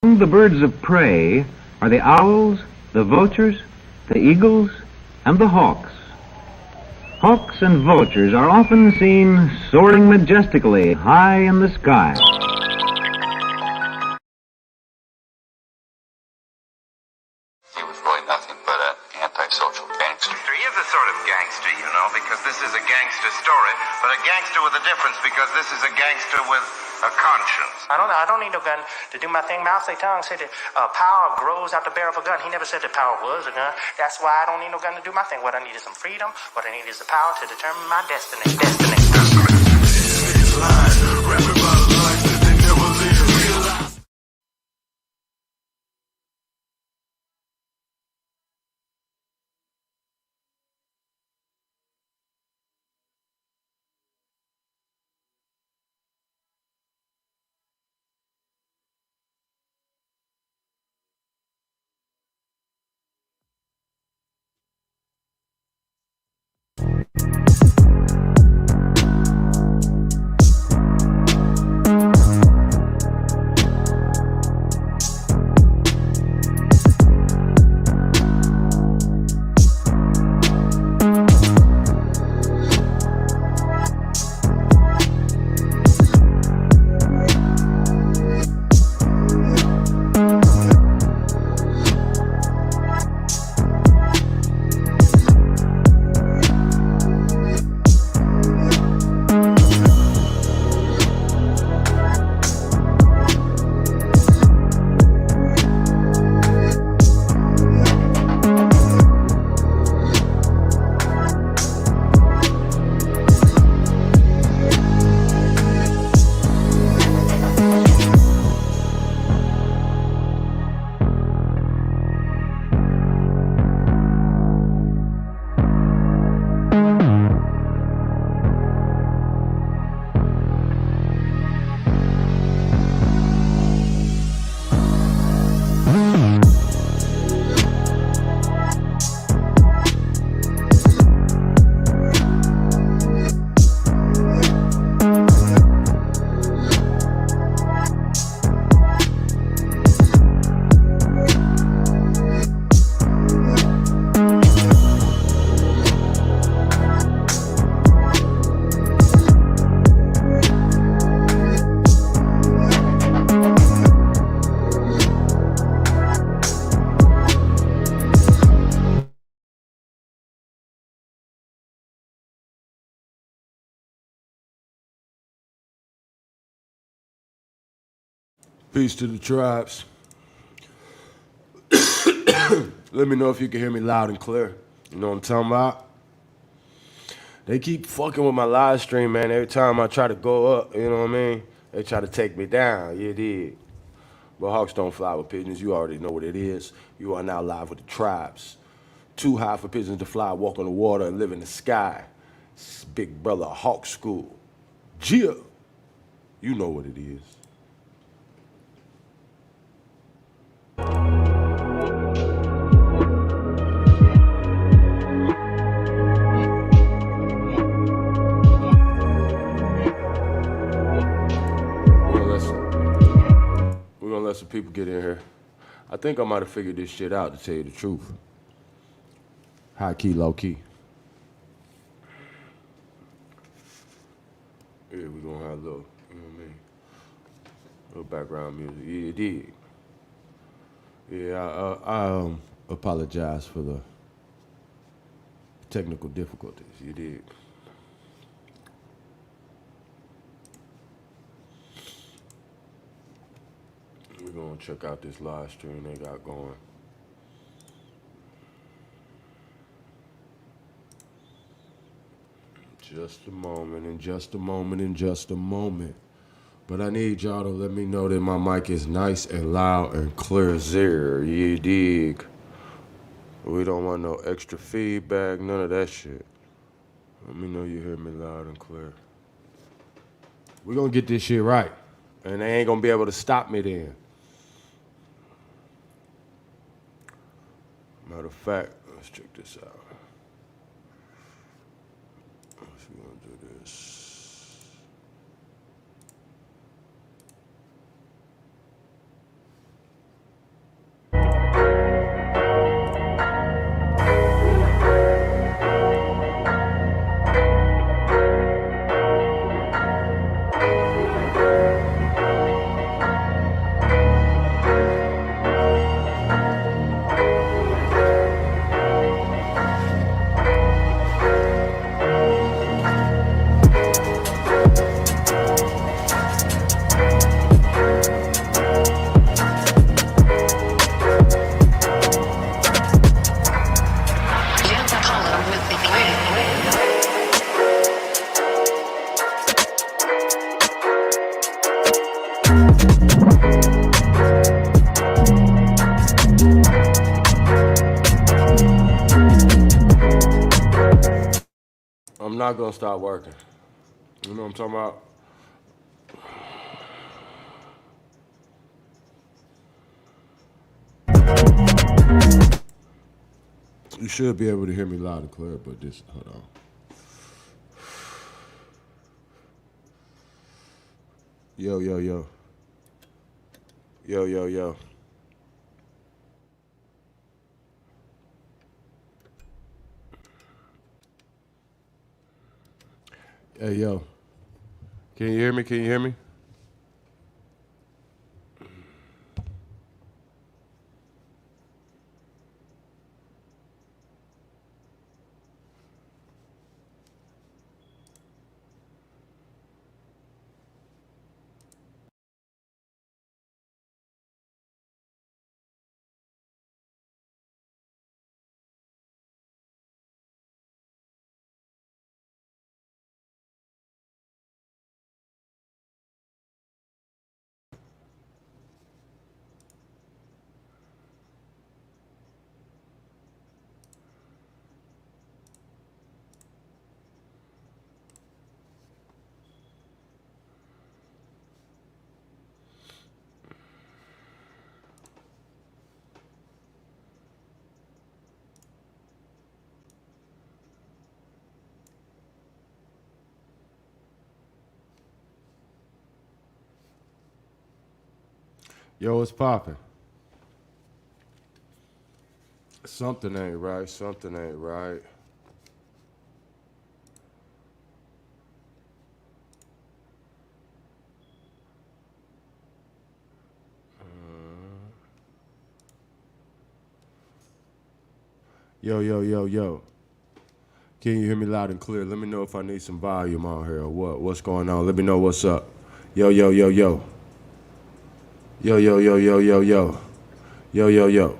Among the birds of prey are the owls, the vultures, the eagles, and the hawks. Hawks and vultures are often seen soaring majestically high in the sky. He was really nothing but an antisocial gangster. He is a sort of gangster, you know, because this is a gangster story, but a gangster with a difference, because this is a gangster with a conscience. I don't need no gun to do my thing. Mao Zedong said that power grows out the barrel of a gun. He never said that power was a gun. That's why I don't need no gun to do my thing. What I need is some freedom. What I need is the power to determine my destiny. Peace to the tribes. Let me know if you can hear me loud and clear. You know what I'm talking about? They keep fucking with my live stream, man. Every time I try to go up, you know what I mean? They try to take me down. You did. But hawks don't fly with pigeons. You already know what it is. You are now live with the tribes. Too high for pigeons to fly, walk on the water, and live in the sky. It's Big Brother Hawk School. Gia. You know what it is. We're gonna let some people get in here. I think I might have figured this shit out, to tell you the truth. High key, low key. Yeah, we're gonna have a little, you know what I mean? A little background music. Yeah, you did. Yeah, I apologize for the technical difficulties. You did. We're gonna check out this live stream they got going. Just a moment, in just a moment, in just a moment. But I need y'all to let me know that my mic is nice and loud and clear as air. You dig? We don't want no extra feedback, none of that shit. Let me know you hear me loud and clear. We're gonna get this shit right. And they ain't gonna be able to stop me then. Matter of fact, let's check this out. If you want to do this. I'm not gonna stop working. You know what I'm talking about? You should be able to hear me loud and clear, but just hold on. Yo, yo, yo. Yo, yo, yo. Hey, yo. Can you hear me? Can you hear me? Yo, what's poppin'? Something ain't right. Something ain't right. Yo, yo, yo, yo. Can you hear me loud and clear? Let me know if I need some volume on here or what. What's going on? Let me know what's up. Yo, yo, yo, yo. Yo, yo, yo, yo, yo, yo. Yo, yo, yo.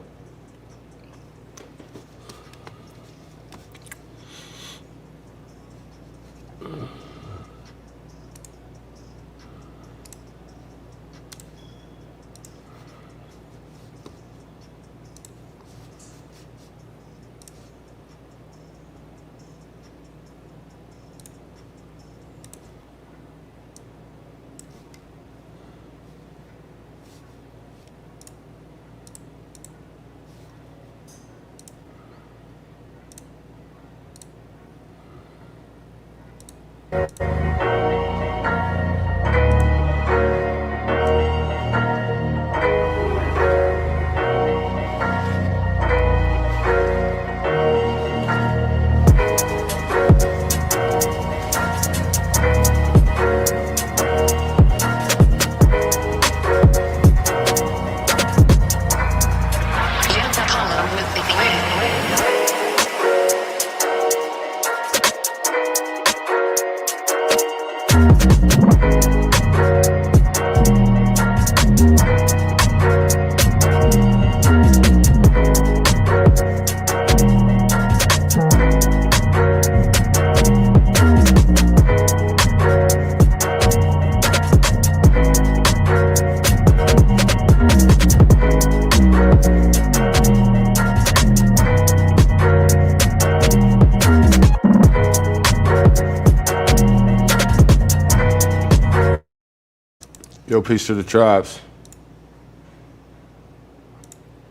Yo, peace to the tribes.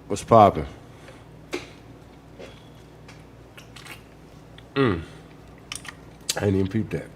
What's poppin'? I ain't even peeped that.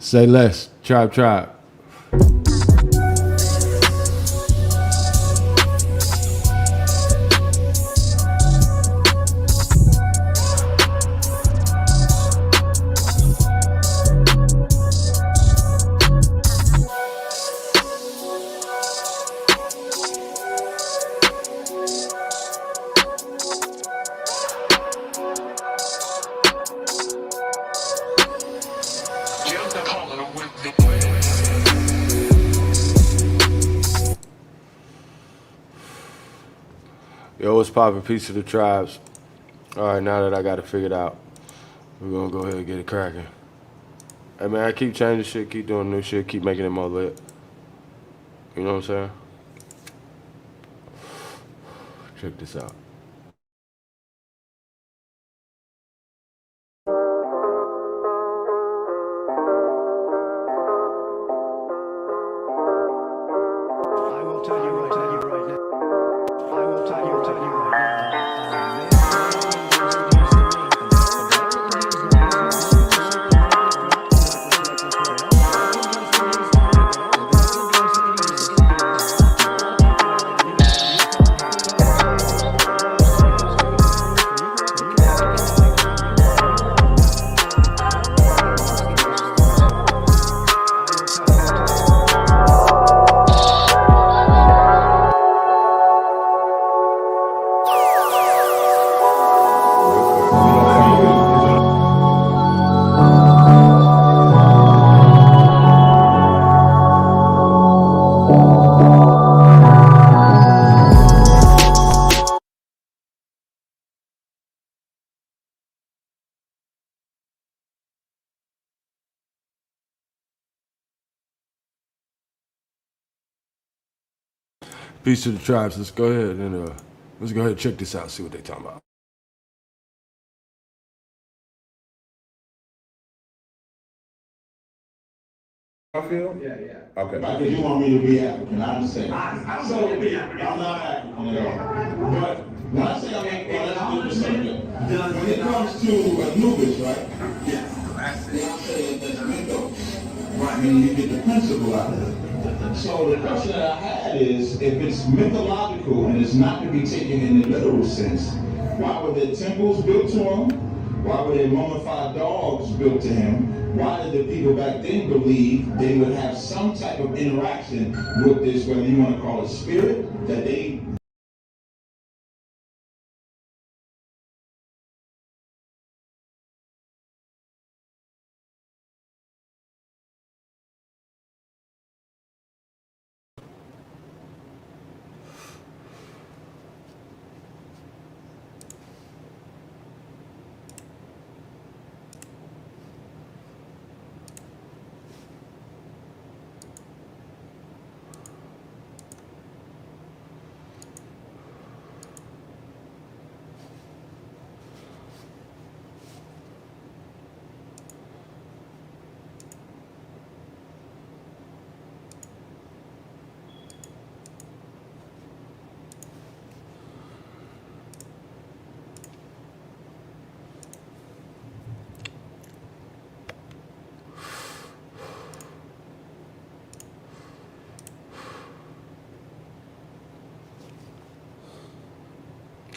Say less. Tribe. Yo, what's poppin'? Peace to the tribes. All right, now that I got it figured out, we're gonna go ahead and get it cracking. Hey man, I keep changing shit, keep doing new shit, keep making it more lit. You know what I'm saying? Check this out. Peace to the tribes. Let's go ahead and check this out, see what they talking about. I feel? Yeah. Okay. Right, because you want me to be African, I understand. I don't want to be African. I'm not African at all. But when I say I'm African, let's do the subject. When it comes to Anubis, right? Yes. They all say that's mythos. Right, meaning you get the principle out of it. So the question that I had is, if it's mythological and it's not to be taken in the literal sense, why were there temples built to him? Why were there mummified dogs built to him? Why did the people back then believe they would have some type of interaction with this, whether you want to call it spirit, that they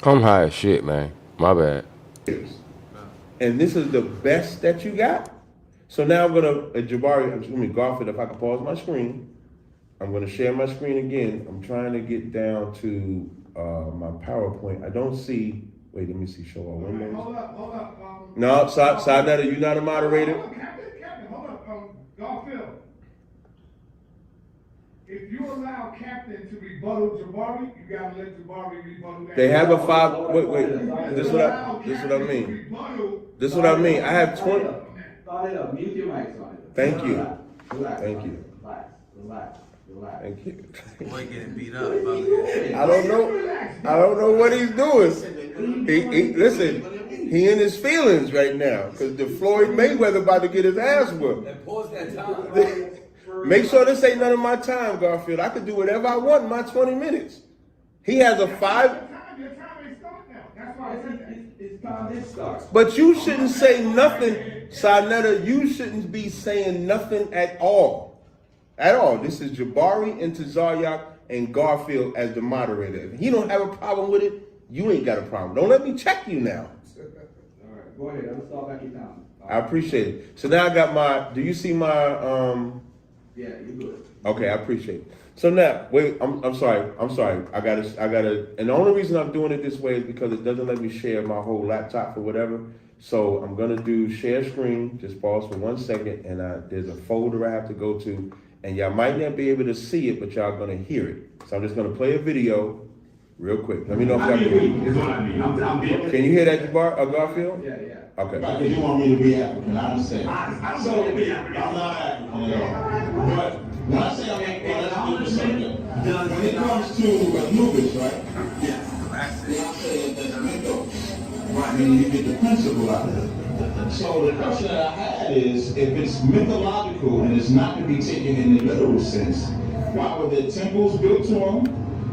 I'm high as shit, man. My bad. And this is the best that you got? So now I'm gonna, Jabari, Garfield, if I can pause my screen, I'm gonna share my screen again. I'm trying to get down to my PowerPoint. I don't see, wait, let me see, show all windows. Hold up. No, Sadnetta, you're not a moderator? Captain, hold up, Garfield. If you allow Captain to rebuttal Jabari, you gotta let Jabari rebuttal that. They have a wait, this is what I mean. This is what I mean. I have 20. Start it up, mute your mic, son. Thank you. Relax. Thank you. Relax. Thank you. Boy getting beat up. I don't know what he's doing. Listen, he in his feelings right now because the Floyd Mayweather about to get his ass whooped. And pause that time. Make sure this ain't none of my time, Garfield. I could do whatever I want in my 20 minutes. He has a 5. Your time ain't start now. That's why I said that. It's time to start. But you shouldn't say nothing. Sarnetta, you shouldn't be saying nothing at all. At all. This is Jabari and Tazaryak and Garfield as the moderator. If he don't have a problem with it, you ain't got a problem. Don't let me check you now. All right, go ahead. I'm gonna start back your time. I appreciate it. So now I got my, do you see my, Yeah, you good. okay, I appreciate it. So now, wait, I'm sorry. I gotta, and the only reason I'm doing it this way is because it doesn't let me share my whole laptop or whatever. So I'm gonna do share screen, just pause for 1 second, and there's a folder I have to go to, and y'all might not be able to see it, but y'all gonna hear it. So I'm just gonna play a video real quick. Let me know if y'all can hear it. Is what I mean. I'm being. Can you hear that, Garfield? Yeah. Okay. Right, because you want me to be African, I understand. I don't want to be African. I'm not African at all. But when I say I'm African, let's do the subject. When it comes to Anubis, right? Yes. They say that's mythos. Right. Meaning you get the principle out of it. So the question that I had is, if it's mythological and it's not to be taken in the literal sense, why were there temples built to him?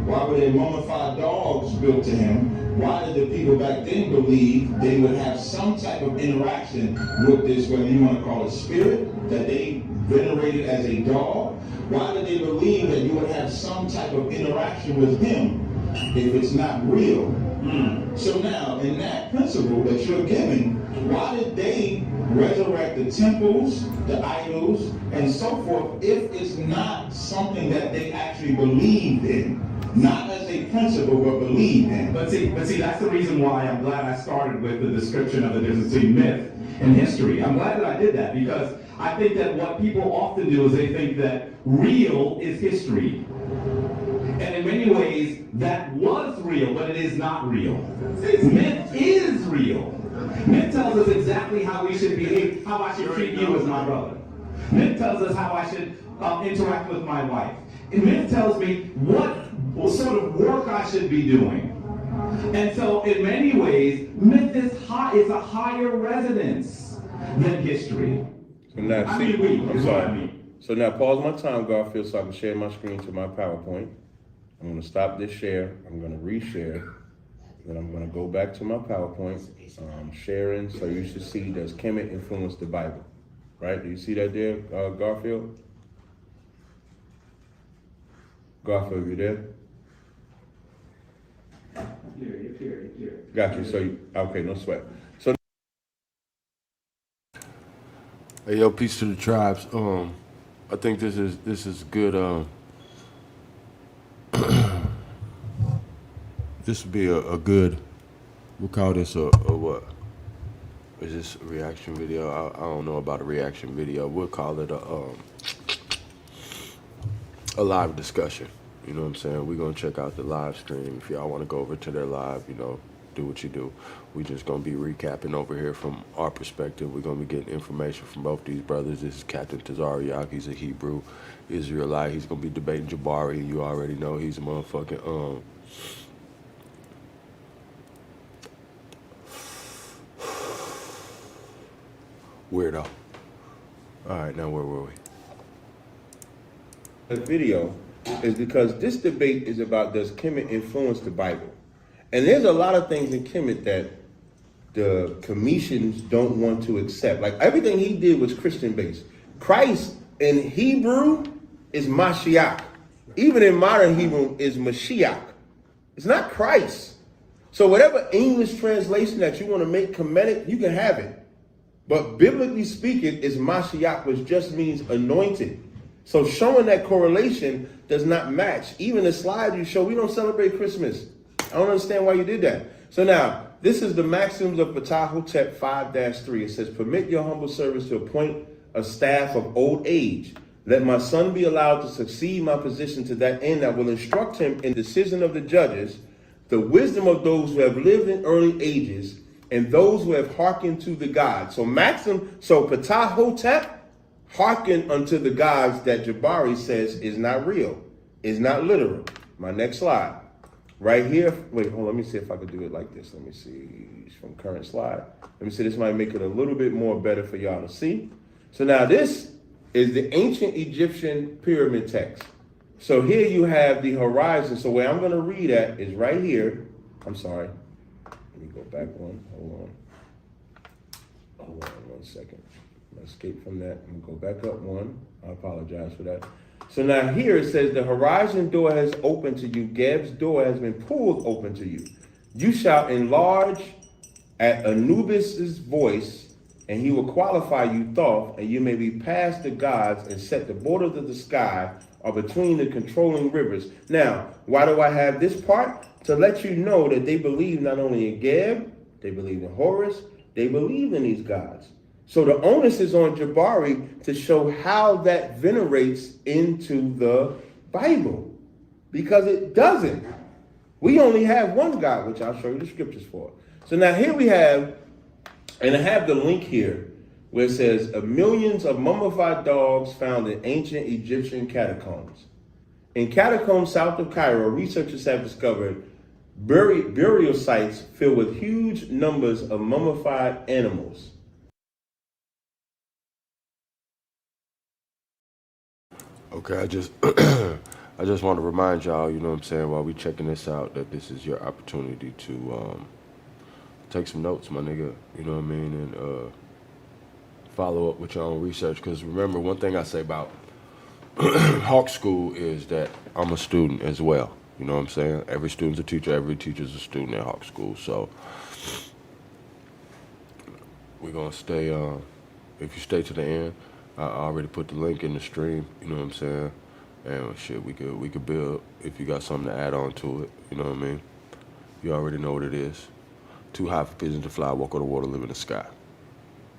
Why were there mummified dogs built to him? Why did the people back then believe they would have some type of interaction with this, whether you want to call it spirit, that they venerated as a dog? Why did they believe that you would have some type of interaction with him if it's not real? So now, in that principle that you're giving, why did they resurrect the temples, the idols, and so forth, if it's not something that they actually believed in? Not as a principle, but believed in. But see, that's the reason why I'm glad I started with the description of the difference between myth and history. I'm glad that I did that, because I think that what people often do is they think that real is history. And in many ways, that was real, but it is not real. Myth is real. Myth tells us exactly how we should behave, how I should treat you as my brother. Myth tells us how I should interact with my wife. And myth tells me what sort of work I should be doing. And so, in many ways, myth is a higher resonance than history. So now, I'm sorry. So now pause my time, Garfield, so I can share my screen to my PowerPoint. I'm going to stop this share. I'm going to reshare. Then I'm going to go back to my PowerPoint. Sharing, so you should see, does Kemet influence the Bible? Right? Do you see that there, Garfield? Garfield, you there? You're clear. Got you. So, okay, no sweat. So, Hey, yo, peace to the tribes. I think this is good. This would be a good. We'll call this a what? Is this a reaction video? I don't know about a reaction video. We'll call it a live discussion. You know what I'm saying? We're gonna check out the live stream. If y'all want to go over to their live, do what you do. We just gonna be recapping over here from our perspective. We're gonna be getting information from both these brothers. This is Captain Tazaryak. He's a Hebrew Israelite. He's gonna be debating Jabari. You already know he's a motherfucking weirdo. All right, now where were we? the video is because this debate is about, does Kemet influence the Bible? And there's a lot of things in Kemet that the Cometians don't want to accept. Like, everything he did was Christian-based. Christ in Hebrew is Mashiach. Even in modern Hebrew is Mashiach. It's not Christ. So whatever English translation that you want to make Kemetic, you can have it. But biblically speaking, it's Mashiach, which just means anointed. So showing that correlation does not match. Even the slide you show, we don't celebrate Christmas. I don't understand why you did that. So now, this is the maxims of Ptah-hotep 5-3. It says, permit your humble servants to appoint a staff of old age. Let my son be allowed to succeed my position to that end. I will instruct him in decision of the judges, the wisdom of those who have lived in early ages, and those who have hearkened to the gods. So Ptah-hotep hearken unto the gods that Jabari says is not real, is not literal. My next slide. Right here, wait, hold on, let me see if I could do it like this. Let me see, from current slide. Let me see, this might make it a little bit more better for y'all to see. So now this is the ancient Egyptian pyramid text. So here you have the horizon. So where I'm gonna read at is right here. I'm sorry, let me go back one, hold Hold on 1 second. Escape from that. I'm gonna go back up one. I apologize for that. So now here it says the horizon door has opened to you. Geb's door has been pulled open to you. You shall enlarge at Anubis' voice, and he will qualify you Thoth, and you may be past the gods and set the borders of the sky or between the controlling rivers. Now, why do I have this part? To let you know that they believe not only in Geb, they believe in Horus, they believe in these gods. So the onus is on Jabari to show how that venerates into the Bible, because it doesn't. We only have one God, which I'll show you the scriptures for. So now here we have, and I have the link here, where it says millions of mummified dogs found in ancient Egyptian catacombs. In catacombs south of Cairo, researchers have discovered burial sites filled with huge numbers of mummified animals. Okay, I just want to remind y'all, you know what I'm saying, while we checking this out, that this is your opportunity to take some notes, my nigga, you know what I mean, and follow up with your own research. Because remember, one thing I say about Hawk School is that I'm a student as well. You know what I'm saying? Every student's a teacher, every teacher's a student at Hawk School. So we're gonna stay, if you stay to the end, I already put the link in the stream, you know what I'm saying? And shit, we could build if you got something to add on to it, you know what I mean? You already know what it is. Too high for pigeons to fly, walk on the water, live in the sky.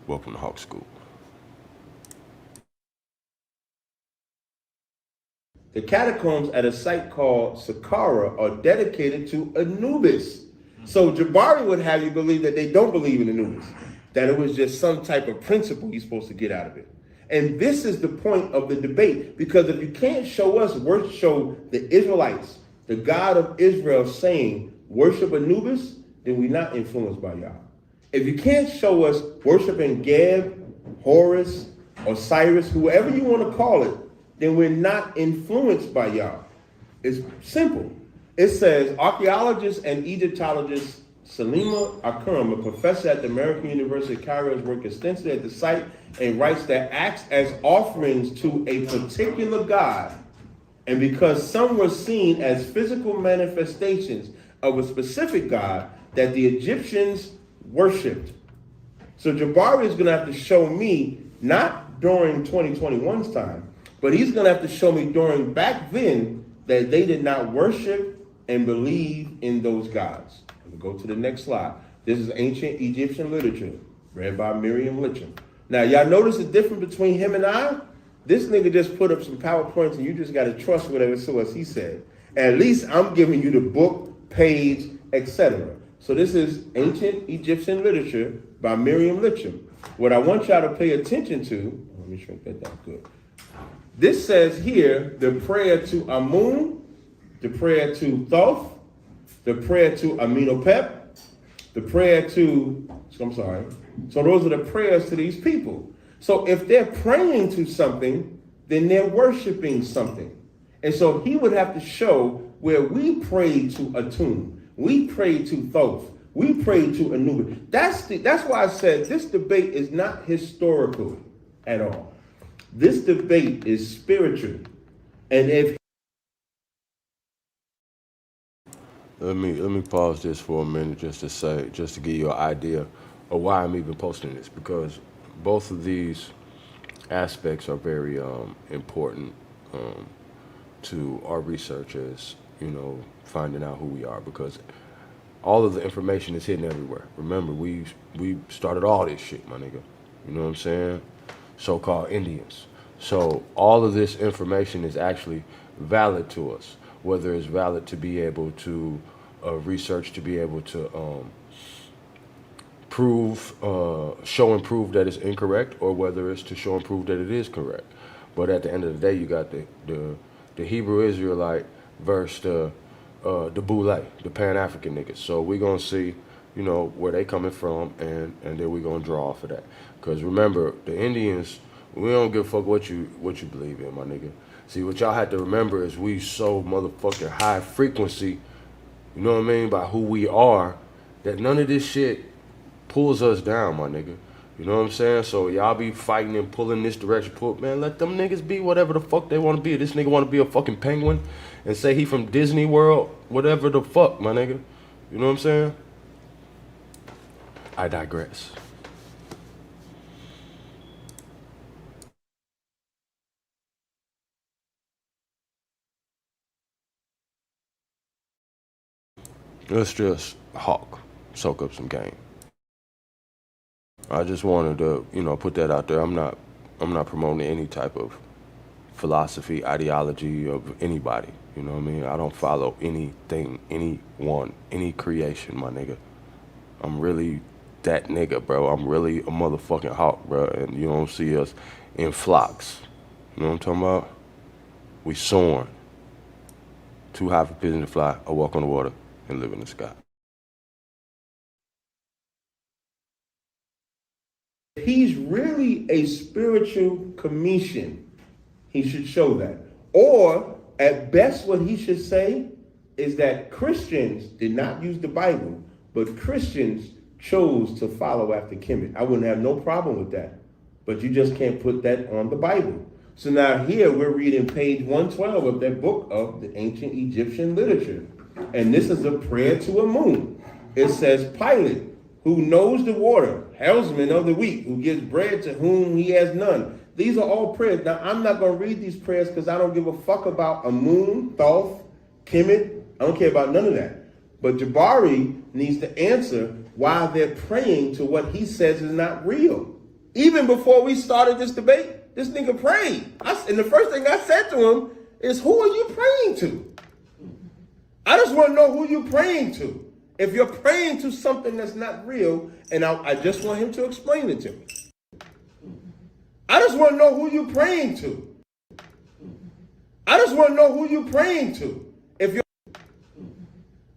Welcome to Hawk School. The catacombs at a site called Saqqara are dedicated to Anubis. So Jabari would have you believe that they don't believe in Anubis, that it was just some type of principle you're supposed to get out of it. And this is the point of the debate, because if you can't show us, show the Israelites, the God of Israel saying, worship Anubis, then we're not influenced by y'all. If you can't show us worshiping Geb, Horus, Osiris, whoever you want to call it, then we're not influenced by y'all. It's simple. It says, archaeologist and Egyptologist Salima Akram, a professor at the American University of Cairo, has worked extensively at the site and writes that acts as offerings to a particular god, and because some were seen as physical manifestations of a specific god that the Egyptians worshipped. So Jabari is going to have to show me, not during 2021's time, but he's going to have to show me during back then that they did not worship and believe in those gods. We'll go to the next slide. This is ancient Egyptian literature, read by Miriam Litcham. Now, y'all notice the difference between him and I? This nigga just put up some PowerPoints and you just got to trust whatever source he said. At least I'm giving you the book, page, etc. So this is ancient Egyptian literature by Miriam Litcham. What I want y'all to pay attention to, let me shrink that down, good. This says here, the prayer to Amun, the prayer to Thoth, the prayer to Amenhotep, the prayer to, so those are the prayers to these people. So if they're praying to something, then they're worshiping something. And so he would have to show where we pray to Atum, we pray to Thoth, we pray to Anubis. That's why I said this debate is not historical at all. This debate is spiritual. And if Let me pause this for a minute just to give you an idea of why I'm even posting this, because both of these aspects are very important to our research as, you know, finding out who we are, because all of the information is hidden everywhere. Remember, we started all this shit, my nigga. You know what I'm saying? So-called Indians. So all of this information is actually valid to us, whether it's valid to be able to research, to be able to show and prove that it's incorrect, or whether it's to show and prove that it is correct. But at the end of the day, you got the Hebrew Israelite versus the Boule, the Pan-African niggas. So we're going to see, you know, where they coming from, and then we're going to draw off of that. Because remember, the Indians, we don't give a fuck what you believe in, my nigga. See, what y'all had to remember is we so motherfucking high frequency, you know what I mean, by who we are, that none of this shit pulls us down, my nigga. You know what I'm saying? So y'all be fighting and pulling this direction. Man, let them niggas be whatever the fuck they want to be. If this nigga want to be a fucking penguin and say he from Disney World, whatever the fuck, my nigga. You know what I'm saying? I digress. Let's just hawk, soak up some game. I just wanted to, put that out there. I'm not promoting any type of philosophy, ideology of anybody. You know what I mean? I don't follow anything, anyone, any creation, my nigga. I'm really that nigga, bro. I'm really a motherfucking hawk, bro. And you don't see us in flocks. You know what I'm talking about? We soaring. Too high for pigeon to fly, or walk on the water and live in the sky. He's really a spiritual commission. He should show that. Or, at best, what he should say is that Christians did not use the Bible, but Christians chose to follow after Kemet. I wouldn't have no problem with that. But you just can't put that on the Bible. So now here we're reading page 112 of that book of the ancient Egyptian literature. And this is a prayer to a moon. It says, Pilate, who knows the water, helmsman of the weak, who gives bread to whom he has none. These are all prayers. Now, I'm not going to read these prayers because I don't give a fuck about a moon, Thoth, Kemet. I don't care about none of that. But Jabari needs to answer why they're praying to what he says is not real. Even before we started this debate, this nigga prayed. And the first thing I said to him is, who are you praying to? I just want to know who you're praying to. If you're praying to something that's not real, and I just want him to explain it to me. I just want to know who you're praying to. I just want to know who you're praying to.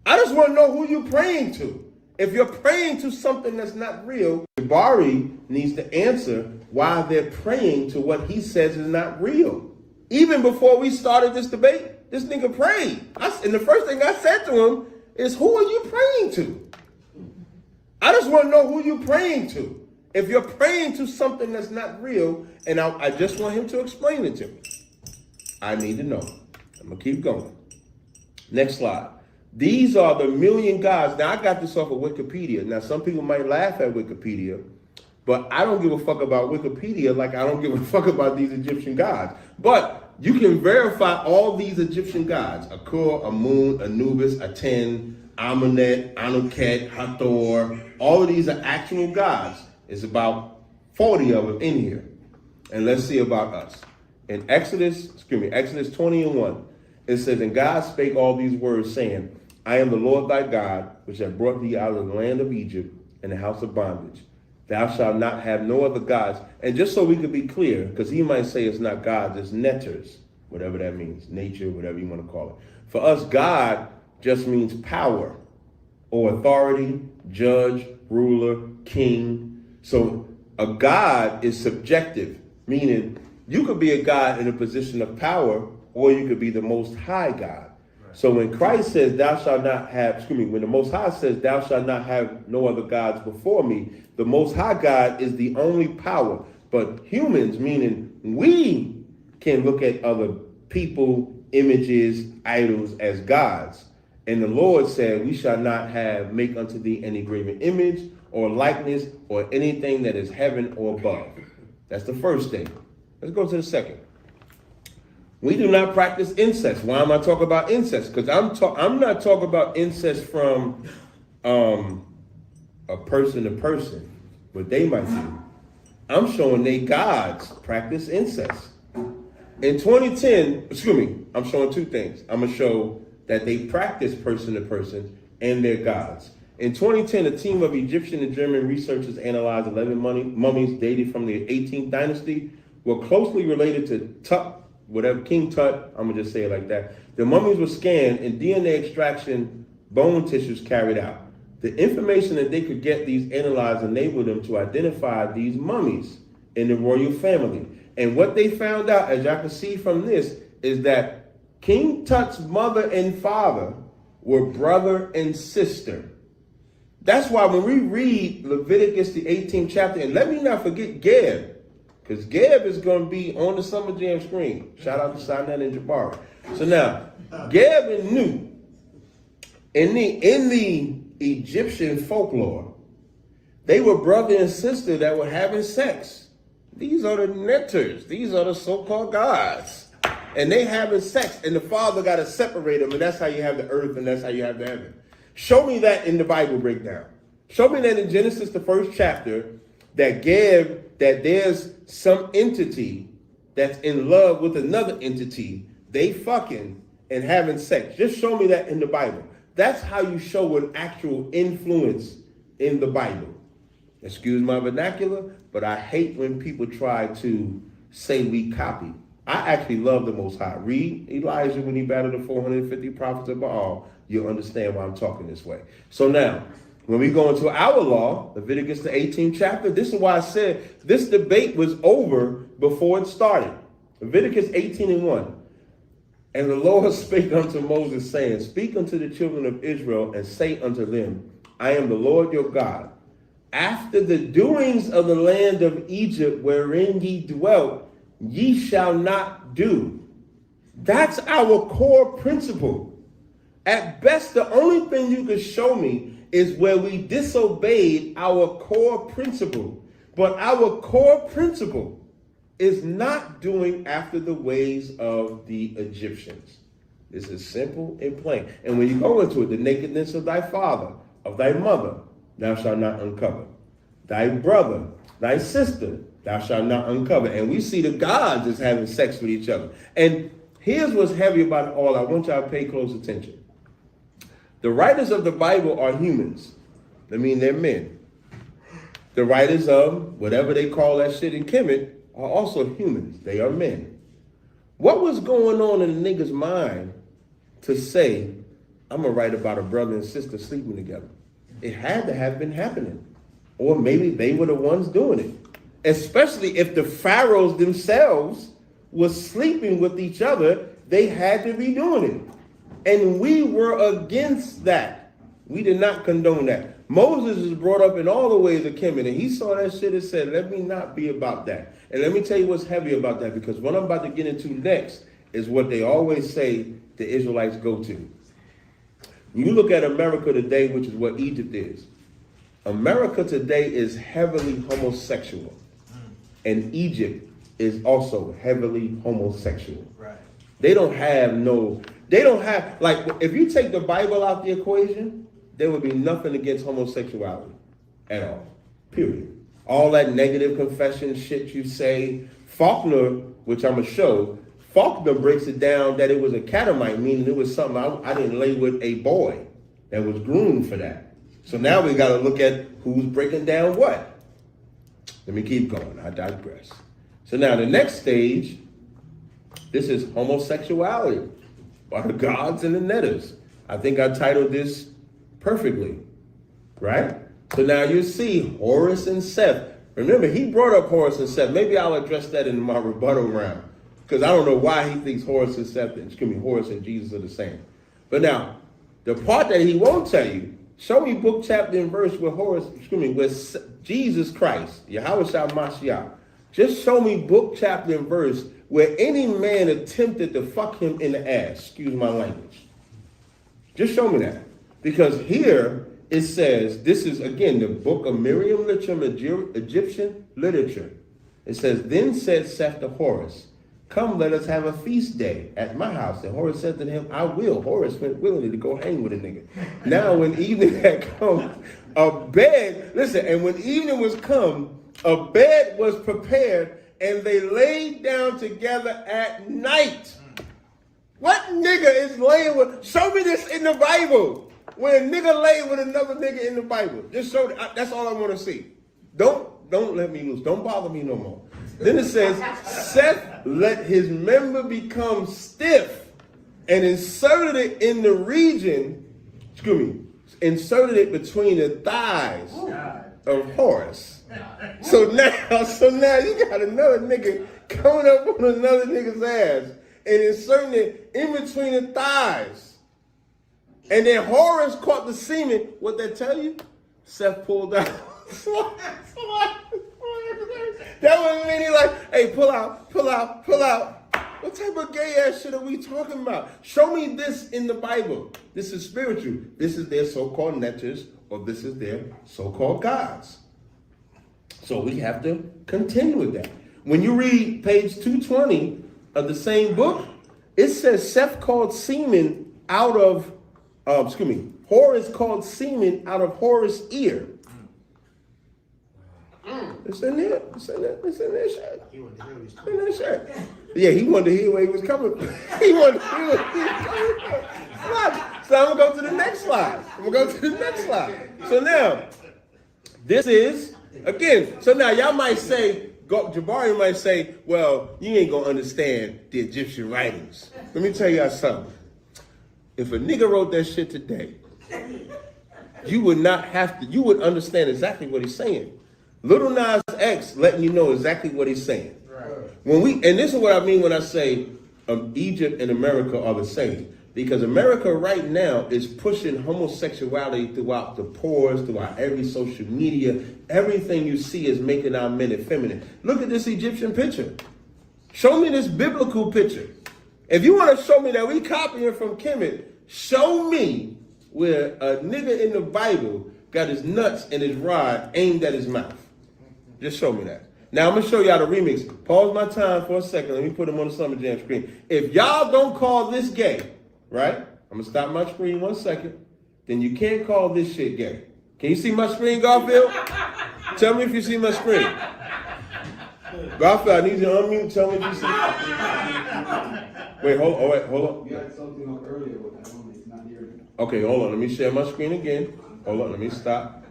I just want to know who you're praying to. If you're praying to something that's not real, Jabari needs to answer why they're praying to what he says is not real. Even before we started this debate, this nigga prayed. And the first thing I said to him is, who are you praying to? I just want to know who you're praying to. If you're praying to something that's not real, and I just want him to explain it to me. I need to know. I'm going to keep going. Next slide. These are the million gods. Now, I got this off of Wikipedia. Now, some people might laugh at Wikipedia, but I don't give a fuck about Wikipedia like I don't give a fuck about these Egyptian gods. But you can verify all these Egyptian gods. Akur, Amun, Anubis, Aten, Amunet, Anuket, Hathor. All of these are actual gods. It's about 40 of them in here. And let's see about us. In Exodus 20:1, it says, and God spake all these words, saying, I am the Lord thy God, which have brought thee out of the land of Egypt and the house of bondage. Thou shalt not have no other gods. And just so we could be clear, because he might say it's not gods, it's netters, whatever that means, nature, whatever you want to call it. For us, God just means power or authority, judge, ruler, king. So a god is subjective, meaning you could be a god in a position of power, or you could be the Most High God. Right. So when Christ says, thou shalt not have, when the Most High says, thou shalt not have no other gods before me, the Most High God is the only power. But humans, meaning we can look at other people, images, idols as gods. And the Lord said, we shall not make unto thee any graven image or likeness or anything that is heaven or above. That's the first thing. Let's go to the second. We do not practice incest. Why am I talking about incest? Because I'm not talking about incest from a person to person, what they might do. I'm showing they gods practice incest. In 2010, I'm showing two things. I'm going to show that they practice person to person and their gods. In 2010, a team of Egyptian and German researchers analyzed 11 mummies dated from the 18th dynasty, were closely related to Tut, whatever, King Tut, I'm gonna just say it like that. The mummies were scanned and DNA extraction bone tissues carried out. The information that they could get these analyzed enabled them to identify these mummies in the royal family. And what they found out, as y'all can see from this, is that King Tut's mother and father were brother and sister. That's why when we read Leviticus, the 18th chapter, and let me not forget Geb, because Geb is going to be on the Summer Jam screen. Shout out to Sinat and Jabari. So now, Geb and Nu, in the Egyptian folklore, they were brother and sister that were having sex. These are the netters. These are the so-called gods. And they having sex, and the father got to separate them, and that's how you have the earth, and that's how you have the heaven. Show me that in the Bible breakdown. Show me that in Genesis, the 1st chapter, that there's some entity that's in love with another entity, they fucking and having sex. Just show me that in the Bible. That's how you show an actual influence in the Bible. Excuse my vernacular, but I hate when people try to say we copy. I actually love the Most High. Read Elijah when he battled the 450 prophets of Baal. You'll understand why I'm talking this way. So now, when we go into our law, Leviticus the 18th chapter, this is why I said this debate was over before it started. Leviticus 18:1. And the Lord spake unto Moses, saying, Speak unto the children of Israel, and say unto them, I am the Lord your God. After the doings of the land of Egypt wherein ye dwelt, ye shall not do. That's our core principle. At best, the only thing you can show me is where we disobeyed our core principle. But our core principle is not doing after the ways of the Egyptians. This is simple and plain. And when you go into it, the nakedness of thy father, of thy mother, thou shalt not uncover. Thy brother, thy sister, thou shalt not uncover. And we see the gods as having sex with each other. And here's what's heavy about it all. I want y'all to pay close attention. The writers of the Bible are humans. I mean, they're men. The writers of whatever they call that shit in Kemet are also humans. They are men. What was going on in the nigga's mind to say, I'm going to write about a brother and sister sleeping together? It had to have been happening. Or maybe they were the ones doing it. Especially if the pharaohs themselves were sleeping with each other, they had to be doing it. And we were against that. We did not condone that. Moses is brought up in all the ways of Kemet, and he saw that shit and said, let me not be about that. And let me tell you what's heavy about that, because what I'm about to get into next is what they always say the Israelites go to. When you look at America today, which is what Egypt is, America today is heavily homosexual. And Egypt is also heavily homosexual. Right. They don't have, like, if you take the Bible out the equation, there would be nothing against homosexuality at all, period. All that negative confession shit you say, Faulkner, which I'm going to show, Faulkner breaks it down that it was a catamite, meaning it was something I didn't lay with a boy that was groomed for that. So now we got to look at who's breaking down what. Let me keep going. I digress. So now the next stage, this is homosexuality by the gods and the netters. I think I titled this perfectly, right? So now you see Horus and Seth. Remember, he brought up Horus and Seth. Maybe I'll address that in my rebuttal round, because I don't know why he thinks Horus and Seth, Horus and Jesus are the same. But now, the part that he won't tell you, show me book, chapter, and verse with Jesus Christ, Yahweh Shah Mashiach. Just show me book, chapter, and verse where any man attempted to fuck him in the ass. Excuse my language. Just show me that. Because here it says, this is, again, the book of Miriam literature, Egyptian literature. It says, then said Seth to Horus, come, let us have a feast day at my house. And Horus said to him, I will. Horus went willingly to go hang with a nigga. Now when evening had come, when evening was come, a bed was prepared, and they laid down together at night. What nigga is laying with? Show me this in the Bible. When a nigga lay with another nigga in the Bible. Just show that. That's all I want to see. Don't let me loose. Don't bother me no more. Then it says, Seth let his member become stiff and inserted it in the region, inserted it between the thighs of Horus. So now you got another nigga coming up on another nigga's ass and inserting it in between the thighs. And then Horus caught the semen. What that tell you? Seth pulled out. That wasn't meaning like, hey, pull out. What type of gay ass shit are we talking about? Show me this in the Bible. This is spiritual. This is their so-called netters, or this is their so-called gods. So we have to contend with that. When you read page 220 of the same book, it says Seth called semen out of, Horus called semen out of Horus' ear. It's in there. It's in there, shit. He wanted to hear what he was coming from. Yeah, he wanted to hear where he was coming from. He wanted to hear where he was coming from. So I'm going to go to the next slide. So now, this is, again, so now y'all might say, Jabari might say, well, you ain't going to understand the Egyptian writings. Let me tell y'all something. If a nigga wrote that shit today, you would understand exactly what he's saying. Little Nas X letting you know exactly what he's saying. And this is what I mean when I say Egypt and America are the same. Because America right now is pushing homosexuality throughout the pores, throughout every social media. Everything you see is making our men effeminate. Look at this Egyptian picture. Show me this biblical picture. If you want to show me that we copying from Kemet, show me where a nigga in the Bible got his nuts and his rod aimed at his mouth. Just show me that. Now I'm gonna show y'all the remix. Pause my time for a second. Let me put him on the Summer Jam screen. If y'all don't call this gay, right? I'm gonna stop my screen 1 second. Then you can't call this shit gay. Can you see my screen, Garfield? Tell me if you see my screen. Garfield, I need you to unmute. Tell me if you see. Wait, hold on. You had something up earlier with that one. It's not here anymore. Okay, hold on. Let me share my screen again. Hold on. Let me stop.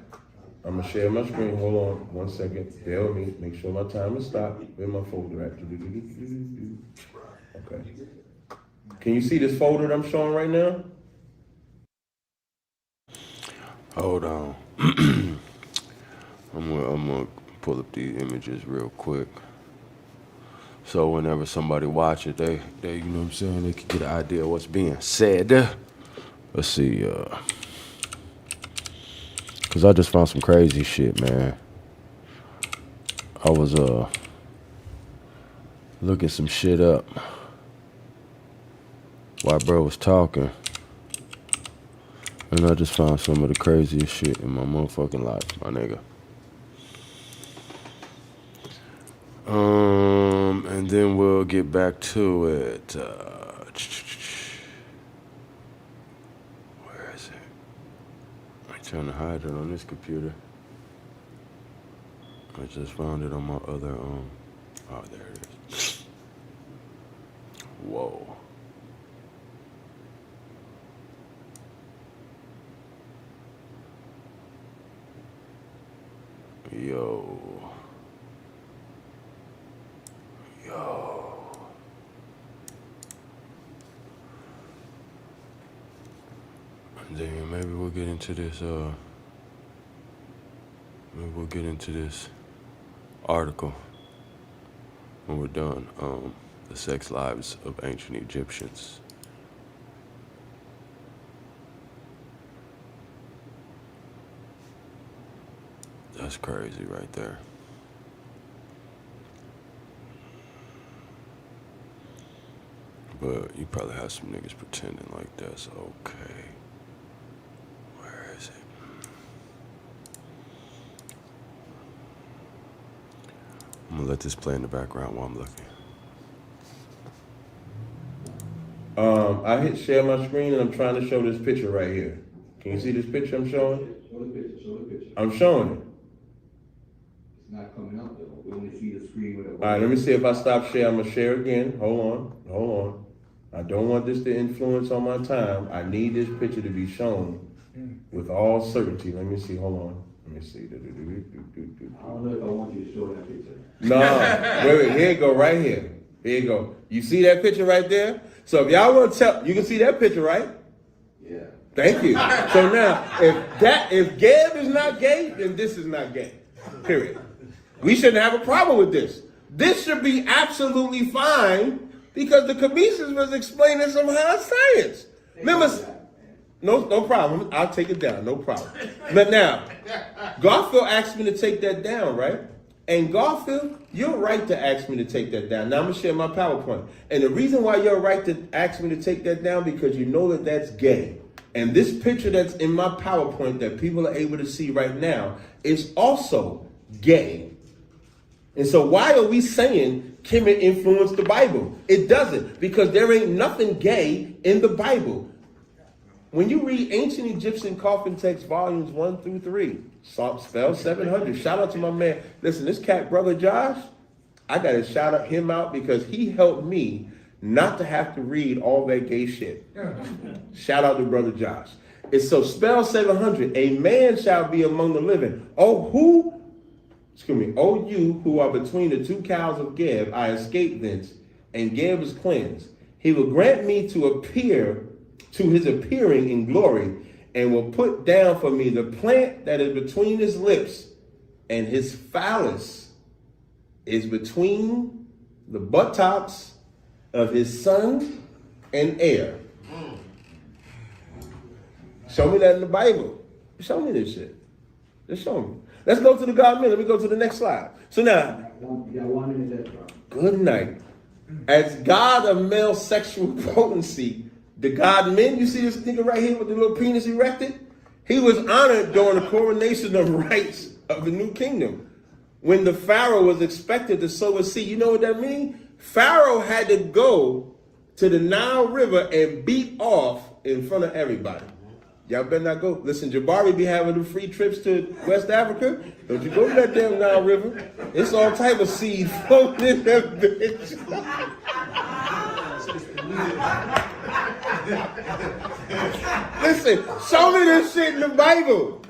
I'm gonna share my screen. Hold on 1 second. Bear with me. Make sure my timer stopped. Where's my folder at? Okay. Can you see this folder that I'm showing right now? Hold on. I'm gonna pull up these images real quick. So whenever somebody watch it, they you know what I'm saying, they can get an idea of what's being said. Let's see, cause I just found some crazy shit, man. I was looking some shit up while bro was talking, and I just found some of the craziest shit in my motherfucking life, my nigga. And then we'll get back to it. Where is it? I'm trying to hide it on this computer. I just found it on my other, oh, there it is. Whoa. Yo. And then maybe we'll get into this, article when we're done. The sex lives of ancient Egyptians. That's crazy right there. But you probably have some niggas pretending like that's okay. Where is it? I'm gonna let this play in the background while I'm looking. I hit share my screen and I'm trying to show this picture right here. Can you see this picture I'm showing? Show the picture. I'm showing it. It's not coming up though. We only see the screen with it. All right, let me see if I stop share. I'm gonna share again. Hold on. I don't want this to influence on my time. I need this picture to be shown with all certainty. Let me see. Hold on. Let me see. I don't know if I want you to show that picture. No. Wait. Here you go. Right here. Here you go. You see that picture right there? So if y'all want to tell, you can see that picture, right? Yeah. Thank you. So now, if Gab is not gay, then this is not gay. Period. We shouldn't have a problem with this. This should be absolutely fine because the Kamisas was explaining some high science. Remember, No problem. I'll take it down. No problem. But now, Garfield asked me to take that down, right? And Garfield, you're right to ask me to take that down. Now I'm gonna share my PowerPoint. And the reason why you're right to ask me to take that down because you know that that's gay. And this picture that's in my PowerPoint that people are able to see right now is also gay. And so why are we saying Kemet influenced the Bible? It doesn't, because there ain't nothing gay in the Bible. When you read ancient Egyptian coffin text volumes 1 through 3, spell 700, shout out to my man. Listen, this cat, Brother Josh, I got to shout out him out because he helped me not to have to read all that gay shit. Shout out to Brother Josh. It's so spell 700, a man shall be among the living. Oh, you who are between the two cows of Geb, I escaped thence, and Geb is cleansed. He will grant me to appear to his appearing in glory, and will put down for me the plant that is between his lips, and his phallus is between the buttocks of his son and heir. Show me that in the Bible. Show me this shit. Just show me. Let's go to the God man. Let me go to the next slide. So now, good night. As God of male sexual potency, the God men, you see this nigga right here with the little penis erected? He was honored during the coronation of rights of the new kingdom. When the Pharaoh was expected to sow a seed, you know what that means? Pharaoh had to go to the Nile River and beat off in front of everybody. Y'all better not go. Listen, Jabari be having the free trips to West Africa. Don't you go to that damn Nile River. It's all type of seed floating in that bitch. Listen, show me this shit in the Bible.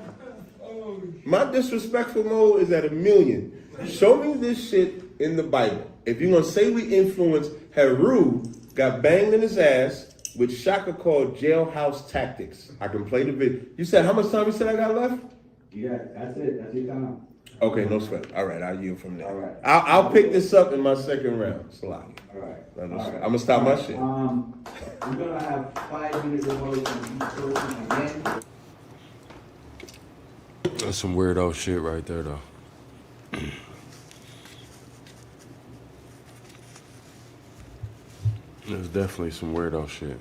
My disrespectful mode is at 1,000,000. Show me this shit in the Bible. If you're going to say we influenced, Heru got banged in his ass with Shaka called jailhouse tactics. I can play the video. You said how much time you said I got left? Yeah, that's it. That's your time. Okay, no sweat. All right, I'll yield from there. All right. I'll pick this up in my second round. Salami. All right. I'm going to stop my shit. I'm going to have 5 minutes of voting from each person again. That's some weirdo shit right there, though. There's definitely some weirdo shit.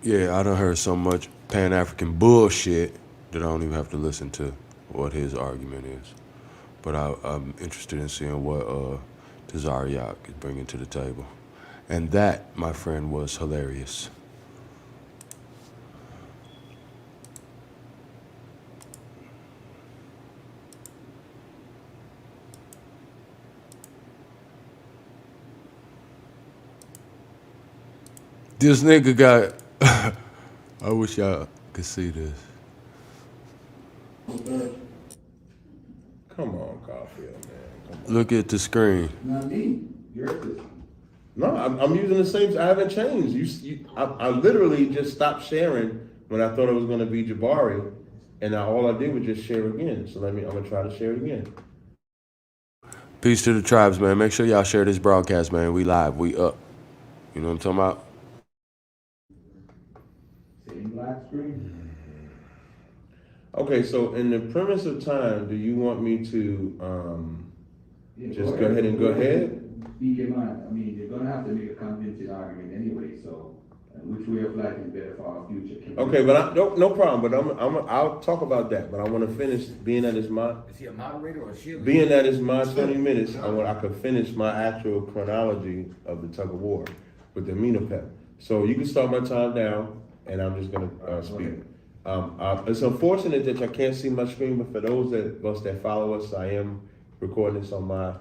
Yeah, I done heard so much Pan-African bullshit that I don't even have to listen to what his argument is. But I'm interested in seeing what Tazariak is bringing to the table. And that, my friend, was hilarious. This nigga got... I wish y'all could see this. Come on, Garfield, man. Look at the screen. Not me. You're this. No, I'm using the same. I haven't changed. I literally just stopped sharing when I thought it was going to be Jabari, and all I did was just share again. So I'm going to try to share it again. Peace to the tribes, man. Make sure y'all share this broadcast, man. We live. We up. You know what I'm talking about? Same black screen. Okay, so in the premise of time, do you want me to just go ahead and go ahead? Speak your mind. I mean, you're going to have to make a convincing argument anyway, so which way of life is better for our future? Okay, but no problem. But I'll talk about that. But I want to finish being that is my. Is he a moderator or a shield? Being that is my 20 minutes, I could finish my actual chronology of the tug of war with the Amenhotep. So you can start my time down, and I'm just going to speak. It's unfortunate that I can't see my screen, but for those of us that follow us, I am recording this on my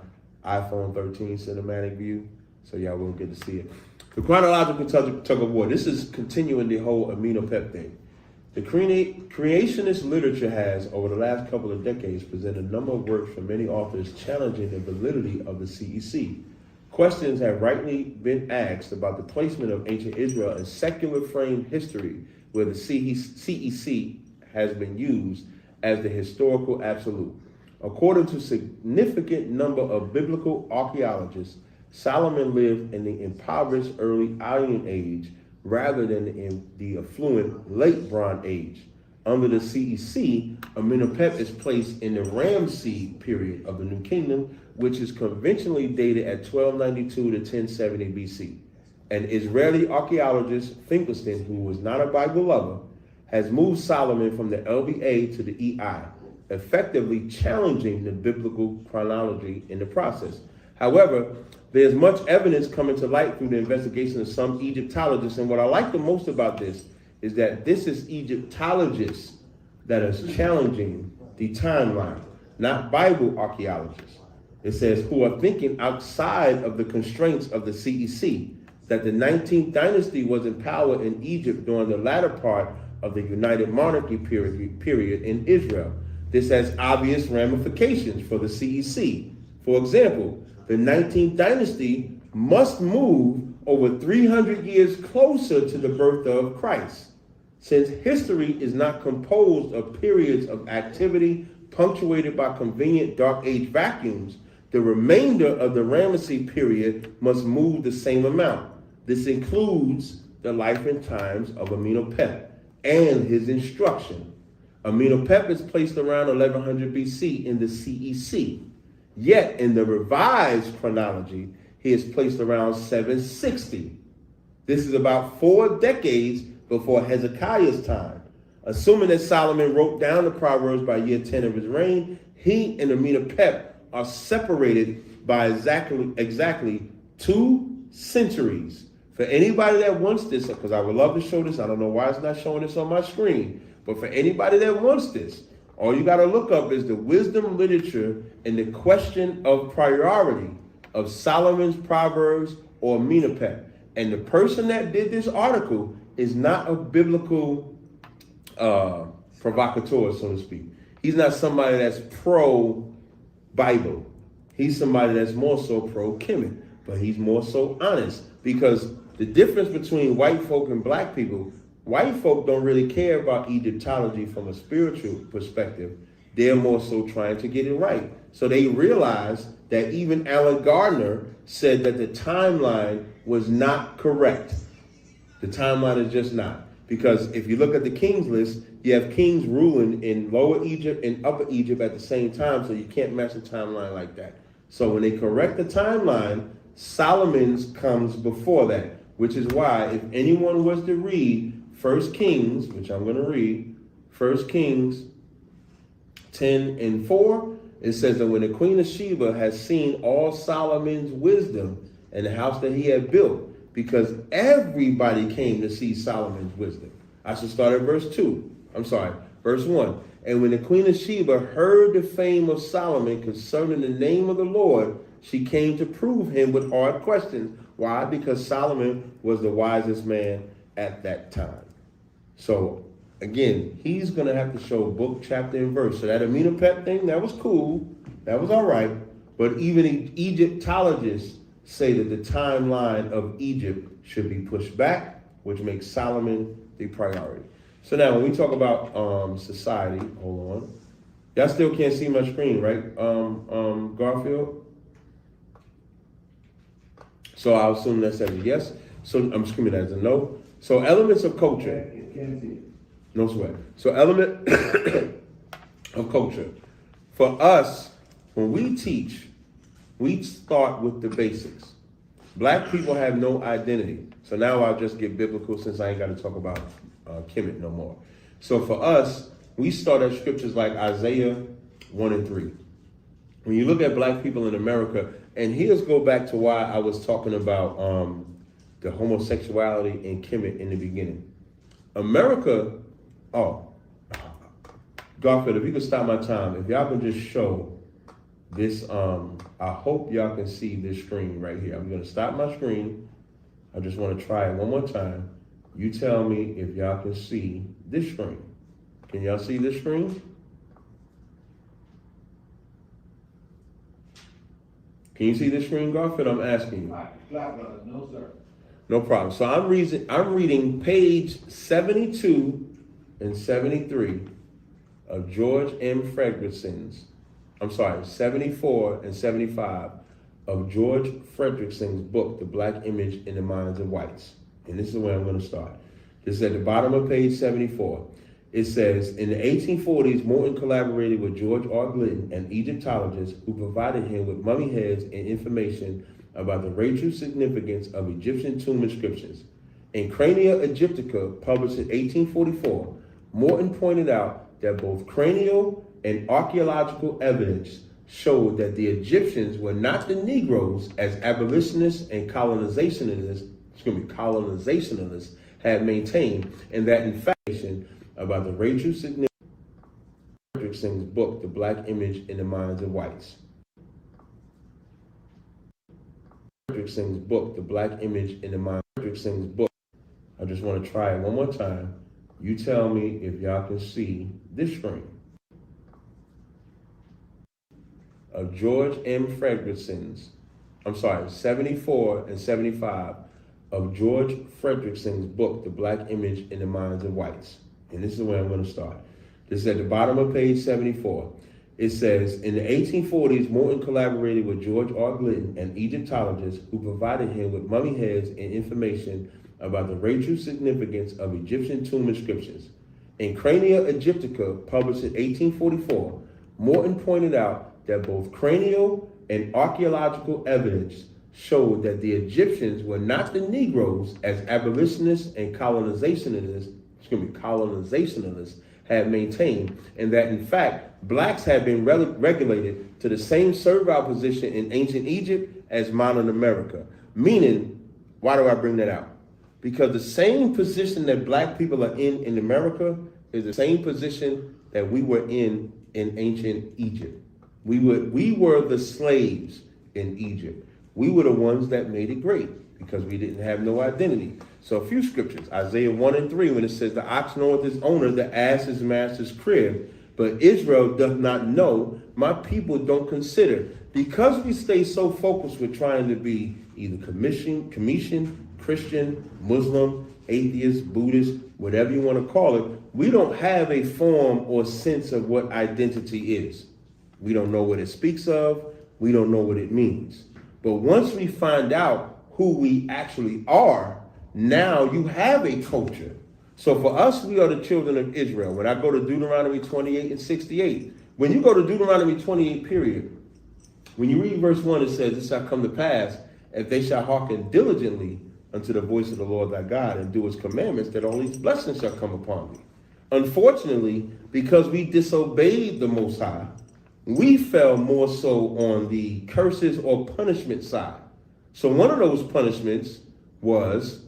iPhone 13 cinematic view, so y'all will get to see it. The chronological tug of war. This is continuing the whole Amenhotep thing. The creationist literature has, over the last couple of decades, presented a number of works from many authors challenging the validity of the CEC. Questions have rightly been asked about the placement of ancient Israel in secular frame history, where the CEC has been used as the historical absolute. According to significant number of biblical archaeologists, Solomon lived in the impoverished early Iron Age rather than in the affluent late Bronze Age. Under the CEC, Amenhotep is placed in the Ramesses period of the New Kingdom, which is conventionally dated at 1292 to 1070 BC. An Israeli archaeologist, Finkelstein, who was not a Bible lover, has moved Solomon from the LBA to the EI, effectively challenging the biblical chronology in the process. However, there's much evidence coming to light through the investigation of some Egyptologists, and what I like the most about this is that this is Egyptologists that is challenging the timeline, not Bible archaeologists. It says, who are thinking outside of the constraints of the CEC, that the 19th dynasty was in power in Egypt during the latter part of the United Monarchy period in Israel. This has obvious ramifications for the CEC. For example, the 19th dynasty must move over 300 years closer to the birth of Christ. Since history is not composed of periods of activity punctuated by convenient Dark Age vacuums, the remainder of the Ramesses period must move the same amount. This includes the life and times of Amenhotep and his instruction. Amenhotep is placed around 1100 BC in the CEC. Yet in the revised chronology, he is placed around 760. This is about 4 decades before Hezekiah's time. Assuming that Solomon wrote down the Proverbs by year 10 of his reign, he and Amenhotep are separated by exactly 2 centuries. For anybody that wants this, because I would love to show this, I don't know why it's not showing this on my screen, but for anybody that wants this, all you got to look up is the wisdom literature and the question of priority of Solomon's Proverbs or Amenhotep. And the person that did this article is not a biblical provocateur, so to speak. He's not somebody that's pro-Bible. He's somebody that's more so pro-Kemet, but he's more so honest, because the difference between white folk and black people, white folk don't really care about Egyptology from a spiritual perspective. They're more so trying to get it right. So they realize that even Alan Gardner said that the timeline was not correct. The timeline is just not. Because if you look at the kings list, you have kings ruling in Lower Egypt and Upper Egypt at the same time, so you can't match the timeline like that. So when they correct the timeline, Solomon's comes before that, which is why if anyone was to read 1 Kings, which I'm going to read, 1 Kings 10 and 4, it says that when the Queen of Sheba has seen all Solomon's wisdom and the house that he had built, because everybody came to see Solomon's wisdom. I should start at verse 1. And when the Queen of Sheba heard the fame of Solomon concerning the name of the Lord, she came to prove him with hard questions. Why? Because Solomon was the wisest man at that time. So again, he's going to have to show book, chapter, and verse. So that Amenhotep thing, that was cool. That was all right. But even Egyptologists say that the timeline of Egypt should be pushed back, which makes Solomon the priority. So now when we talk about society, hold on. Y'all still can't see my screen, right, Garfield? So I'll assume that's a yes. So I'm screaming that as a no. So elements of culture. Can't see it. No sweat. So element of culture. For us, when we teach, we start with the basics. Black people have no identity. So now I'll just get biblical since I ain't got to talk about Kemet no more. So for us, we start at scriptures like Isaiah 1 and 3. When you look at black people in America, and here's go back to why I was talking about the homosexuality and Kemet in the beginning. America, Garfield, if you could stop my time, if y'all can just show this, I hope y'all can see this screen right here. I'm going to stop my screen. I just want to try it one more time. You tell me if y'all can see this screen. Can y'all see this screen? Can you see this screen, Garfield? I'm asking you. No, sir. No problem. So I'm reading page 72 and 73 of George M. Fredrickson's, 74 and 75 of George Fredrickson's book, The Black Image in the Minds of Whites. And this is where I'm going to start. This is at the bottom of page 74. It says, in the 1840s, Morton collaborated with George R. Glidden, an Egyptologist, who provided him with mummy heads and information about the racial significance of Egyptian tomb inscriptions. In Crania Egyptica, published in 1844, Morton pointed out that both cranial and archaeological evidence showed that the Egyptians were not the Negroes as abolitionists and colonizationalists had maintained, and that in fact, about the racial significance of Fredrickson's book, The Black Image in the Minds of Whites. Fredrickson's book, The Black Image in the Minds of Fredrickson's book. I just want to try it one more time. You tell me if y'all can see this screen. Of George M. Fredrickson's, 74 and 75 of George Fredrickson's book, The Black Image in the Minds of Whites. And this is where I'm going to start. This is at the bottom of page 74. It says, in the 1840s, Morton collaborated with George R. Glidden, an Egyptologist, who provided him with mummy heads and information about the racial significance of Egyptian tomb inscriptions. In Crania Egyptica, published in 1844, Morton pointed out that both cranial and archaeological evidence showed that the Egyptians were not the Negroes as abolitionists and colonizationalists had maintained, and that in fact, blacks had been regulated to the same servile position in ancient Egypt as modern America. Meaning, why do I bring that out? Because the same position that black people are in America is the same position that we were in ancient Egypt. We were the slaves in Egypt. We were the ones that made it great because we didn't have no identity. So a few scriptures, Isaiah 1 and 3, when it says, the ox knoweth his owner, the ass his master's crib, but Israel doth not know, my people don't consider. Because we stay so focused with trying to be either Commission, Christian, Muslim, atheist, Buddhist, whatever you want to call it, we don't have a form or sense of what identity is. We don't know what it speaks of. We don't know what it means. But once we find out who we actually are, now you have a culture. So for us, we are the children of Israel. When I go to Deuteronomy 28 and 68, when you go to Deuteronomy 28, period, when you read verse 1, it says, it shall come to pass, if they shall hearken diligently unto the voice of the Lord thy God and do his commandments, that all these blessings shall come upon thee. Unfortunately, because we disobeyed the Most High, we fell more so on the curses or punishment side. So one of those punishments was,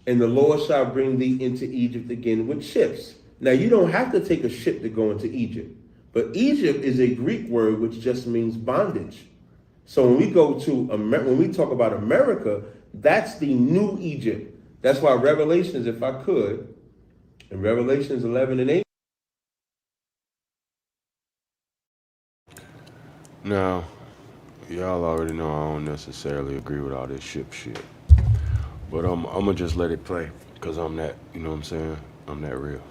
and the Lord shall bring thee into Egypt again with ships. Now, you don't have to take a ship to go into Egypt, but Egypt is a Greek word which just means bondage. So when we go to when we talk about America, that's the new Egypt. That's why Revelations, if I could, in Revelations 11 and 8. Now, y'all already know I don't necessarily agree with all this ship shit. But I'm gonna just let it play, because I'm that, you know what I'm saying? I'm that real.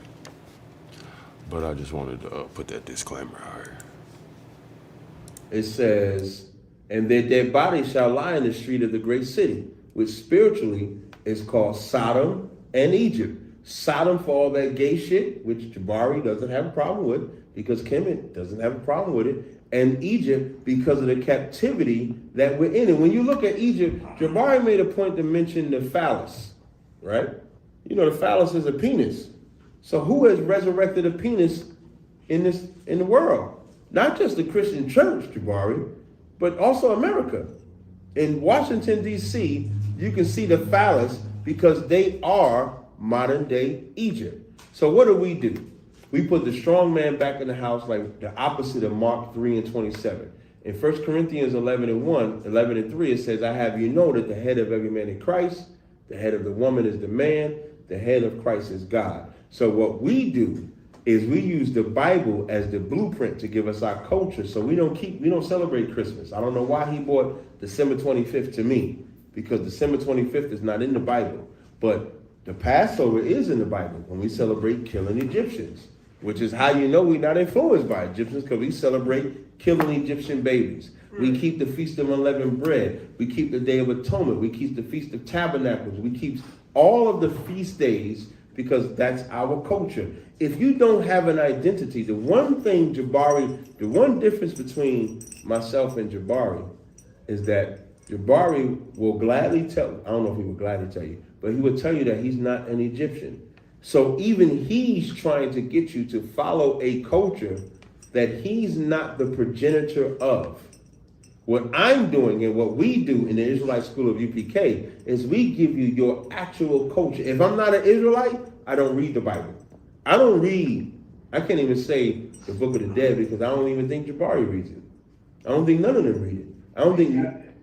But I just wanted to put that disclaimer out here. It says, and their dead bodies shall lie in the street of the great city, which spiritually is called Sodom and Egypt. Sodom for all that gay shit, which Jabari doesn't have a problem with, because Kemet doesn't have a problem with it. And Egypt because of the captivity that we're in. And when you look at Egypt, Jabari made a point to mention the phallus, right? You know, the phallus is a penis. So who has resurrected a penis in the world? Not just the Christian church, Jabari, but also America. In Washington, D.C., you can see the phallus because they are modern day Egypt. So what do? We put the strong man back in the house, like the opposite of Mark 3 and 27. In 1 Corinthians 11 and 3, it says, I have you know that the head of every man in Christ, the head of the woman is the man, the head of Christ is God. So what we do is we use the Bible as the blueprint to give us our culture. So we don't celebrate Christmas. I don't know why he brought December 25th to me, because December 25th is not in the Bible. But the Passover is in the Bible when we celebrate killing Egyptians, which is how you know we're not influenced by Egyptians, because we celebrate killing Egyptian babies. We keep the Feast of Unleavened Bread. We keep the Day of Atonement. We keep the Feast of Tabernacles. We keep all of the feast days because that's our culture. If you don't have an identity, the one thing Jabari, the one difference between myself and Jabari is that Jabari will gladly tell, I don't know if he would gladly tell you, but he would tell you that he's not an Egyptian. So even he's trying to get you to follow a culture that he's not the progenitor of. What I'm doing and what we do in the Israelite School of UPK is we give you your actual culture. If I'm not an Israelite, I don't read the Bible. I can't even say the Book of the Dead because I don't even think Jabari reads it. I don't think none of them read it. I don't think,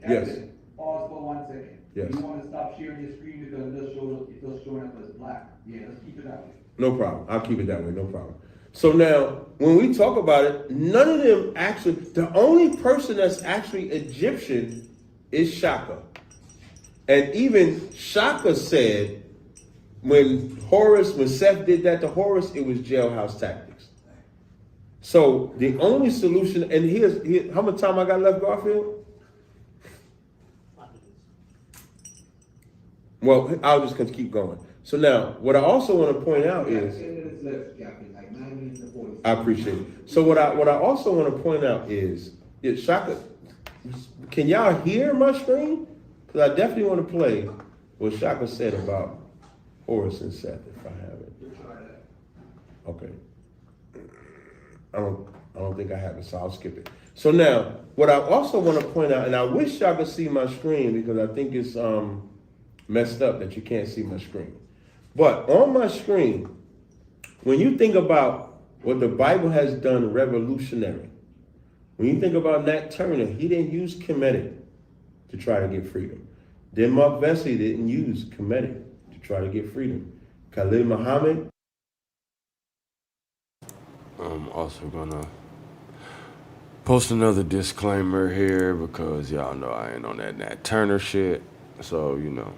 yes. Pause for 1 second. Yes. You want to stop sharing your screen because it's just showing up as black. Yeah, let's keep it that way. No problem. I'll keep it that way. No problem. So now, when we talk about it, none of them actually, the only person that's actually Egyptian is Shaka. And even Shaka said, when Seth did that to Horus, it was jailhouse tactics. So the only solution, and here's how much time I got left, Garfield? Well, I'll just keep going. So now, what I also want to point out is, I appreciate it. So what I also want to point out is, Shaka, can y'all hear my screen? Because I definitely want to play what Shaka said about Horus and Seth, if I have it. Okay. I don't think I have it, so I'll skip it. So now, what I also want to point out, and I wish y'all could see my screen because I think it's messed up that you can't see my screen. But on my screen, when you think about what the Bible has done revolutionary, when you think about Nat Turner, he didn't use Kemetic to try to get freedom. Then Mark Vesey didn't use Kemetic to try to get freedom. Khalil Muhammad. I'm also gonna post another disclaimer here because y'all know I ain't on that Nat Turner shit. So, you know,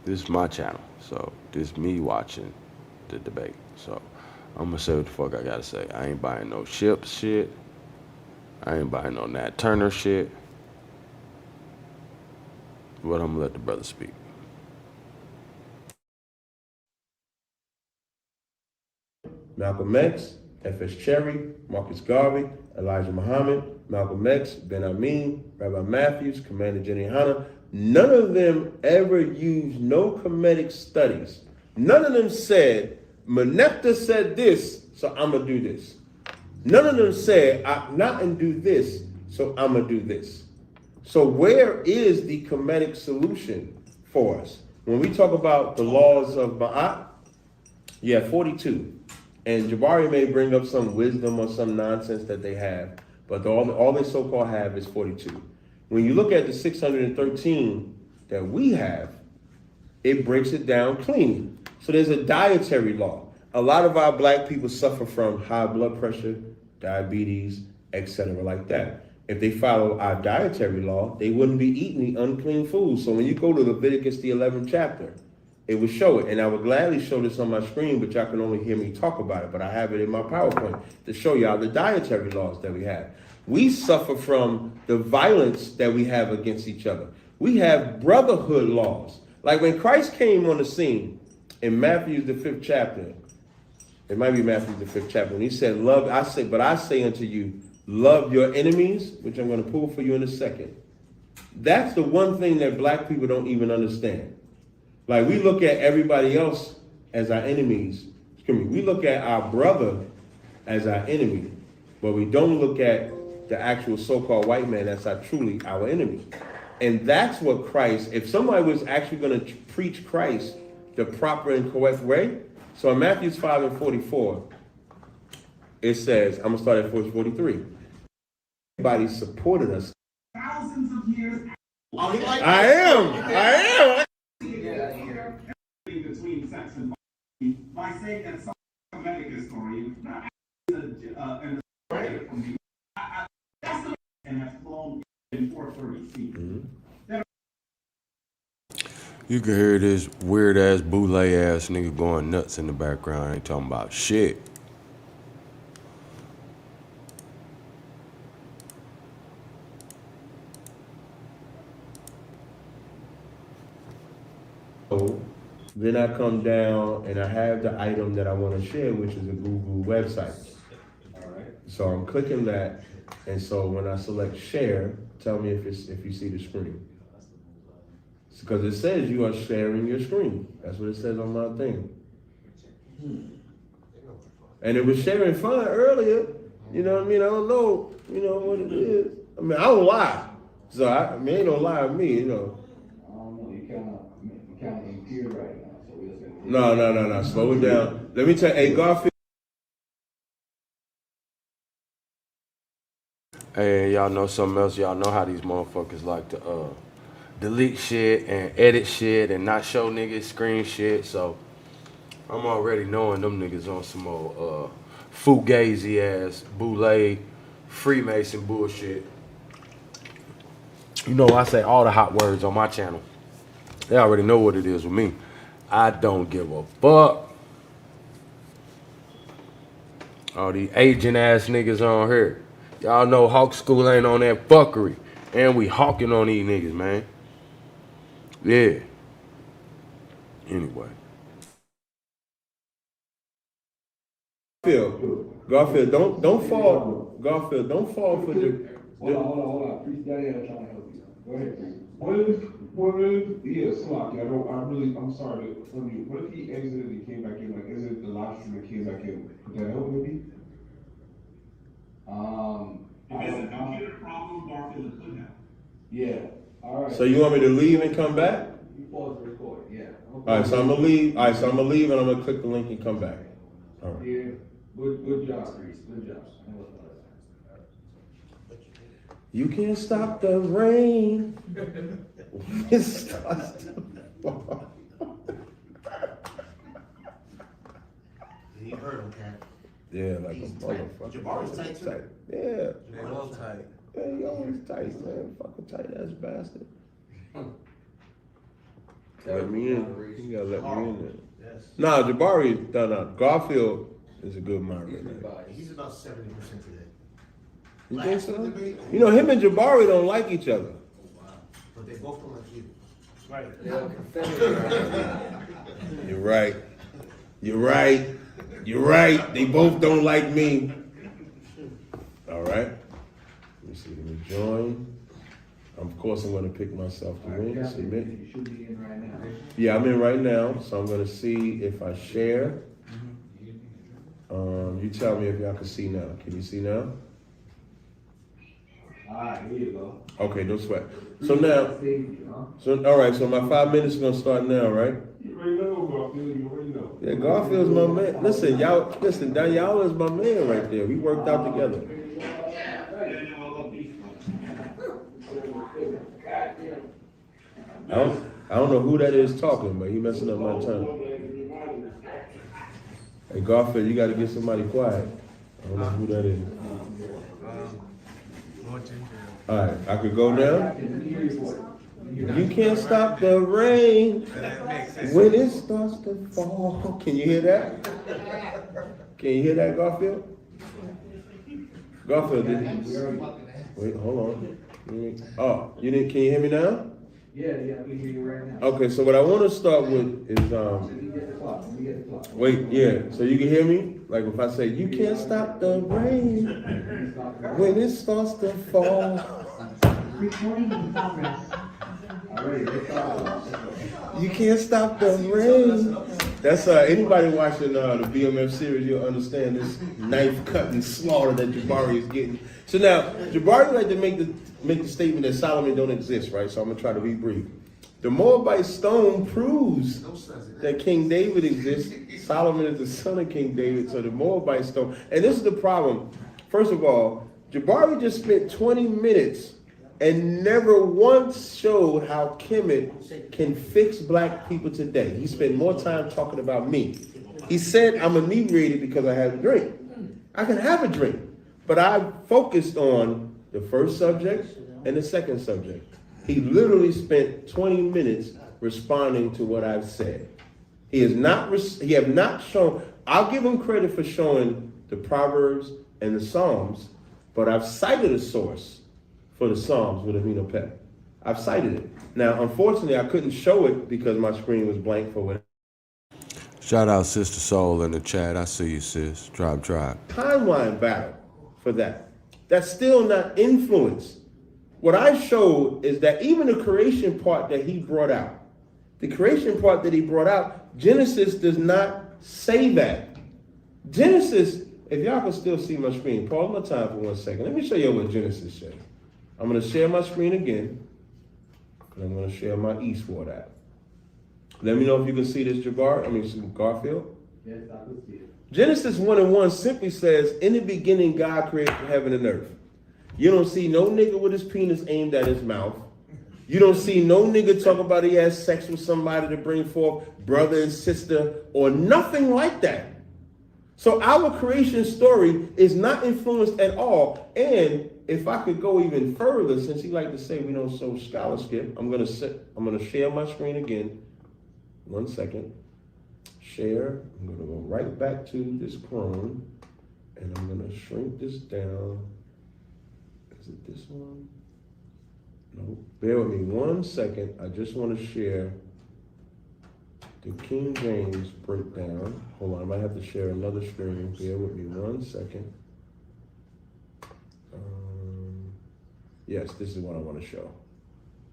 this is my channel. So this is me watching the debate. So I'm gonna say what the fuck I gotta say. I ain't buying no ships shit. I ain't buying no Nat Turner shit. But I'm gonna let the brother speak. Malcolm X, F.S. Cherry, Marcus Garvey, Elijah Muhammad, Malcolm X, Ben Amin, Rabbi Matthews, Commander Jenny Hanna. None of them ever used no Kemetic studies. None of them said, Meneptah said this, so I'm going to do this. None of them said, I'm not going to do this, so I'm going to do this. So where is the Kemetic solution for us? When we talk about the laws of Ma'at, 42. And Jabari may bring up some wisdom or some nonsense that they have, but all they so-called have is 42. When you look at the 613 that we have, it breaks it down clean. So there's a dietary law. A lot of our black people suffer from high blood pressure, diabetes, etc. like that. If they follow our dietary law, they wouldn't be eating the unclean foods. So when you go to Leviticus, the 11th chapter, it would show it. And I would gladly show this on my screen, but y'all can only hear me talk about it. But I have it in my PowerPoint to show y'all the dietary laws that we have. We suffer from the violence that we have against each other. We have brotherhood laws. Like when Christ came on the scene in Matthew, the 5th chapter, it might be Matthew, the 5th chapter, when he said, but I say unto you, love your enemies, which I'm going to pull for you in a second. That's the one thing that black people don't even understand. Like we look at everybody else as our enemies. We look at our brother as our enemy, but we don't look at the actual so-called white man as truly our enemy. And that's what Christ, if somebody was actually going to preach Christ the proper and correct way. So in Matthew 5:44, it says, I'm going to start at verse 43. Everybody supported us. Thousands of years. I am. Between You can hear this weird ass boule ass nigga going nuts in the background. Ain't talking about shit. So then I come down and I have the item that I want to share, which is a Google website. All right. So I'm clicking that, and so when I select share, tell me if you see the screen. Because it says you are sharing your screen. That's what it says on my thing. And it was sharing fine earlier. You know what I mean? I don't know, what it is. I mean, I don't lie. So ain't no lie to me, I don't know. You kind of in tears right now. So we'll say. No. Slow it down. Let me tell you, hey, Garfield. Hey, y'all know something else? Y'all know how these motherfuckers like to delete shit and edit shit and not show niggas screen shit. So I'm already knowing them niggas on some old fugazi ass boule Freemason bullshit. You know I say all the hot words on my channel. They already know what it is with me. I don't give a fuck. All these agent ass niggas on here. Y'all know Hawk School ain't on that fuckery. And we hawking on these niggas, man. Yeah. Anyway. Garfield, don't fall. Garfield, don't fall for the. Hold on. Priest Daddy, I'm trying to help you. Go ahead, Priest. I'm sorry. What if he exited and came back in? Like, is it the live stream that came back in? Would that help maybe? If it's a computer problem, Garfield could have. Yeah. All right. So you want me to leave and come back? You pause the record. Yeah. All right, so I'm gonna leave. All right, so I'm gonna leave and I'm gonna click the link and come back. All right. Yeah. Good job, Priest. Good job. You can't stop the rain. It starts to fall. He heard him, Cat. Yeah, like He's a tight. motherfucker. Jabari's tight too. Yeah. They all tight. Yeah, he always tight, man. Fucking tight ass bastard. Let me in. You gotta let me in there. Yes. Nah, Jabari, no. Garfield is a good moderator. He's about 70% today. You think so? You know, him and Jabari don't like each other. Wow. But they both don't like you. Right. You're right. They both don't like me. All right. Let me see. Let me join. Of course, I'm going to pick myself to win. Submit. You should be in right now. Yeah, I'm in right now. So I'm going to see if I share. You tell me if y'all can see now. Can you see now? All right, here you go. Okay, no sweat. So now, all right, so my 5 minutes is going to start now, right? You already know, Garfield. You already know. Yeah, Garfield's my man. Listen, Danielle is my man right there. We worked out together. I don't know who that is talking, but he messing up my tongue. Hey, Garfield, you got to get somebody quiet. I don't know who that is. All right, I could go now. You can't stop the rain when it starts to fall. Can you hear that? Can you hear that, Garfield? Garfield, wait, hold on. Oh, you didn't? Can you hear me now? Yeah, I can hear you right now. Okay, so what I want to start with is wait, yeah. So you can hear me? Like if I say you can't stop the rain when it starts to fall. Recording in progress. You can't stop the rain. That's anybody watching the BMF series, you'll understand this knife cutting slaughter that Jabari is getting. So now Jabari like to make the statement that Solomon don't exist, right? So I'm gonna try to be brief. The Moabite stone proves that King David exists. Solomon is the son of King David, so the Moabite stone. And this is the problem. First of all, Jabari just spent 20 minutes and never once showed how Kemet can fix black people today. He spent more time talking about me. He said, I'm inebriated because I have a drink. I can have a drink, but I focused on the first subject and the second subject. He literally spent 20 minutes responding to what I've said. He has not. He have not shown. I'll give him credit for showing the Proverbs and the Psalms, but I've cited a source for the Psalms with Amino Pep. I've cited it. Now, unfortunately, I couldn't show it because my screen was blank for whatever. Shout out Sister Soul in the chat. I see you, sis. Drop. Timeline battle for that. That's still not influence. What I showed is that even the creation part that he brought out, Genesis does not say that. Genesis, if y'all can still see my screen, pause my time for 1 second. Let me show you what Genesis says. I'm going to share my screen again, and I'm going to share my Eastward app. Let me know if you can see this, Garfield. Yes, I can see it. Genesis 1:1 simply says, in the beginning, God created heaven and earth. You don't see no nigga with his penis aimed at his mouth. You don't see no nigga talk about he has sex with somebody to bring forth brother and sister or nothing like that. So our creation story is not influenced at all. And if I could go even further, since he like to say we don't show scholarship, I'm gonna share my screen again. 1 second. Share. I'm gonna go right back to this Chrome, and I'm gonna shrink this down. Is it this one? No. Bear with me 1 second. I just want to share the King James breakdown. Hold on, I might have to share another screen. Bear with me 1 second. Yes, this is what I want to show.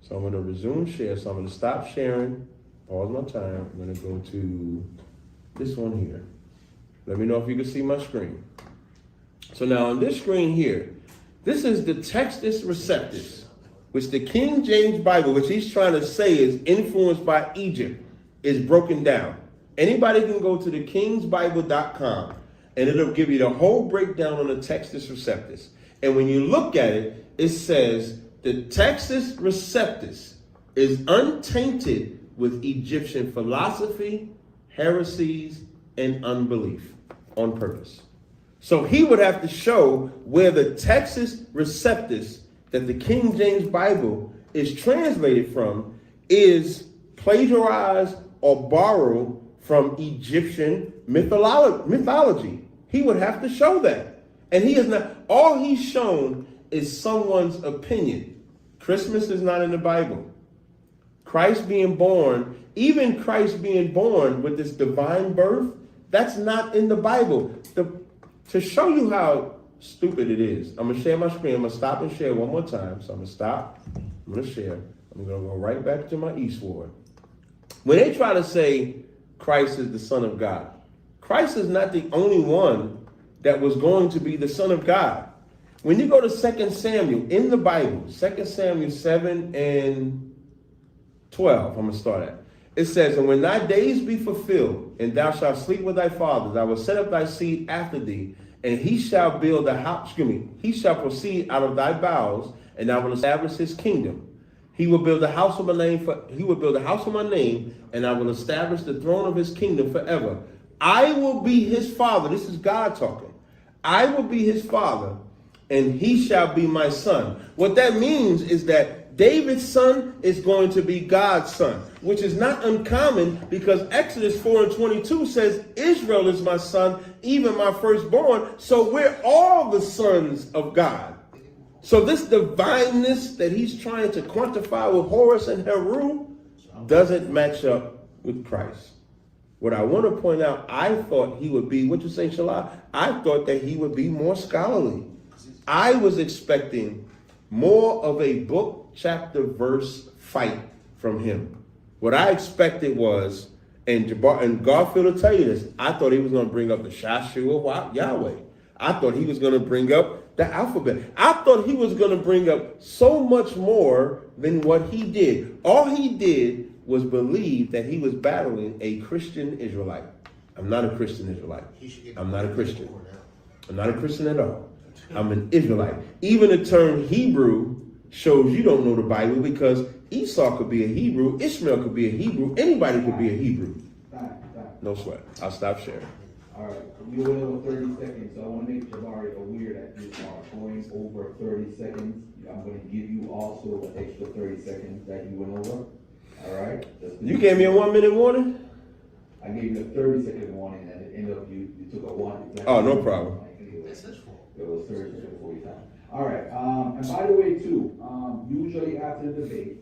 So I'm going to resume share. So I'm going to stop sharing. Pause my time. I'm going to go to this one here. Let me know if you can see my screen. So now on this screen here, this is the Textus Receptus, which the King James Bible, which he's trying to say is influenced by Egypt, is broken down. Anybody can go to the kingsbible.com and it'll give you the whole breakdown on the Textus Receptus. And when you look at it, it says the Textus Receptus is untainted with Egyptian philosophy, heresies, and unbelief on purpose. So he would have to show where the Textus Receptus that the King James Bible is translated from is plagiarized or borrowed from Egyptian mythology. He would have to show that. And he is not, all he's shown is someone's opinion. Christmas is not in the Bible. Christ being born, even Christ being born with this divine birth, that's not in the Bible. To show you how stupid it is, I'm going to share my screen. I'm going to stop and share one more time. So I'm going to stop. I'm going to share. I'm going to go right back to my Eastward. When they try to say Christ is the Son of God, Christ is not the only one that was going to be the Son of God. When you go to 2 Samuel in the Bible, 2 Samuel 7 and 12, I'm going to start at. It says, and when thy days be fulfilled, and thou shalt sleep with thy fathers, I will set up thy seed after thee, and he shall build a house, he shall proceed out of thy bowels, and I will establish his kingdom. He will build a house of my name, and I will establish the throne of his kingdom forever. I will be his father. This is God talking. I will be his father, and he shall be my son. What that means is that David's son is going to be God's son, which is not uncommon because Exodus 4:22 says, Israel is my son, even my firstborn. So we're all the sons of God. So this divineness that he's trying to quantify with Horus and Heru doesn't match up with Christ. What I want to point out, I thought he would be, what you say, Shalai? I thought that he would be more scholarly. I was expecting more of a book, chapter, verse fight from him. What I expected was, and Garfield will tell you this, I thought he was going to bring up the Shashua Yahweh. I thought he was going to bring up the alphabet. I thought he was going to bring up so much more than what he did. All he did was believe that he was battling a Christian Israelite. I'm not a Christian Israelite. I'm not a Christian. I'm not a Christian at all. I'm an Israelite. Even the term Hebrew shows you don't know the Bible because Esau could be a Hebrew, Ishmael could be a Hebrew, anybody could be a Hebrew. No sweat. I'll stop sharing. All right, we went over 30 seconds, so I want to make Jabari aware that you are going over 30 seconds. I'm going to give you also an extra 30 seconds that you went over. All right, just You gave me a 1 minute warning? I gave you a 30-second warning, and it ended up you took a one. Oh, no problem. That's his fault. It was 30 seconds before you time. All right, and by the way, too, usually after the debate,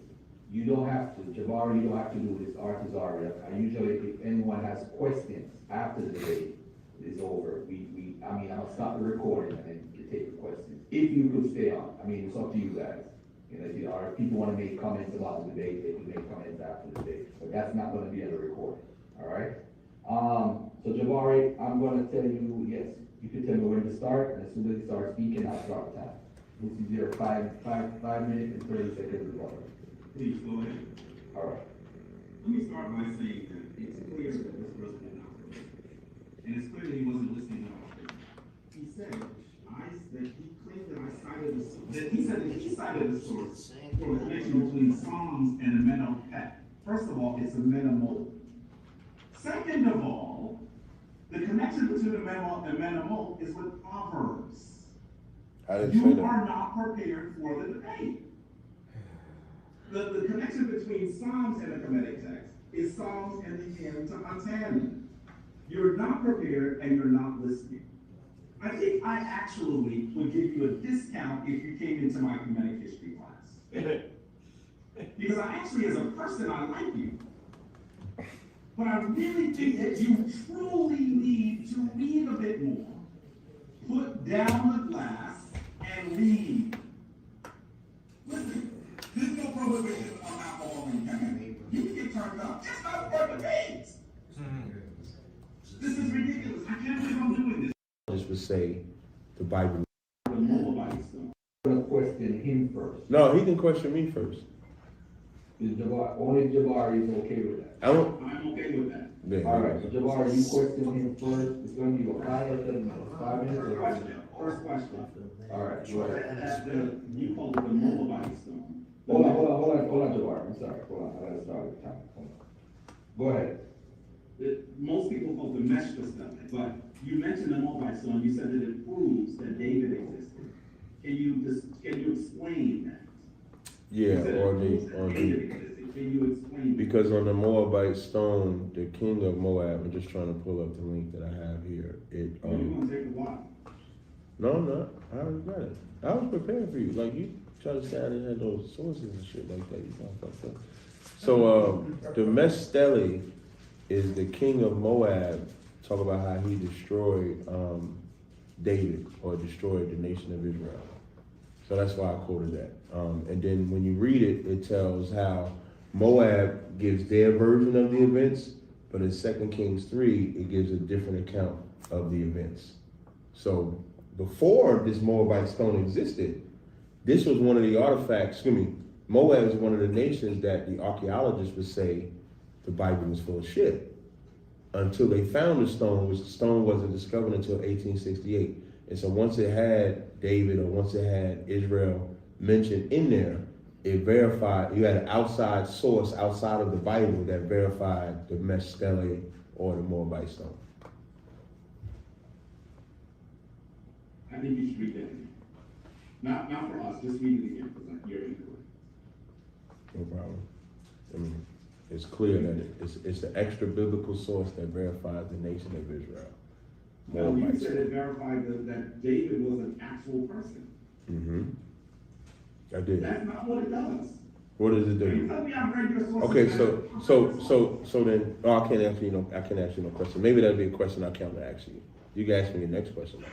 you don't have to, Jabari, you don't have to do this, Art is already. I usually, if anyone has questions after the debate is over, I'll stop the recording and then you take the questions. If you could stay on, it's up to you guys. If people want to make comments about the debate, they can make comments after the debate, but that's not going to be on the recording, all right? So Jabari, I'm going to tell you, yes, you can tell me when to start, and as soon as you start speaking, I'll start the time. This is your 5 minutes and 30 seconds recording. Please go ahead. All right. Let me start by saying that it's clear that this person did not listen. And it's clear that he wasn't listening at all. He said that he claimed that I cited the source. He said that he cited the source for the connection between Psalms and the men of Pet. First of all, it's a metamol. Second of all, the connection between the memo and metamol is with Proverbs. You are not prepared for the debate. The connection between Psalms and the Kemetic text is Psalms and the hymn to Hatan. You're not prepared and you're not listening. I think I actually would give you a discount if you came into my Kemetic history class. Because I actually, as a person, I like you. But I really think that you truly need to read a bit more. Put down the glass and read. Listen. There's no prohibition on alcohol in Canada. You can get turned up. It's not for debates. This is ridiculous. I can't believe I'm doing this. This would say the Bible. I'm going to question him first. No, he can question me first. Only Jabari is okay with that. I'm okay with that. Yeah. All right, so Jabari, you question him first. It's going to be 5 minutes. First question. All right, go ahead. You call it the Moabite stone. Hold on, Jabari. I'm sorry. Hold on. I got to start with time. Hold on. Go ahead. Most people call it the Meshta stone, but you mentioned the Moabite stone. You said that it proves that David existed. Can you explain that? Yeah, Can you explain because on the Moabite stone, the king of Moab, I'm just trying to pull up the link that I have here. You're going to take a while. No, I'm not. I already got it. I was prepared for you. Like, you try to say I didn't have those sources and shit like that. You know, fucked up. So, the Mesteli is the king of Moab. Talk about how he destroyed David, or destroyed the nation of Israel. So that's why I quoted that. And then when you read it, it tells how Moab gives their version of the events, but in 2 Kings 3, it gives a different account of the events. So before this Moabite stone existed, this was one of the artifacts, Moab is one of the nations that the archaeologists would say the Bible was full of shit. Until they found the stone, which the stone wasn't discovered until 1868. And so once it had David, or once it had Israel mentioned in there, it verified, you had an outside source outside of the Bible that verified the Mestele or the Moabite stone. I think you should read that again. Not for us, just read it again, because you're incorrect. No problem. It's clear that it's the extra biblical source that verifies the nation of Israel. Well, you said it verified that David was an actual person. Mm-hmm. I did. That's not what it does. What does it do? You tell me I'm ready to source. Okay, so then, I can't ask you no question. Maybe that'll be a question I can't ask you. You can ask me the next question.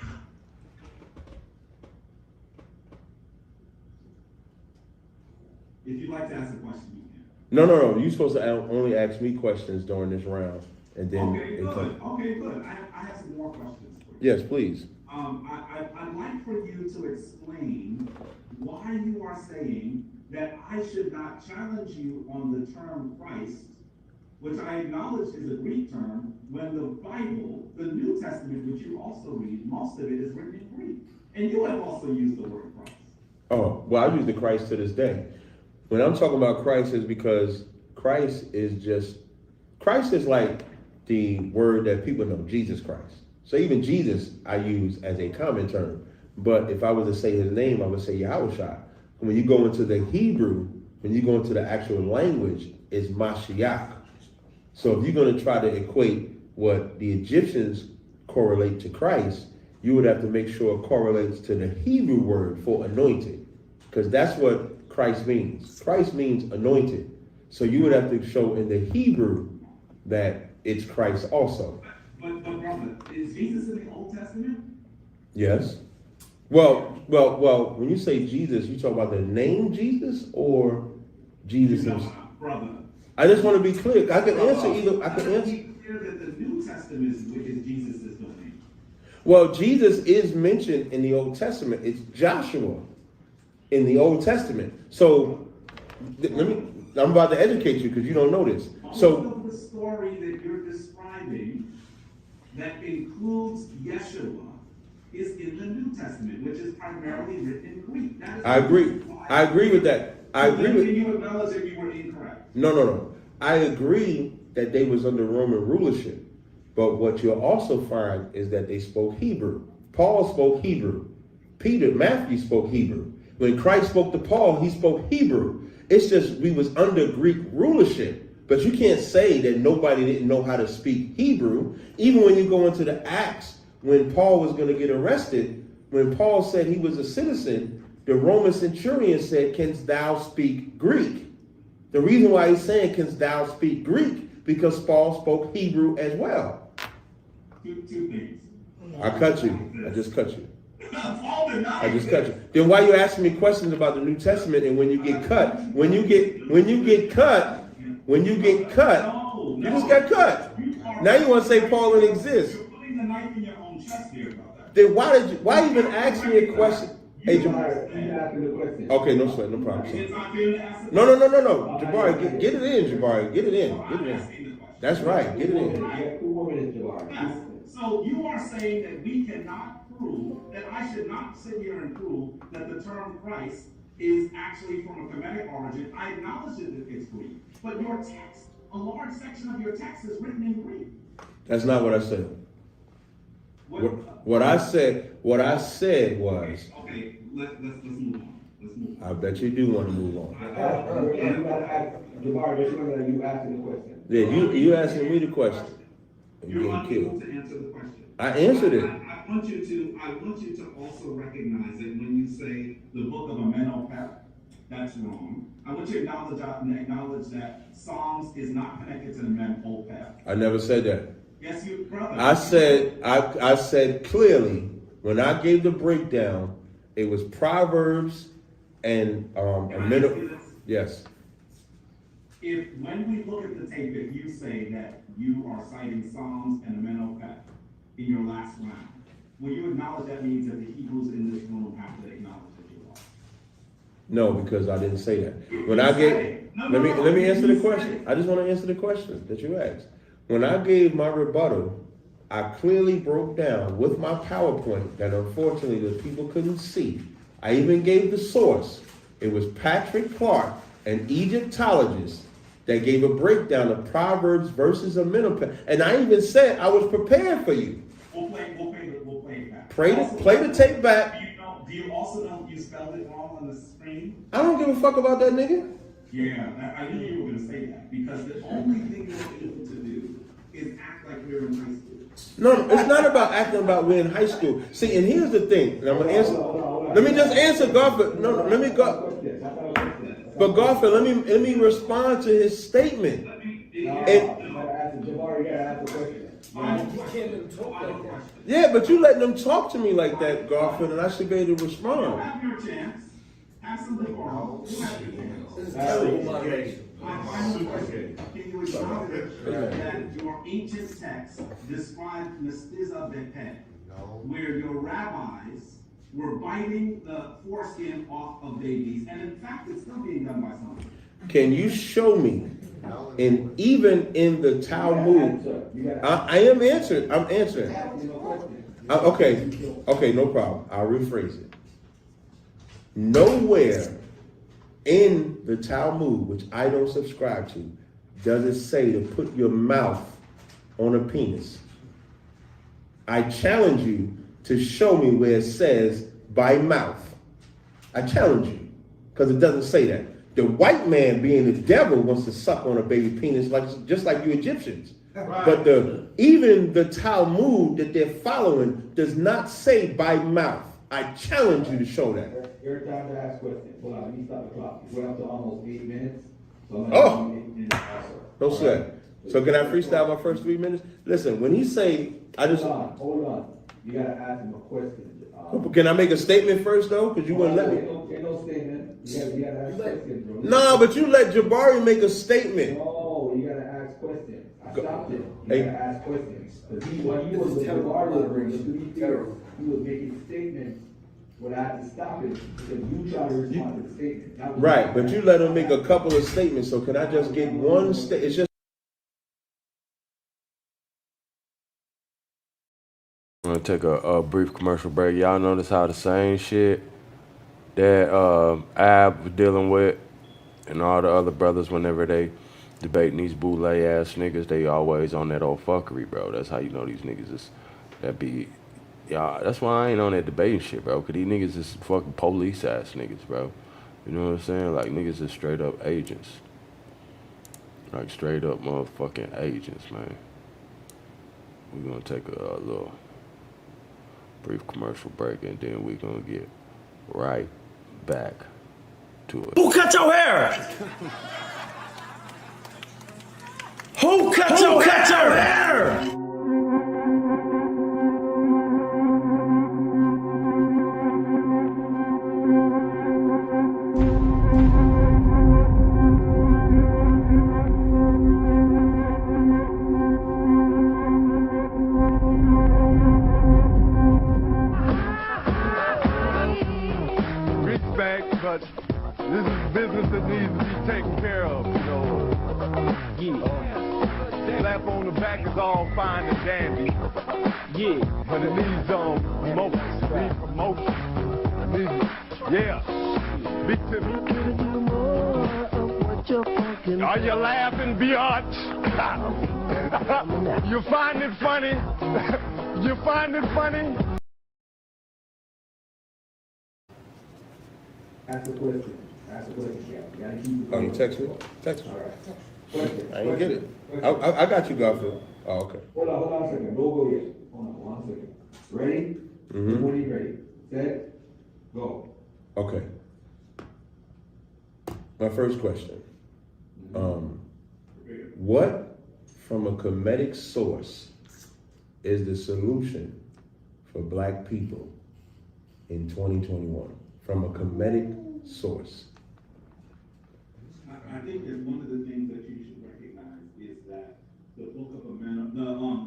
If you'd like to ask a question, you can. No. You're supposed to only ask me questions during this round, and then. Okay, good. I have some more questions for you. Yes, please. I'd like for you to explain why you are saying that I should not challenge you on the term Christ, which I acknowledge is a Greek term, when the Bible, the New Testament, which you also read, most of it is written in Greek. And you have also used the word Christ. Oh, well, I use the Christ to this day. When I'm talking about Christ, is because Christ is like the word that people know, Jesus Christ. So even Jesus I use as a common term. But if I was to say his name, I would say Yahushua. When you go into the Hebrew, when you go into the actual language, it's Mashiach. So if you're going to try to equate what the Egyptians correlate to Christ, you would have to make sure it correlates to the Hebrew word for anointed, because that's what Christ means. Christ means anointed. So you would have to show in the Hebrew that it's Christ also. But brother, is Jesus in the Old Testament? Yes. Well, when you say Jesus, you talk about the name Jesus or Jesus himself? Brother. I just want to be clear. I can answer either. I can answer. Be clear that the New Testament is Jesus' domain. Well, Jesus is mentioned in the Old Testament. It's Joshua in the Old Testament. So I'm about to educate you because you don't know this. So the story that you're describing that includes Yeshua is in the New Testament, which is primarily written in Greek. I agree. I agree with that. I agree with. Can you acknowledge that you were incorrect? No. I agree that they was under Roman rulership. But what you'll also find is that they spoke Hebrew. Paul spoke Hebrew. Matthew spoke Hebrew. When Christ spoke to Paul, he spoke Hebrew. It's just we was under Greek rulership. But you can't say that nobody didn't know how to speak Hebrew. Even when you go into the Acts, when Paul was going to get arrested, when Paul said he was a citizen, the Roman centurion said, "Canst thou speak Greek?" The reason why he's saying, "Canst thou speak Greek?" because Paul spoke Hebrew as well. Two things. I cut you. I just cut you. I just cut you. Then why you asking me questions about the New Testament? And when you get cut, you just got cut. Now you want to say Paul didn't exist? You're putting the knife in your own chest here about that. Then why even ask me a question? Hey, Jabari. Okay, no sweat, no problem. No. Jabari, get it in, Jabari. Get it in. That's right. Get it in. So you are saying that we cannot prove, that I should not sit here and prove that the term Christ is actually from a Kemetic origin. I acknowledge that it's Greek, but your text, a large section of your text is written in Greek. That's not what I said. What I said was. Okay, let's move on. I bet you do want to move on. Jabari, just remember that you asking the question. Yeah, you asking me the question. You're unable to answer the question. I answered it. I want you to also recognize that when you say the book of Amenhotep, that's wrong. I want you to acknowledge that Psalms is not connected to the Amenhotep. I never said that. Yes, you brother. I said clearly when I gave the breakdown, it was Proverbs and yes. If when we look at the tape, if you say that you are citing Psalms and Amenhotep in your last round, will you acknowledge that means that the Hebrews in this room have to acknowledge that you are? No, because I didn't say that. When I gave, let me answer the question. I just want to answer the question that you asked. When I gave my rebuttal, I clearly broke down with my PowerPoint that unfortunately the people couldn't see. I even gave the source. It was Patrick Clark, an Egyptologist, that gave a breakdown of Proverbs versus Amenhotep. And I even said I was prepared for you. We'll play it back. Play the tape back. Do you also know you spelled it wrong on the screen? I don't give a fuck about that nigga. Yeah, I knew you were going to say that because the only thing you're able to do is act like we're in high school. No, it's not about acting about we're in high school. See, and here's the thing. And I'm gonna answer. Let me just answer Garfield. No, let me go. But Garfield, let me respond to his statement. Yeah, but you letting them talk to me like that, Garfield, and I should be able to respond. Have your chance. Have some decorum. This is terrible moderation. Can you acknowledge that your ancient texts describe mestiza beped, where your rabbis were biting the foreskin off of babies, and in fact, it's still being done by some. Can you show me, and even in the Talmud, I am answering. I'm answering. Okay, no problem. I'll rephrase it. Nowhere in the Talmud, which I don't subscribe to, does it say to put your mouth on a penis. I challenge you to show me where it says by mouth. I challenge you, because it doesn't say that. The white man, being the devil, wants to suck on a baby penis, just like you Egyptians. Right. But even the Talmud that they're following does not say by mouth. I challenge you to show that. Your time to ask questions. Hold on, let me stop the clock. We're up to almost 8 minutes. So No sweat. So can I freestyle my first 3 minutes? Listen, when he say, Hold on. You gotta ask him a question. Can I make a statement first though? Because you wouldn't let me. Ain't no statement. You gotta ask questions, bro. No, but you let Jabari make a statement. No, you gotta ask questions. I stopped it. You gotta ask questions. Because when he was the Jabari, to be fair, he was making statements when I had to stop it because you try to respond to the statement. Right, but you let him make a couple of statements. So can I just get one statement? It's just. I'm gonna take a brief commercial break. Y'all notice how the same shit that Ab was dealing with and all the other brothers, whenever they debating these boule ass niggas, they always on that old fuckery, bro. That's how you know these niggas is y'all. That's why I ain't on that debating shit, bro. Cause these niggas is fucking police ass niggas, bro. You know what I'm saying? Like niggas is straight up agents. Like straight up motherfucking agents, man. We're gonna take a little brief commercial break and then we're gonna get right back to it. Who cut your hair? Who cut your hair? But this is business that needs to be taken care of, you know. Slap on the back is all fine and dandy. Yeah. But it needs promotion. It needs promotion. It needs, yeah. Big to me. Are you laughing, biatch? You find it funny? You find it funny? Ask a question. Ask a question. Oh, you text me? Text me. All right. I didn't get it. I got you, Garfield. Oh, okay. Hold on a second. Don't go yet. Hold on 1 second. Ready? Mm-hmm. When you ready. Set. Go. Okay. My first question. What from a Kemetic source is the solution for black people in 2021? From a Kemetic source. I think that one of the things that you should recognize is that the book of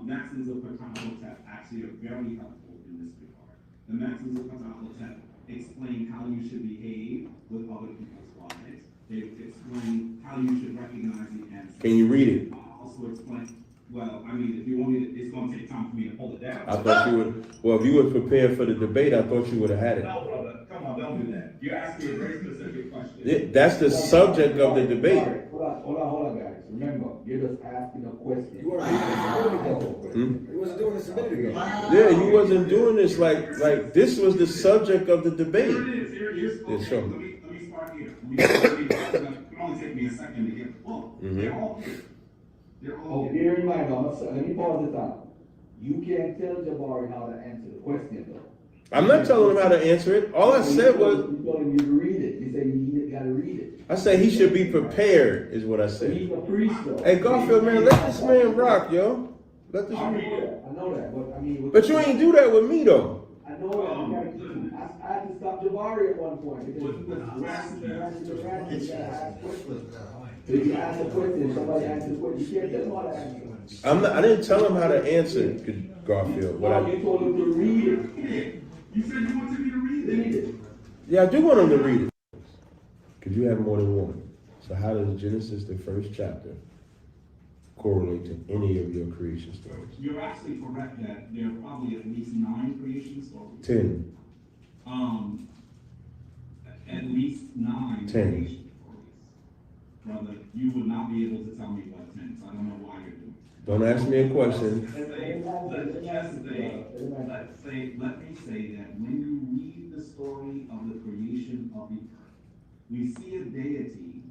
Maxims of Ptahotep actually are very helpful in this regard. The Maxims of Ptahotep explain how you should behave with other people's wives. They explain how you should recognize the ancestors. Can you read it? Also explain. Well, I mean, if you want me to, it's going to take time for me to pull it down. I thought you would. Well, if you were prepared for the debate, I thought you would have had it. No, brother, come on, don't do that. You're asking a very specific question. Yeah, that's the subject of the debate. Hold on, guys. Remember, you're just asking a question. You weren't He wasn't doing this a minute ago. Yeah, you wasn't doing this like this was the subject of the debate. Here it is. Here's okay. Let me start here. It can only take me a second to get the book. They're all here. Bear in mind, let me pause it down. You can't tell Jabari how to answer the question, though. I'm not telling him how to answer it. All I said was. You told him you read it. You said you got to read it. I said he should be prepared, is what I said. He's a priest, though. Hey, Garfield, man, let this man rock, yo. Let this. I know that, but I mean. But you ain't do that with me, though. I know that. I had to stop Jabari at one point because he was rasping the practice. You got to ask questions. So you ask a question, somebody answers what you can't tell him how to answer. I didn't tell him how to answer, Garfield. You told him to read it. You said you wanted me to read it. Yeah, I do want him to read it. Because you have more than one. So how does Genesis, the first chapter, correlate to any of your creation stories? You're actually correct that there are probably at least 9 creation stories. 10. At least 9 creation stories. Brother, you would not be able to tell me what 10, so I don't know why you're doing it. Don't ask me a question. Let me say that when you read the story of the creation of the earth, we see a deity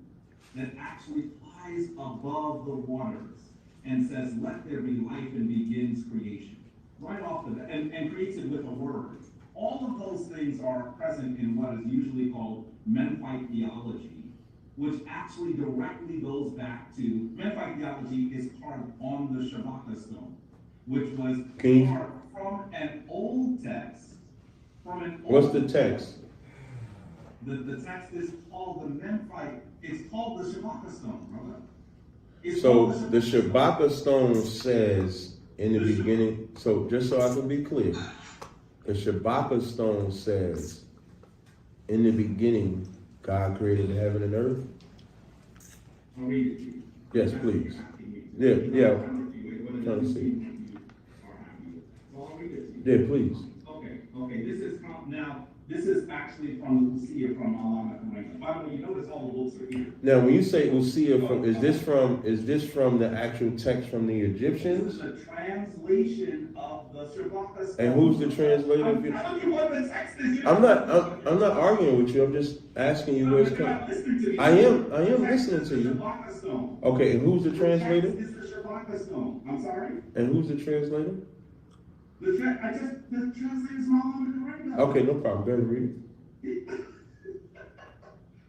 that actually flies above the waters and says, let there be life, and begins creation. Right off the bat, and creates it with a word. All of those things are present in what is usually called Memphite theology, which actually directly goes back to, Memphite theology is carved on the Shabbat stone, which was carved from an old text. What's the text? The text is called the Memphite, it's called the Shabbat stone, brother. So the Shabbat stone says in the beginning, so just so I can be clear, the Shabbat stone says, in the beginning, God created the heaven and earth. I'll read it to you. Yes, please. Yeah. I'm trying to see. Yeah, please. Okay. This is actually from the Usia from Allah. By the way, you notice all the books are here. Now, when you say Usia, is this from the actual text from the Egyptians? This is a translation of the Shabbat. And who's the translator? I'm telling you what the text is. I'm not arguing with you. I'm just asking you where it's coming. I am listening to you. Okay, and who's the translator? Is the Shabbat stone. I'm sorry. And who's the translator? The translator's Maulana Karanga. Okay, no problem. Go ahead and read it.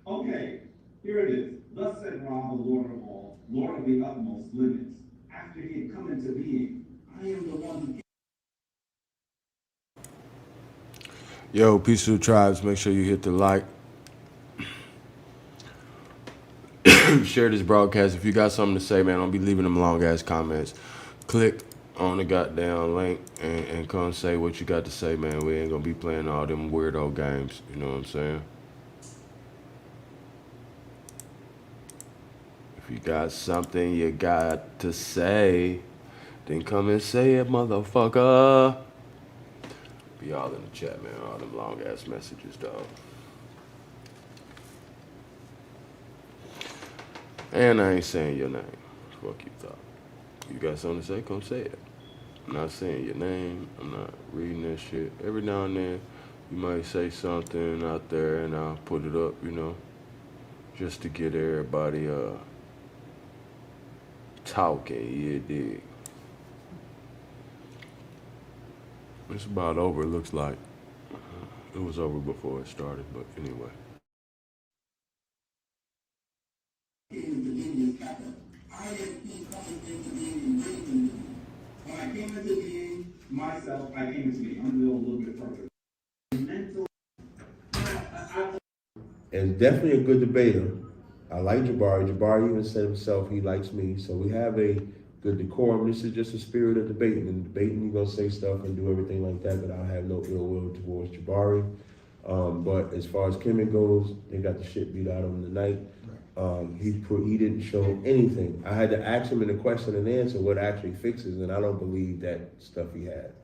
Okay, here it is. Thus said Ra, the Lord of all, Lord of the utmost limits. After he had come into being, I am the one who Yo, peace to the tribes. Make sure you hit the like. Share this broadcast. If you got something to say, man, don't be leaving them long ass comments. Click on the goddamn link and come say what you got to say, man. We ain't gonna be playing all them weirdo games. You know what I'm saying? If you got something you got to say, then come and say it, motherfucker. Be all in the chat, man. All them long ass messages, dog. And I ain't saying your name. Fuck you thought. You got something to say? Come say it. I'm not saying your name. I'm not reading that shit. Every now and then, you might say something out there, and I'll put it up, you know, just to get everybody talking. You dig? It's about over. It looks like it was over before it started, but anyway. When I came into being myself, I came into being. I'm gonna go a little bit further. Mental. And definitely a good debater. I like Jabari. Jabari even said himself he likes me. So we have a good decorum. This is just a spirit of debating. And debating, you're gonna say stuff and do everything like that, but I have no ill will towards Jabari. But as far as Kemet goes, they got the shit beat out of him tonight. He didn't show anything. I had to ask him in the question and answer what actually fixes, and I don't believe that stuff he had.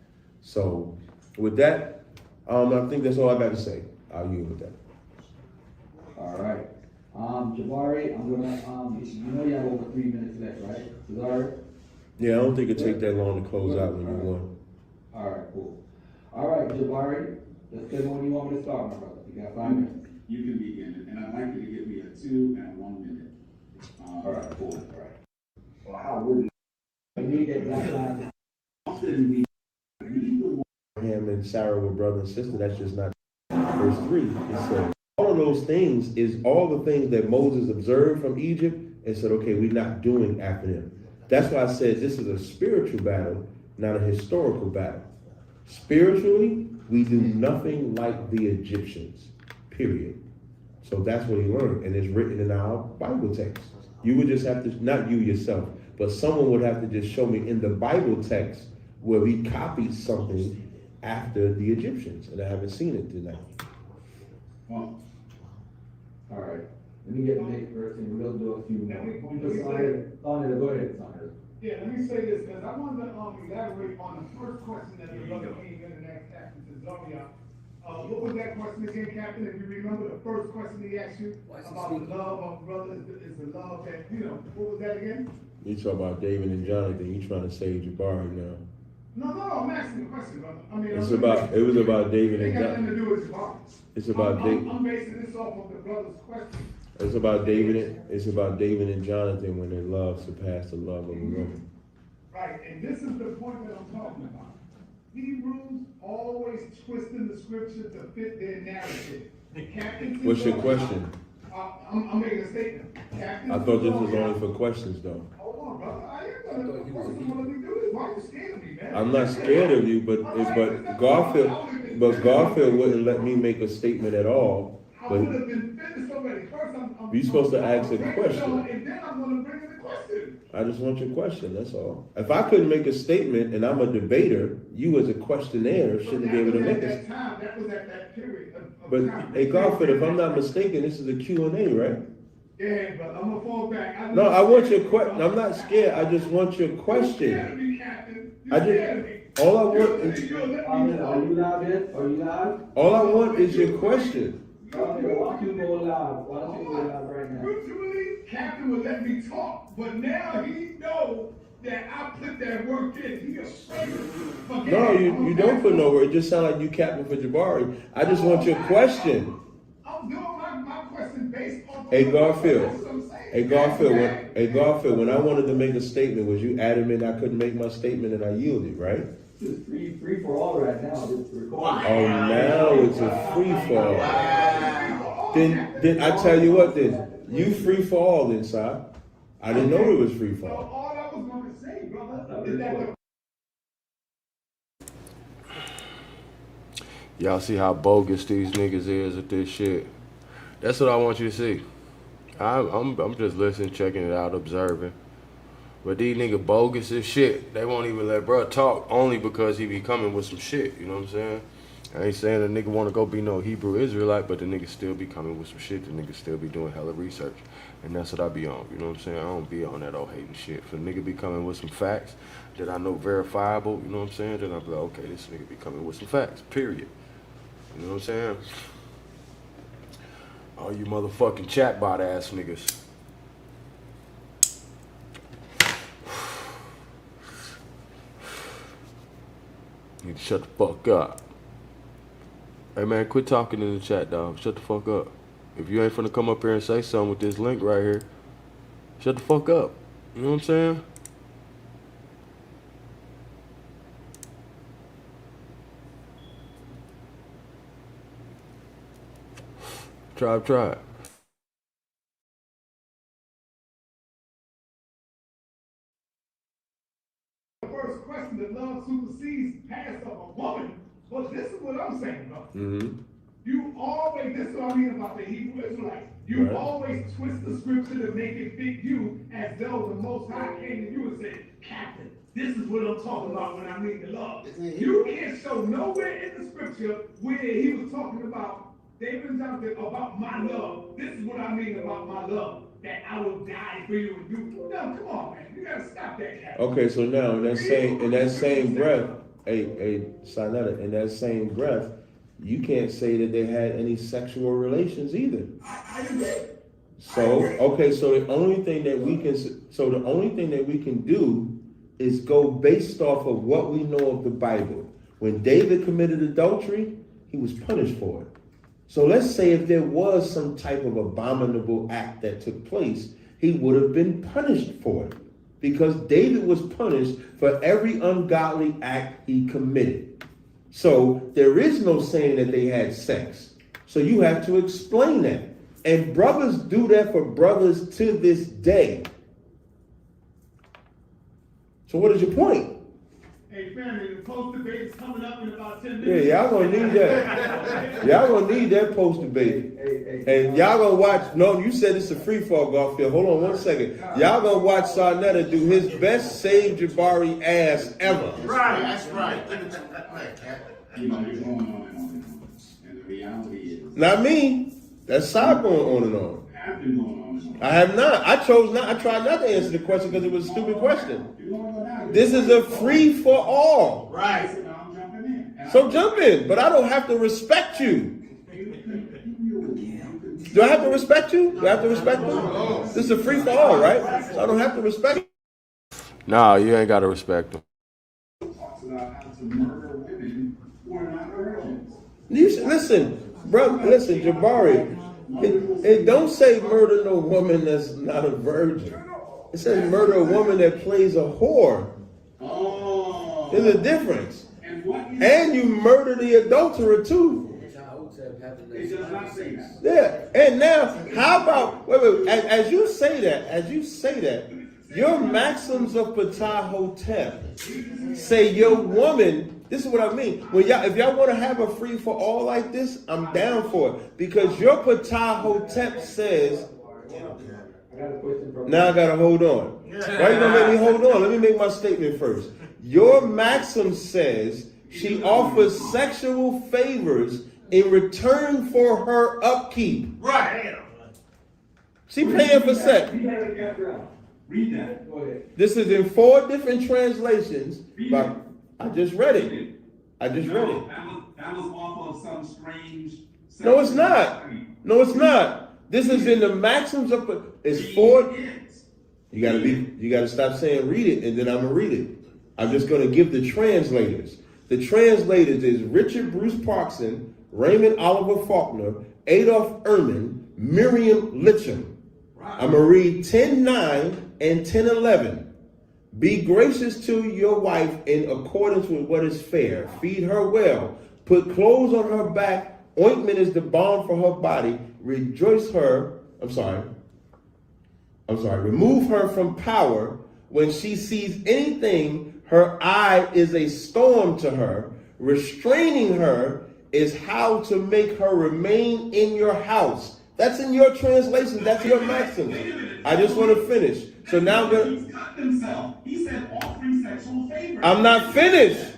So with that, I think that's all I got to say. I'll yield with that. All right. Jabari, I'm gonna, you know you have over 3 minutes left, right? Is that all right? Yeah, I don't think it'd take that long to close out when you won. All right, cool. All right, Jabari, let's get when you want me to start, my brother. You got 5 minutes. You can begin, and I'd like you to give me a 2 and 1 minute. All right, cool. All right. Well, how would you? I need that black line. Often we read the Him and Sarah were brother and sister. That's just not verse 3. It says all of those things is all the things that Moses observed from Egypt and said, okay, we're not doing after them. That's why I said this is a spiritual battle, not a historical battle. Spiritually, we do nothing like the Egyptians. Period. So that's what he learned, and it's written in our Bible text. You would just have to, not you yourself, but someone would have to just show me in the Bible text where we copied something after the Egyptians, and I haven't seen it tonight. Well, all right. Let me get the next verse, and we'll do a few more. Go ahead, Sandra. Yeah, let me say this, because I wanted to elaborate on the first question that the brother came in and asked Captain Cesaria. What was that question again, Captain? If you remember the first question he asked you about the love of brothers is the love that, what was that again? You talk about David and Jonathan, you trying to save Jabari now. No, I'm asking a question, brother. I mean, it was about David it and got nothing to Jonathan. do with Jabari. It's about David. I'm basing this off of the brother's question. It's about David and Jonathan when their love surpassed the love of a woman. Right, and this is the point that I'm talking about. Hebrews always twisting the scripture to fit their narrative. What's your question? I'm making a statement. I thought this was only for questions, though. Hold on, brother. I am gonna do this. Why are you scared of me, man? I'm not scared of you, but Garfield wouldn't let me make a statement at all. I But would have been finished already. First, you're supposed to ask a question. And then I'm gonna bring in the question. I just want your question, that's all. If I couldn't make a statement and I'm a debater, you as a questionnaire shouldn't be able to make a. That was at that period. But hey, Garfield, if I'm not mistaken, this is a Q&A, right? Yeah, but I'm gonna fall back. No, I want your question. I'm not scared. I just want your question. All I want is. Are you live yet? Are you live? All I want is your question. Okay, why don't you go live? Why don't you go live right now? Usually, Captain would let me talk, but now he knows that I put that work in. He afraid of me. No, you don't put no word. It just sound like you capping for Jabari. I just want your question. I'm doing my question based on. Hey Garfield, when I wanted to make a statement, was you adamant I couldn't make my statement and I yielded, right? It's free for all right now. It's recording. Oh, now it's a free for all. Then I tell you what. Then you free for all inside. I didn't know it was free for all. All I was gonna say, brother, is that. Y'all see how bogus these niggas is at this shit. That's what I want you to see. I'm just listening, checking it out, observing. But these niggas bogus as shit. They won't even let bruh talk only because he be coming with some shit. You know what I'm saying? I ain't saying the nigga want to go be no Hebrew Israelite, but the nigga still be coming with some shit. The nigga still be doing hella research. And that's what I be on. You know what I'm saying? I don't be on that old hating shit. If a nigga be coming with some facts that I know verifiable, you know what I'm saying? Then I be like, okay, this nigga be coming with some facts, period. You know what I'm saying? All you motherfucking chatbot ass niggas. Need to shut the fuck up. Hey man, quit talking in the chat, dog. Shut the fuck up. If you ain't finna come up here and say something with this link right here, shut the fuck up. You know what I'm saying? Try it. The first question that love supersedes past of a woman. But this is what I'm saying, bro. Mm-hmm. You always, this is what I mean about the Hebrew Israelites. You always twist the scripture to make it fit you as though the Most High came to you and said, Captain, this is what I'm talking about when I mean the love. You can't show nowhere in the scripture where he was talking about David and Jonathan about my love. This is what I mean about my love. That I will die for you and you. No, come on, man. You gotta stop that, Captain. Okay, so now in that same breath, Sinetta, in that same breath, you can't say that they had any sexual relations either. I agree. So the only thing that we can do is go based off of what we know of the Bible. When David committed adultery, he was punished for it. So let's say if there was some type of abominable act that took place, he would have been punished for it. Because David was punished for every ungodly act he committed. So there is no saying that they had sex. So you have to explain that. And brothers do that for brothers to this day. So what is your point? Hey, family, the post debate is coming up in about 10 minutes. Yeah, y'all gonna need that. Y'all gonna need that post debate. And y'all gonna watch, no, you said it's a free fall, Garfield. Hold on one second. Y'all gonna watch Sarnetta do his best Save Jabari ass ever. Right, that's right. You know, you're going on and on and on. And the reality is. Not me. That's Sai going on and on. I've been going on and on. I have not. I tried not to answer the question because it was a stupid question. This is a free for all. Right. So now I'm jumping in. So jump in, but I don't have to respect you. Do I have to respect you? Do I have to respect you? This is a free for all, right? So I don't have to respect you. Nah, you ain't gotta respect them. about how to murder women who are not virgins. Listen, bro, listen, Jabari. It don't say murder no woman that's not a virgin. It says murder a woman that plays a whore. Oh. There's a difference. And you murder the adulterer too. It does not say that. Yeah. And now, how about wait, as you say that, your maxims of Ptah-hotep say your woman. This is what I mean. If y'all want to have a free for all like this, I'm down for it. Because your Ptah-hotep says. Now I gotta hold on. Why you gonna make me hold on? Let me make my statement first. Your maxim says she offers sexual favors in return for her upkeep. Right. She paying for sex. Read that. Go ahead. This is in 4 different translations. I just read it. That was off of some strange. No, it's not. No, it's not. This is in the maxims of it's 4. You gotta stop saying read it, and then I'm gonna read it. I'm just gonna give the translators. The translators is Richard Bruce Parkson, Raymond Oliver Faulkner, Adolph Ehrman, Miriam Litcham. I'm gonna read 10:9 and 10:11. Be gracious to your wife in accordance with what is fair. Feed her well. Put clothes on her back. Ointment is the balm for her body. Rejoice her. Remove her from power. When she sees anything, her eye is a storm to her. Restraining her is how to make her remain in your house. That's in your translation. That's your maxim. I just want to finish. So now I'm going to... He said offering sexual favors. I'm not finished.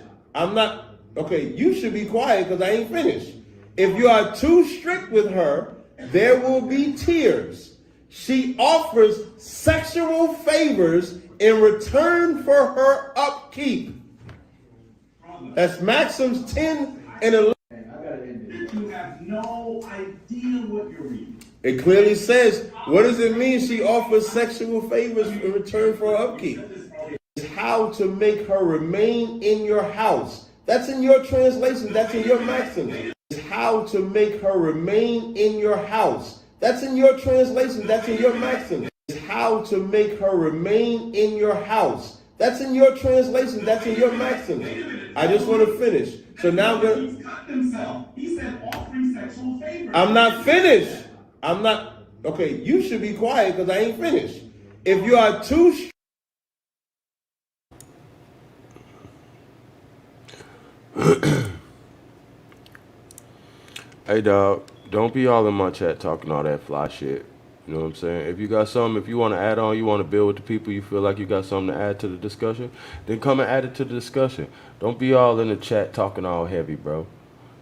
Okay, you should be quiet because I ain't finished. If you are too strict with her, there will be tears. She offers sexual favors in return for her upkeep. That's Maxims 10 and 11. You have no idea what you're reading. It clearly says, what does it mean she offers sexual favors in return for her upkeep? It's how to make her remain in your house. That's in your translation. That's in your Maxims. It's how to make her remain in your house. That's in your translation. That's in your Maxims. It's how to make her remain in your house. That's in your translation. That's in your Maxims. I just want to finish. So now I'm going to... He said offering sexual favors. I'm not finished. I'm not... Okay, you should be quiet because I ain't finished. If you are too... Hey, dog, don't be all in my chat talking all that fly shit. You know what I'm saying? If you got something, if you want to add on, you want to build with the people, you feel like you got something to add to the discussion, then come and add it to the discussion. Don't be all in the chat talking all heavy, bro.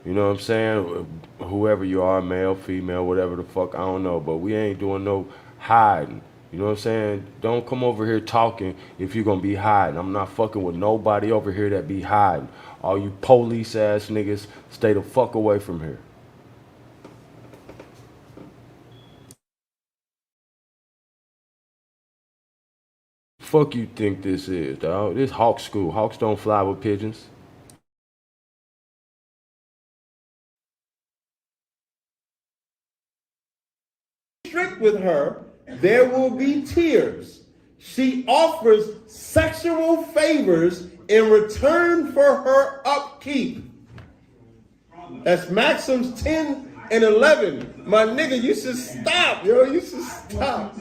You know what I'm saying? Whoever you are, male, female, whatever the fuck, I don't know. But we ain't doing no hiding. You know what I'm saying? Don't come over here talking if you're going to be hiding. I'm not fucking with nobody over here that be hiding. All you police ass niggas, stay the fuck away from here. Fuck you think this is, dog? This hawk school. Hawks don't fly with pigeons. Strict with her, there will be tears. She offers sexual favors in return for her upkeep. That's Maxims 10 and 11. My nigga, you should stop, yo. You should stop.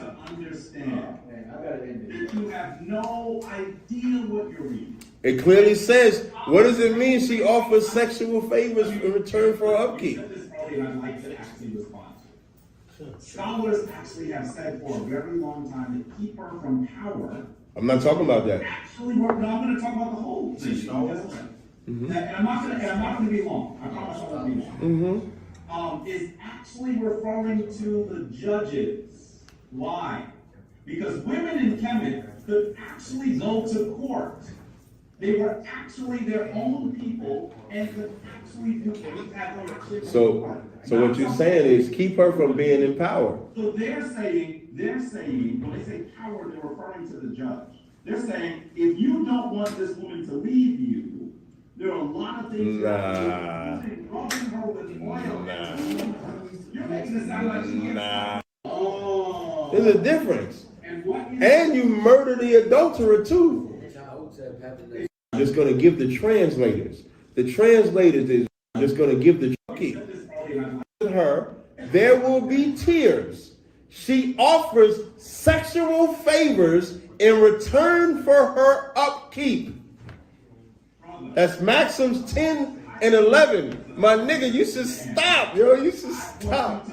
You have no idea what you're reading. It clearly says, what does it mean she offers sexual favors in return for her upkeep? Scholars actually have said for a very long time to keep her from power. I'm not talking about that. Actually, no, I'm going to talk about the whole thing. And I'm not going to be long. I promise I won't be long. Is actually referring to the judges. Why? Because women in Kemet could actually go to court. They were actually their own people and could actually do anything. So what you're saying is keep her from being in power. So they're saying, when they say power, they're referring to the judge. They're saying, if you don't want this woman to leave you, There are a lot of things. Nah. Rubbing her with oil. Nah. You're making it sound like she Nah. Oh. There's a difference. And you murder the adulterer too. I'm just going to give the translators. The translators is just going to give the key. Her, there will be tears. She offers sexual favors in return for her upkeep. That's Maxims 10 and 11. My nigga, you should stop, yo. You should stop.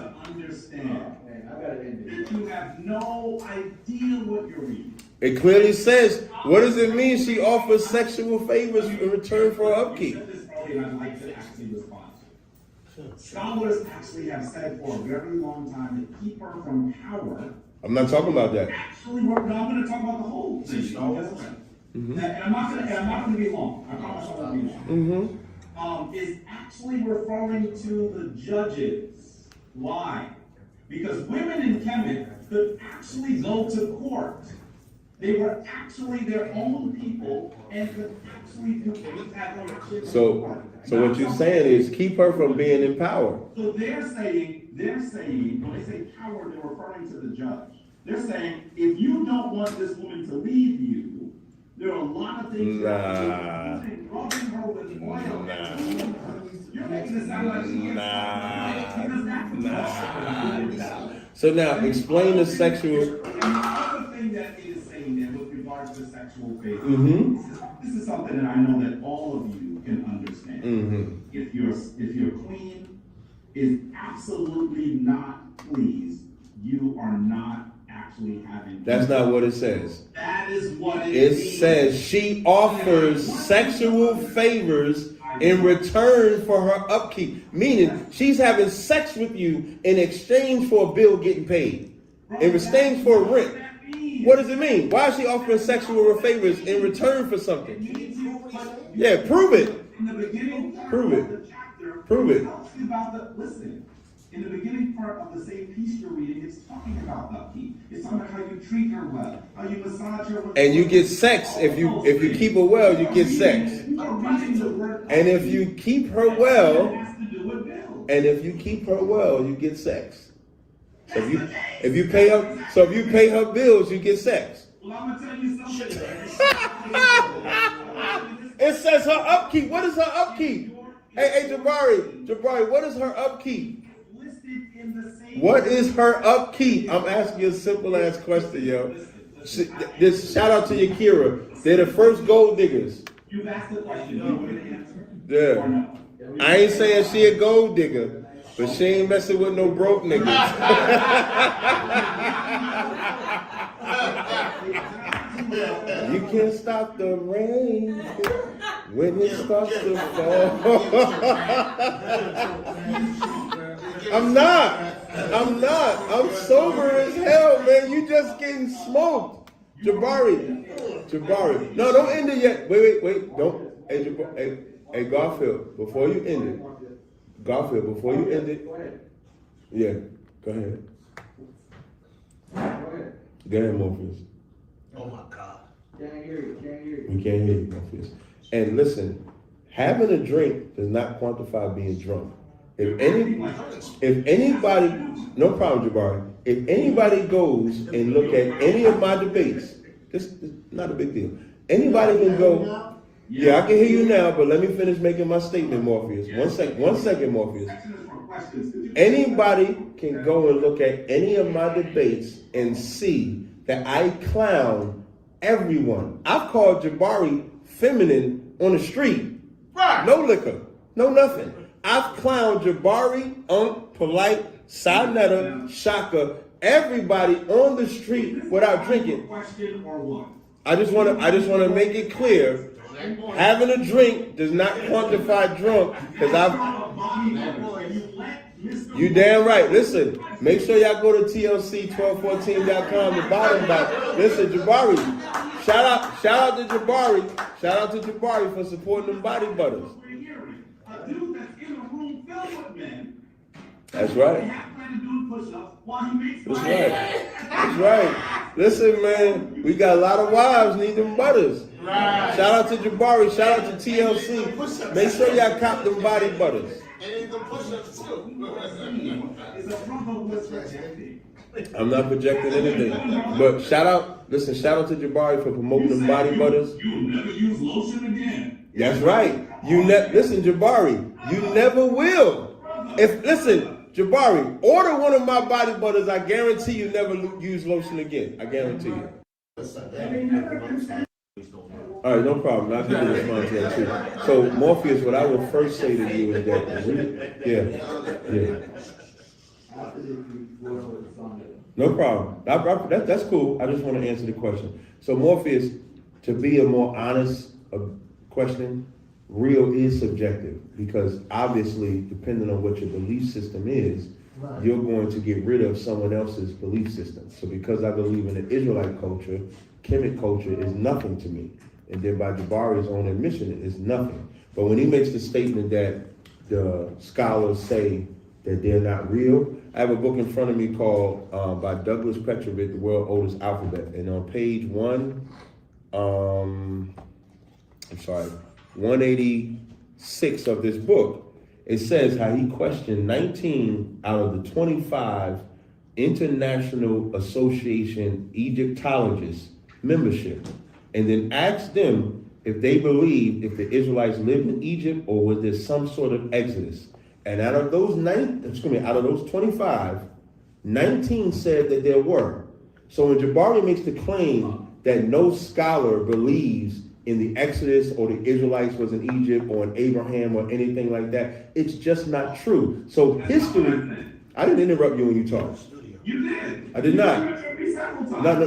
You have no idea what you're reading. It clearly says, what does it mean she offers sexual favors in return for her upkeep? Scholars actually have said for a very long time to keep her from power. I'm not talking about that. Actually, I'm going to talk about the whole thing. And I'm not going to be long. I promise I won't be long. Is actually referring to the judges. Why? Because women in Kemet could actually go to court. They were actually their own people and could actually do things. So what you're saying is keep her from being in power. So they're saying, when they say power, they're referring to the judge. They're saying, if you don't want this woman to leave you, there are a lot of things rubbing her with oil. You're making it sound like she So now explain the sexual. And the other thing that it is saying then with regards to sexual favor, this is something that I know that all of you can understand. If your queen is absolutely not pleased, you are not actually having. That's not what it says. That is what it says. She offers sexual favors in return for her upkeep. Meaning she's having sex with you in exchange for a bill getting paid. In exchange for rent. What does it mean? Why is she offering sexual favors in return for something? Yeah, prove it. In the beginning part Prove of it. the chapter, Prove it. it talks about listen. In the beginning part of the same piece you're reading, it's talking about upkeep. It's talking about how you treat her well, how you massage her with. And you get sex. If you keep her well, you get sex. And if you keep her well, you get sex. So if you pay her bills, you get sex. Well, I'm gonna tell you something. It says her upkeep. What is her upkeep? Hey, Jabari, what is her upkeep? What is her upkeep? I'm asking you a simple ass question, yo. This shout out to Yakira. They're the first gold diggers. You've asked the question. Yeah. I ain't saying she a gold digger, but she ain't messing with no broke niggas. You can't stop the rain when it starts to fall. I'm not. I'm sober as hell, man. You just getting smoked. Jabari. No, don't end it yet. Wait. Don't. Hey, Garfield, before you end it. Yeah, go ahead. Go ahead, Morpheus. Oh my God. Can't hear you. We can't hear you, Morpheus. And listen, having a drink does not quantify being drunk. If anybody, no problem, Jabari. If anybody goes and look at any of my debates, this is not a big deal. Anybody can go. Yeah, I can hear you now, but let me finish making my statement, Morpheus. One second, Morpheus. Anybody can go and look at any of my debates and see that I clown everyone. I've called Jabari feminine on the street. Right. No liquor, no nothing. I've clowned Jabari, Polite, Sinetta, Shaka, everybody on the street without drinking. I just want to make it clear. Having a drink does not quantify drunk, because you damn right. Listen, make sure y'all go to TLC1214.com to buy them back. Listen, Jabari, shout out to Jabari. Shout out to Jabari for supporting them body butters. That's right. That's right. Listen, man, we got a lot of wives need them butters. Shout out to Jabari. Shout out to TLC. Make sure y'all cop them body butters. I'm not projecting anything. But shout out to Jabari for promoting them body butters. You will never use lotion again. That's right. Listen, Jabari, you never will. Listen, Jabari, order one of my body butters. I guarantee you never use lotion again. I guarantee you. All right, no problem. I'll give you a response to that too. So, Morpheus, what I will first say to you is that, no problem. That's cool. I just want to answer the question. So, Morpheus, to be a more honest question, real is subjective because obviously, depending on what your belief system is, you're going to get rid of someone else's belief system. So, because I believe in the Israelite culture, Kemet culture is nothing to me. And then by Jabari's own admission, it is nothing. But when he makes the statement that the scholars say that they're not real, I have a book in front of me called by Douglas Petrovich, The World's Oldest Alphabet. And on page 186 of this book, it says how he questioned 19 out of the 25 International Association Egyptologists membership, and then asked them if they believed if the Israelites lived in Egypt or was there some sort of exodus. And out of those 25, 19 said that there were. So when Jabari makes the claim that no scholar believes in the Exodus or the Israelites was in Egypt or in Abraham or anything like that, it's just not true. So history, I didn't interrupt you when you talked. You did. I did not.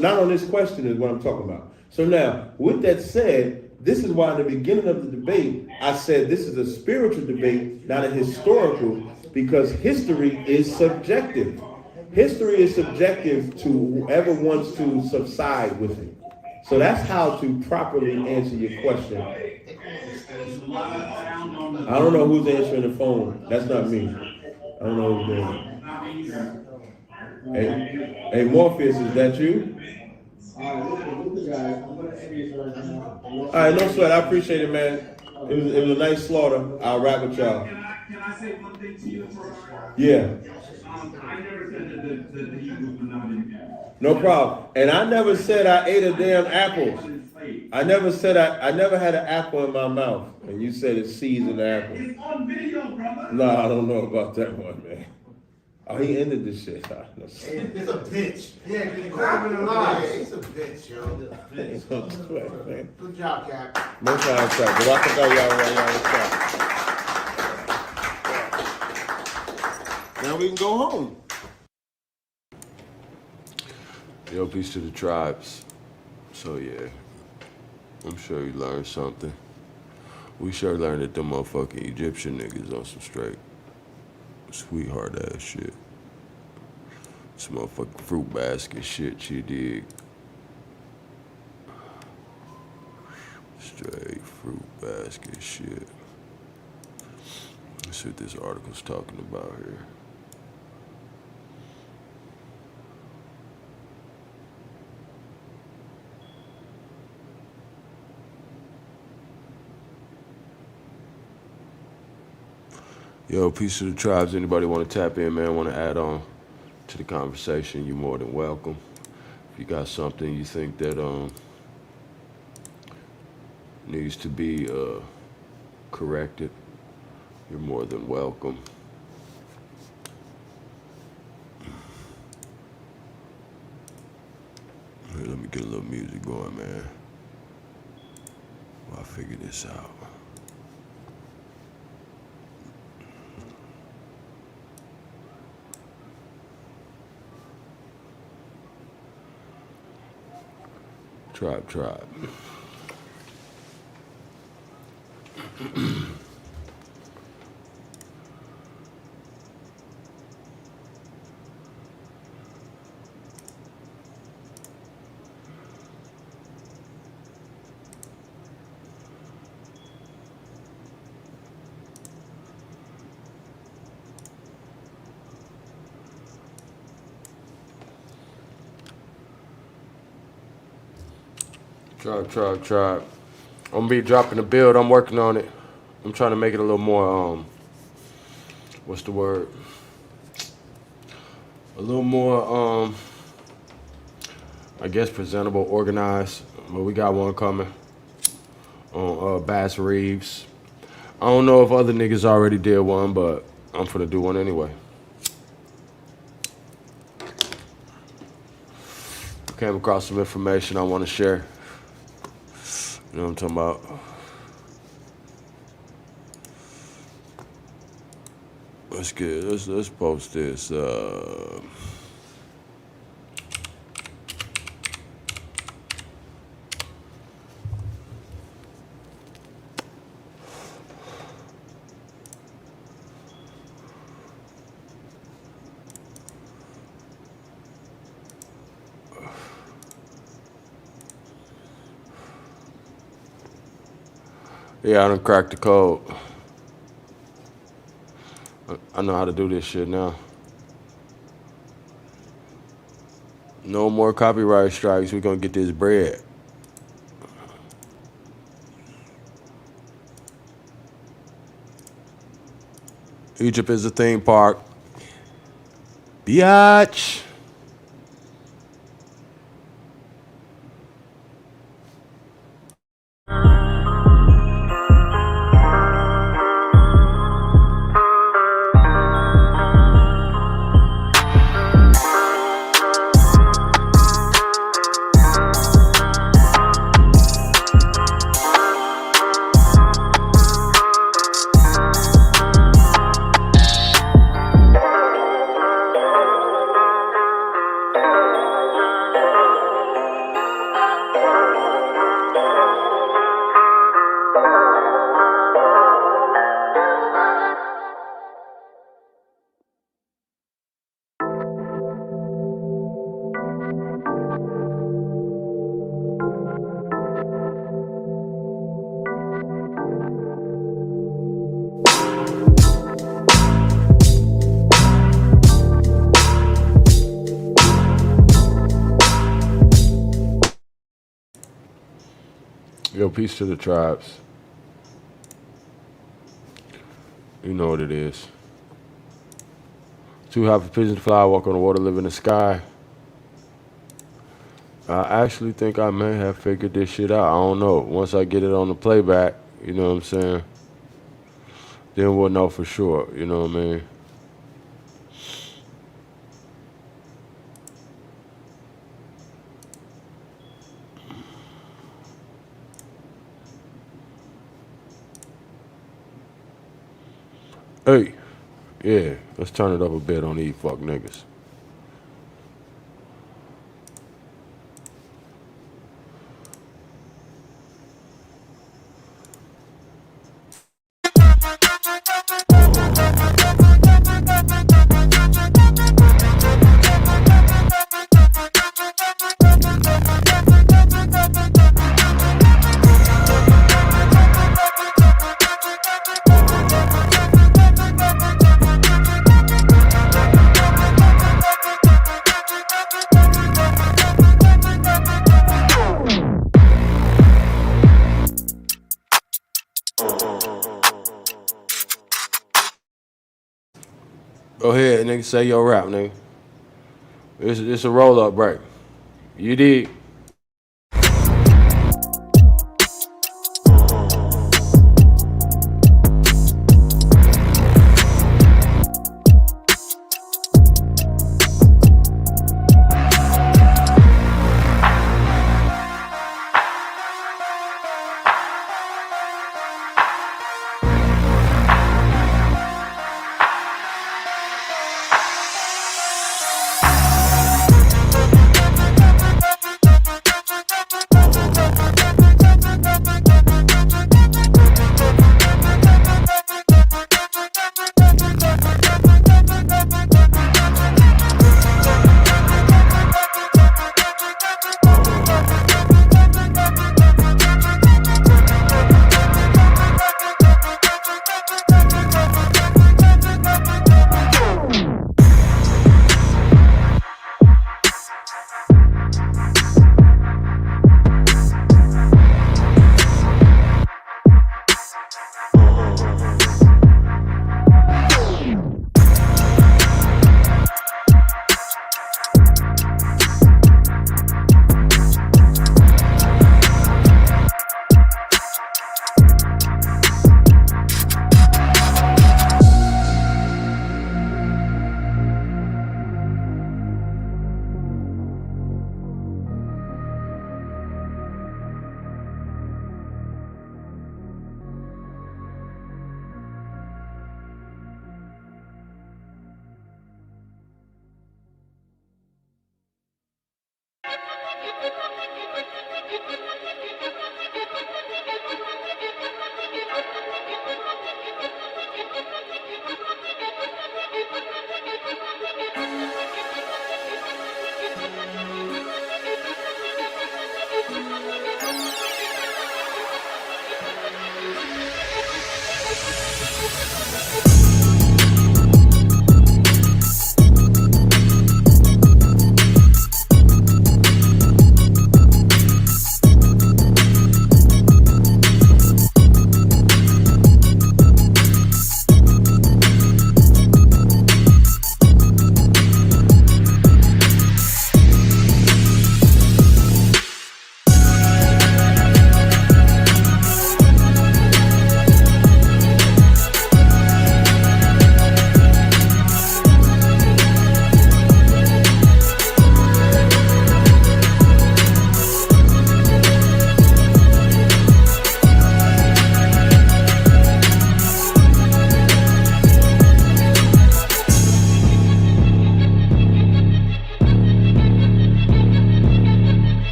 Not on this question is what I'm talking about. So now, with that said, this is why in the beginning of the debate, I said this is a spiritual debate, not a historical, because history is subjective. History is subjective to whoever wants to subside with it. So that's how to properly answer your question. I don't know who's answering the phone. That's not me. I don't know who's doing it. Hey, Morpheus, is that you? All right, no sweat. I appreciate it, man. It was a nice slaughter. I'll wrap with y'all. Can I say one thing to you? Yeah. I never said that the Hebrews were not in there. No problem. And I never said I ate a damn apple. I never said I never had an apple in my mouth. And you said it's seasoned apple. It's on video, brother. No, I don't know about that one, man. Oh, he ended this shit. It's a bitch. Yeah, you caught him in a lie. He's a bitch, yo. Good job, Cap. No time, Cap. But I think y'all now we can go home. Yo, peace to the tribes. So yeah, I'm sure you learned something. We sure learned that them motherfucking Egyptian niggas on some straight sweetheart ass shit. Some motherfucking fruit basket shit, you dig? Straight fruit basket shit. Let's see what this article's talking about here. Yo, peace to the tribes. Anybody want to tap in, man, want to add on to the conversation, you're more than welcome. If you got something you think that needs to be corrected, you're more than welcome. Here, let me get a little music going, man, while I figure this out. Tribe. Tribe. I'm gonna be dropping the build. I'm working on it. I'm trying to make it a little more, what's the word? A little more, I guess presentable, organized. But we got one coming on Bass Reeves. I don't know if other niggas already did one, but I'm finna do one anyway. Came across some information I want to share. You know what I'm talking about? Let's post this. Yeah, I done cracked the code. I know how to do this shit now. No more copyright strikes. We're gonna get this bread. Egypt is a theme park. Biatch. Yo, peace to the tribes. You know what it is. Too high for pigeons to fly, walk on the water, live in the sky. I actually think I may have figured this shit out. I don't know. Once I get it on the playback, you know what I'm saying? Then we'll know for sure, you know what I mean? Hey, yeah, let's turn it up a bit on these fuck niggas. Go ahead, nigga, say your rap, nigga. It's a roll-up break. You did.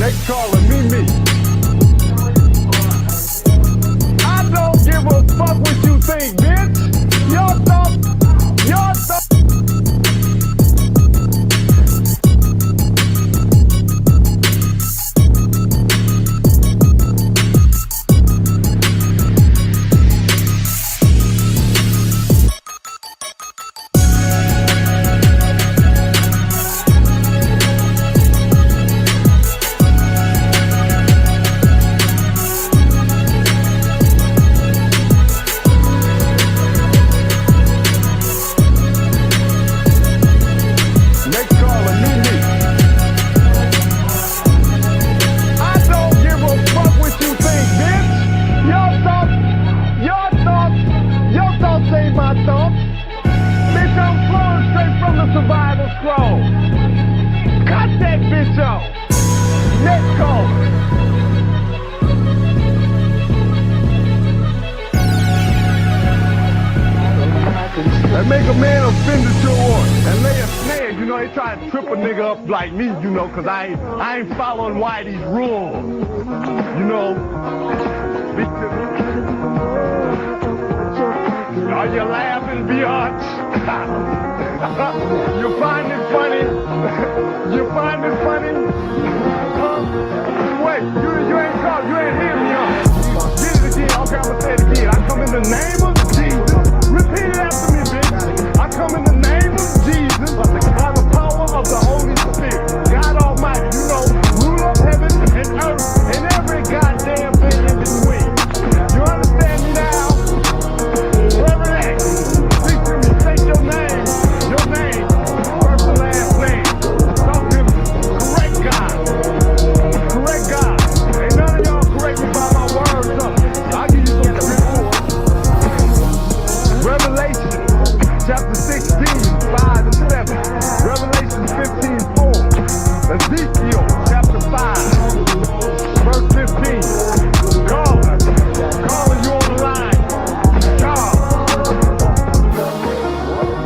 They calling me me. I don't give a fuck what you think, bitch. Your thoughts. That make a man offended to and lay a snare, you know, they try to trip a nigga up like me, you know, cause I ain't following Whitey's rules, you know. Are you laughing, biatch? You find it funny? You find it funny? Wait, you ain't caught, you ain't hear me, huh? Get it again, okay, I'ma say it again. I come in the name of Jesus. Repeat it after me, bitch. I come in the name of Jesus, by the power of the Holy Spirit. God Almighty, you know, ruler of heaven and earth, and every goddamn thing in between. You understand me now? Reverend, speak to me, say your name, first and last name. Talk to me, correct God. Ain't none of y'all correct me by my words, huh? I'll give you some scripture. Revelation, chapter 16, 5 and 7. Revelation 15, 4. Ezekiel, chapter 5, verse 15. Calling you on the line. God.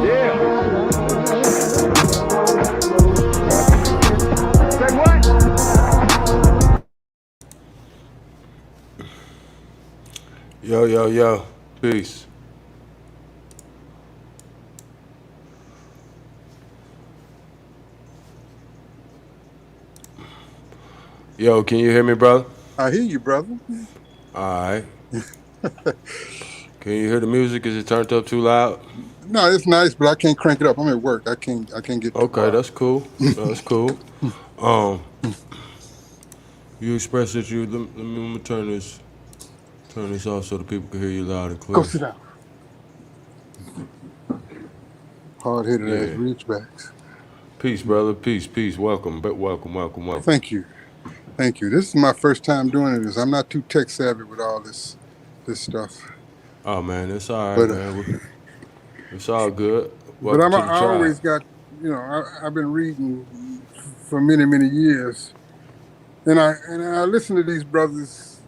Yeah. Say what? Yo. Peace. Yo, can you hear me, brother? I hear you, brother. All right. Can you hear the music? Is it turned up too loud? No, it's nice, but I can't crank it up. I'm at work. I can't get. Okay, that's cool. That's cool. You express that you. Let me turn this off so the people can hear you loud and clear. Go sit down. Hard-headed ass reachbacks. Peace, brother. Peace. Welcome. Thank you. This is my first time doing this. I'm not too tech savvy with all this stuff. Oh man, it's all right, man. It's all good. Welcome but I always got, you know, I've been reading for many years, and I listen to these brothers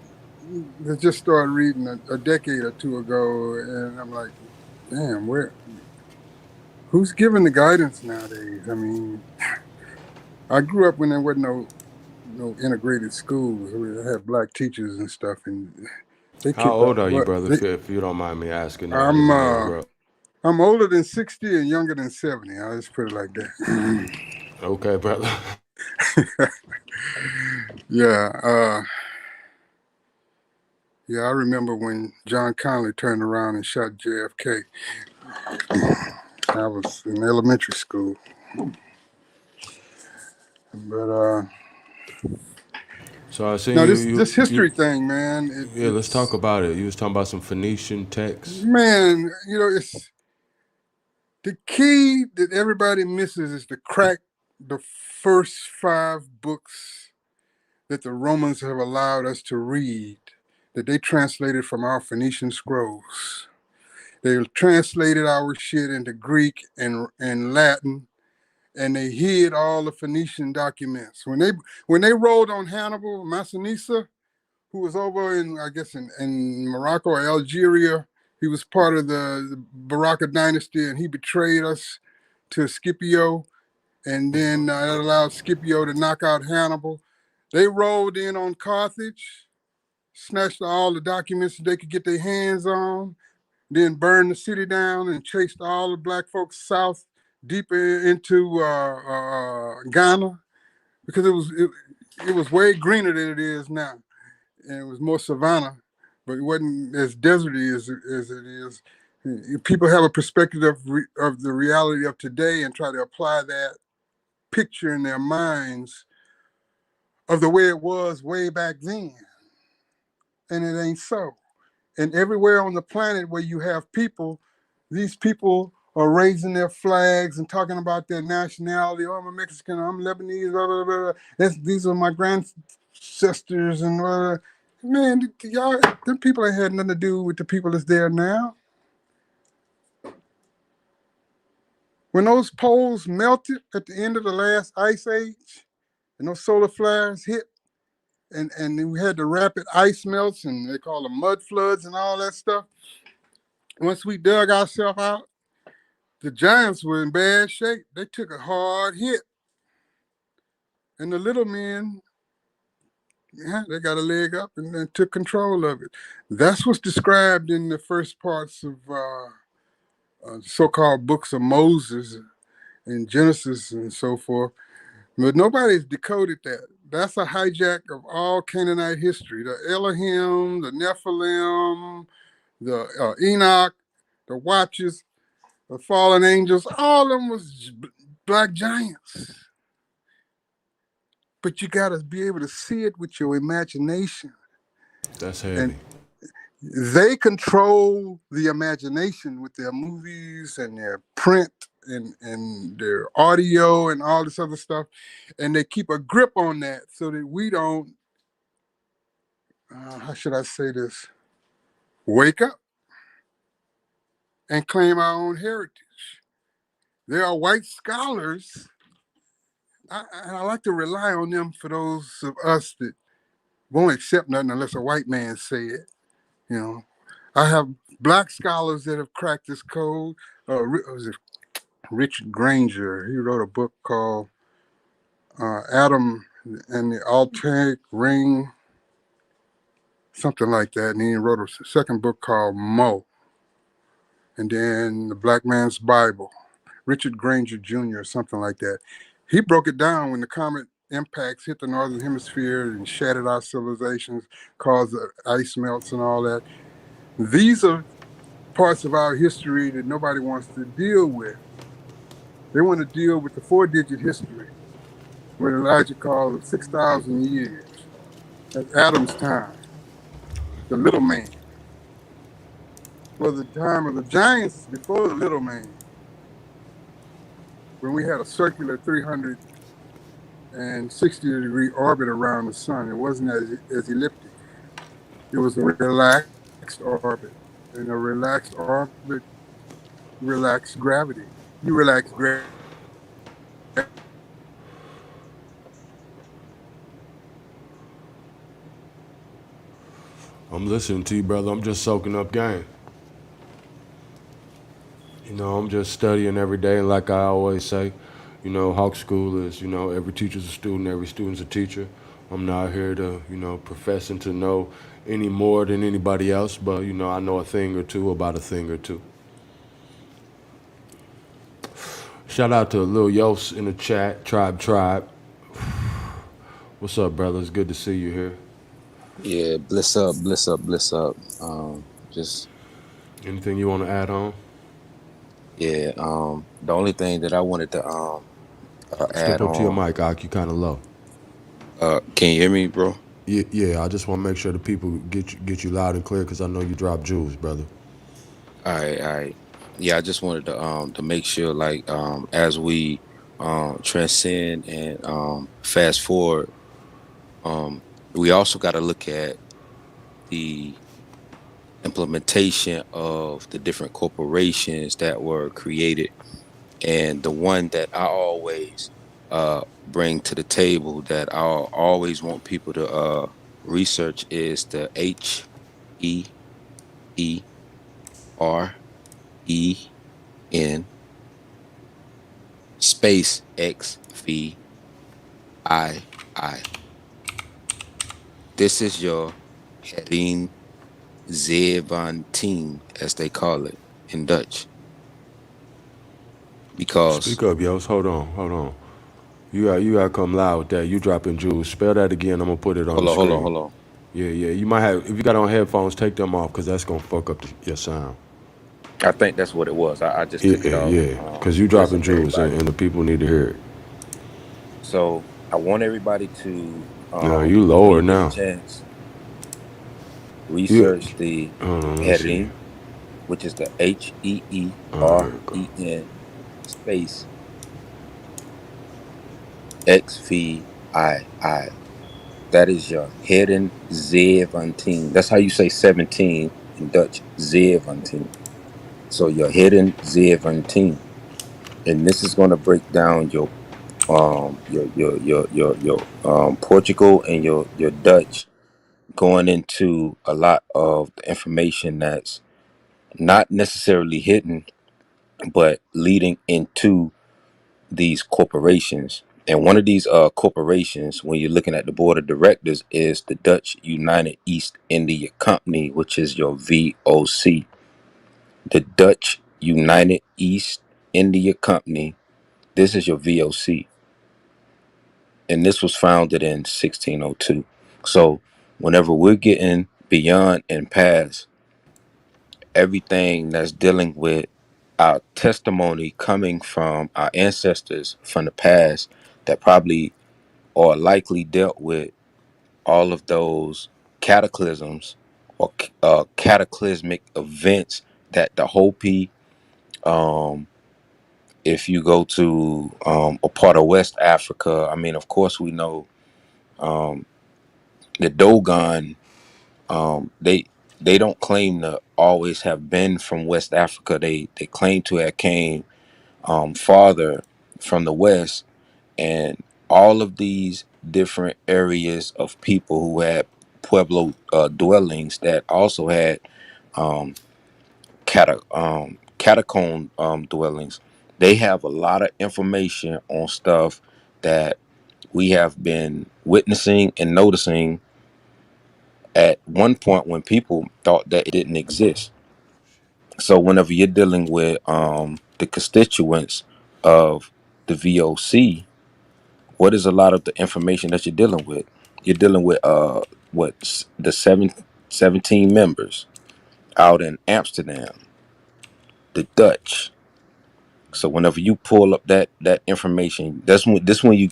that just started reading a decade or two ago, and I'm like, damn, who's giving the guidance nowadays? I mean, I grew up when there wasn't no integrated schools. I mean, I had black teachers and stuff, and they. How old are you, brother? If you don't mind me asking. I'm older than 60 and younger than 70. I'll just put it like that. Okay, brother. Yeah. I remember when John Connally turned around and shot JFK. I was in elementary school. But so I see this history thing, man. Let's talk about it. You was talking about some Phoenician texts. Man, you know, it's the key that everybody misses is to crack the first 5 books that the Romans have allowed us to read, that they translated from our Phoenician scrolls. They translated our shit into Greek and Latin, and they hid all the Phoenician documents. When they rolled on Hannibal, Massinissa, who was over in, I guess, in Morocco or Algeria, he was part of the Baraka dynasty, and he betrayed us to Scipio, and then it allowed Scipio to knock out Hannibal. They rolled in on Carthage, snatched all the documents that they could get their hands on, then burned the city down and chased all the black folks south, deeper into Ghana, because it was way greener than it is now, and it was more savanna, but it wasn't as deserty as it is. People have a perspective of the reality of today and try to apply that picture in their minds of the way it was way back then, and it ain't so. And everywhere on the planet where you have people, these people are raising their flags and talking about their nationality. Oh, I'm a Mexican, I'm Lebanese, blah, blah, blah. These are my ancestors and blah, blah. Man, y'all, them people ain't had nothing to do with the people that's there now. When those poles melted at the end of the last ice age and those solar flares hit, and then we had the rapid ice melts and they call them mud floods and all that stuff. Once we dug ourselves out, the giants were in bad shape. They took a hard hit. And the little men, yeah, they got a leg up and took control of it. That's what's described in the first parts of so-called books of Moses and Genesis and so forth. But nobody's decoded that. That's a hijack of all Canaanite history. The Elohim, the Nephilim, the Enoch, the Watchers, the fallen angels, all of them was black giants. But you got to be able to see it with your imagination. That's heavy. And they control the imagination with their movies and their print and their audio and all this other stuff. And they keep a grip on that so that we don't, how should I say this, wake up and claim our own heritage. There are white scholars, and I like to rely on them for those of us that won't accept nothing unless a white man say it. You know, I have black scholars that have cracked this code. Richard Granger, he wrote a book called Adam and the Altaic Ring, something like that. And he wrote a second book called Mo. And then The Black Man's Bible, Richard Granger Jr., something like that. He broke it down when the comet impacts hit the northern hemisphere and shattered our civilizations, caused the ice melts and all that. These are parts of our history that nobody wants to deal with. They want to deal with the 4-digit history, what Elijah called 6,000 years. That's Adam's time, the little man. Well, the time of the giants is before the little man, when we had a circular 360-degree orbit around the sun. It wasn't as elliptic. It was a relaxed orbit. And a relaxed orbit, relaxed gravity. You relax gravity. I'm listening to you, brother. I'm just soaking up game. You know, I'm just studying every day, and like I always say, you know, Hawk School is, you know, every teacher's a student, every student's a teacher. I'm not here to, you know, professing to know any more than anybody else, but, you know, I know a thing or two about a thing or two. Shout out to Lil Yos in the chat, Tribe. What's up, brother? It's good to see you here. Yeah, bliss up. Just anything you want to add on? Yeah, the only thing that I wanted to add Step up on. to your mic, Ak. You kind of low. Can you hear me, bro? Yeah. I just want to make sure the people get you loud and clear because I know you drop jewels, brother. All right. Yeah, I just wanted to make sure, like, as we transcend and fast forward, we also got to look at the implementation of the different corporations that were created. And the one that I always bring to the table that I always want people to research is the HEEREN space XVII. This is your Herin Zeventeen, as they call it in Dutch. Because Speak up, yos. Hold on. You gotta come loud with that. You dropping jewels. Spell that again. I'm gonna put it on the screen. hold on. Yeah. You might have, if you got on headphones, take them off because that's gonna fuck up your sound. I think that's what it was. I just took it off. Yeah. Because you dropping Listen, jewels everybody. and the people need to hear it. So I want everybody to, No, you when lower you get a now. chance, You. research the Hold on. Let me see. Herin, which is the All right, here we go. HEEREN space XVII. That is your Herin Zeventeen. That's how you say 17 in Dutch. Zeventeen. So your Herin Zeventeen. And this is going to break down your Portugal and your Dutch, going into a lot of the information that's not necessarily hidden, but leading into these corporations. And one of these corporations, when you're looking at the board of directors, is the Dutch United East India Company, which is your VOC. The Dutch United East India Company, this is your VOC. And this was founded in 1602. So whenever we're getting beyond and past everything that's dealing with our testimony coming from our ancestors from the past that probably or likely dealt with all of those cataclysms or cataclysmic events that the Hopi, um, if you go to a part of West Africa, I mean, of course, we know um, the Dogon, they don't claim to always have been from West Africa. They claim to have came farther from the West, and all of these different areas of people who had Pueblo dwellings that also had um, catacomb dwellings. They have a lot of information on stuff that we have been witnessing and noticing at one point when people thought that it didn't exist. So whenever you're dealing with the constituents of the VOC, what is a lot of the information that you're dealing with? You're dealing with the 17 members out in Amsterdam, the Dutch. So whenever you pull up that information, this when you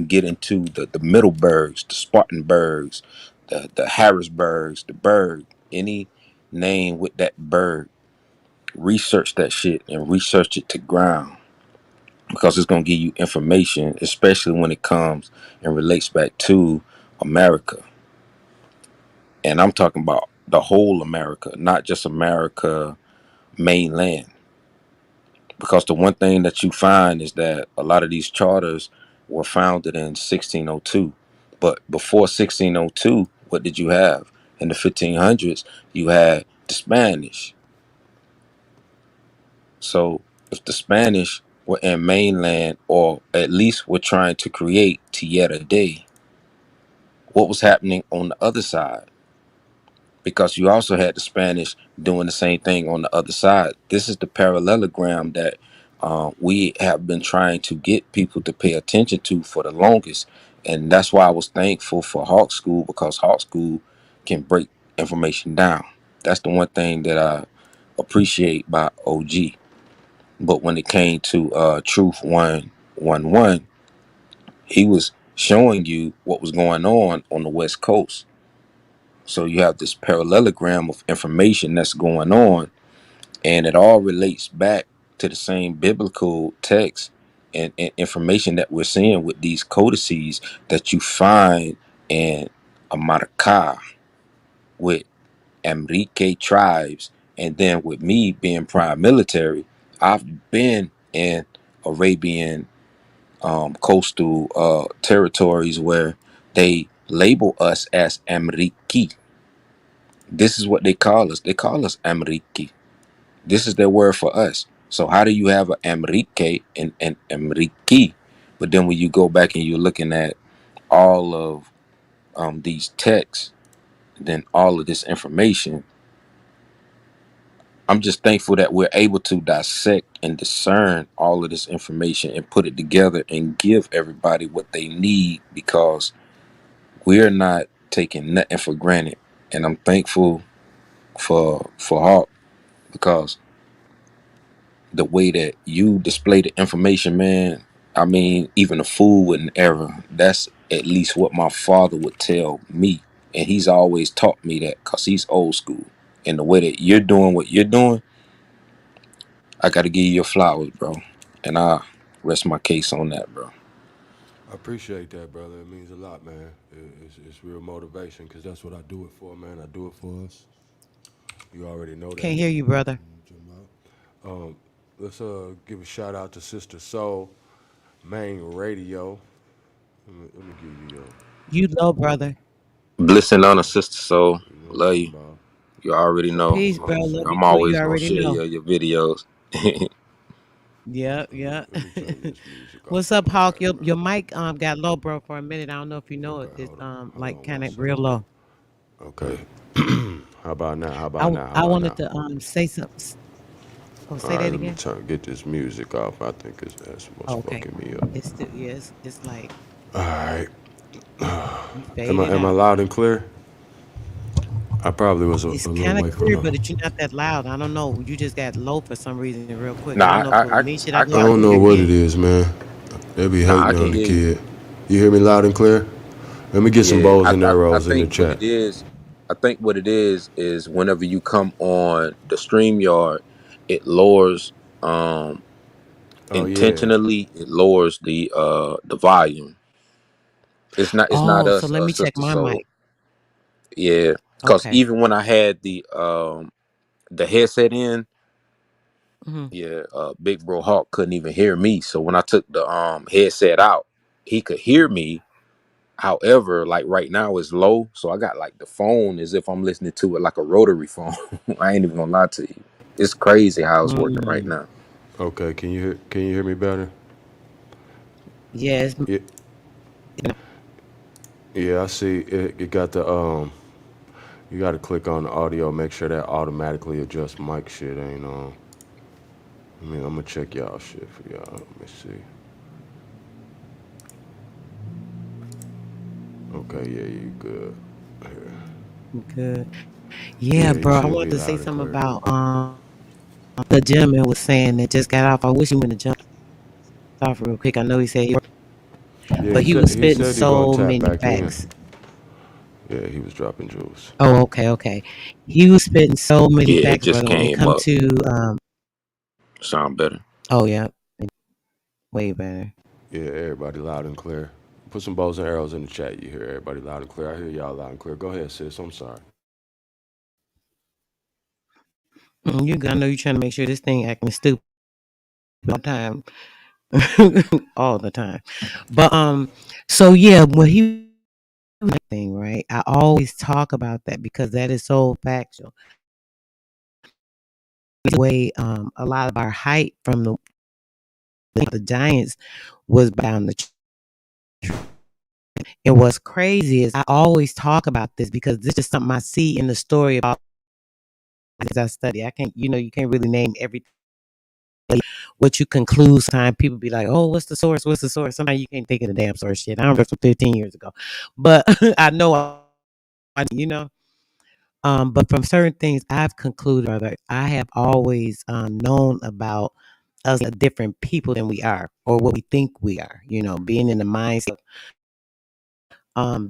get into the Middleburgs, the Spartanburgs, the Harrisburgs, the Berg, any name with that Berg, research that shit and research it to ground, because it's gonna give you information, especially when it comes and relates back to America. And I'm talking about the whole America, not just America mainland. Because the one thing that you find is that a lot of these charters were founded in 1602. But before 1602, what did you have? In the 1500s, you had the Spanish. So if the Spanish were in mainland, or at least were trying to create Tierra Day, what was happening on the other side? Because you also had the Spanish doing the same thing on the other side. This is the parallelogram that we have been trying to get people to pay attention to for the longest. And that's why I was thankful for Hawk School, because Hawk School can break information down. That's the one thing that I appreciate by OG. But when it came to Truth 111, he was showing you what was going on the West Coast. So you have this parallelogram of information that's going on, and it all relates back to the same biblical text and information that we're seeing with these codices that you find in America with Amrike tribes. And then with me being prime military, I've been in Arabian coastal territories where they label us as Amriki. This is what they call us. They call us Amriki. This is their word for us. So how do you have an Amrike and Amriki? But then when you go back and you're looking at all of these texts, then all of this information. I'm just thankful that we're able to dissect and discern all of this information and put it together and give everybody what they need, because we're not taking nothing for granted. And I'm thankful for Hawk, because the way that you display the information, man, I mean, even a fool wouldn't ever. That's at least what my father would tell me. And he's always taught me that, because he's old school. And the way that you're doing what you're doing, I got to give you your flowers, bro. And I rest my case on that, bro. I appreciate that, brother. It means a lot, man. It's real motivation, because that's what I do it for, man. I do it for us. You already know that. Can't hear you, brother. Let's give a shout out to Sister Soul, Main Radio. Let me give you your. You low, brother. Bliss and honor, sister. So love you. About. You already know. Peace, bro. Love you I'm too. You always gonna already share know. your videos. Yeah, yeah. Let me turn this music off. What's up, Hawk? Your mic got low, bro, for a minute. I don't know if you know it. It's Hold like on kind one of real low. Okay. How about now? How I about now? How I about wanted now? to say something. Oh, All say right, that let me again. get this music off. I think that's what's Oh, okay. fucking me up. It's still it's like All right. you Am I faded am I out. loud and clear? I probably was a It's little kind of away from clear, the. but you're not that loud. I don't know. You just got low for some reason, real quick. I don't Nah, know if it was I me. Should I I go I I out don't and can come know hear back what you. it in? is, man. They be Nah, I hating can on the hear you. kid. You hear me loud and clear? Let me get some Yeah, bows I and I, I arrows in the think what chat. it is. I think what it is whenever you come on the StreamYard, it lowers Oh yeah. intentionally. It lowers the volume. It's not Oh, so us, let me check sister my soul. mic. Yeah, because Okay. even when I had the headset in, Hmm. yeah, Big Bro Hawk couldn't even hear me. So when I took the headset out, he could hear me. However, like right now it's low, so I got like the phone as if I'm listening to it like a rotary phone. I ain't even gonna lie to you. It's crazy how it's working right Mm. now. Okay. Can you hear me better? Yes. Yeah. Yeah. I see. It got the You got to click on the audio. Make sure that automatically adjusts mic shit ain't on. I mean, I'm gonna check y'all shit for y'all. Let me see. Okay. Yeah. You good. Here. Good. Yeah, Yeah. You bro. I should wanted be to say loud and something clear. about the gentleman was saying that just got off. I wish he would have jumped off real quick. I know he said, Yeah. but He he said was he spitting said he gonna so tap many back in. facts. Yeah. He was dropping jewels. Oh, okay, okay. He was spitting so many Yeah, it facts, just brother. When it came come up. to Sound better. oh yeah, way better. Yeah. Everybody loud and clear. Put some bows and arrows in the chat. You hear everybody loud and clear. I hear y'all loud and clear. Go ahead, sis. I'm sorry. I know you're trying to make sure this thing acting stupid all the time, all the time. But so yeah, when he thing right, I always talk about that because that is so factual. The way a lot of our height from the giants was down the. And what's crazy is I always talk about this because this is something I see in the story about as I study. I can't, you can't really name everything. What you conclude, sometimes people be like, "Oh, what's the source? What's the source?" Sometimes you can't think of the damn source. Shit, I remember from 15 years ago, but I know, you know. But from certain things I've concluded, brother, I have always known about us different people than we are, or what we think we are. Being in the mindset,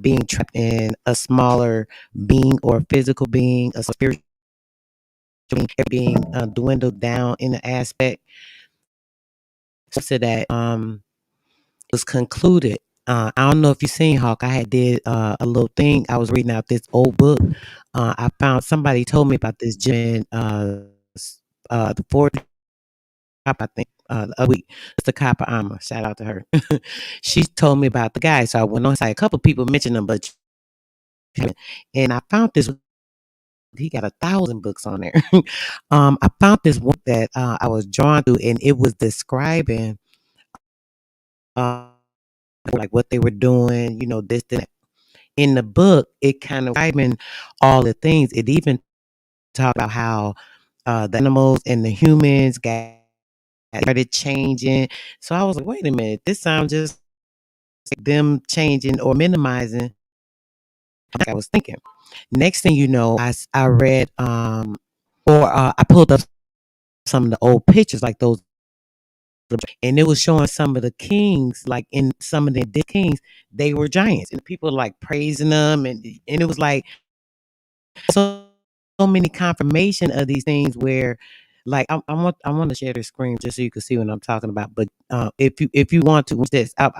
being trapped in a smaller being or a physical being, a spiritual being, dwindled down in the aspect so that was concluded. I don't know if you've seen Hawk. I had did a little thing. I was reading out this old book. I found somebody told me about this gentleman, the fourth cop, I think, the other week. It's the cop of Alma. Shout out to her. She told me about the guy. So I went on site. A couple people mentioned him, but and I found this. He got 1,000 books on there. I found this one that I was drawn to, and it was describing like what they were doing, this, that. in the book, it kind of describing all the things. It even talked about how the animals and the humans got started changing. So I was like, wait a minute, this sounds just like them changing or minimizing. Like I was thinking. Next thing you know, I read or I pulled up some of the old pictures, like those, and it was showing some of the kings, like in some of the kings, they were giants, and people like praising them, and it was like so many confirmation of these things where. Like I want to share the screen just so you can see what I'm talking about. But if you want to watch this, I'm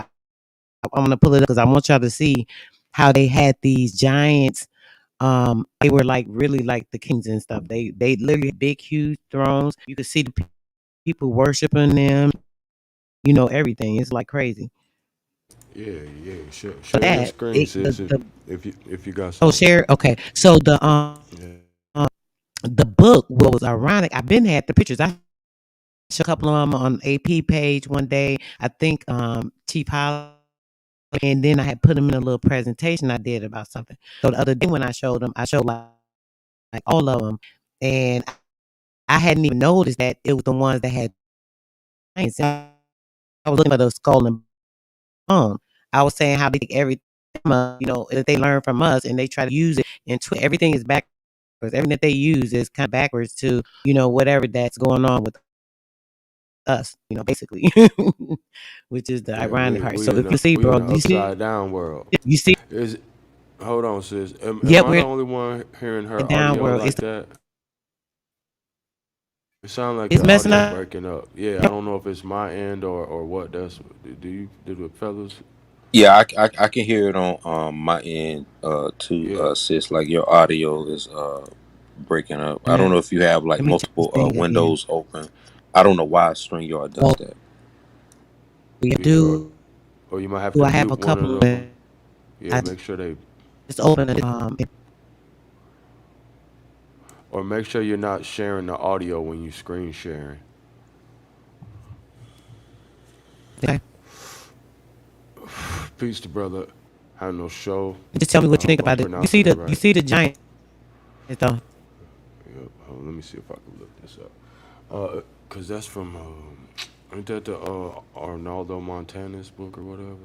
gonna pull it up because I want y'all to see how they had these giants. They were like really like the kings and stuff. They literally had big, huge thrones. You could see the people worshiping them. You know everything. It's like crazy. Yeah, yeah. So Share your that screen, it, sis, if you got oh something. share okay. So Yeah. the book what was ironic. I've been had the pictures. I showed a couple of them on AP page one day. I think Chief Holly. And then I had put them in a little presentation I did about something. So the other day when I showed them, I showed like all of them, and I hadn't even noticed that it was the ones that had giants. I was looking for the skull and bone. I was saying how they take everything, that they learn from us, and they try to use it, and everything is backwards. Everything that they use is kind of backwards to whatever that's going on with us, basically, which is the Yeah, ironic we part. we So in if you a see, we in bro, the upside down world. you see, Is hold on, sis. Am yep, I the we're only one hearing the her down audio world. like that? It sounds like It's the messing audio up. breaking up. Yeah, I don't know if it's my end or what. Do the fellas? Yeah, I can hear it on my end too, Yeah. sis. Like your audio is breaking up. I don't know Let if you have like me check this multiple thing again. windows open. I don't know why StreamYard does Oh, that. we Yeah, do. or you might have to I have mute a one couple of of them. Yeah, I make sure they, just open it. or make sure you're not sharing the audio when you screen sharing. Okay. Peace to brother. Have no show. Just tell me I what you think hope I'm about it. You see pronouncing it the you right. see the giant though. Yep. Let me see if I can look this up. Cause that's from ain't that the Arnaldo Montanus book or whatever,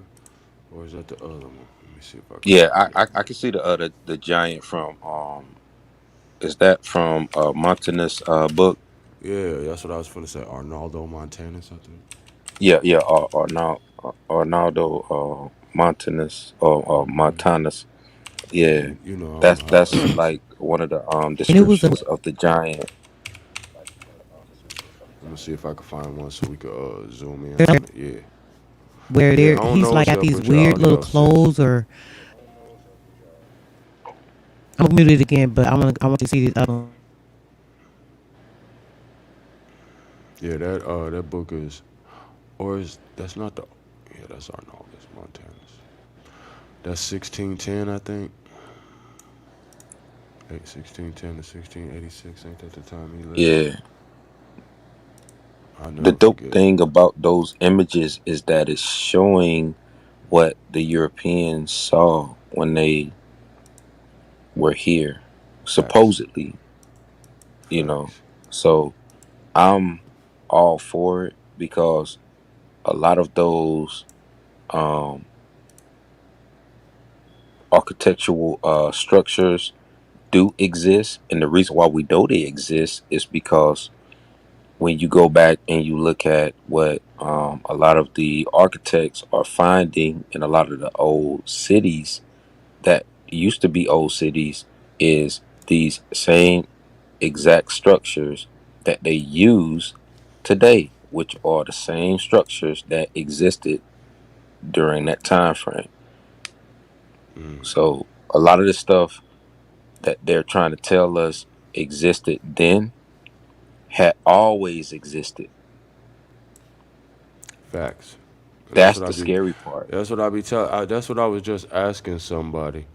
or is that the other one? Let me see if I can Yeah, find it. I can see the giant from is that from Montanus book? Yeah, that's what I was gonna say. Arnaldo Montanus, I think. Yeah, yeah, Arnaldo Montanus or Montanus. Yeah, You know, I don't know how. that's like one of the And it was a descriptions of the giant. Let me see if I can find one so we could zoom in on it. Yeah. where Yeah, I there don't he's know like what's got up these with your weird little audio, sis. clothes or I'm gonna mute it again, but I want to see this other one. Yeah, that book is, or is that's not the, yeah, that's Arnaldus Montanus. That's 1610, I think. 1610 to 1686. Ain't that the time he lived? Yeah, I'll the never dope forget. thing about those images is that it's showing what the Europeans saw when they were here, Facts. supposedly. You know, Facts. so I'm all for it because a lot of those um, architectural structures do exist, and the reason why we know they exist is because when you go back and you look at what a lot of the architects are finding in a lot of the old cities that used to be old cities is these same exact structures that they use today, which are the same structures that existed during that time frame. So a lot of the stuff that they're trying to tell us existed then had always existed. Facts. And that's That's what I the be. scary part. That's what I be telling. That's what I was just asking somebody.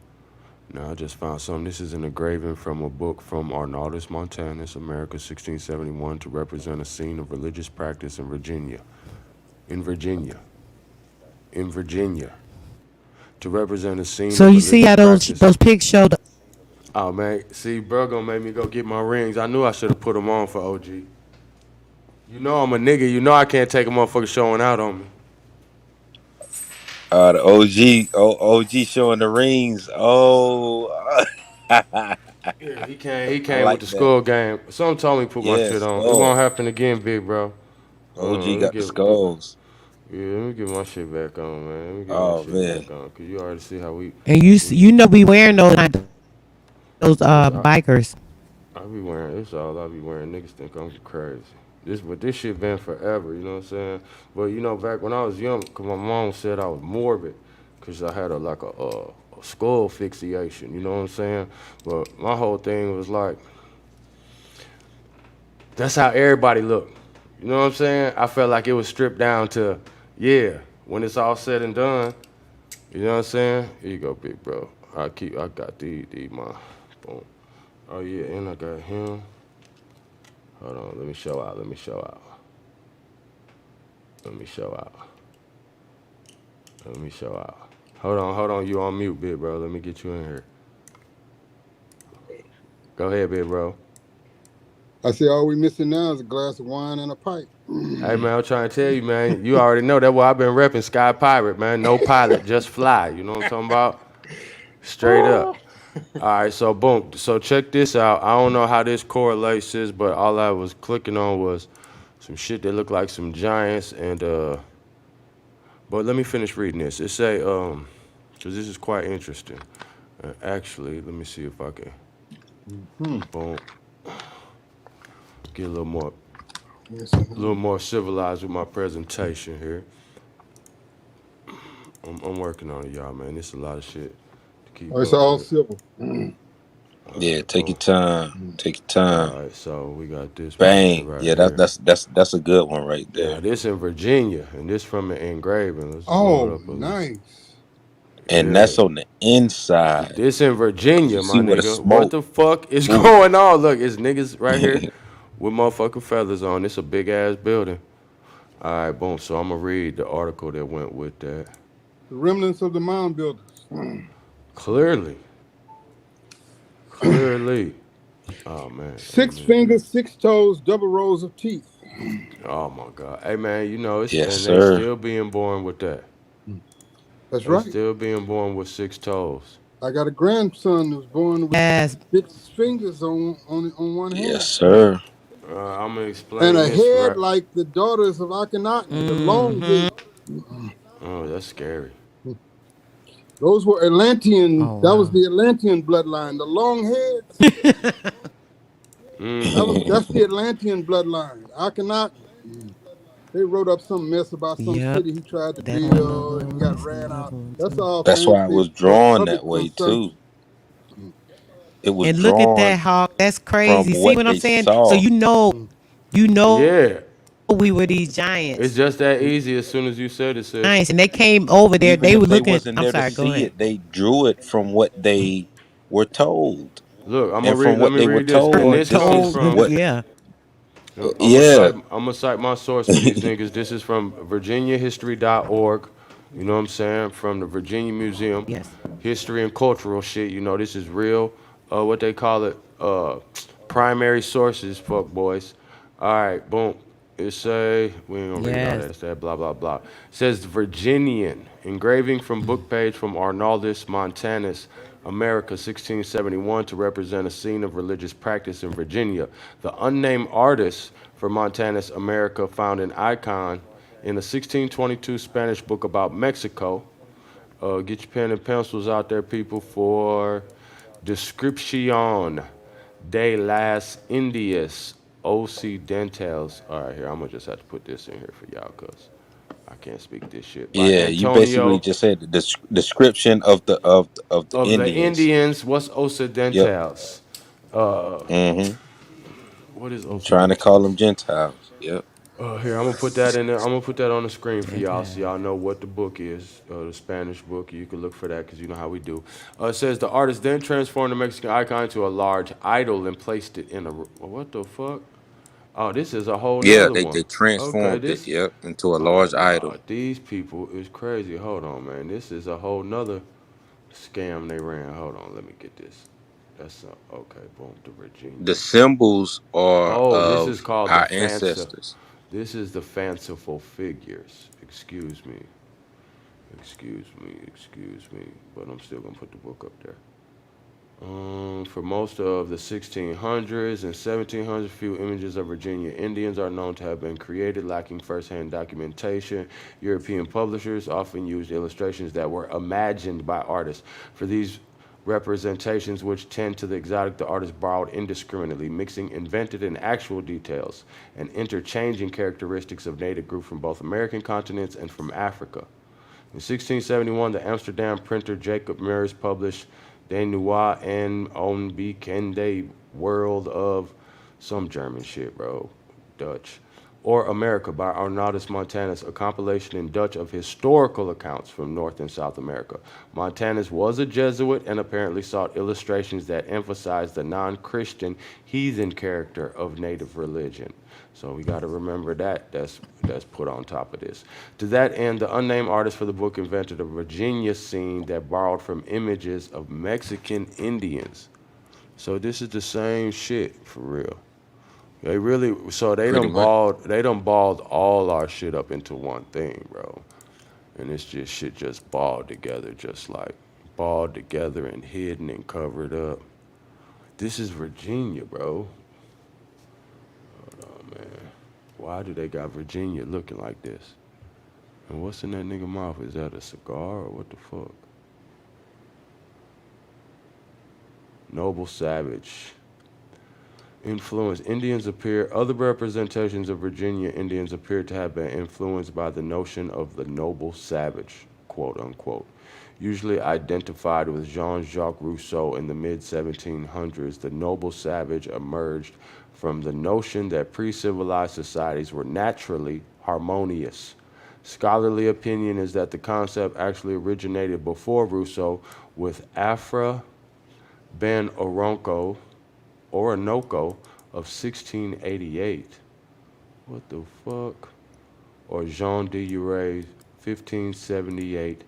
Now I just found something. This is an engraving from a book from Arnaldus Montanus, America, 1671, to represent a scene of religious practice in Virginia. In Virginia. In Virginia. to represent a scene So of you see religious how practice. those pics show the Oh man, see, bro, gonna make me go get my rings. I knew I should have put them on for OG. You know I'm a nigga. You know I can't take a motherfucker showing out on me. The OG showing the rings. Oh, I Yeah, he came with like the that. skull game. Someone told me to put my Yeah, shit on. It won't skulls. happen again, big bro. OG Let me got the get, skulls. yeah, let me get my shit back on, man. Let me get my Oh shit man. back on, cause you already see how we. and we you know we wearing those look, bikers. I be wearing. It's all I be wearing. Niggas think I'm crazy. This shit been forever. You know what I'm saying? But you know, back when I was young, cause my mom said I was morbid, cause I had a skull asphyxiation. You know what I'm saying? But my whole thing was like, that's how everybody looked. You know what I'm saying? I felt like it was stripped down to, yeah, when it's all said and done, you know what I'm saying? Here you go, big bro. I got these my, boom. Oh yeah, and I got him. Hold on, let me show out. Let me show out. Let me show out. Let me show out. Hold on. You on mute, big bro. Let me get you in here. Go ahead, big bro. I say all we missing now is a glass of wine and a pipe. Hey man, I'm trying to tell you, man. You already know that's why I've been repping Sky Pirate, man. No pilot, just fly. You know what I'm talking about? Straight up. All right, so boom. So check this out. I don't know how this correlates this, but all I was clicking on was some shit that looked like some giants and but let me finish reading this. It say because this is quite interesting. Actually, let me see if I can boom get a little more civilized with my presentation here. I'm working on it, y'all, man. It's a lot of shit to keep Oh, it's up all with. civil. Yeah, Right, take your boom. time. Take your time. All right, so we got this picture Bang. right Yeah, here. that's a good one right Now there. this in Virginia, and this from the engraving. Let's blow it Oh, up a little. nice. And Yeah, that's on the inside. this in Cause Virginia, you my see where the nigga. What smoke. the fuck is Ooh. going on? Look, it's niggas right here with motherfucking feathers on. It's a big ass building. All right, boom. So I'm gonna read the article that went with that. The remnants of the mound builders. Clearly, clearly. Oh man, Six amen. fingers, six toes, double rows of teeth. Oh my God. Hey man, you know it's Yes, and they sir. still being born with that. That's They right. still being born with 6 toes. I got a grandson who's born with Yes. 6 fingers on one Yes, hand. sir. I'm gonna And explain a this head right. like the daughters of Akhenaten, the long Mm-hmm. head. Oh, that's scary. Those were Atlantean, Oh that was wow. the Atlantean bloodline. The long heads, that's the Atlantean bloodline. Akhenaten. They wrote up some mess about some Yep. city he tried to That's another build. He one. got This is ran another out. one That's too. all That's why it was for drawn public that way too. consumption. It was And look at that drawn hawk. That's from crazy. See what what I'm they saying? So saw. you know Yeah, we were these it's giants. just that easy. As soon as you said it, sis. Giants, and they came over there. Even They if were they looking. wasn't I'm there to sorry. Go see ahead. it, they drew it from what they were told. Look, I'm gonna And from read. Let what me they were read this, and told, this this comes is Told from. what yeah. yeah. I'm gonna cite my source for these niggas. This is from VirginiaHistory.org. You know what I'm saying? From the Virginia Museum, Yes. history and cultural shit. You know this is real. What they call it? Primary sources. Fuck boys. All right, boom. It say we ain't gonna read all Yes. that. That blah blah blah. It says Virginian engraving from book page from Arnaldus Montanus, America, 1671, to represent a scene of religious practice in Virginia. The unnamed artist for Montanus, America, found an icon in a 1622 Spanish book about Mexico. Get your pen and pencils out there, people, for Description de las Indias Occidentales. All right, here, I'm going to just have to put this in here for y'all because I can't speak this shit. By Yeah, you basically Antonio just said the description of the of the Indians. Indians. What's Yep. Occidentals? Mm-hmm. What is Trying to call them Occidentals? Gentiles. Yep. Here, I'm gonna put that in there. I'm gonna put that on the screen for y'all so Gentiles. y'all know what the book is, the Spanish book. You can look for that because you know how we do. It says the artist then transformed the Mexican icon into a large idol and placed it in a. What the fuck? Oh, this is a whole Yeah, nother they one. Okay, transformed it, this. yep, into a Oh large no, idol. these people is crazy. Hold on, man. This is a whole nother scam they ran. Hold on, let me get this. That's okay. Boom, the The Virginia. symbols are Oh, this is of called the our fanciful. ancestors. This is the fanciful figures. Excuse me. Excuse me. But I'm still gonna put the book up there. For most of the 1600s and 1700s, few images of Virginia Indians are known to have been created, lacking first-hand documentation. European publishers often used illustrations that were imagined by artists. For these representations, which tend to the exotic, the artist borrowed indiscriminately, mixing invented and actual details, and interchanging characteristics of native groups from both American continents and from Africa. In 1671, the Amsterdam printer Jacob Meurs published De Noir en Onbekende World of some German shit, bro. Dutch. Or America by Arnaldus Montanus, a compilation in Dutch of historical accounts from North and South America. Montanus was a Jesuit and apparently sought illustrations that emphasized the non-Christian heathen character of native religion. So we got to remember that. That's put on top of this. To that end, the unnamed artist for the book invented a Virginia scene that borrowed from images of Mexican Indians. So this is the same shit for real. They really Pretty much. they done balled all our shit up into one thing, bro. And it's just shit just balled together, just like balled together and hidden and covered up. This is Virginia, bro. Hold on, man. Why do they got Virginia looking like this? And what's in that nigga mouth? Is that a cigar or what the fuck? Noble savage. Influence. Other representations of Virginia Indians appear to have been influenced by the notion of the noble savage, quote unquote. Usually identified with Jean-Jacques Rousseau in the mid-1700s, the noble savage emerged from the notion that pre-civilized societies were naturally harmonious. Scholarly opinion is that the concept actually originated before Rousseau with Afra Ben Orinoco of 1688. What the fuck? Or Jean de Uray's 1578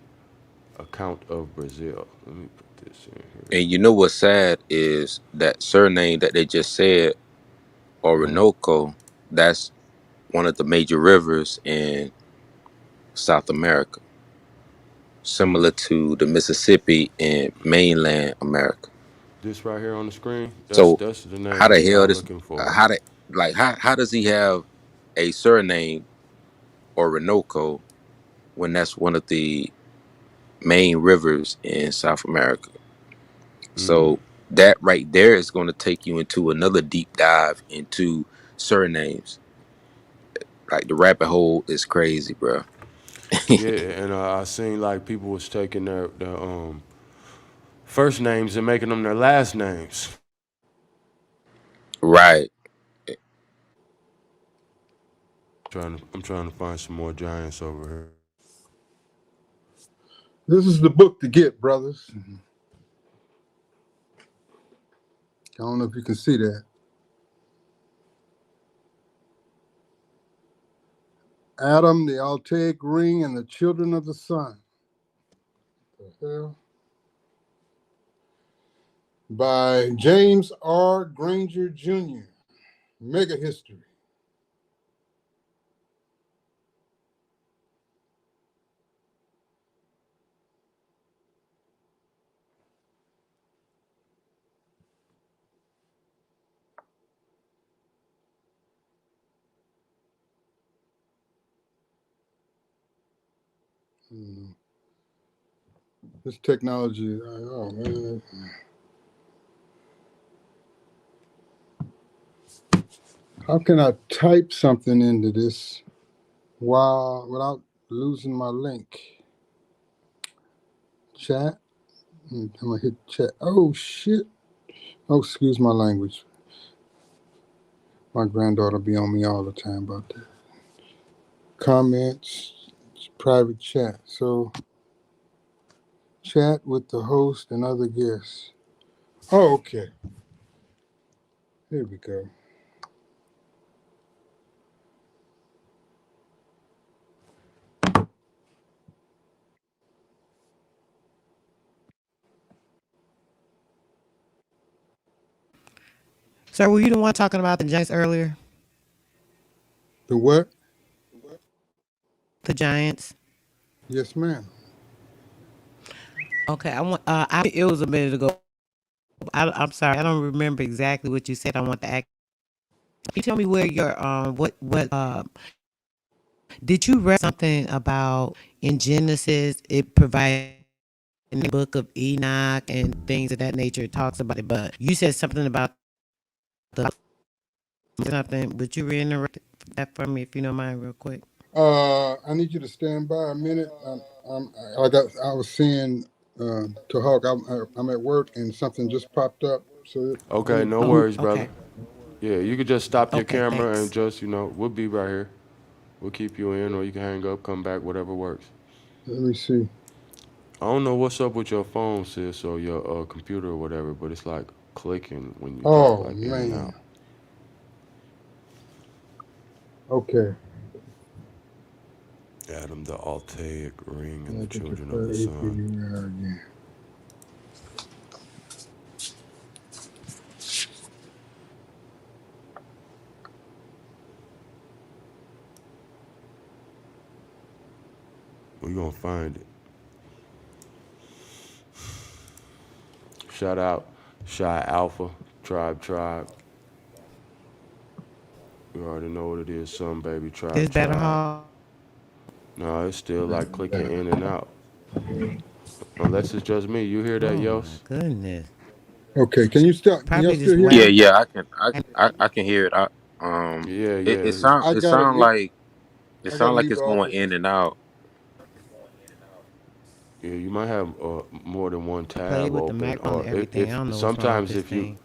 account of Brazil. Let me put this in here. And you know what's sad is that surname that they just said, Orinoco, that's one of the major rivers in South America, similar to the Mississippi in mainland America. This right here on the screen, So that's the how name the that hell y'all this looking for. how does he have a surname Orinoco when that's one of the main rivers in South America? So that right there is going to take you into another deep dive into surnames. Like the rabbit hole is crazy, bro. Yeah, and I seen like people was taking their first names and making them their last names. Right. I'm trying to find some more giants over here. This is the book to get, brothers. I don't know if you can see that. Adam, the Altaic ring, and the children of the sun. What the hell? By James R. Granger Jr. Mega History. This technology, oh man. How can I type something into this without losing my link? Chat? I'm gonna hit chat. Oh shit. Oh, excuse my language. My granddaughter be on me all the time about that. Comments, private chat. So chat with the host and other guests. Oh, okay. Here we go. Sir, were you the one talking about the giants earlier? The what? The giants. Yes, ma'am. Okay, I want. It was a minute ago. I'm sorry, I don't remember exactly what you said. I want to ask. Can you tell me where your what did you read something about in Genesis? It provides in the book of Enoch and things of that nature. It talks about it, but you said something about the something. Would you reiterate that for me if you don't mind, real quick? I need you to stand by a minute. I was saying to Hawk, I'm at work and something just popped up. So let Okay, me, no let me worries, brother. Yeah, you could just stop your Okay, camera and thanks. just, we'll be right here. We'll keep you in, or you can hang up, come back, whatever works. let me see. I don't know what's up with your phone, sis, or your computer or whatever, but it's like clicking when you go Oh like in and out. man. Okay. Adam, the Altaic ring, and the Like I children of prefer the April, sun. you are again. We're gonna find it. Shout out Shy Alpha, Tribe. You already know what it is, some baby, This better, Tribe. Hall. No, it's still like clicking Better. in and out. Unless it's just me. You hear that, Oh my Yos? goodness. Okay. Can you still? Can y'all Probably still just hear Yeah, me? wait. yeah, I can hear it. Yeah, It yeah. sound I it gotta sound leave. like I gotta leave it's the going office. in and out. Yeah, you might have more than one Play tab with the open, background or and everything. I if don't know what's wrong with sometimes this if you thing.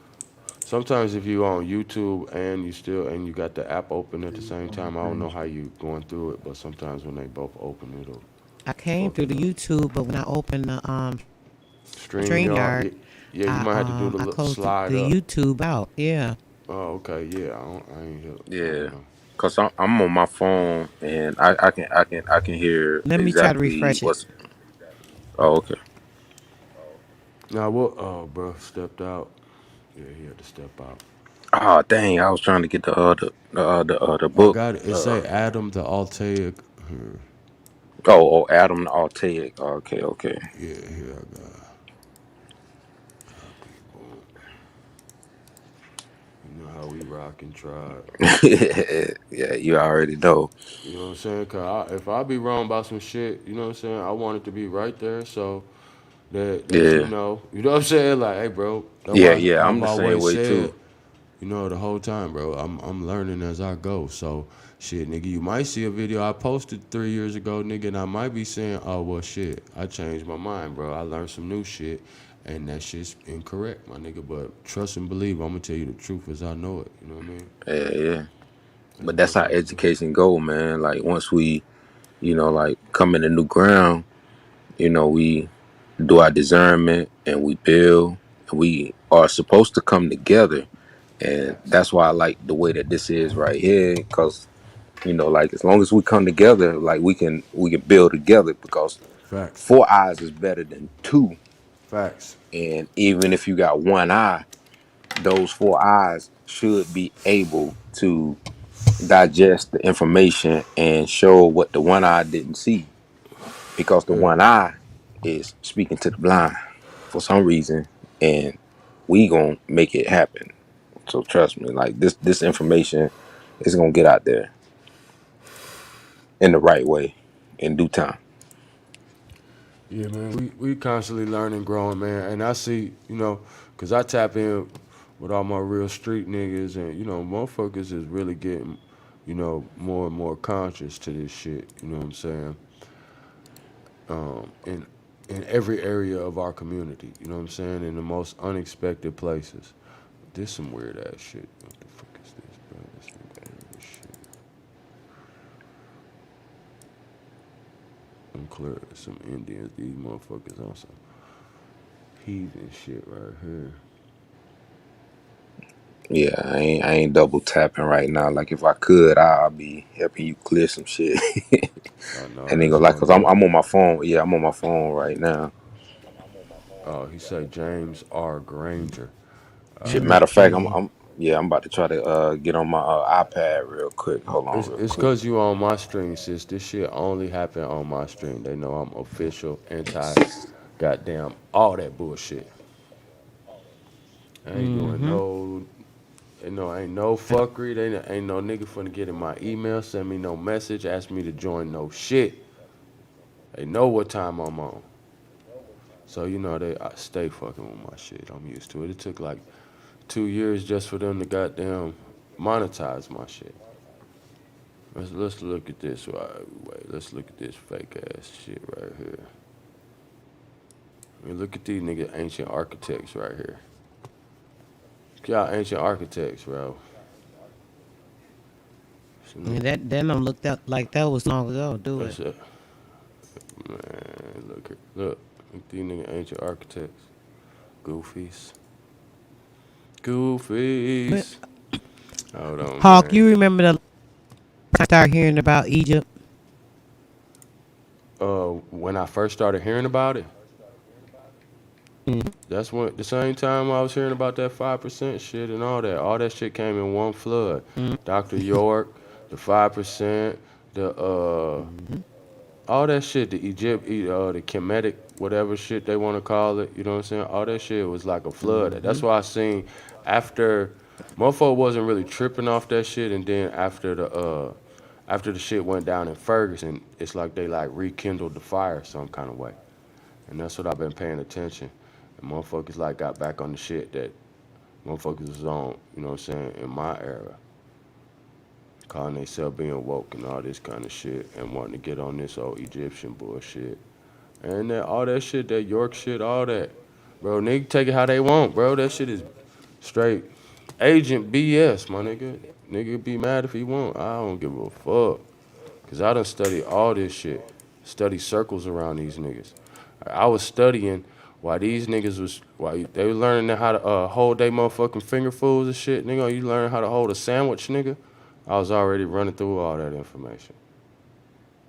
sometimes if you on YouTube and you got the app open at the Please same call me time. I don't know James. how you going through it, but sometimes when they both open, it'll I came fuck through it the up. YouTube, but when I opened the Stream yard, StreamYard, yeah, you might have to do the I little closed slide the up. YouTube out. Yeah. Oh, okay, yeah, I ain't here. I Yeah, don't know. cause I'm on my phone and I can hear Let me try to exactly refresh it. what's. Oh, okay. Now what? Oh, bro, stepped out. Yeah, he had to step out. Oh dang! I was trying to get the I book. got it. It say Adam the Altaic. Here. Adam the Altaic. Okay, okay. Yeah, here I got. Boom. You know how we rock and tribe. Yeah, you already know. You know what I'm saying? Cause if I be wrong about some shit, you know what I'm saying? I want it to be right there so that you Yeah, know. You know what I'm saying? Like, hey, bro, that's yeah, why yeah. I'm I've the same always way said, too. the whole time, bro. I'm learning as I go. So shit, nigga, you might see a video I posted 3 years ago, nigga, and I might be saying, oh well, shit, I changed my mind, bro. I learned some new shit, and that shit's incorrect, my nigga. But trust and believe, I'm gonna tell you the truth as I know it. You know what I mean? Yeah, yeah. As But that's best how as I can. education go, man. Like once we, like come into new ground, we do our discernment and we build and we are supposed to come together. And Facts. that's why I like the way that this is right here, because like as long as we come together, like we can build together, because Facts. four eyes is better than two. Facts. And even if you got one eye, those four eyes should be able to digest the information and show what the one eye didn't see, because the Yeah. one eye is speaking to the blind for some reason, and we gonna make it happen. So trust me, like this information is gonna get out there in the right way in due time. Yeah, man. We constantly learning, growing, man. And I see, cause I tap in with all my real street niggas, and motherfuckers is really getting, more and more conscious to this shit. You know what I'm saying? In every area of our community. You know what I'm saying? In the most unexpected places. This some weird ass shit. What the fuck is this, bro? This nigga weird as shit. I'm clear. Some Indians. These motherfuckers on some heathen shit right here. Yeah, I ain't double tapping right now. Like if I could, I'll be helping you clear some shit. I know And then go that's like, my cause I'm nigga. on my phone. Yeah, I'm on my phone right now. He said James R. Granger. Shit, Let Uh, me matter of fact, I'm see. Yeah, I'm about to try to get on my iPad real quick. Hold on, real It's quick. cause you on my stream, sis. This shit only happen on my stream. They know I'm official, anti, goddamn, all that bullshit. I ain't doing Mm-hmm. no, ain't no fuckery. They ain't no nigga finna get in my email, send me no message, ask me to join no shit. They know what time I'm on. So I stay fucking with my shit. I'm used to it. It took like 2 years just for them to goddamn monetize my shit. Let's look at this. Wait, let's look at this fake ass shit right here. I mean, look at these nigga ancient architects right here. Y'all ancient architects, bro. And that don't look that like that was long ago, do it? That's a man. Look at these nigga ancient architects. Goofies. But Goofies. Hold on, Hawk, man. you remember the I started hearing about Egypt? When I first started hearing about it, that's when the same time I was hearing about that 5% shit and all that. All that shit came in one flood. Dr. York, the 5%, the all that shit, the the Kemetic, whatever shit they want to call it, you know what I'm saying? All that shit was like a flood. That's why I seen after motherfucker wasn't really tripping off that shit, and then after the shit went down in Ferguson, it's like they like rekindled the fire some kind of way. And that's what I've been paying attention. And motherfuckers like got back on the shit that motherfuckers was on, you know what I'm saying, in my era. Calling themselves being woke and all this kind of shit and wanting to get on this old Egyptian bullshit. And all that shit, that York shit, all that. Bro, nigga take it how they want, bro. That shit is straight agent BS, my nigga. Nigga be mad if he want. I don't give a fuck. Cause I done studied all this shit. Study circles around these niggas. I was studying while these niggas was they were learning how to hold they motherfucking finger foods and shit. Nigga, you learn how to hold a sandwich, nigga. I was already running through all that information.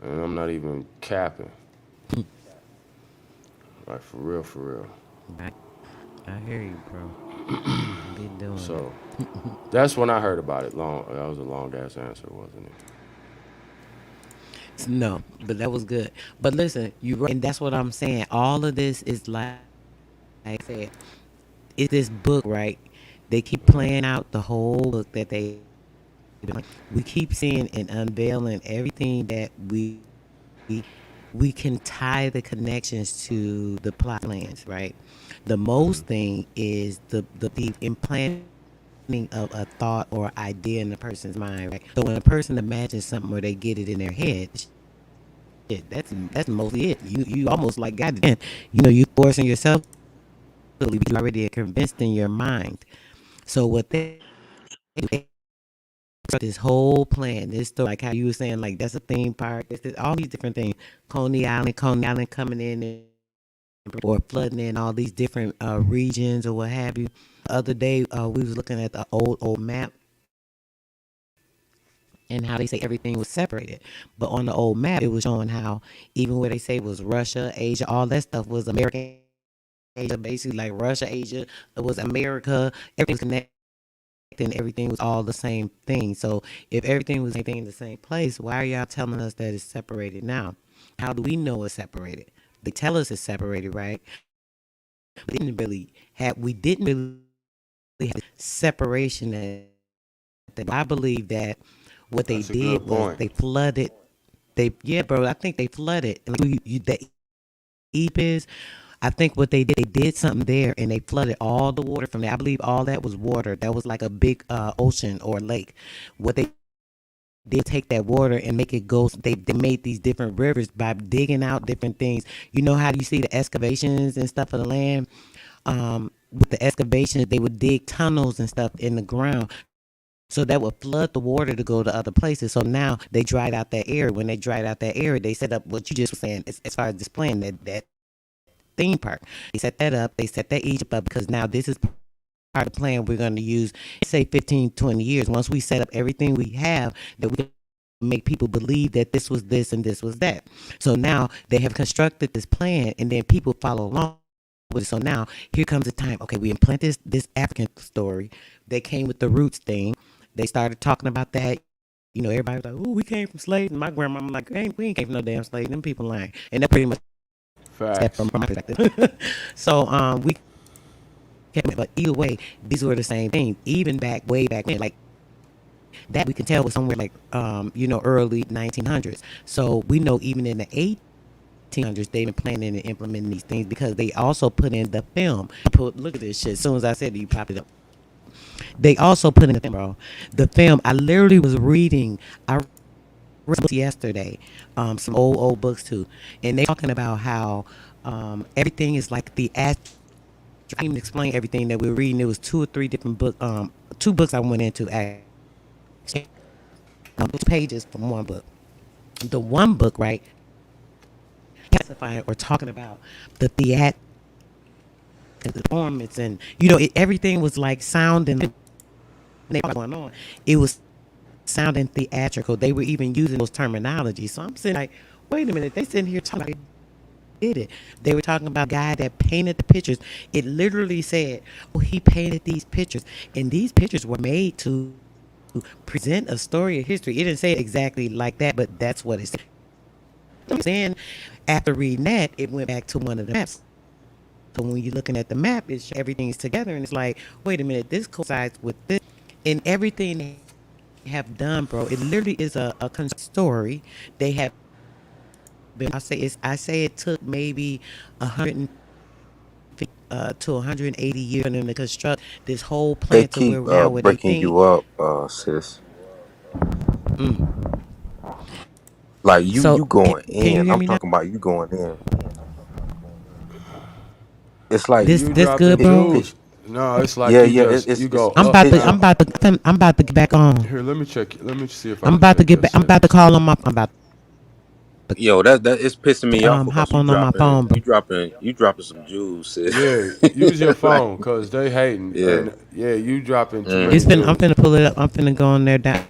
And I'm not even capping. Like for real, for real. I hear you, bro. Be doing So that's when I heard about it. That was a long ass answer, wasn't it? No, but that was good. But listen, you right, and that's what I'm saying. All of this is like I said, it's this book, right? They keep playing out the whole book that we keep seeing and unveiling everything that we can tie the connections to the plot plans, right? The most thing is the implanting of a thought or idea in a person's mind, right? So when a person imagines something or they get it in their head, shit, that's mostly it. You almost like got it. You forcing yourself to believe you already convinced in your mind. So what they do, this whole plan, this story, like how you were saying, like that's a theme park, all these different things. Coney Island coming in or flooding in all these different regions or what have you. The other day, we was looking at the old map and how they say everything was separated. But on the old map, it was showing how even where they say was Russia, Asia, all that stuff was American Asia, basically like Russia, Asia, it was America, everything was connected and everything was all the same thing. So if everything was anything in the same place, why are y'all telling us that it's separated now? How do we know it's separated? They tell us it's separated, right? We didn't really have separation. I believe that what they did was they flooded. Bro, I think they flooded. The EPIS, I think what they did something there and they flooded all the water from there. I believe all that was water. That was like a big ocean or lake. What they did take that water and make it go. They made these different rivers by digging out different things. You know how you see the excavations and stuff of the land? With the excavations, they would dig tunnels and stuff in the ground. So that would flood the water to go to other places. So now they dried out that area. When they dried out that area, they set up what you just were saying as far as displaying that theme park. They set that up. They set that Egypt up because now this is part of the plan we're going to use, say 15, 20 years. Once we set up everything we have, that we can make people believe that this was this and this was that. So now they have constructed this plan and then people follow along with it. So now here comes the time. Okay, we implant this African story. They came with the roots thing. They started talking about that. You know, everybody was like, "Oh, we came from slaves." And my grandma, I'm like, we ain't came from no damn slaves. Them people lying." And that pretty much that Facts. from my perspective. So we kept, but either way, these were the same things. Even back way back when, like that we can tell was somewhere like early 1900s. So we know even in the 1800s they've been planning and implementing these things because they also put in the film. Look at this shit. As soon as I said it, you popped it up. They also put in the film, bro. The film. I literally was reading. I read books yesterday, some old books too, and they talking about how everything is like the I can't even explain everything that we were reading. It was two or three different books. Two books I went into. Actually, pages from one book. The one book, right, classifying or talking about the theatrical performance, and everything was like sounding going on. It was sounding theatrical. They were even using those terminologies. So I'm saying, like, wait a minute, they sitting here talking about did it. They were talking about a guy that painted the pictures. It literally said, oh, he painted these pictures, and these pictures were made to present a story of history. It didn't say it exactly like that, but that's what it said. Then after reading that, it went back to one of the maps. So when you're looking at the map, it's everything's together, and it's like, wait a minute, this coincides with this, and everything they have done, bro. It literally is a story. They have been. I say it took maybe 150 to 180 years for them to construct this whole They plant to keep where now where they breaking think. you up, sis. Like So you going can you in. hear I'm me now? talking about you going in. It's like This You good, dropping bro. jewels. No, it's like yeah, you yeah. just you go I'm up about to. now. I'm about to get back on. Here, let me check. Let me see if I I'm can about to check get your back. I'm about to settings. call on my. I'm about yo, that it's pissing me to off because hop on my phone, bro. you dropping some jewels, sis. Yeah, use your Like, phone because they hating. yeah. And yeah, you dropping too It's many Mm-hmm. been. I'm jewels. finna pull it up. I'm finna go on there down.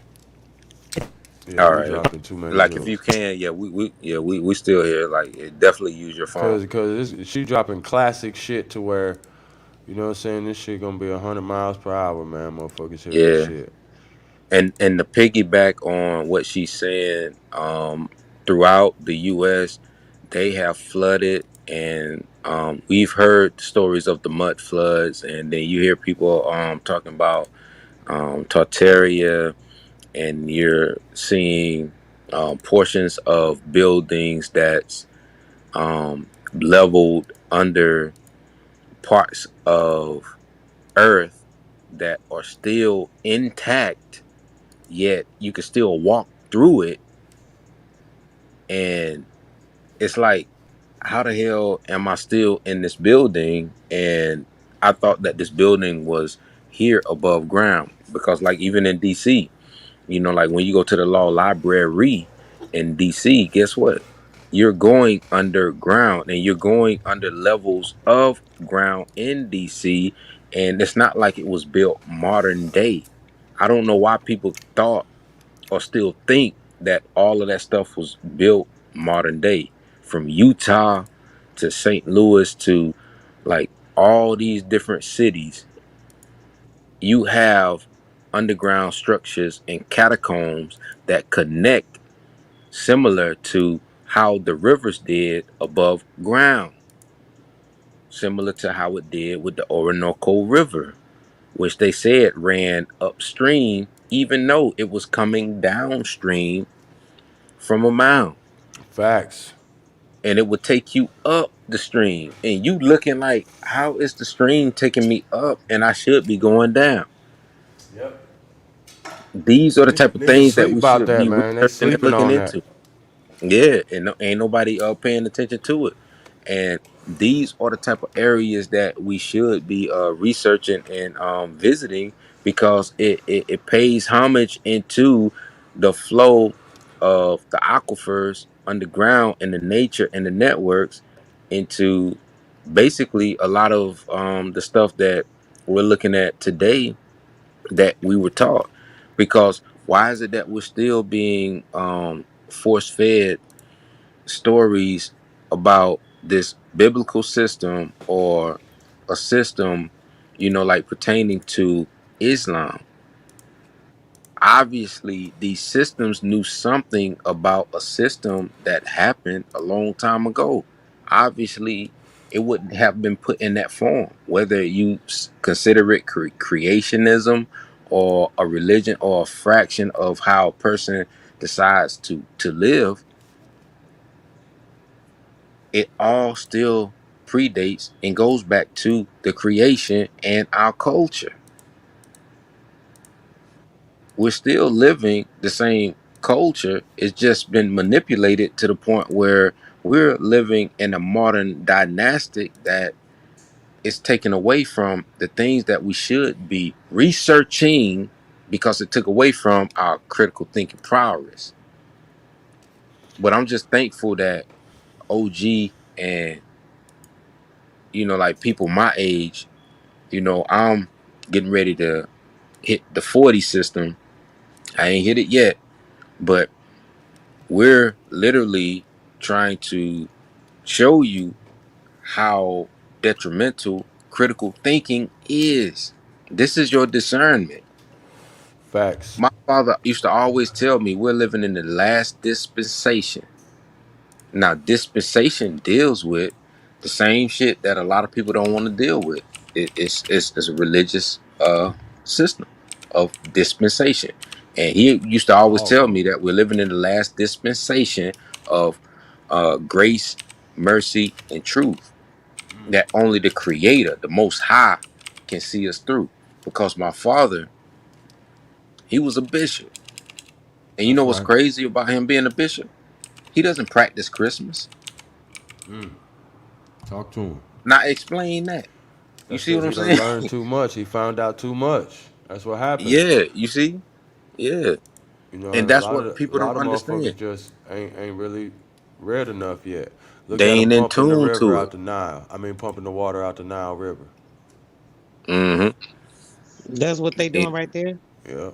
Yeah, All you right. dropping too many Like if jewels. you can, yeah, we still here. Like definitely use your phone. Cause she dropping classic shit to where, you know what I'm saying, this shit gonna be 100 miles per hour, man. Motherfuckers hear this Yeah. shit. And to piggyback on what she's saying, throughout the US, they have flooded and we've heard stories of the mud floods, and then you hear people talking about Tartaria, and you're seeing portions of buildings that's leveled under parts of earth that are still intact, yet you can still walk through it. And it's like, how the hell am I still in this building? And I thought that this building was here above ground, because like even in DC, like when you go to the law library in DC, guess what? You're going underground, and you're going under levels of ground in DC. And it's not like it was built modern day. I don't know why people thought or still think that all of that stuff was built modern day, from Utah to St. Louis to like all these different cities. You have underground structures and catacombs that connect, similar to how the rivers did above ground, similar to how it did with the Orinoco River, which they said ran upstream even though it was coming downstream from a mound. Facts. And it would take you up the stream, and you looking like, how is the stream taking me up and I should be going down? Yep. These are the type of Niggas things that sleep we about should that, be man. They researching and sleeping looking on that. into. Yeah, and ain't nobody paying attention to it. And these are the type of areas that we should be researching and visiting, because it pays homage into the flow of the aquifers underground and the nature and the networks, into basically a lot of the stuff that we're looking at today that we were taught. Because why is it that we're still being force fed stories about this biblical system or a system, like pertaining to Islam. Obviously, these systems knew something about a system that happened a long time ago. Obviously, it wouldn't have been put in that form, whether you consider it creationism or a religion or a fraction of how a person decides to live. It all still predates and goes back to the creation and our culture. We're still living the same culture. It's just been manipulated to the point where we're living in a modern dynastic that is taken away from the things that we should be researching, because it took away from our critical thinking prowess. But I'm just thankful that OG and like people my age, I'm getting ready to hit the 40 system. I ain't hit it yet, but we're literally trying to show you how detrimental critical thinking is. This is your discernment. Facts. My father used to always tell me we're living in the last dispensation. Now, dispensation deals with the same shit that a lot of people don't want to deal with. It's a religious system of dispensation. And he used to always tell me that we're living in the last dispensation of grace, mercy, and truth. That only the Creator, the Most High, can see us through. Because my father, he was a bishop. And you know That's what's right. crazy about him being a bishop? He doesn't practice Christmas. Talk to him. Now explain that. You That's see because what I'm he done saying? learned too much. He found out too much. That's what happened. Yeah, you see? Yeah. And And a that's lot what of a people lot don't of motherfuckers understand. just ain't really read enough yet. Look They at them ain't in pumping the tune river to it. out the Nile. I mean, pumping the water out the Nile River. Mm-hmm. That's what they And doing right there. Yeah.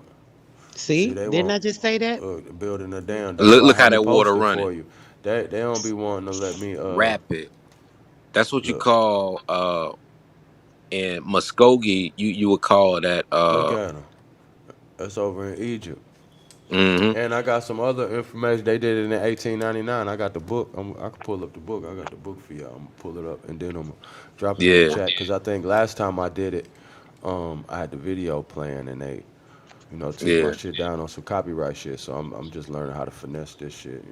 See, See, they didn't I won't just say that? building a dam. That's why I look how had me that water posted running. for you. They don't be wanting to let me Rapid. That's what you look call in Muskogee, you would call that look at them. That's over in Egypt. mm-hmm. And I got some other information. They did it in 1899. I got the book. I can pull up the book. I got the book for y'all. I'm gonna pull it up and then I'm gonna drop it in the Yeah. chat. Cause I think last time I did it, I had the video playing and they, took my Yeah. shit down on some copyright shit. So I'm just learning how to finesse this shit.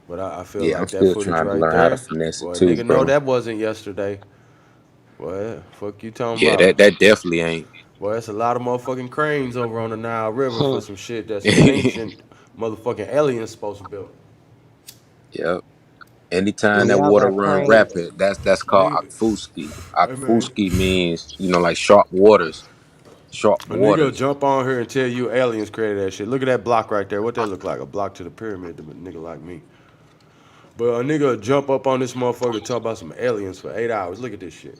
But I feel Yeah, I'm like that still footage trying to right learn how to there, finesse it boy, too, nigga, know bro. that wasn't yesterday. Boy, fuck you talking Yeah, about? that definitely ain't. Boy, that's a lot of motherfucking cranes over on the Nile River for some shit that some ancient motherfucking aliens supposed to build. Yep. Anytime that Y'all water got run cranes. rapid, that's called Nigga, Akfuski. hey man, Akfuski means, like sharp waters. Sharp a nigga waters. jump on here and tell you aliens created that shit. Look at that block right there. What that look like? A block to the pyramid to a nigga like me. But a nigga jump up on this motherfucker and talk about some aliens for 8 hours. Look at this shit.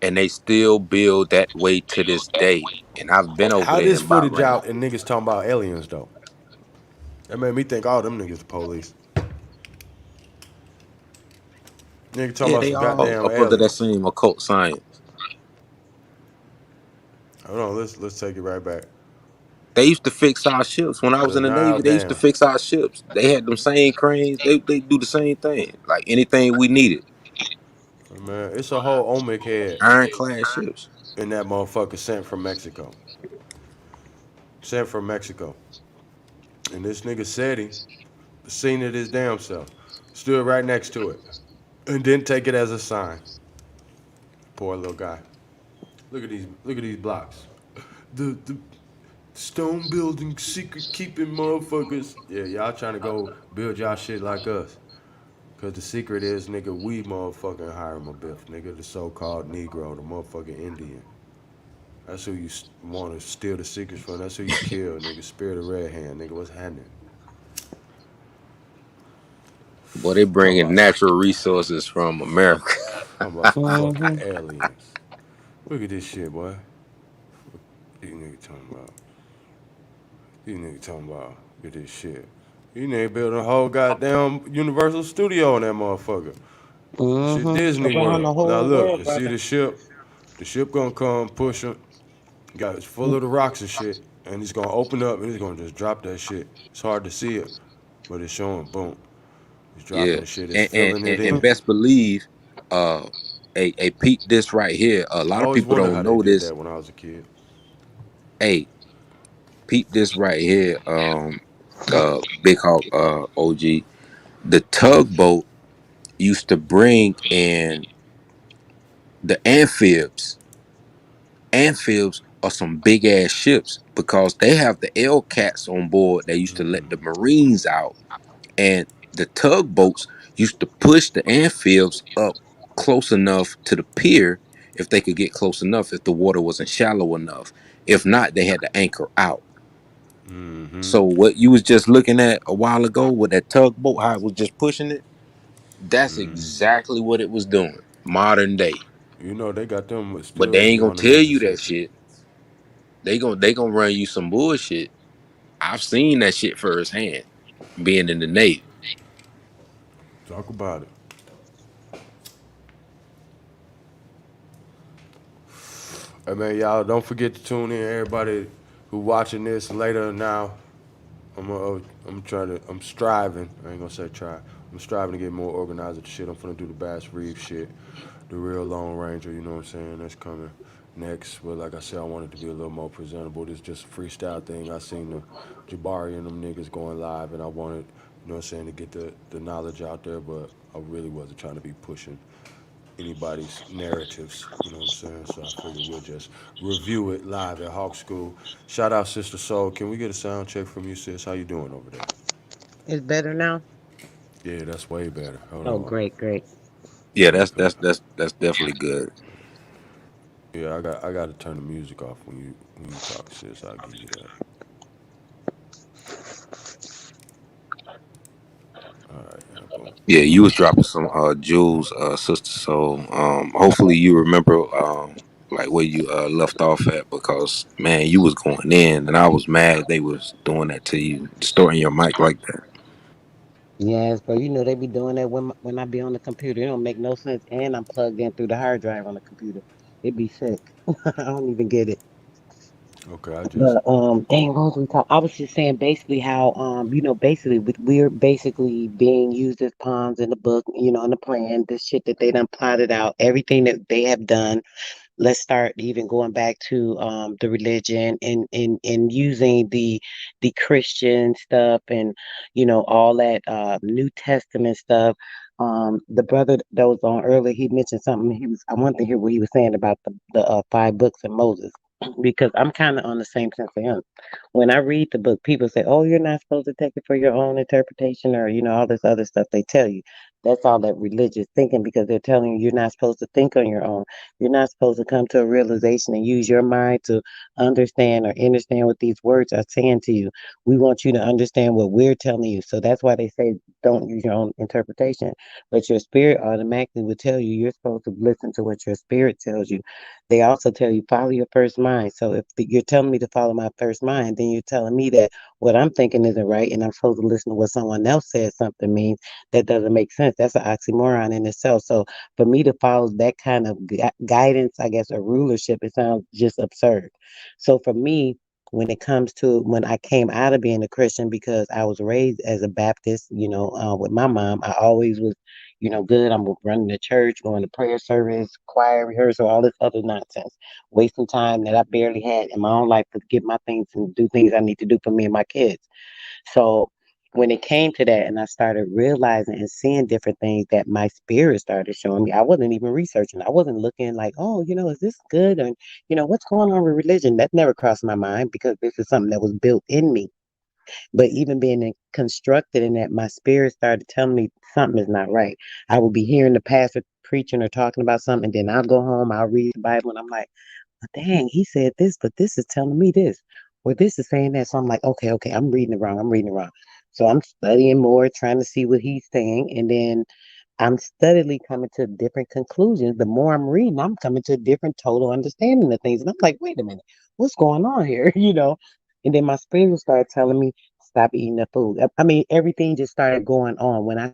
And they still build that way to this day. And I've been over How there this in footage Bahrain. out and niggas talking about aliens though? That made me think all them niggas the police. Nigga talking Yeah, about they some all. goddamn Up under that aliens. same occult science. Hold on, let's take it right back. They used to fix our ships. When I was The in the Nile Navy, they used to Dam. fix our ships. They had them same cranes. They do the same thing. Like anything we needed. Man, it's a whole omic head Ironclad ships. in that motherfucker sent from Mexico. Sent from Mexico. And this nigga said he seen it his damn self. Stood right next to it. And didn't take it as a sign. Poor little guy. Look at these blocks. The stone building secret keeping motherfuckers. Yeah, y'all trying to go build y'all shit like us. Cause the secret is, nigga, we motherfucking Hiram Abiff, nigga, the so-called Negro, the motherfucking Indian. That's who you want to steal the secrets from. That's who you kill, nigga. Spirit of Red Hand, nigga. What's happening? Boy, they Talking bringing about, natural resources from America. talking about some fucking Mhm. aliens. Look at this shit, boy. These niggas talking about. These niggas talking about. Look at this shit. You need to build a whole goddamn Universal Studio in that motherfucker. Shit, Disney Around the World. Now whole look, world, you see brother. the ship. The ship gonna come, push him. Got it's full of the rocks and shit, and he's gonna open up and he's gonna just drop that shit. It's hard to see it, but it's showing. Boom. He's dropping Yeah, the shit. It's and and, filling it and, and in. best believe, a peep this right here. A I lot of always people wondered don't how they know did this. that when I was a kid. Hey, peep this right here. Big Hawk, OG. The tugboat used to bring in the amphibs. Amphibs are some big ass ships because they have the L cats on board. They used to let the Marines out, and the tugboats used to push the amphibs up close enough to the pier if they could get close enough, if the water wasn't shallow enough. If not, they had to anchor out. So what you was just looking at a while ago with that tugboat, how it was just pushing it, that's exactly what it was doing. Modern day. You know they got them But they still ain't gonna running tell as a you that system. shit. They gonna run you some bullshit. I've seen that shit firsthand, being in the Navy. Talk about it. Hey man, y'all don't forget to tune in. Everybody who watching this later now, I'm striving. I ain't gonna say try. I'm striving to get more organized with the shit. I'm finna do the Bass Reef shit, the real Lone Ranger. You know what I'm saying? That's coming next. But like I said, I want it to be a little more presentable. This is just a freestyle thing. I seen the Jabari and them niggas going live, and I wanted, you know what I'm saying, to get the knowledge out there. But I really wasn't trying to be pushing anybody's narratives. You know what I'm saying? So I figured we'll just review it live at Hawk School. Shout out Sister Soul. Can we get a sound check from you, sis? How you doing over there? It's better now? Yeah, that's way better. Hold Oh, on. great, great. Yeah, Let me come. that's definitely good. Yeah, I got to turn the music off when you talk, sis. I'll give you that. All right, yeah, boom. Yeah, you was dropping some jewels, sister. So hopefully you remember like where you left off at, because man, you was going in, and I was mad they was doing that to you, distorting your mic like that. Yes, but you know they be doing that when I be on the computer. It don't make no sense, and I'm plugged in through the hard drive on the computer. It be sick. I don't even get it. Okay, I just. But dang, what was we talk? I was just saying basically how basically we're basically being used as pawns in the book, in the plan, the shit that they done plotted out, everything that they have done. Let's start even going back to the religion and using the Christian stuff and all that New Testament stuff. The brother that was on earlier, he mentioned something. I wanted to hear what he was saying about the five books of Moses, because I'm kind of on the same sense of him. When I read the book, people say, "Oh, you're not supposed to take it for your own interpretation," or all this other stuff they tell you. That's all that religious thinking, because they're telling you you're not supposed to think on your own. You're not supposed to come to a realization and use your mind to understand what these words are saying to you. We want you to understand what we're telling you. So that's why they say don't use your own interpretation. But your spirit automatically will tell you you're supposed to listen to what your spirit tells you. They also tell you follow your first mind. So if you're telling me to follow my first mind, then you're telling me that what I'm thinking isn't right, and I'm supposed to listen to what someone else says something means. That doesn't make sense. That's an oxymoron in itself. So for me to follow that kind of guidance, I guess, or rulership, it sounds just absurd. So for me, when it comes to when I came out of being a Christian, because I was raised as a Baptist, with my mom, I always was, good. I'm running the church, going to prayer service, choir rehearsal, all this other nonsense, wasting time that I barely had in my own life to get my things and do things I need to do for me and my kids. So when it came to that, and I started realizing and seeing different things that my spirit started showing me, I wasn't even researching. I wasn't looking like, oh, is this good? And, what's going on with religion? That never crossed my mind, because this is something that was built in me. But even being constructed in that, my spirit started telling me something is not right. I would be hearing the pastor preaching or talking about something, and then I'll go home, I'll read the Bible, and I'm like, dang, he said this, but this is telling me this, or this is saying that. So I'm like, okay, I'm reading it wrong. I'm reading it wrong. So I'm studying more, trying to see what he's saying. And then I'm steadily coming to different conclusions. The more I'm reading, I'm coming to a different total understanding of things. And I'm like, wait a minute, what's going on here? And then my spirit started telling me, stop eating the food. I mean, everything just started going on when I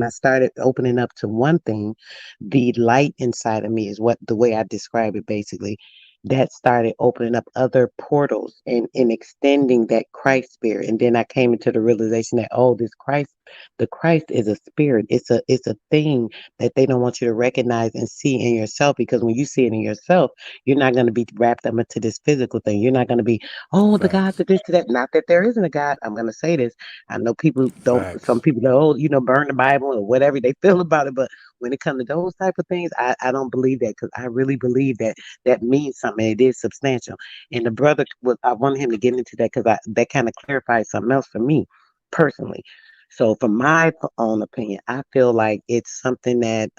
started opening up to one thing. The light inside of me is what the way I describe it basically. That started opening up other portals and extending that Christ spirit. And then I came into the realization that, oh, the Christ is a spirit. It's a thing that they don't want you to recognize and see in yourself, because when you see it in yourself, you're not going to be wrapped up into this physical thing. You're not going to be, oh, the God, Facts. that this, to that. Not that there isn't a God. I'm going to say this. I know people don't, some Facts. people go, oh, burn the Bible or whatever they feel about it. But when it comes to those type of things, I don't believe that, because I really believe that that means something. It is substantial. And the brother was, I wanted him to get into that because that kind of clarifies something else for me personally. So, from my own opinion, I feel like it's something that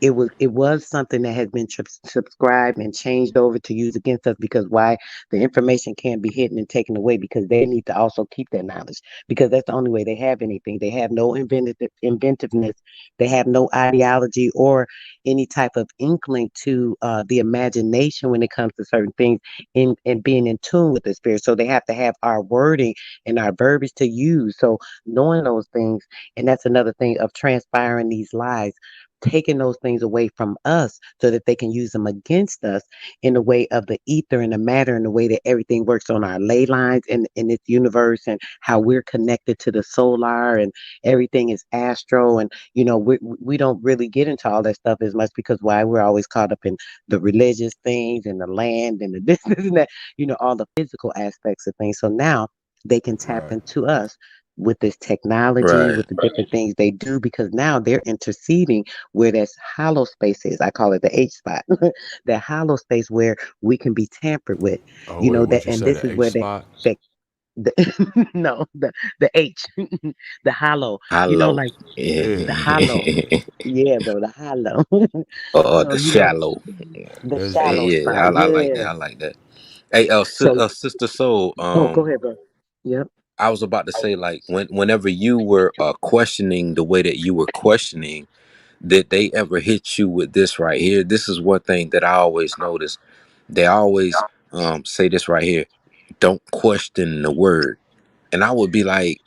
it was something that has been subscribed and changed over to use against us, because why? The information can't be hidden and taken away, because they need to also keep that knowledge, because that's the only way they have anything. They have no inventiveness. They have no ideology or any type of inkling to the imagination when it comes to certain things, in being in tune with the spirit. So they have to have our wording and our verbiage to use. So knowing those things, and that's another thing of transpiring these lies, taking those things away from us so that they can use them against us in the way of the ether and the matter, and the way that everything works on our ley lines in this universe, and how we're connected to the solar, and everything is astro. And we don't really get into all that stuff as much, because why? We're always caught up in the religious things and the land and the this and that, all the physical aspects of things. So now they can tap Right. into us with this technology, Right. with the different things they do, because now they're interceding where that hollow space is. I call it the H spot, that hollow space where we can be tampered with. Oh wait, That, what you and say? this The is H where that spot? that no, the H, the hollow. Hollow. Like the hollow. Yeah. Yeah, bro, the hollow. Or So the shallow. the There's shallow Yeah, spot. I like Yeah. that. I like that. Hey, So, Sister Soul. oh, go ahead, bro. Yep. I was about to say, like, whenever you were questioning the way that you were questioning, did they ever hit you with this right here? This is one thing that I always notice. They always say this right here: "Don't question the word." And I would be like,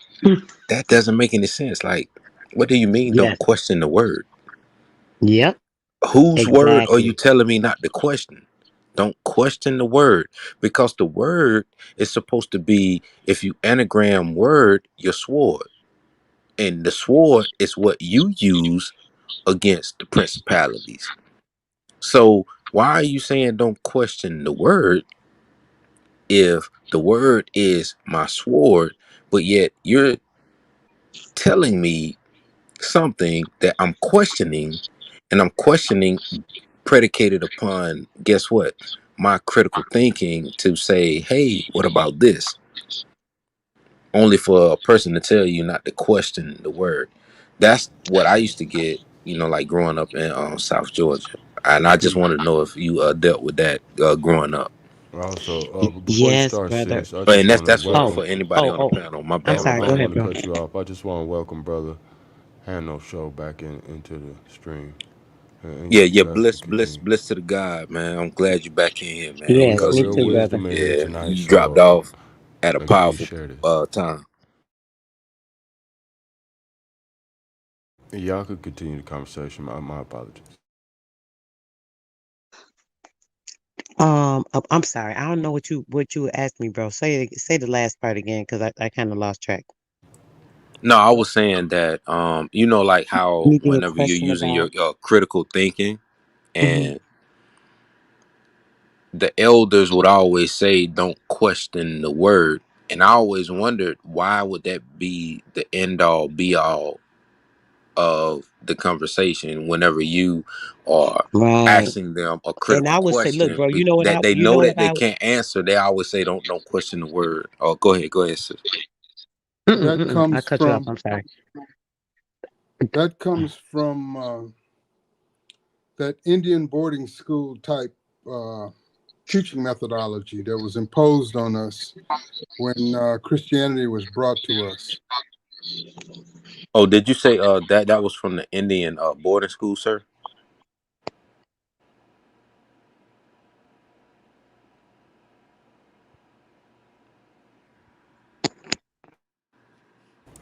that doesn't make any sense. Like, what do you mean? Don't Yes. question the word? Yep. Whose word are you Exactly. telling me not to question? Don't question the word, because the word is supposed to be, if you anagram word, your sword. And the sword is what you use against the principalities. So why are you saying don't question the word if the word is my sword, but yet you're telling me something that I'm questioning, and I'm questioning predicated upon, guess what? My critical thinking to say, hey, what about this? Only for a person to tell you not to question the word. That's what I used to get, like growing up in South Georgia. And I just want to know if you dealt with that growing up. Also, before you Yes, start, brother. sis, I just And that's want to that's Oh, for welcome. anybody oh, on the oh. panel. My I'm bad, my I sorry. Go don't bad. ahead, want to bro. cut you off. I just want to welcome brother Hano Show back into the stream, and Yeah, you yeah, guys can bliss continue. to the God, man. I'm glad you're back in here, man. We got Yes, me Because real too, brother. wisdom in here yeah, tonight, you dropped so off at a make sure you powerful share this. time. And y'all could continue the conversation. My apologies. I'm sorry. I don't know what you asked me, bro. Say the last part again, because I kind of lost track. No, I was saying that, like how Anything a whenever you're question using about? your critical thinking, Hmm. and the elders would always say, "Don't question the word," and I always wondered why would that be the end all be all of the conversation whenever you are Right. asking them a And critical I would say, look, question bro. that they You know know that what they I. can't answer. They always say, "Don't question the word." Oh, go ahead, sis. That I comes cut you off. from I'm sorry. that comes from that Indian boarding school type uh, teaching methodology that was imposed on us when Christianity was brought to us. Oh, did you say that was from the Indian boarding school, sir?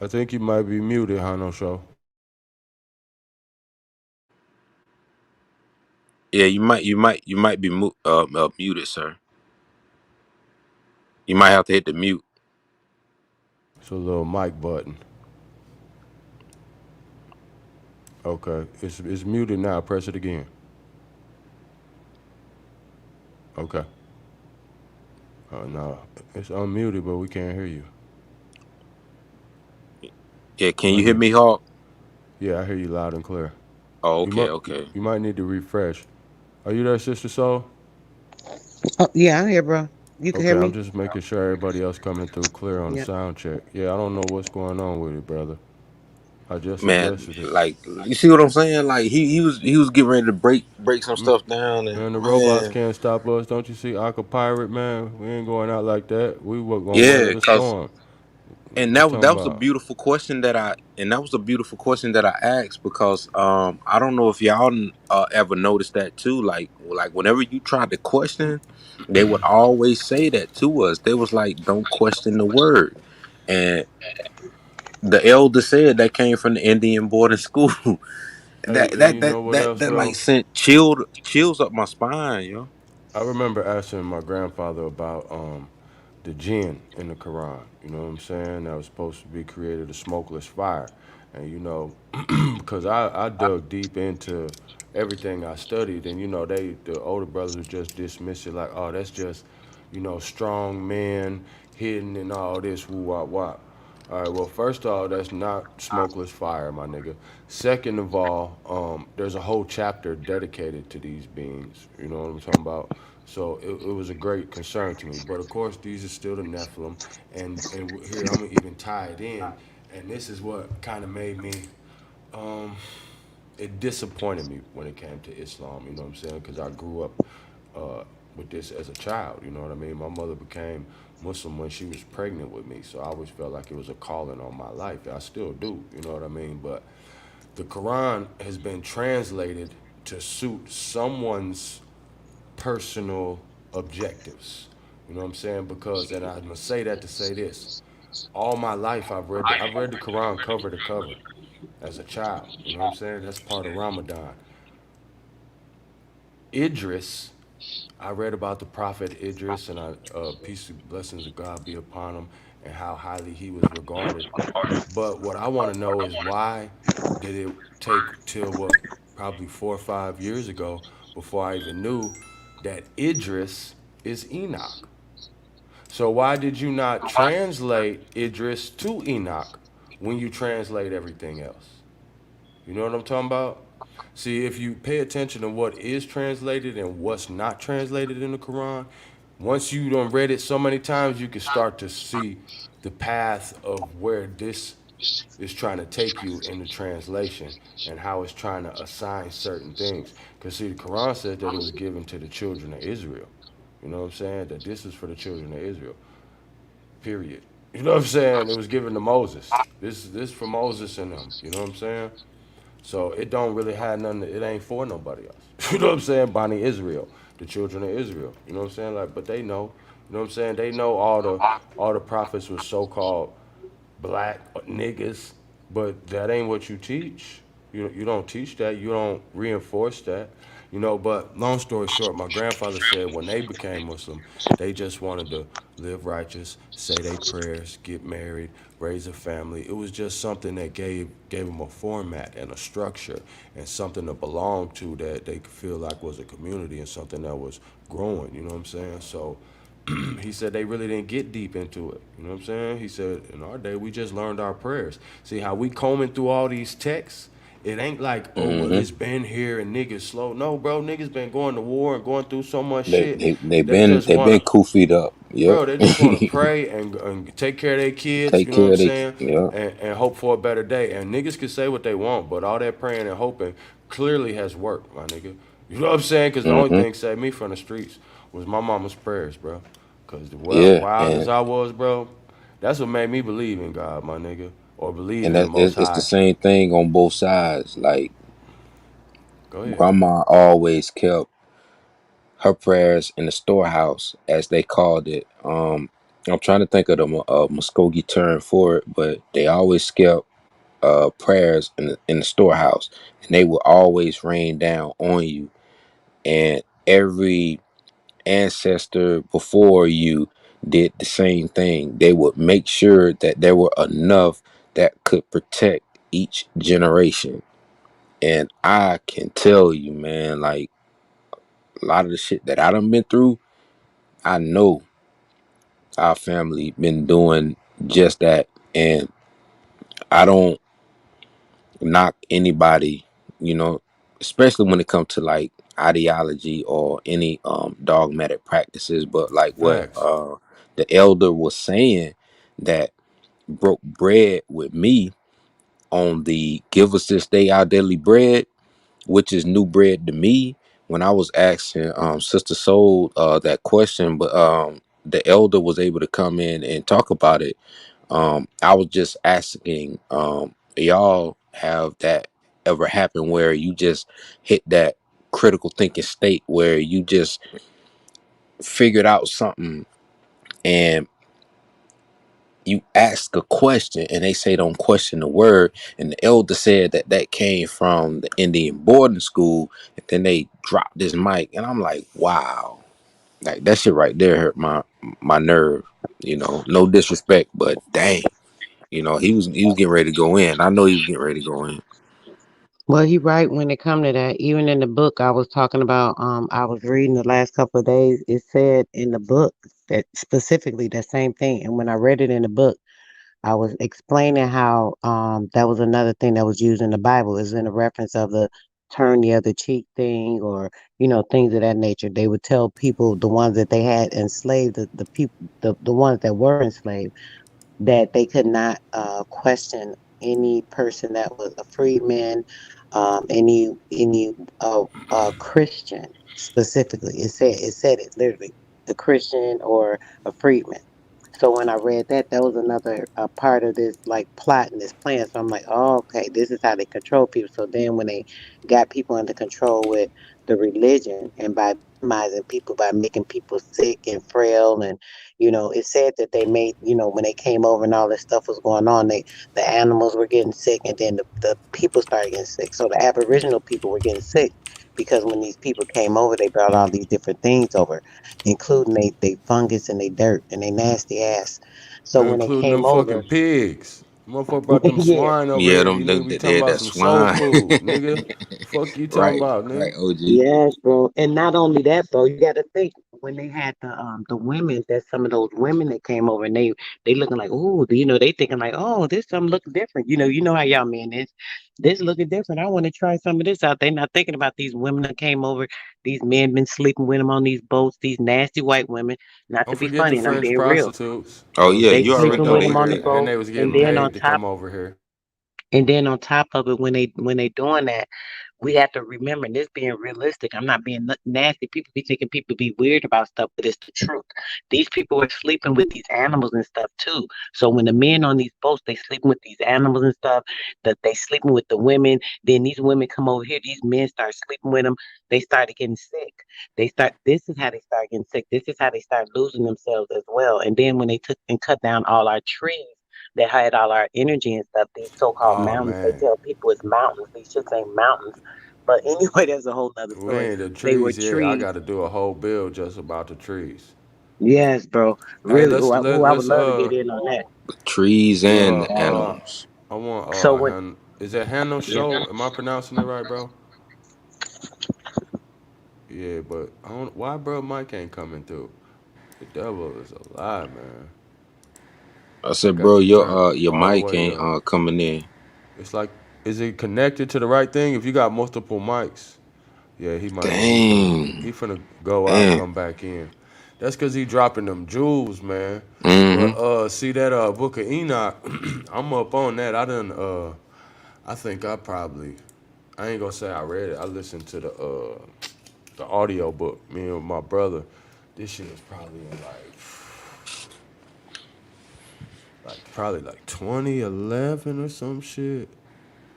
I think you might be muted, Hano Show. Yeah, you might be muted, sir. You might have to hit the mute. It's a little mic button. Okay, it's muted now. Press it again. Okay. No, it's unmuted, but we can't hear you. Yeah, can you hear me, Hawk? Yeah, I hear you loud and clear. Oh, You might okay. you might need to refresh. Are you there, Sister Soul? Oh, yeah, I'm here, bro. You can Okay, hear I'm me? just making sure everybody else coming through clear on the Yeah. sound check. Yeah, I don't know what's going on with it, brother. I just Man, adjusted it. like you see what I'm saying? Like he was getting ready to break some stuff down, and Man, the robots man, can't stop us. Don't you see? Aqua Pirate, man, we ain't going out like that. We were gonna weather yeah, the cause storm. and What you that talking was a about? beautiful question that I asked because I don't know if y'all ever noticed that too. Like whenever you tried to question, they would always say that to us. They was like, "Don't question the word," and the elder said that came from the Indian boarding school. Hey, that and that you know that what that else, that like bro? sent chills up my spine, yo. I remember asking my grandfather about the jinn in the Quran. You know what I'm saying? That was supposed to be created a smokeless fire, and you know, because I dug deep into everything I studied, and you know, the older brothers would just dismiss it like, oh, that's just, you know, strong men hidden and all this woo wop wop. All right, well, first off, that's not smokeless fire, my nigga. Second of all, there's a whole chapter dedicated to these beings. You know what I'm talking about? So it was a great concern to me. But of course, these are still the Nephilim. And here, I'm going to even tie it in. And this is what kind of made me, it disappointed me when it came to Islam. You know what I'm saying? Because I grew up uh, with this as a child. You know what I mean? My mother became Muslim when she was pregnant with me, so I always felt like it was a calling on my life. I still do. You know what I mean? But the Quran has been translated to suit someone's personal objectives. You know what I'm saying? Because, and I'm gonna say that to say this: all my life I've read the Quran cover to cover as a child. You know what I'm saying? That's part of Ramadan. Idris, I read about the prophet Idris, and peace and blessings of God be upon him, and how highly he was regarded. But what I want to know is why did it take till what, probably 4 or 5 years ago before I even knew that Idris is Enoch? So why did you not translate Idris to Enoch when you translate everything else? You know what I'm talking about? See, if you pay attention to what is translated and what's not translated in the Quran, once you done read it so many times, you can start to see the path of where this is trying to take you in the translation and how it's trying to assign certain things. Because see, the Quran said that it was given to the children of Israel. You know what I'm saying? That this is for the children of Israel. Period. You know what I'm saying? It was given to Moses. This for Moses and them. You know what I'm saying? So it don't really have nothing. It ain't for nobody else. You know what I'm saying? Bani Israel, the children of Israel. You know what I'm saying? Like, but they know. You know what I'm saying? They know all the prophets were so-called black niggas, but that ain't what you teach. You don't teach that. You don't reinforce that. You know, but long story short, my grandfather said when they became Muslim, they just wanted to live righteous, say their prayers, get married, raise a family. It was just something that gave them a format and a structure and something to belong to that they could feel like was a community and something that was growing. You know what I'm saying? So he said they really didn't get deep into it. You know what I'm saying? He said, in our day, we just learned our prayers. See how we combing through all these texts? It ain't like, oh, well, Mm-hmm. it's been here and niggas slow. No, bro, niggas been going to war and going through so much They shit. they they They been just they want been to, koofied up. Yep. bro, they just want to pray and take care of their kids, Take you know what care I'm of they. saying? Yep. And hope for a better day. And niggas can say what they want, but all that praying and hoping clearly has worked, my nigga. You know what I'm saying? Because the only Mm-hmm. thing saved me from the streets was my mama's prayers, bro. Because the Yeah, wild as I was, bro, that's what made me believe in God, my nigga. Or believe and in the that Most it's the High. same thing on both sides. Like Go ahead. grandma always kept her prayers in the storehouse, as they called it. I'm trying to think of the Muskogee term for it, but they always kept prayers in the storehouse, and they will always rain down on you. And every ancestor before you did the same thing. They would make sure that there were enough that could protect each generation. And I can tell you, man, like a lot of the shit that I done been through, I know our family been doing just that. And I don't knock anybody, you know, especially when it comes to like ideology or any dogmatic practices. But like what Facts. the elder was saying, that broke bread with me on the give us this day our daily bread, which is new bread to me. When I was asking Sister Soul that question, but the elder was able to come in and talk about it. I was just asking, y'all have that ever happen where you just hit that critical thinking state where you just figured out something and you ask a question and they say don't question the word, and the elder said that that came from the Indian boarding school, and then they dropped this mic and I'm like, wow, like that shit right there hurt my nerve, you know, no disrespect, but dang. You know, he was getting ready to go in. I know he was getting ready to go in. Well, he right when it come to that. Even in the book I was talking about, I was reading the last couple of days. It said in the book that specifically the same thing. And when I read it in the book, I was explaining how that was another thing that was used in the Bible, is in a reference of the turn the other cheek thing, or things of that nature. They would tell people, the ones that they had enslaved, the people, the ones that were enslaved, that they could not question any person that was a freedman, any Christian specifically. It said it literally, the Christian or a freedman. So when I read that, that was another part of this like plot and this plan. So I'm like, oh, okay, this is how they control people. So then when they got people under control with the religion, and by minimizing people, by making people sick and frail, and it said that they made, when they came over and all this stuff was going on, the animals were getting sick, and then the people started getting sick. So the Aboriginal people were getting sick because when these people came over, they brought all these different things over, including they fungus and they dirt and they nasty ass. So when they Including them came over, fucking pigs. Motherfucker brought them yeah, swine over Yeah, here. them You nigga be they talking had about that some soul swine. food, nigga. Fuck you talking Right, about, right, nigga. OG. yes, bro. And not only that, bro, you got to think when they had the women, that some of those women that came over, and they looking like, oh, they thinking like, oh, this something look different. You know how y'all men is. This looking different. I want to try some of this out. They not thinking about these women that came over. These men been sleeping with them on these boats. These nasty white women. Not to Don't be forget the funny, and I'm French being real. prostitutes Oh that was yeah, They you already sleeping birthed know with they them over on the here, did. and boat, they was getting and then on paid to top, come over here. of it, when they doing that, we have to remember, and this being realistic. I'm not being nasty. People be thinking people be weird about stuff, but it's the truth. These people are sleeping with these animals and stuff too. So when the men on these boats, they sleeping with these animals and stuff, that they sleeping with the women. Then these women come over here. These men start sleeping with them. They started getting sick. This is how they start getting sick. This is how they start losing themselves as well. And then when they took and cut down all our trees that had all our energy and stuff, these so-called Oh mountains, they man, tell people it's mountains. These shits ain't mountains. But anyway, that's a whole nother we story. ain't the They were trees. Yeah, I trees. got to do a whole bill just about the trees. Yes, bro. Hey, Really. I would let's love to get in on that. Trees and the uh animals. I want So when is that Hannah yeah. show? Am I pronouncing it right, bro? Yeah, but I don't why bro Mike ain't coming through. The devil is a lie, man. I I said, bro, got you turned your all the mic way ain't up. coming in. It's like, is it connected to the right thing? If you got multiple mics, yeah, he Dang. finna go out, Man. come back in. That's cause he dropping them jewels, man. But Mm-hmm. see that Book of Enoch, I'm up on that. I think I ain't gonna say I read it. I listened to the audio book. Me and my brother. This shit was probably in probably like 2011 or some shit.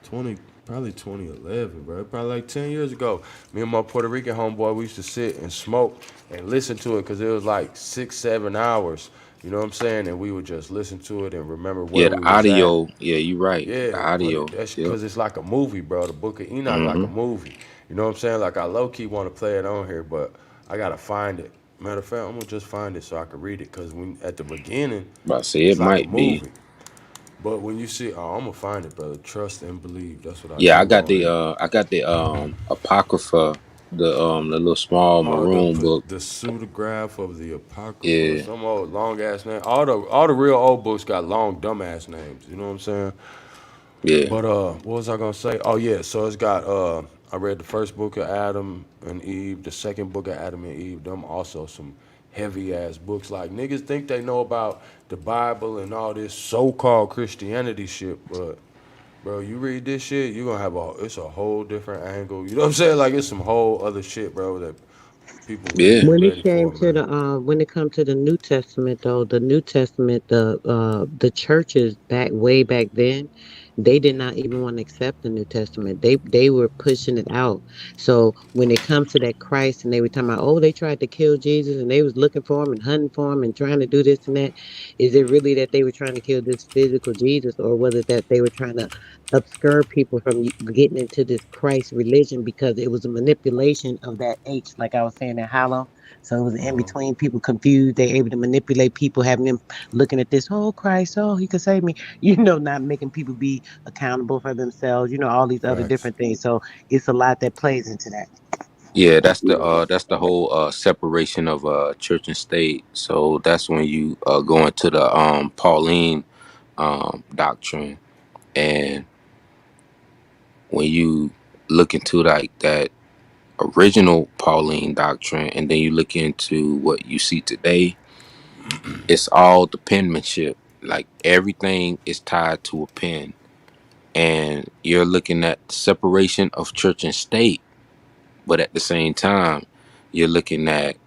20 probably 2011, bro. Probably like 10 years ago. Me and my Puerto Rican homeboy, we used to sit and smoke and listen to it because it was like 6, 7 hours. You know what I'm saying? And we would just listen to it and remember Yeah, where the we was at. audio. Yeah, you right. The Yeah, but audio. that's Yep. because it's like a movie, bro. The Book of Enoch like a Mm-hmm. movie. You know what I'm saying? Like I low key want to play it on here, but I gotta find it. Matter of fact, I'm gonna just find it so I can read it. Cause when at the beginning, But I say it's it like a might be. movie. But when you see, oh, I'm gonna find it, brother. Trust and believe. That's what I Yeah, do on here. I got the apocrypha, the little small Oh, maroon book. the pseudograph of the apocrypha. Yeah, Some old long ass name. All the real old books got long dumb ass names. You know what I'm saying? yeah, But what was I gonna say? Oh yeah, so it's got I read the first book of Adam and Eve, the second book of Adam and Eve. Them also some heavy ass books. Like niggas think they know about the Bible and all this so called Christianity shit, but bro, you read this shit, you gonna have it's a whole different angle. You know what I'm saying? Like it's some whole other shit, bro, that people really yeah, ain't When it ready came for, to man. the when it comes to the New Testament though, the New Testament, the churches way back then, they did not even want to accept the New Testament. They were pushing it out. So when it comes to that Christ and they were talking about, oh, they tried to kill Jesus and they was looking for him and hunting for him and trying to do this and that, is it really that they were trying to kill this physical Jesus, or was it that they were trying to obscure people from getting into this Christ religion because it was a manipulation of that H, like I was saying at Hollow. So it was in between, people confused. They able to manipulate people, having them looking at this, oh Christ, oh he could save me, not making people be accountable for themselves, all these other Facts. different things. So it's a lot that plays into that. yeah. That's the whole separation of church and state. So that's when you go into the Pauline doctrine, and when you look into like that original Pauline doctrine, and then you look into what you see today, it's all the penmanship. Like everything is tied to a pen, and you're looking at separation of church and state, but at the same time, you're looking at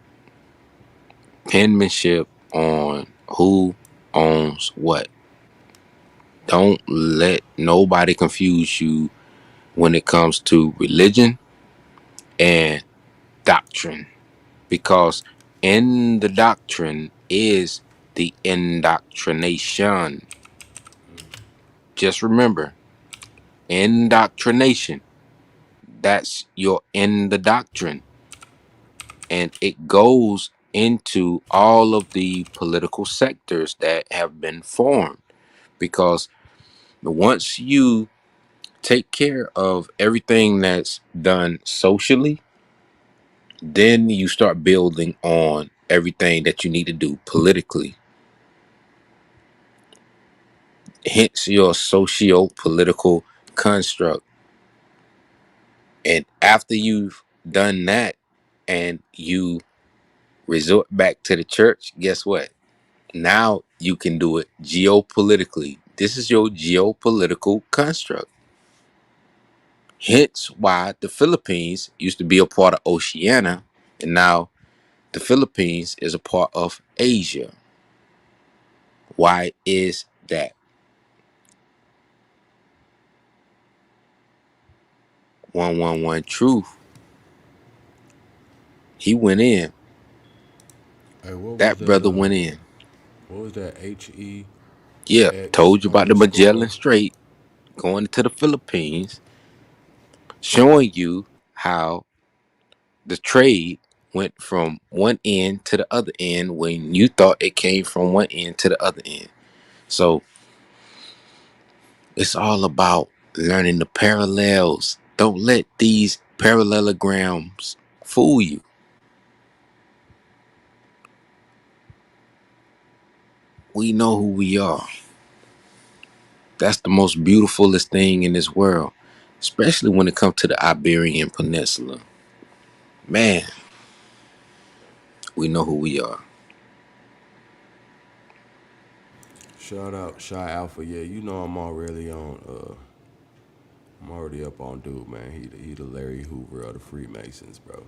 penmanship on who owns what. Don't let nobody confuse you when it comes to religion and doctrine, because in the doctrine is the indoctrination. Just remember, indoctrination, that's your in the doctrine, and it goes into all of the political sectors that have been formed, because once you take care of everything that's done socially, then you start building on everything that you need to do politically. Hence your socio-political construct. And after you've done that and you resort back to the church, guess what? Now you can do it geopolitically. This is your geopolitical construct. Hence why the Philippines used to be a part of Oceania, and now the Philippines is a part of Asia. Why is that? 111 Truth. He went in. Hey, what was That that? brother went in. What was that? HE Yeah, X told you about the Magellan underscore. Strait going to the Philippines, showing you how the trade went from one end to the other end when you thought it came from one end to the other end. So it's all about learning the parallels. Don't let these parallelograms fool you. We know who we are. That's the most beautifulest thing in this world, especially when it comes to the Iberian Peninsula. Man, we know who we are. Shout out Shy Alpha. Yeah, you know I'm already on. I'm already up on dude, man. He the Larry Hoover of the Freemasons, bro.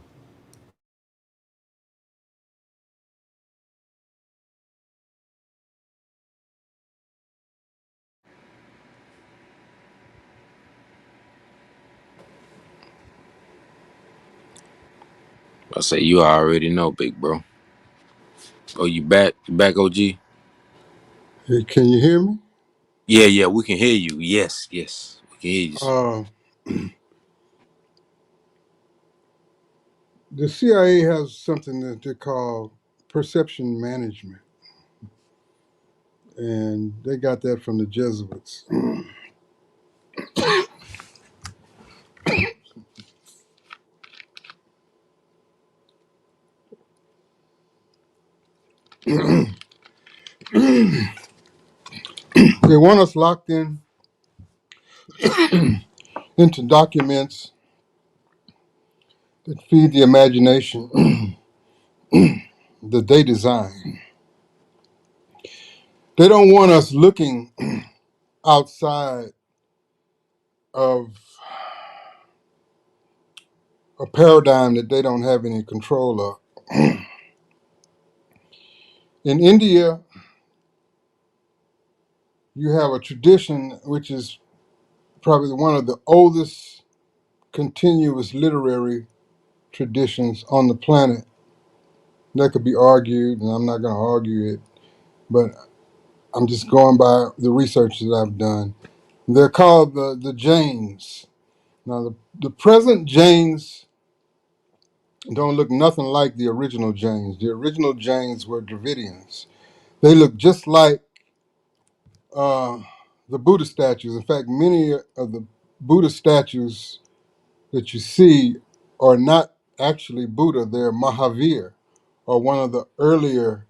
I say you already know, big bro. Oh, you back? You back, OG? Hey, can you hear me? Yeah, yeah, we can hear you. Yes, yes, we can hear you, sir. Uh, the CIA has something that they call perception management, and they got that from the Jesuits. They want us locked in into documents that feed the imagination that they design. They don't want us looking outside of a paradigm that they don't have any control of. In India, you have a tradition which is probably one of the oldest continuous literary traditions on the planet. That could be argued, and I'm not going to argue it, but I'm just going by the research that I've done. They're called the Jains. Now, the present Jains don't look nothing like the original Jains. The original Jains were Dravidians. They look just like uh, the Buddha statues. In fact, many of the Buddha statues that you see are not actually Buddha, they're Mahavir, or one of the earlier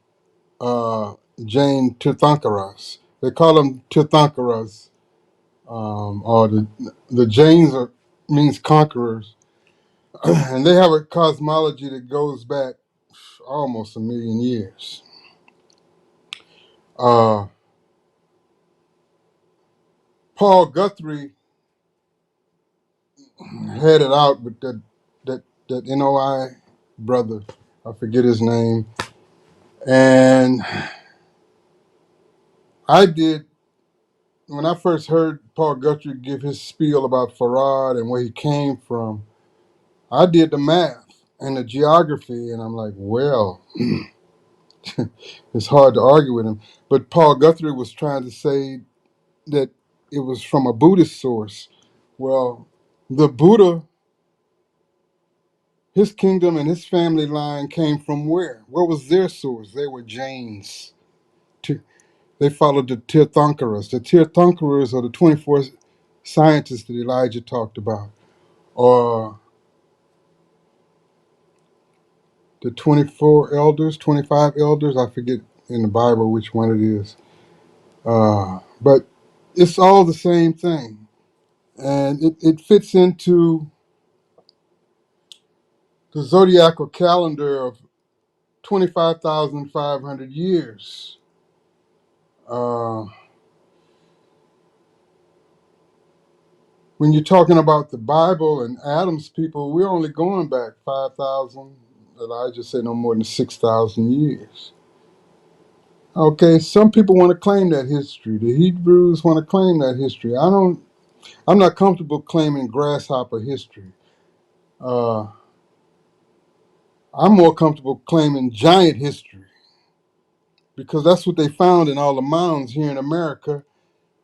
Jain Tirthankaras. They call them Tirthankaras, or the Jains means conquerors, and they have a cosmology that goes back almost 1,000,000 years. Uh, Paul Guthrie had it out with that NOI brother, I forget his name, and I did. When I first heard Paul Guthrie give his spiel about Farad and where he came from, I did the math and the geography, and I'm like, well, it's hard to argue with him. But Paul Guthrie was trying to say that it was from a Buddhist source. Well, the Buddha, his kingdom and his family line came from where? What was their source? They were Jains. They followed the Tirthankaras. The Tirthankaras are the 24 scientists that Elijah talked about, or the 24 elders, 25 elders. I forget in the Bible which one it is. But it's all the same thing. And it fits into the zodiacal calendar of 25,500 years. When you're talking about the Bible and Adam's people, we're only going back 5,000, Elijah said no more than 6,000 years. Okay, some people want to claim that history. The Hebrews want to claim that history. I'm not comfortable claiming grasshopper history. I'm more comfortable claiming giant history because that's what they found in all the mounds here in America.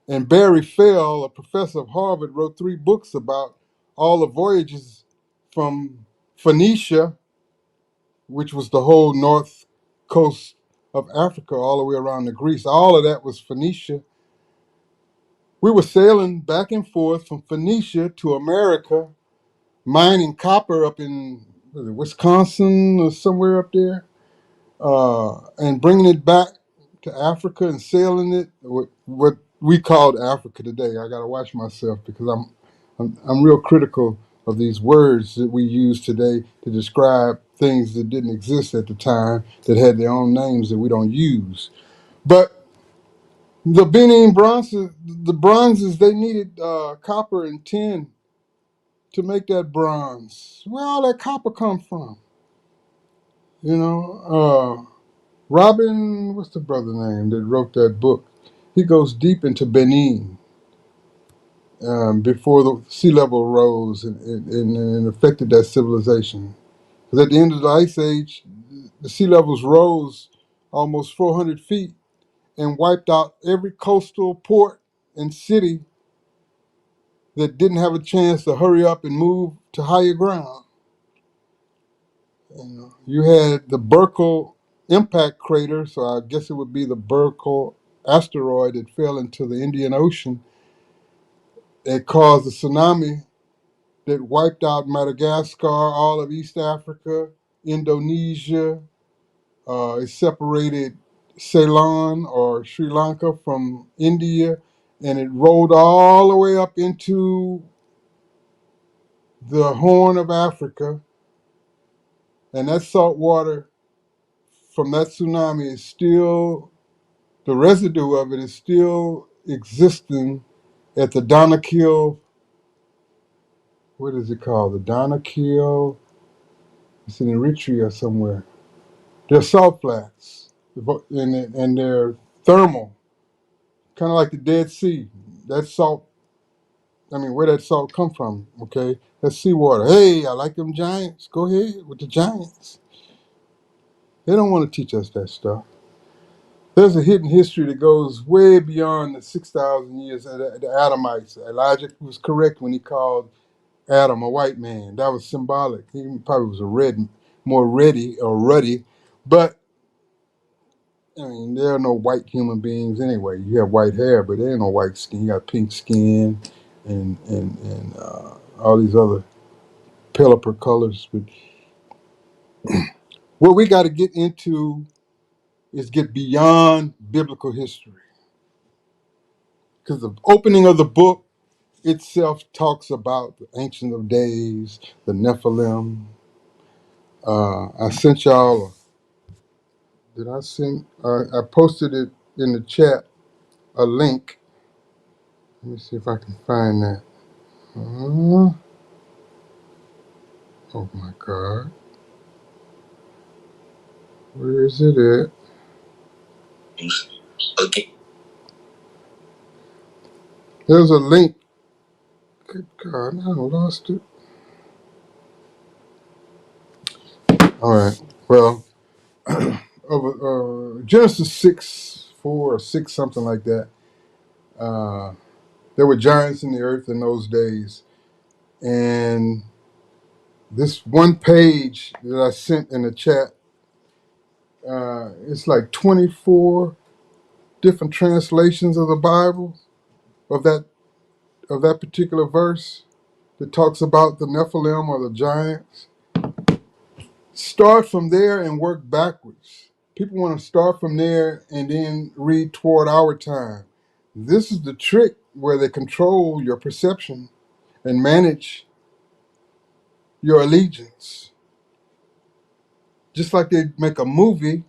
And Barry Fell, a professor of Harvard, wrote 3 books about all the voyages from Phoenicia, which was the whole north coast of Africa, all the way around to Greece. All of that was Phoenicia. We were sailing back and forth from Phoenicia to America, mining copper up in Wisconsin or somewhere up there, and bringing it back to Africa and sailing it, what we called Africa today. I got to watch myself because I'm real critical of these words that we use today to describe things that didn't exist at the time that had their own names that we don't use. But the Benin bronzes, the bronzes, they needed copper and tin to make that bronze. Where all that copper come from? You know, Robin, what's the brother name that wrote that book? He goes deep into Benin before the sea level rose and affected that civilization. Because at the end of the Ice Age, the sea levels rose almost 400 feet, and wiped out every coastal port and city that didn't have a chance to hurry up and move to higher ground. You had the Burkle impact crater, so I guess it would be the Burkle asteroid that fell into the Indian Ocean. It caused a tsunami that wiped out Madagascar, all of East Africa, Indonesia. It separated Ceylon or Sri Lanka from India, and it rolled all the way up into the Horn of Africa. And that salt water from that tsunami is still, the residue of it is still existing at the Danakil, what is it called? The Danakil, it's in Eritrea somewhere. They're salt flats, and they're thermal, kind of like the Dead Sea. That salt, I mean, where that salt come from, okay? That's seawater. Hey, I like them giants. Go ahead with the giants. They don't want to teach us that stuff. There's a hidden history that goes way beyond the 6,000 years of the Adamites. Elijah was correct when he called Adam a white man. That was symbolic. He probably was more ready or ruddy. But, I mean, there are no white human beings anyway. You have white hair, but there ain't no white skin. You got pink skin and all these other paler colors. But what we got to get into is get beyond biblical history. Because the opening of the book itself talks about the Ancient of Days, the Nephilim. I sent y'all, did I send, I posted it in the chat, a link. Let me see if I can find that. Oh my God. Where is it at? Okay. There's a link. Good God, I lost it. All right. Well, Genesis 6:4 or 6, something like that. There were giants in the earth in those days. And this one page that I sent in the chat, it's like 24 different translations of the Bible of that particular verse that talks about the Nephilim or the giants. Start from there and work backwards. People want to start from there and then read toward our time. This is the trick where they control your perception and manage your allegiance. Just like they make a movie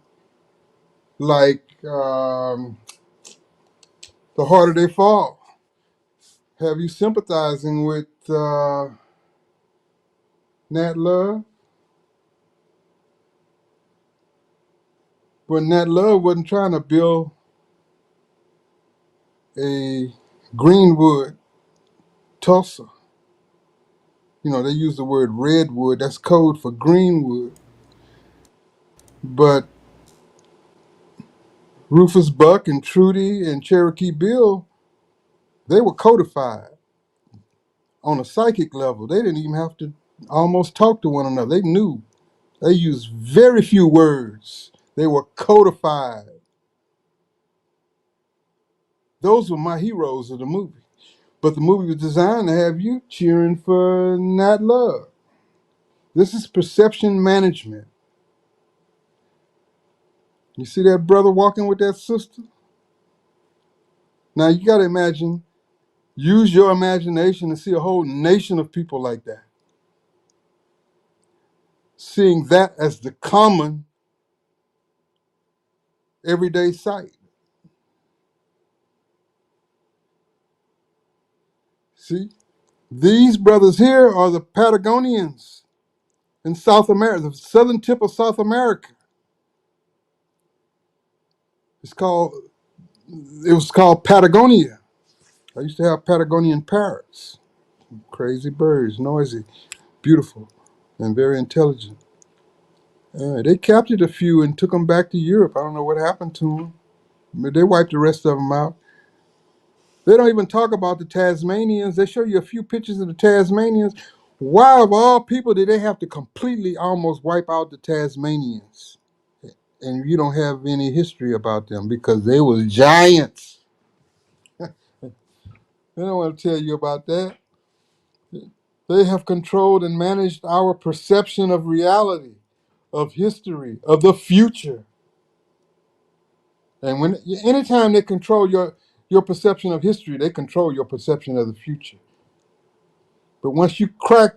like The Harder They Fall. Have you sympathizing with Nat Love? But Nat Love wasn't trying to build a Greenwood Tulsa. You know, they use the word redwood. That's code for Greenwood. But Rufus Buck and Trudy and Cherokee Bill, they were codified on a psychic level. They didn't even have to almost talk to one another. They knew. They used very few words. They were codified. Those were my heroes of the movie. But the movie was designed to have you cheering for Nat Love. This is perception management. You see that brother walking with that sister? Now you got to imagine, use your imagination to see a whole nation of people like that. Seeing that as the common everyday sight. See? These brothers here are the Patagonians in South America, the southern tip of South America. It was called Patagonia. I used to have Patagonian parrots. Crazy birds, noisy, beautiful, and very intelligent. They captured a few and took them back to Europe. I don't know what happened to them. But they wiped the rest of them out. They don't even talk about the Tasmanians. They show you a few pictures of the Tasmanians. Why, of all people, did they have to completely almost wipe out the Tasmanians? And you don't have any history about them because they was giants. They don't want to tell you about that. They have controlled and managed our perception of reality, of history, of the future. And anytime they control your perception of history, they control your perception of the future. But once you crack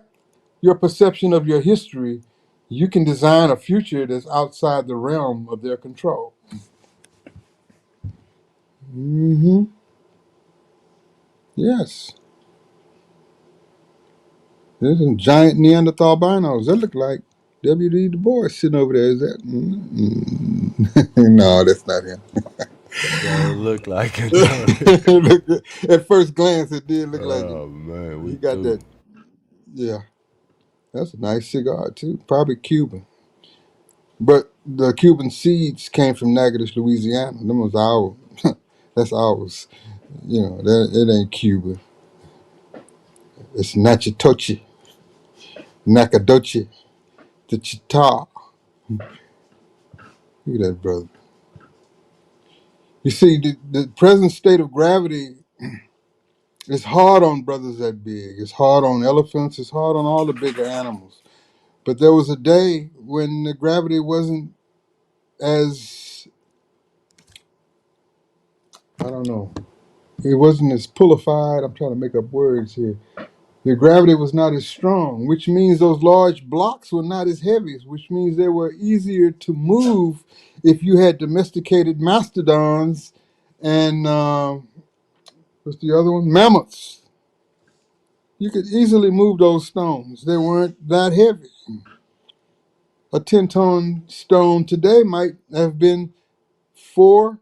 your perception of your history, you can design a future that's outside the realm of their control. Mm-hmm. Yes. There's some giant Neanderthal binos. That look like W.D. Du Bois sitting over there. Is that? No, that's not him. That look like it, don't it? At first glance, it did look like it. Oh man, He we got through. that. Yeah, that's a nice cigar too. Probably Cuban, but the Cuban seeds came from Natchitoches, Louisiana. Them was ours. That's ours. You know, it ain't Cuba. It's Natchitoches, Nacogdoches, the Chita. Look at that, brother. You see, the present state of gravity is hard on brothers that big. It's hard on elephants. It's hard on all the bigger animals. But there was a day when the gravity wasn't as, I don't know, it wasn't as pullified. I'm trying to make up words here. The gravity was not as strong, which means those large blocks were not as heavy, which means they were easier to move if you had domesticated mastodons and, what's the other one? Mammoths. You could easily move those stones. They weren't that heavy. A 10-ton stone today might have been 4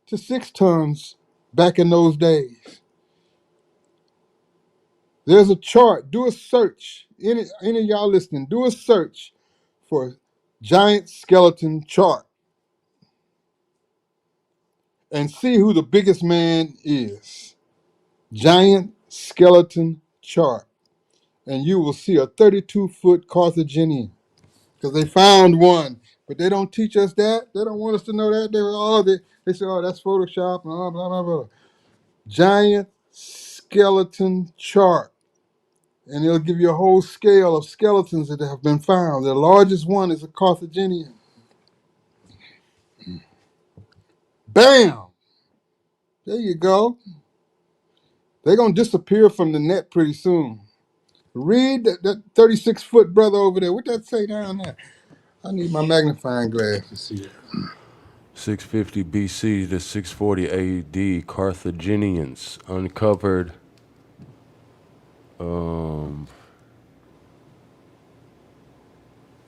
to 6 tons back in those days. There's a chart. Do a search. Any of y'all listening, do a search for giant skeleton chart and see who the biggest man is. Giant skeleton chart. And you will see a 32-foot Carthaginian. Because they found one. But they don't teach us that. They don't want us to know that. They say, oh, that's Photoshop and blah, blah, blah, blah. Giant skeleton chart. And it'll give you a whole scale of skeletons that have been found. The largest one is a Carthaginian. Bam! There you go. They're going to disappear from the net pretty soon. Read that 36-foot brother over there. What that say down there? I need my magnifying glass to see it. 650 BC to 640 AD, Carthaginians uncovered. It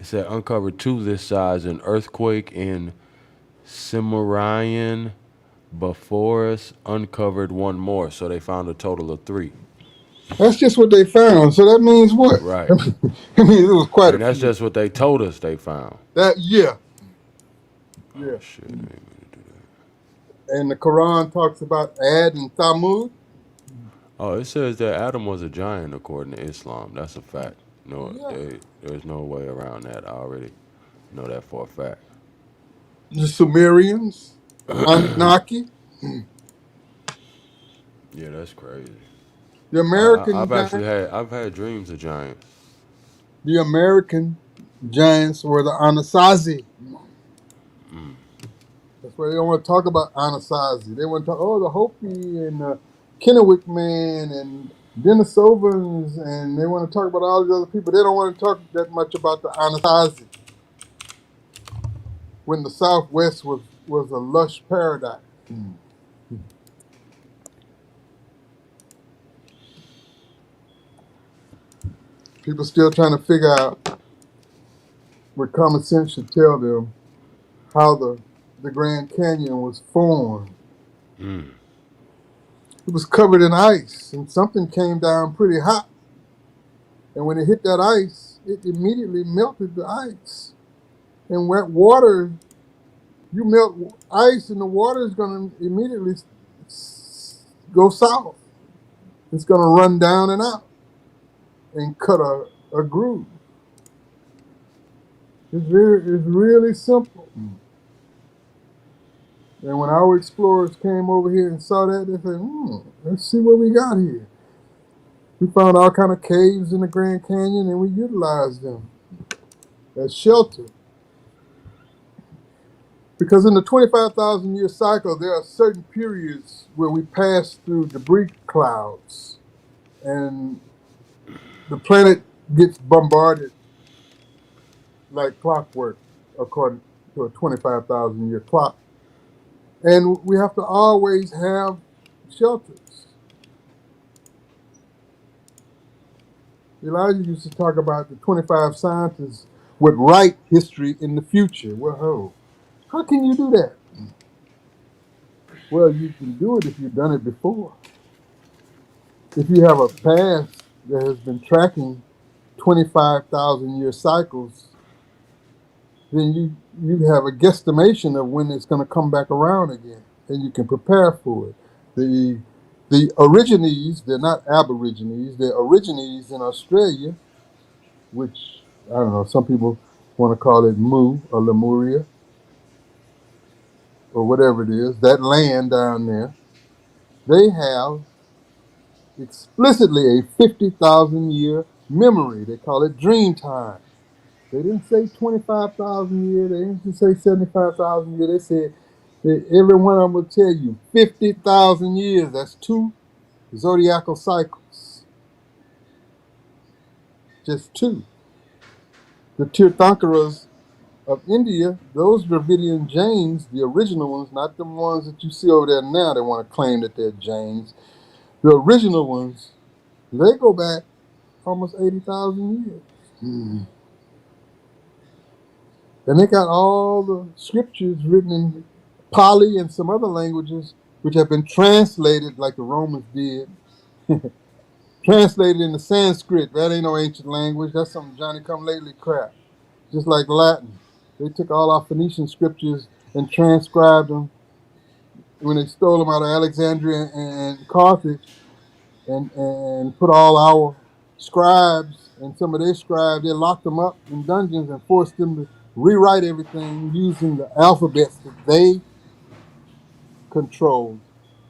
said uncovered 2 this size, an earthquake in Cimmerian. Before us, uncovered 1 more, so they found a total of 3. That's just what they found. So that means what? Right. I mean, it was quite And a that's few. just what they told us they found. Yeah. Oh, shit. And the Quran talks about Ad and Thamud. Oh, it says that Adam was a giant according to Islam. That's a fact. No, there's no way around that. I already know that for a fact. The Sumerians, Anunnaki. Yeah, that's crazy. The American I've had dreams of giants. The American giants were the Anasazi. That's why they don't want to talk about Anasazi. They want to talk, the Hopi and the Kennewick man and Denisovans, and they want to talk about all these other people. They don't want to talk that much about the Anasazi. When the Southwest was a lush paradise. People still trying to figure out what common sense should tell them how the Grand Canyon was formed. It was covered in ice, and something came down pretty hot. And when it hit that ice, it immediately melted the ice. And wet water You melt ice and the water is going to immediately go south. It's going to run down and out and cut a groove. It's really simple. And when our explorers came over here and saw that, they said, let's see what we got here. We found all kind of caves in the Grand Canyon and we utilized them as shelter. Because in the 25,000 year cycle, there are certain periods where we pass through debris clouds and the planet gets bombarded like clockwork, according to a 25,000 year clock. And we have to always have shelters. Elijah used to talk about the 25 scientists would write history in the future. Well, how can you do that? Well, you can do it if you've done it before. If you have a past that has been tracking 25,000 year cycles, then you have a guesstimation of when it's going to come back around again, and you can prepare for it. The origines, they're not aborigines, they're origines in Australia, which, I don't know, some people want to call it Mu or Lemuria or whatever it is, that land down there, they have explicitly a 50,000 year memory. They call it dream time. They didn't say 25,000 years. They didn't say 75,000 years. They said that every one of them will tell you 50,000 years. That's 2 zodiacal cycles. Just 2. The Tirthankaras of India, those Dravidian Jains, the original ones, not the ones that you see over there now that want to claim that they're Jains. The original ones, they go back almost 80,000 years. And they got all the scriptures written in Pali and some other languages, which have been translated like the Romans did. Translated into Sanskrit. That ain't no ancient language. That's some Johnny-come-lately crap. Just like Latin. They took all our Phoenician scriptures and transcribed them when they stole them out of Alexandria and Carthage and put all our scribes and some of their scribes, they locked them up in dungeons and forced them to rewrite everything using the alphabets that they controlled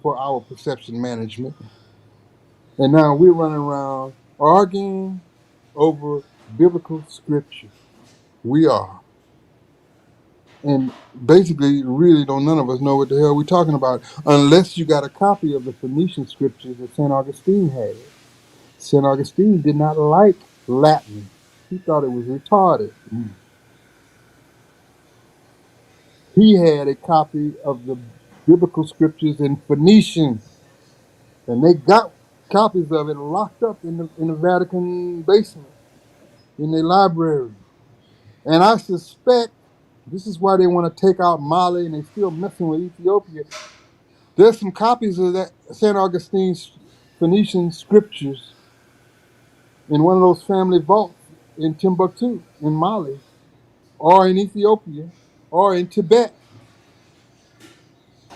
for our perception management. And now we're running around arguing over biblical scripture. We are. And basically, really don't none of us know what the hell we're talking about unless you got a copy of the Phoenician scriptures that St. Augustine had. St. Augustine did not like Latin. He thought it was retarded. He had a copy of the biblical scriptures in Phoenician, and they got copies of it locked up in the Vatican basement, in their library. And I suspect this is why they want to take out Mali and they're still messing with Ethiopia. There's some copies of that St. Augustine's Phoenician scriptures in one of those family vaults in Timbuktu, in Mali, or in Ethiopia, or in Tibet.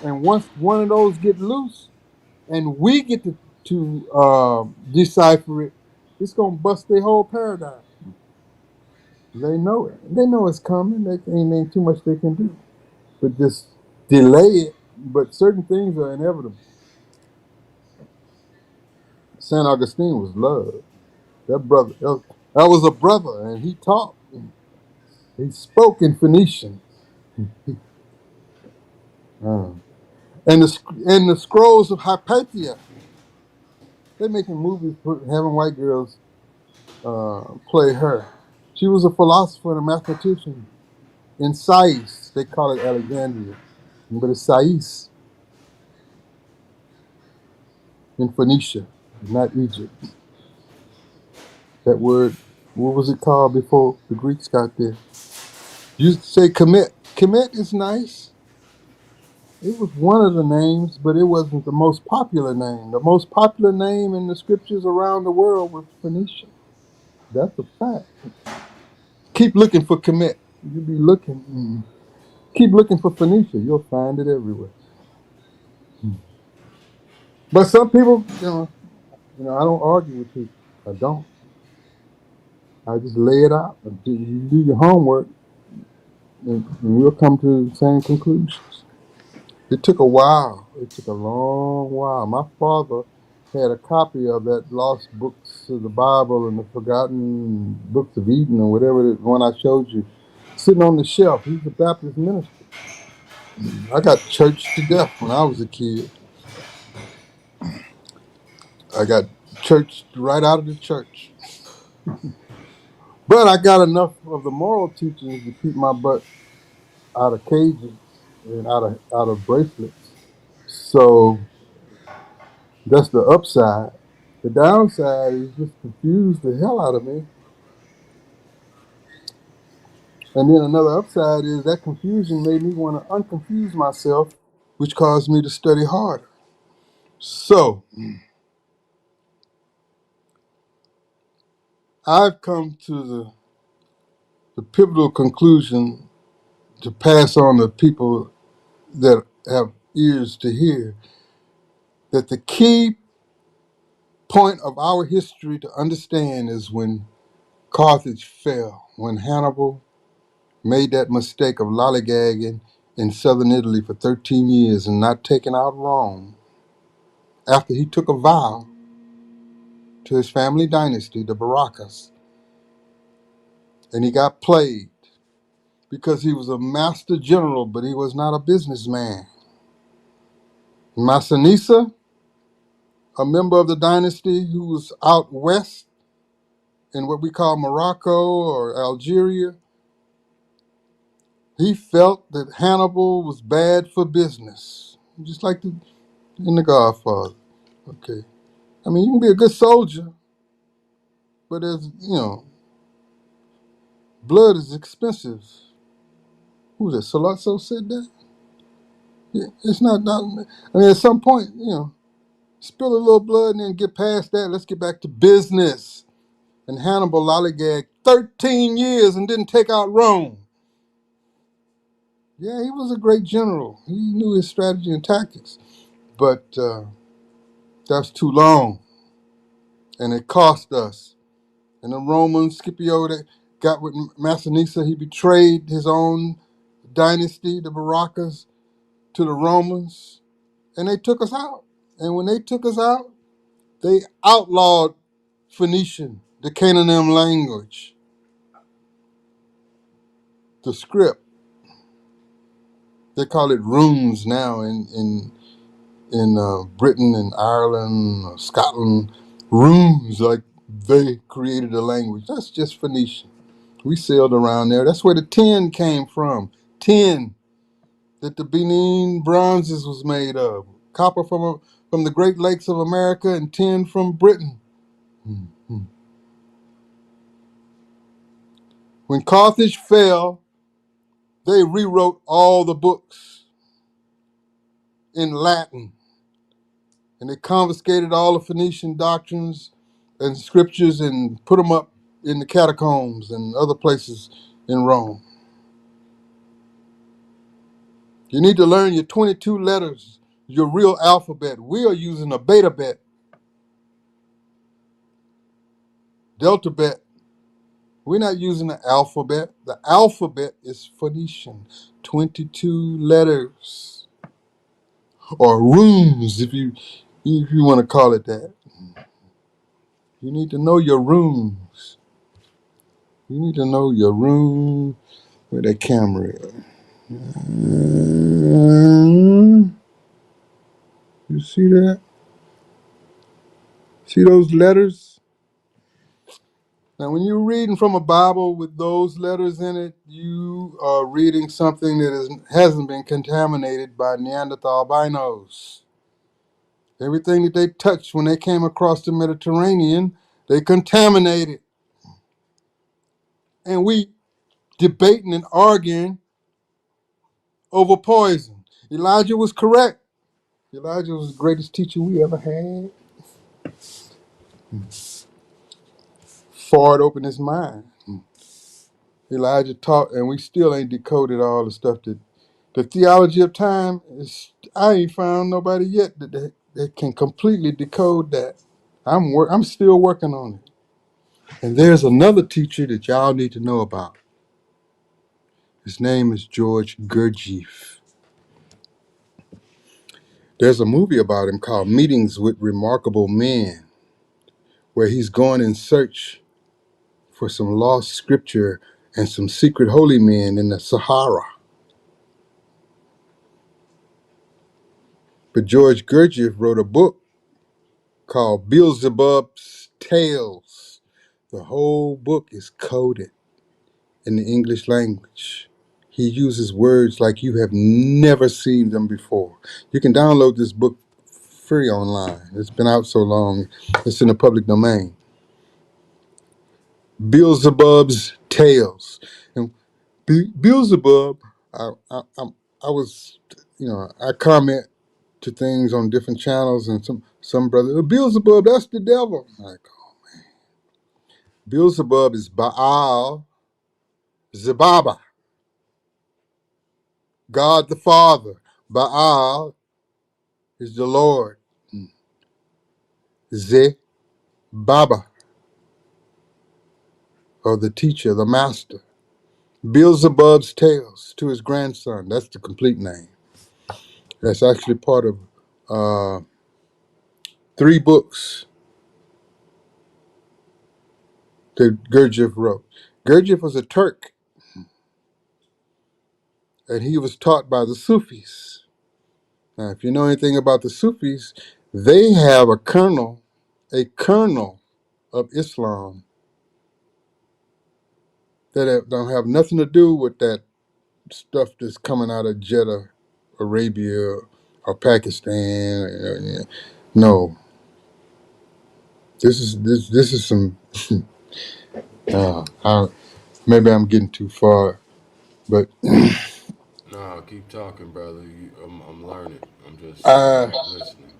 And once one of those get loose, and we get to decipher it, it's gonna bust their whole paradigm. They know it. They know it's coming. They ain't too much they can do, but just delay it. But certain things are inevitable. Saint Augustine was loved. That brother, that was a brother, and he taught. He spoke in Phoenician. And the scrolls of Hypatia. They're making movies having white girls play her. She was a philosopher and a mathematician in Sais. They call it Alexandria, but it's Sais in Phoenicia, not Egypt. That word, what was it called before the Greeks got there? You say Kemet. Kemet is nice. It was one of the names, but it wasn't the most popular name. The most popular name in the scriptures around the world was Phoenician. That's a fact. Keep looking for Kemet. You be looking. Keep looking for Phoenicia. You'll find it everywhere. But some people, I don't argue with people. I don't. I just lay it out. You do your homework, and we'll come to the same conclusions. It took a while. It took a long while. My father had a copy of that Lost Books of the Bible and the Forgotten Books of Eden or whatever the one I showed you, sitting on the shelf. He's a Baptist minister. I got churched to death when I was a kid. I got churched right out of the church. But I got enough of the moral teachings to keep my butt out of cages and out of bracelets. So that's the upside. The downside is just confused the hell out of me. And then another upside is that confusion made me want to unconfuse myself, which caused me to study harder. So I've come to the pivotal conclusion to pass on to people that have ears to hear that the key point of our history to understand is when Carthage fell, when Hannibal made that mistake of lollygagging in southern Italy for 13 years and not taking out Rome after he took a vow to his family dynasty, the Baracas, and he got played because he was a master general, but he was not a businessman. Massinissa, a member of the dynasty who was out west in what we call Morocco or Algeria, he felt that Hannibal was bad for business, just like in The Godfather. Okay. I mean, you can be a good soldier, but blood is expensive. Who was it? Sollozzo said that? Yeah, it's not, I mean, at some point, spill a little blood and then get past that. Let's get back to business. And Hannibal lollygagged 13 years and didn't take out Rome. Yeah, he was a great general. He knew his strategy and tactics, but that's too long, and it cost us. And the Roman Scipio that got with Massinissa, he betrayed his own dynasty, the Baracas, to the Romans, and they took us out. And when they took us out, they outlawed Phoenician, the Canaan language, the script. They call it runes now in Britain and Ireland, Scotland. Runes, like they created a language. That's just Phoenician. We sailed around there. That's where the tin came from. Tin that the Benin bronzes was made of. Copper from the Great Lakes of America and tin from Britain. Mhm. When Carthage fell, they rewrote all the books in Latin, and they confiscated all the Phoenician doctrines and scriptures and put them up in the catacombs and other places in Rome. You need to learn your 22 letters, your real alphabet. We are using a beta bet, delta bet. We're not using the alphabet. The alphabet is Phoenician, 22 letters, or runes, if you want to call it that. You need to know your runes. You need to know your rune. Where that camera is. You see that? See those letters? Now, when you're reading from a Bible with those letters in it, you are reading something that hasn't been contaminated by Neanderthal albinos. Everything that they touched when they came across the Mediterranean, they contaminated. And we debating and arguing over poison. Elijah was correct. Elijah was the greatest teacher we ever had. Ford opened his mind. Elijah taught, and we still ain't decoded all the stuff that The theology of time is, I ain't found nobody yet that can completely decode that. I'm still working on it. And there's another teacher that y'all need to know about. His name is George Gurdjieff. There's a movie about him called Meetings with Remarkable Men, where he's going in search for some lost scripture and some secret holy men in the Sahara. But George Gurdjieff wrote a book called Beelzebub's Tales. The whole book is coded in the English language. He uses words like you have never seen them before. You can download this book free online. It's been out so long, it's in the public domain. Beelzebub's Tales. And Beelzebub, I was, I comment to things on different channels, and some brother, Beelzebub, that's the devil. I'm like, oh man. Beelzebub is Baal Zebaba, God the Father. Baal is the Lord. Zebaba, or the teacher, the master. Beelzebub's Tales to his grandson. That's the complete name. That's actually part of 3 books that Gurdjieff wrote. Gurdjieff was a Turk, and he was taught by the Sufis. Now, if you know anything about the Sufis, they have a kernel of Islam that don't have nothing to do with that stuff that's coming out of Jeddah, Arabia, or Pakistan. No, this is some. Maybe I'm getting too far, but No, keep talking, brother. I'm learning. I'm just sitting I back listening.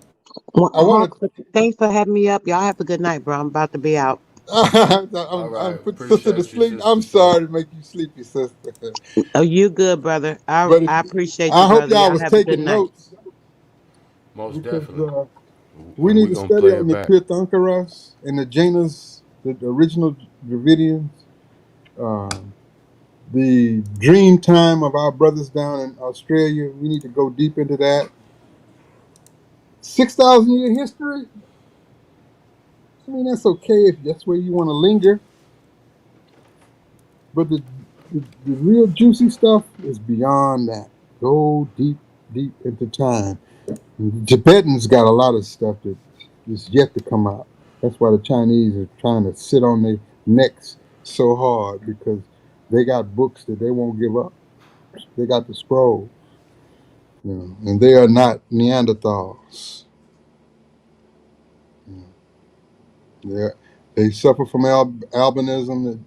Well, want Hawk, thanks for having me up. Y'all have a good night, bro. I'm about to be out. All I'm right, put sister to appreciate you, sleep. sister. I'm sorry to make you sleepy, sister. Oh, you good, brother. But I appreciate you, I hope brother. y'all Y'all was have a good taking night. notes, Most because definitely. we And need we're to going to study play on it the back. Tirthankaras and the Jainas, the original Dravidians, the dream time of our brothers down in Australia. We need to go deep into that. 6,000 year history. I mean, that's okay if that's where you want to linger, but the real juicy stuff is beyond that. Go deep into time. The Tibetans got a lot of stuff that is yet to come out. That's why the Chinese are trying to sit on their necks so hard, because they got books that they won't give up. They got the scrolls, and they are not Neanderthals. They suffer from albinism. The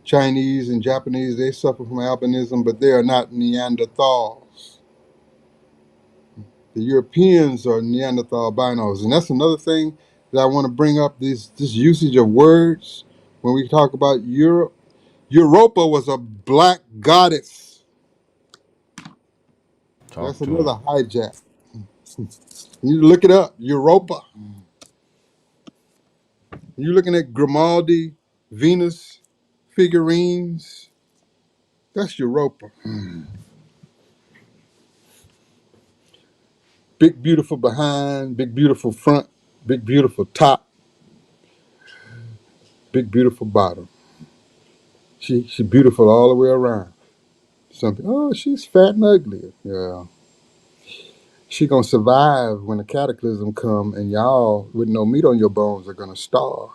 Chinese and Japanese, they suffer from albinism, but they are not Neanderthals. The Europeans are Neanderthal albinos, and that's another thing that I want to bring up. This usage of words when we talk about Europe. Europa was a black goddess. Talk That's to him. another hijack. You look it up. Europa. You're looking at Grimaldi, Venus figurines. That's Europa. Big beautiful behind, big beautiful front, big beautiful top, big beautiful bottom. She beautiful all the way around. Something. Oh, she's fat and ugly. Yeah. She gonna survive when the cataclysm come, and y'all with no meat on your bones are gonna starve.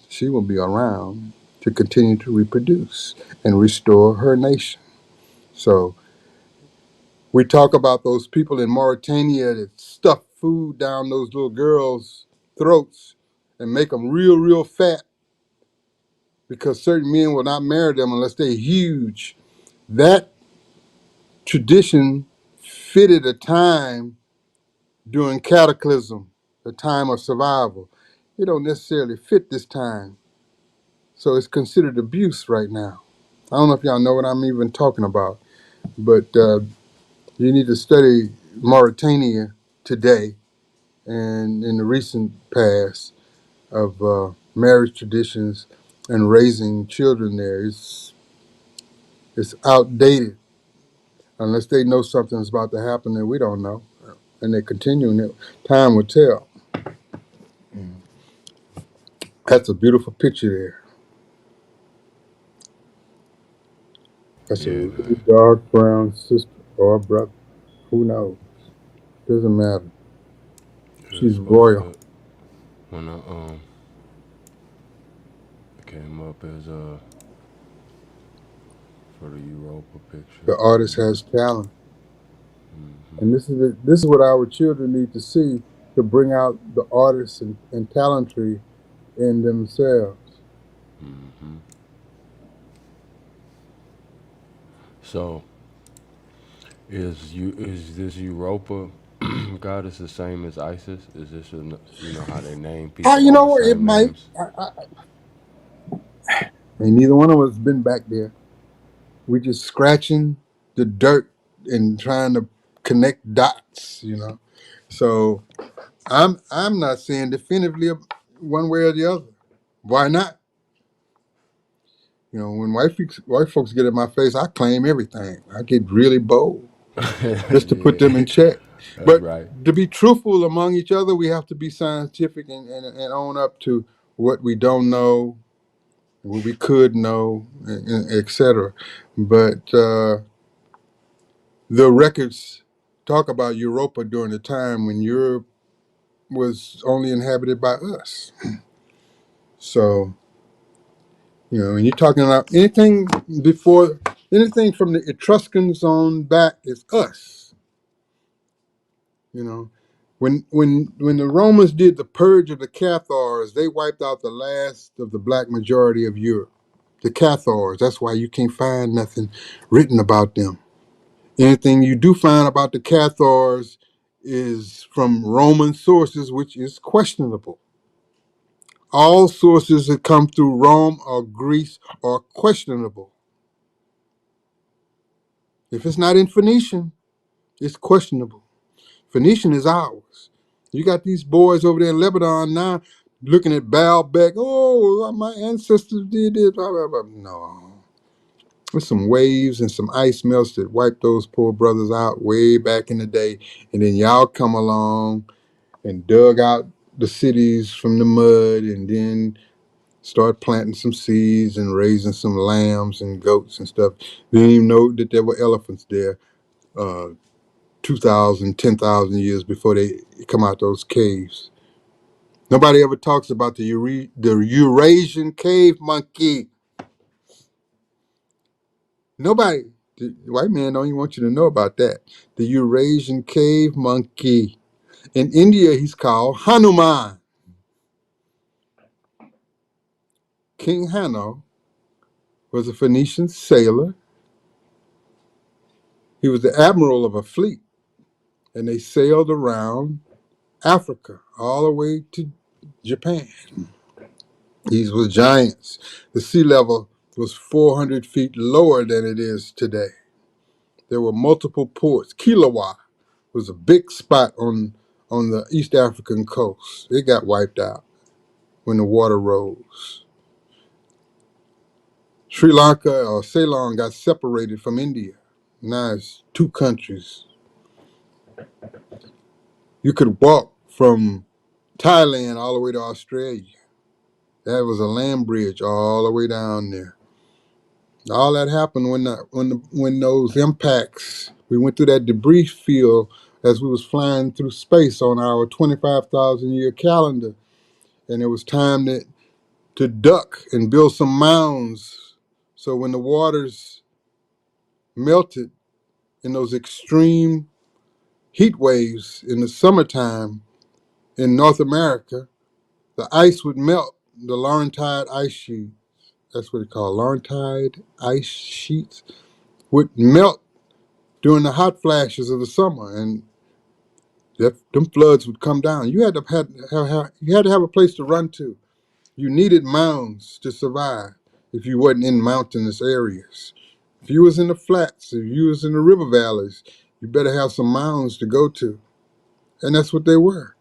She will be around to continue to reproduce and restore her nation. So we talk about those people in Mauritania that stuff food down those little girls' throats and make them real fat, because certain men will not marry them unless they're huge. That tradition fitted a time during cataclysm, a time of survival. It don't necessarily fit this time. So it's considered abuse right now. I don't know if y'all know what I'm even talking about. But you need to study Mauritania today and in the recent past of marriage traditions and raising children there. It's outdated unless they know something's about to happen that we don't know, and they're continuing it. Time will tell. That's a beautiful picture there. That's a Yeah, really man. dark brown sister or brother. Who knows? Doesn't matter. Yeah, She's supposed royal. to when I came up as for the Europa picture. The artist has talent, Mm-hmm. and this is what our children need to see to bring out the artists and talentry in themselves. Mm-hmm. So is this Europa goddess the same as Isis? Is this how they name people You all know the what? It same might. names? And neither one of us been back there. We just scratching the dirt and trying to connect dots. So I'm not saying definitively one way or the other. Why not? When white folks get in my face, I claim everything. I get really bold just to put them Yeah, in check. that's But right. to be truthful among each other, we have to be scientific and own up to what we don't know, what we could know, etc. But the records talk about Europa during the time when Europe was only inhabited by us. So, and you're talking about anything from the Etruscans on back is us. When the Romans did the purge of the Cathars, they wiped out the last of the black majority of Europe. The Cathars, that's why you can't find nothing written about them. Anything you do find about the Cathars is from Roman sources, which is questionable. All sources that come through Rome or Greece are questionable. If it's not in Phoenician, it's questionable. Phoenician is ours. You got these boys over there in Lebanon now looking at Baalbek. Oh, my ancestors did this. Blah, blah, blah. No. There's some waves and some ice melts that wiped those poor brothers out way back in the day. And then y'all come along and dug out the cities from the mud and then start planting some seeds and raising some lambs and goats and stuff. They didn't even know that there were elephants there 2,000, 10,000 years before they come out those caves. Nobody ever talks about the Eurasian cave monkey. Nobody, the white man don't even want you to know about that. The Eurasian cave monkey. In India, he's called Hanuman. King Hanno was a Phoenician sailor. He was the admiral of a fleet, and they sailed around Africa all the way to Japan. These were giants. The sea level was 400 feet lower than it is today. There were multiple ports. Kilauea was a big spot on the East African coast. It got wiped out when the water rose. Sri Lanka or Ceylon got separated from India. Now it's two countries. You could walk from Thailand all the way to Australia. That was a land bridge all the way down there. All that happened when those impacts. We went through that debris field as we was flying through space on our 25,000 year calendar, and it was time to duck and build some mounds. So when the waters melted in those extreme heat waves in the summertime in North America, the ice would melt. The Laurentide ice sheet, that's what it's called, Laurentide ice sheets, would melt during the hot flashes of the summer, and them floods would come down. You had to have a place to run to. You needed mounds to survive if you wasn't in mountainous areas. If you was in the flats, if you was in the river valleys, you better have some mounds to go to. And that's what they were.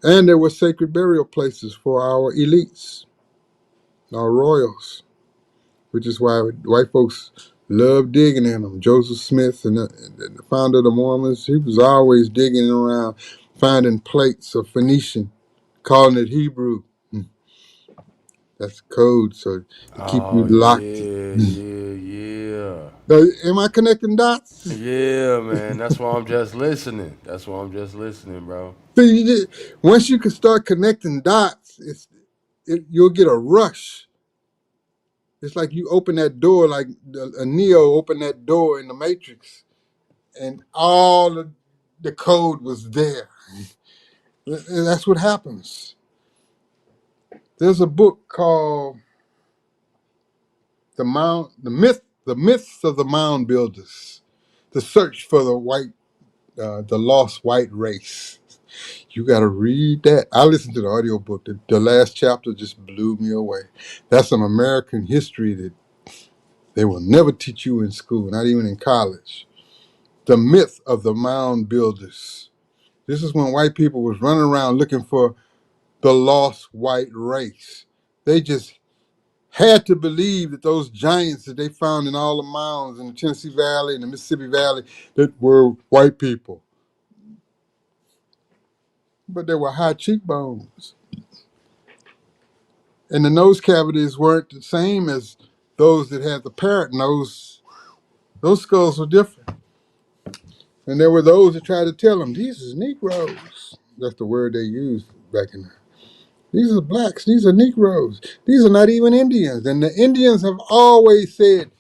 And there were sacred burial places for our elites, our royals, which is why white folks love digging in them. Joseph Smith, and the founder of the Mormons, he was always digging around, finding plates of Phoenician, calling it Hebrew. That's code, so to keep you Oh locked. yeah. Now, am I connecting dots? Yeah, man. That's why I'm just listening. That's why I'm just listening, bro. See, once you can start connecting dots, you'll get a rush. It's like you open that door, like a Neo opened that door in the Matrix, and all of the code was there. And that's what happens. There's a book called the myths of the mound builders, the search for the lost white race. You got to read that. I listened to the audiobook. The last chapter just blew me away. That's some American history that they will never teach you in school, not even in college. The myth of the mound builders. This is when white people was running around looking for the lost white race. They just had to believe that those giants that they found in all the mounds in the Tennessee Valley and the Mississippi Valley that were white people. But they were high cheekbones. And the nose cavities weren't the same as those that had the parrot nose. Those skulls were different. And there were those that tried to tell them, these is Negroes. That's the word they used back in there. These are blacks. These are Negroes. These are not even Indians. And the Indians have always said,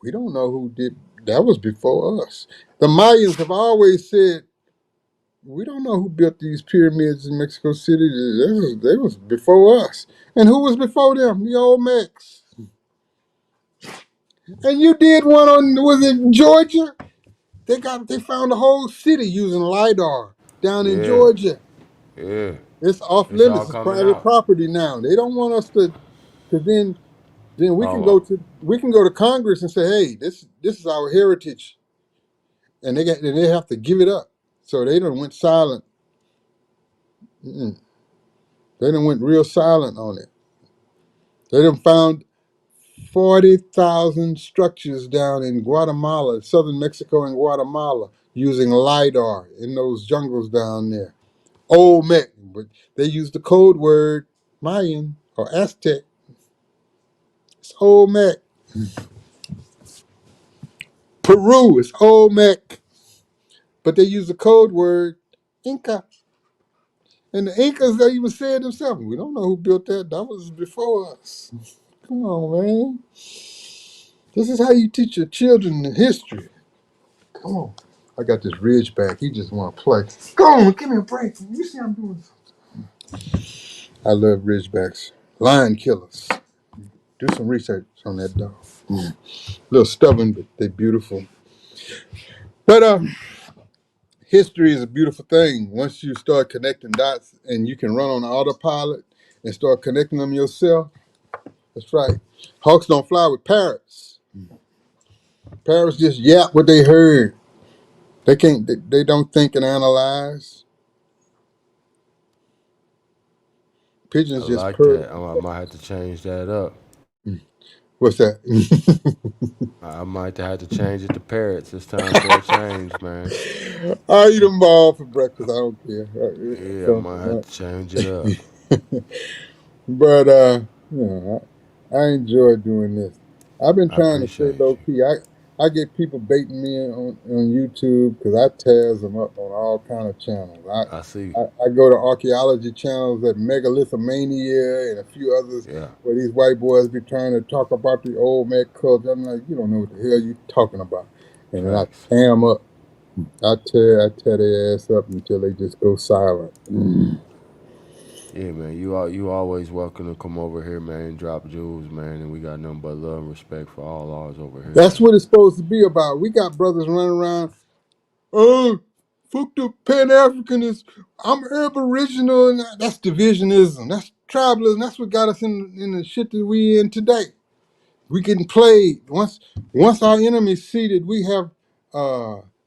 we don't know who did, that was before us. The Mayans have always said, we don't know who built these pyramids in Mexico City. They was before us. And who was before them? The Olmecs. And you did one was it Georgia? They found a whole city using LIDAR down in Yeah. Georgia. Yeah. It's off It's all limits. It's coming private out. property now. They don't want us to, because then Oh, we can go to Congress and say, hey, this is our heritage, and they have to give it up. So they done went silent. They done went real silent on it. They done found 40,000 structures down in Guatemala, southern Mexico and Guatemala, using LIDAR in those jungles down there. Olmec, but they use the code word Mayan or Aztec. It's Olmec. Peru is Olmec, but they use the code word Inca. And the Incas, they even said themselves, we don't know who built that. That was before us. Come on, man. This is how you teach your children the history. Come on. I got this Ridgeback. He just want to play. Go on, give me a break. You see I'm doing something. I love Ridgebacks. Lion killers. Do some research on that dog. A little stubborn, but they beautiful. But history is a beautiful thing. Once you start connecting dots and you can run on autopilot and start connecting them yourself, that's right. Hawks don't fly with parrots. Parrots just yap what they heard. They can't. They don't think and analyze. I Pigeons just like purr. that. I might have to change that up. What's that? I might have to change it to parrots. It's time for a change, man. I eat them all for breakfast. I don't care. Yeah, I So, might have to change it up. but you know, I enjoy doing this. I've been I trying to stay appreciate low you. key. I get people baiting me on YouTube because I tears them up on all kind of channels. I see. I go to archaeology channels at Megalithomania and a few others Yeah. where these white boys be trying to talk about the old Mac culture. I'm like, you don't know what the hell you talking about. And then I Facts. tear them up. I tear their ass up until they just go silent. Yeah, man. You always welcome to come over here, man, and drop jewels, man. And we got nothing but love and respect for all ours over here, That's man. what it's supposed to be about. We got brothers running around, oh, fuck the Pan-Africanists. I'm Aboriginal, and that's divisionism. That's tribalism. That's what got us in the shit that we in today. We getting played. Once our enemy's seated, we have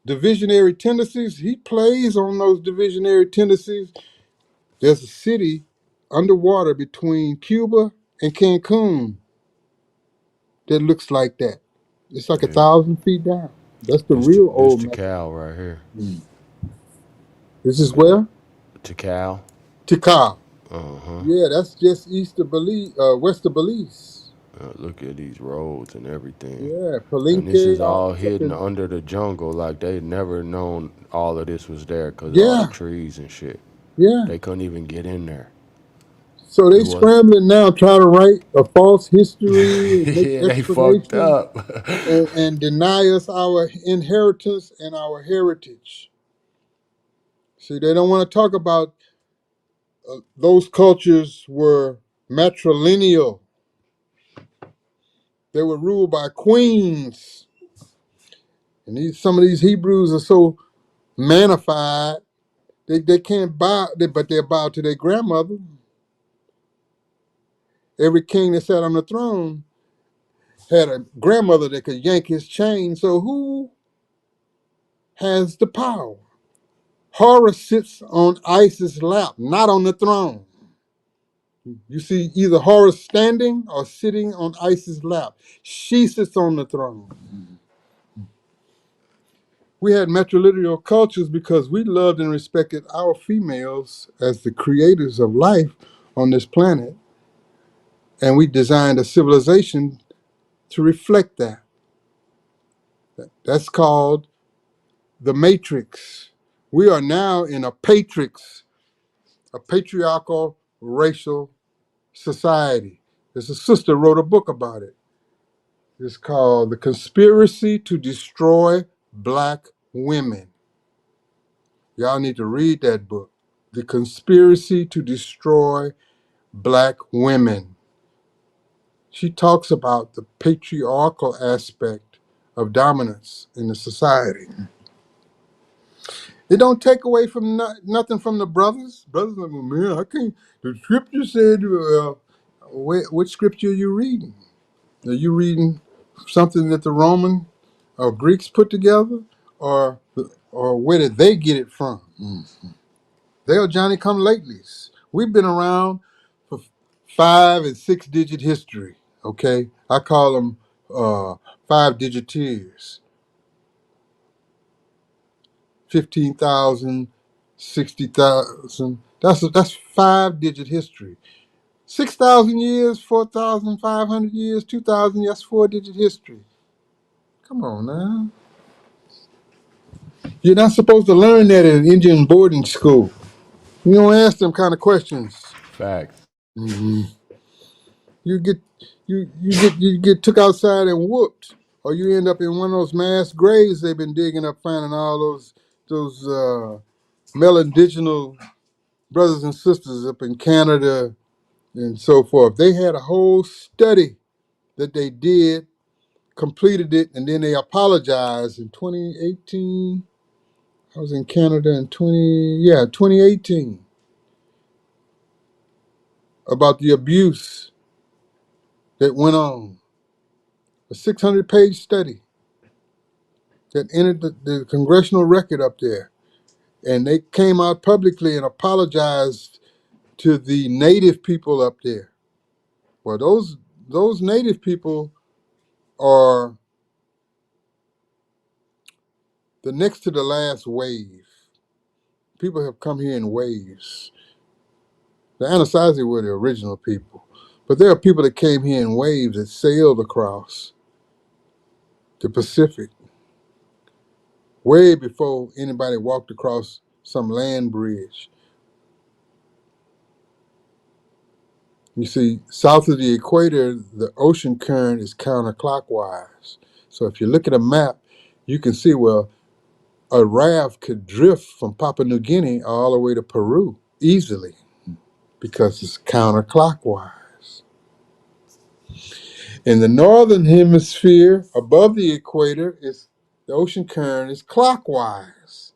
divisionary tendencies. He plays on those divisionary tendencies. There's a city underwater between Cuba and Cancun that looks like that. It's like 1,000 feet down. That's the real This old map. Tikal right here. This is where? Tikal. Tikal. Uh-huh. Yeah, that's just east of Belize, west of Belize. Look at these roads and everything. Yeah, And this Palenque, is all all up hidden in. under the jungle. Like they never known all of this was there because of all the Yeah, trees and shit. yeah. They couldn't even get in there. So they It was scrambling now, trying to write a false history and make yeah, they fucked explanations up. and deny us our inheritance and our heritage. See, they don't want to talk about those cultures were matrilineal. They were ruled by queens. And some of these Hebrews are so manified, they can't bow, but they're bowed to their grandmother. Every king that sat on the throne had a grandmother that could yank his chain. So who has the power? Horus sits on Isis' lap, not on the throne. You see either Horus standing or sitting on Isis' lap. She sits on the throne. We had matrilineal cultures because we loved and respected our females as the creators of life on this planet. And we designed a civilization to reflect that. That's called the matrix. We are now in a patrix, a patriarchal racial society. There's a sister wrote a book about it. It's called The Conspiracy to Destroy Black Women. Y'all need to read that book. The Conspiracy to Destroy Black Women. She talks about the patriarchal aspect of dominance in the society. It don't take away from nothing from the brothers. Brothers like, well, man, I can't. The scripture said, which scripture are you reading? Are you reading something that the Roman or Greeks put together, or where did they get it from? They are Johnny come latelys. We've been around for 5 and 6 digit history. Okay, I call them 5 digiteers. 15,000, 60,000. That's 5 digit history. 6,000 years, 4,500 years, 2,000. That's 4 digit history. Come on now. You're not supposed to learn that in Indian boarding school. You don't ask them kind of questions. Facts. Mhm. You get you get took outside and whooped, or you end up in one of those mass graves they've been digging up, finding all those melandiginal brothers and sisters up in Canada and so forth. They had a whole study that they did, completed it, and then they apologized in 2018. I was in Canada in 2018 about the abuse that went on. A 600-page study that entered the congressional record up there. And they came out publicly and apologized to the native people up there. Well, those native people are the next to the last wave. People have come here in waves. The Anasazi were the original people. But there are people that came here in waves that sailed across the Pacific way before anybody walked across some land bridge. You see, south of the equator, the ocean current is counterclockwise. So if you look at a map, you can see, well, a raft could drift from Papua New Guinea all the way to Peru easily because it's counterclockwise. In the northern hemisphere, above the equator, the ocean current is clockwise,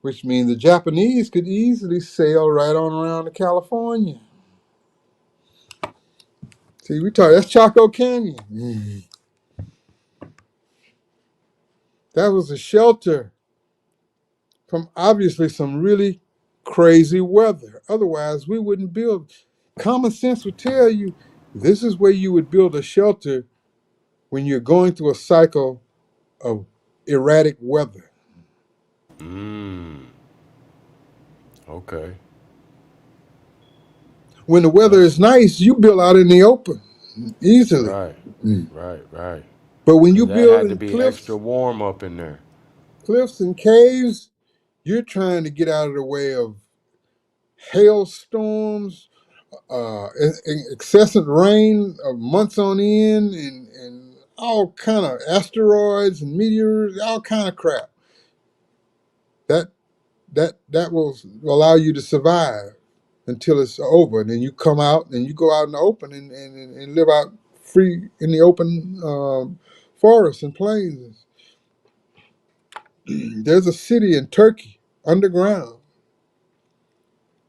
which means the Japanese could easily sail right on around to California. See, we talk, that's Chaco Canyon. That was a shelter from obviously some really crazy weather. Otherwise, we wouldn't build. Common sense would tell you this is where you would build a shelter when you're going through a cycle of erratic weather. Okay. When the weather is nice, you build out in the open easily. Right. Right. But when you Because that build had to in be extra warm up in there. cliffs and caves, you're trying to get out of the way of hailstorms, incessant rain of months on end, and all kind of asteroids and meteors, all kind of crap. That will allow you to survive until it's over. And then you come out and you go out in the open and live out free in the open forests and plains. There's a city in Turkey underground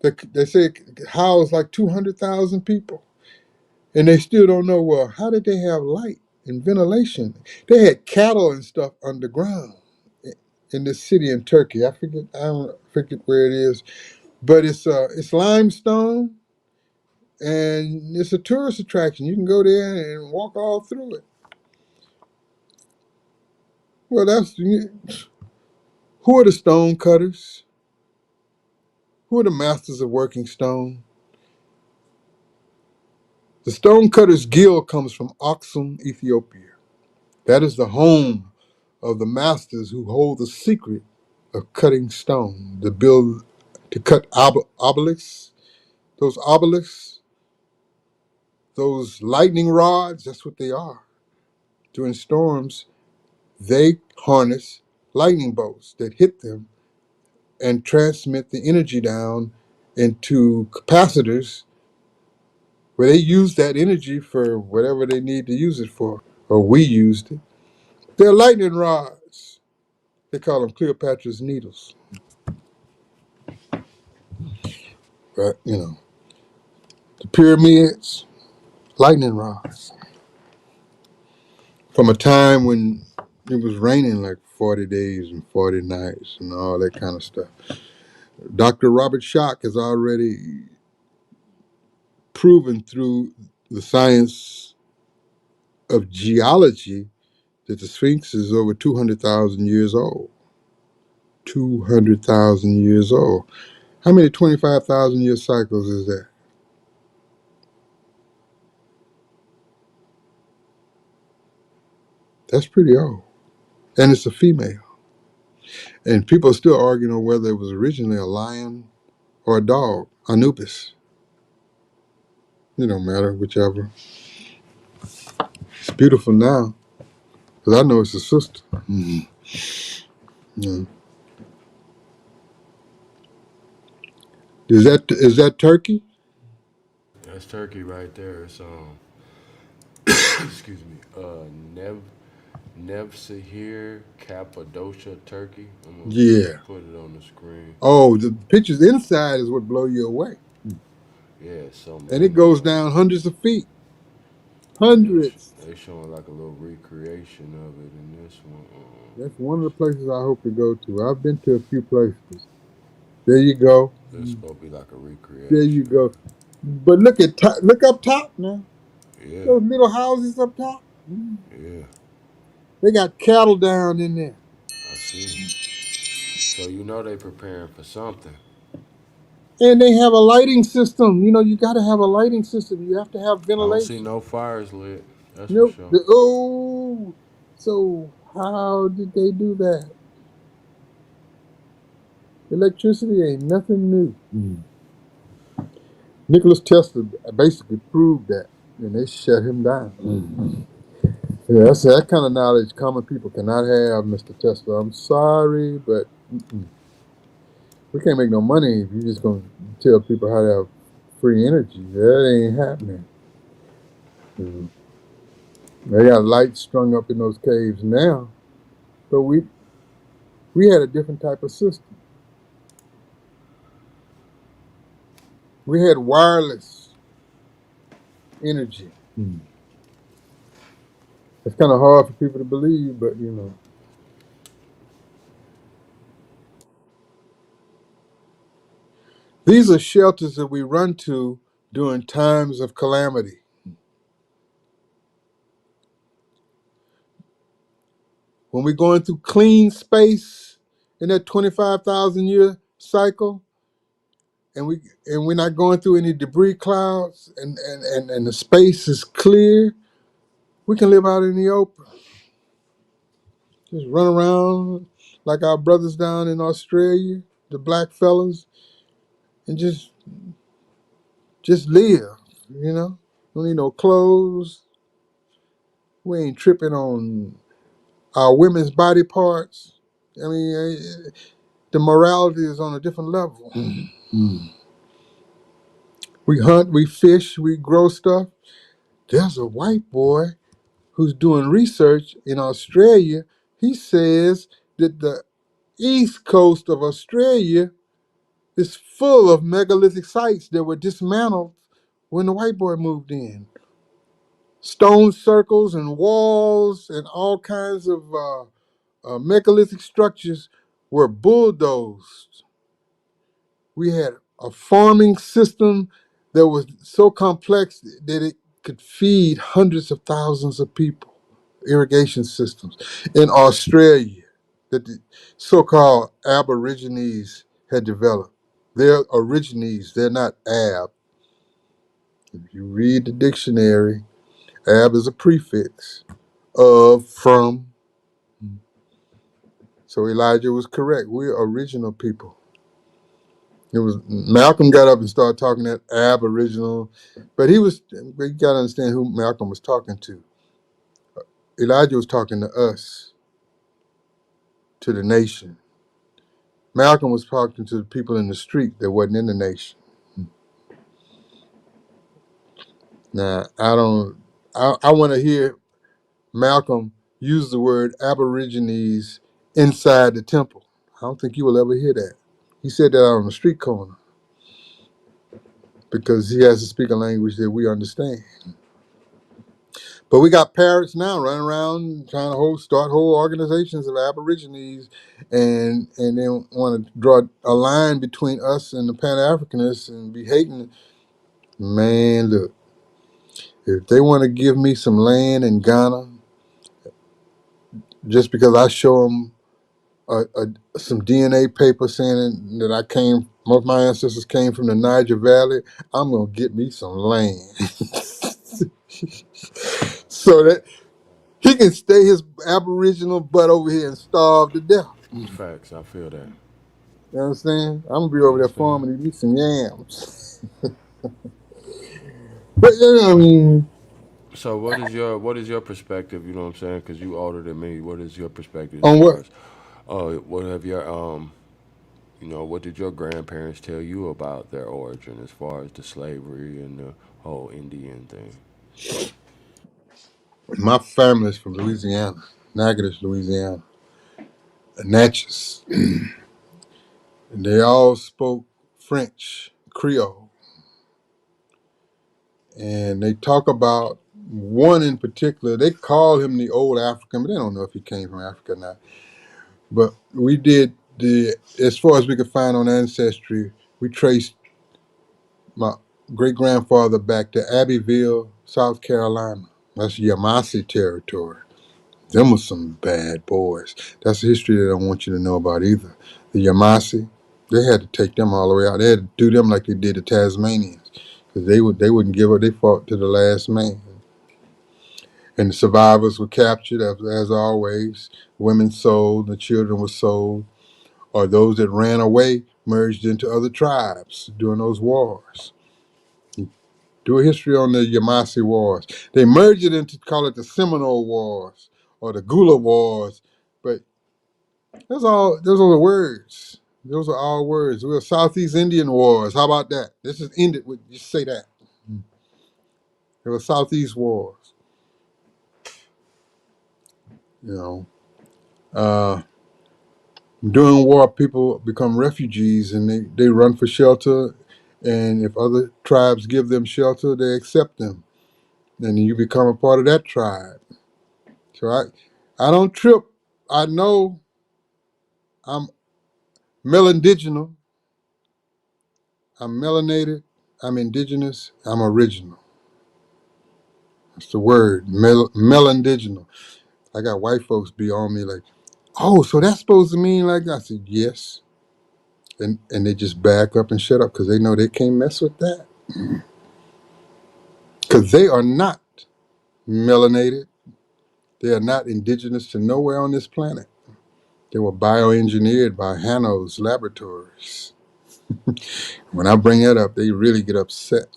that they say it housed like 200,000 people. And they still don't know, well, how did they have light and ventilation? They had cattle and stuff underground in this city in Turkey. I don't forget where it is, but it's limestone and it's a tourist attraction. You can go there and walk all through it. Well, who are the stone cutters? Who are the masters of working stone? The Stone Cutters Guild comes from Aksum, Ethiopia. That is the home of the masters who hold the secret of cutting stone, to cut obelisks, those lightning rods, that's what they are. During storms, they harness lightning bolts that hit them and transmit the energy down into capacitors where they use that energy for whatever they need to use it for, or we used it. They're lightning rods. They call them Cleopatra's needles. But, the pyramids, lightning rods. From a time when it was raining like 40 days and 40 nights and all that kind of stuff. Dr. Robert Schoch has already proven through the science of geology that the Sphinx is over 200,000 years old. 200,000 years old. How many 25,000 year cycles is that? That's pretty old. And it's a female. And people are still arguing on whether it was originally a lion or a dog, Anubis. It don't matter, whichever. It's beautiful now, because I know it's a sister. Mm-hmm. Yeah. Is that Turkey? That's Turkey right there. It's excuse me, Nevşehir, Cappadocia, Turkey. I'm gonna Yeah. put it on the screen. Oh, the pictures inside is what blow you away. Yeah, so And it goes down hundreds of feet. Hundreds. They showing like a little recreation of it in this one. That's one of the places I hope to go to. I've been to a few places. There you go. It's supposed to be like a recreation. There you go. But look up top now. Yeah. Those little houses up top. Yeah. They got cattle down in there. I see. So they preparing for something. And they have a lighting system. You got to have a lighting system. You have to have ventilation. I don't see no fires lit. That's for sure. So how did they do that? Electricity ain't nothing new. Nicholas Tesla basically proved that, and they shut him down. Yeah, that's that kind of knowledge common people cannot have, Mr. Tesla. I'm sorry, but we can't make no money if you're just going to tell people how to have free energy. That ain't happening. They got lights strung up in those caves now, but we had a different type of system. We had wireless energy. It's kind of hard for people to believe, but you know. These are shelters that we run to during times of calamity. When we're going through clean space in that 25,000 year cycle, and we're not going through any debris clouds, and the space is clear, we can live out in the open. Just run around like our brothers down in Australia, the black fellas, and just live, you know? Don't need no clothes. We ain't tripping on our women's body parts. I mean, the morality is on a different level. We hunt, we fish, we grow stuff. There's a white boy who's doing research in Australia. He says that the east coast of Australia is full of megalithic sites that were dismantled when the white boy moved in. Stone circles and walls and all kinds of megalithic structures were bulldozed. We had a farming system that was so complex that it could feed hundreds of thousands of people. Irrigation systems in Australia that the so-called Aborigines had developed. They're origines, they're not Ab. If you read the dictionary, Ab is a prefix of, from. So Elijah was correct. We're original people. It was Malcolm got up and started talking that Aboriginal, but you got to understand who Malcolm was talking to. Elijah was talking to us, to the nation. Malcolm was talking to the people in the street that wasn't in the nation. Now, I want to hear Malcolm use the word Aborigines inside the temple. I don't think you will ever hear that. He said that out on the street corner because he has to speak a language that we understand. But we got parrots now running around trying to start whole organizations of Aborigines and then want to draw a line between us and the Pan-Africanists and be hating. Man, look, if they want to give me some land in Ghana just because I show them some DNA paper saying that most of my ancestors came from the Niger Valley, I'm going to get me some land. So that he can stay his Aboriginal butt over here and starve to death. Facts, I feel that. You understand? I'm going to be over there farming and eat some yams. But, I mean... So what is your perspective, you know what I'm saying? Because you older than me. What is your perspective On what? What have your what did your grandparents tell you about their origin as far as the slavery and the whole Indian thing? My family's from Louisiana, Natchitoches, Louisiana, Natchez. And they all spoke French, Creole. And they talk about one in particular. They call him the old African, but they don't know if he came from Africa or not. But we did as far as we could find on Ancestry, we traced my great-grandfather back to Abbeville, South Carolina. That's Yamasee territory. Them was some bad boys. That's a history they don't want you to know about either. The Yamasee, they had to take them all the way out. They had to do them like they did the Tasmanians, because they wouldn't give up. They fought to the last man. And the survivors were captured, as always. Women sold, the children were sold, or those that ran away merged into other tribes during those wars. Do a history on the Yamasee Wars. They merged it into, call it the Seminole Wars or the Gula Wars, but those are the words. Those are all words. We're Southeast Indian Wars. How about that? Let's just end it with just say that. There were Southeast Wars. You know, during war, people become refugees and they run for shelter. And if other tribes give them shelter, they accept them. and you become a part of that tribe. So I don't trip. I know I'm melindigenous. I'm melanated. I'm indigenous. I'm original. That's the word, melindigenous. I got white folks be on me like, oh, so that's supposed to mean like that? I said, yes. And they just back up and shut up because they know they can't mess with that. Because they are not melanated. They are not indigenous to nowhere on this planet. They were bioengineered by Hanno's laboratories. When I bring that up, they really get upset.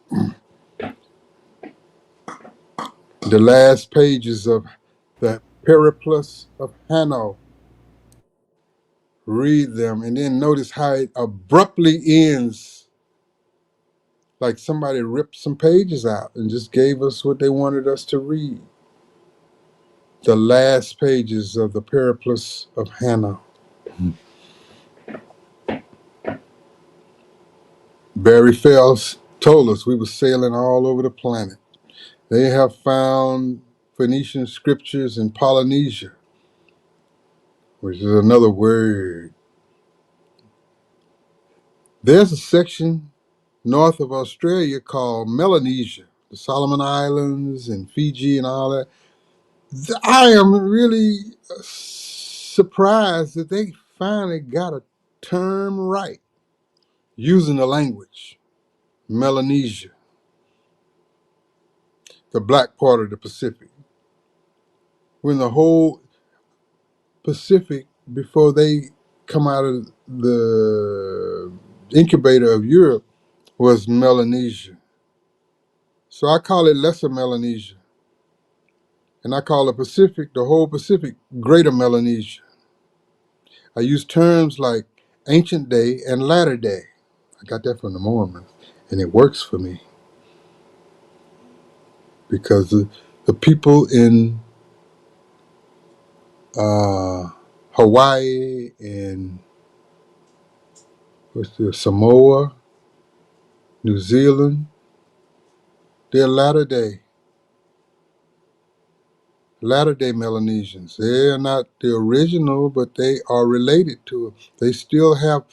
The last pages of the Periplus of Hanno. Read them and then notice how it abruptly ends, like somebody ripped some pages out and just gave us what they wanted us to read. The last pages of the Periplus of Hanno. Barry Fells told us we were sailing all over the planet. They have found Phoenician scriptures in Polynesia, which is another word. There's a section north of Australia called Melanesia, the Solomon Islands and Fiji and all that. I am really surprised that they finally got a term right using the language. Melanesia, the black part of the Pacific. When the whole Pacific, before they come out of the incubator of Europe, was Melanesia. So I call it Lesser Melanesia. And I call the Pacific, the whole Pacific, Greater Melanesia. I use terms like ancient day and latter day. I got that from the Mormons, and it works for me because the people in Hawaii and Samoa, New Zealand, they're latter day Melanesians. They are not the original, but they are related to it. They still have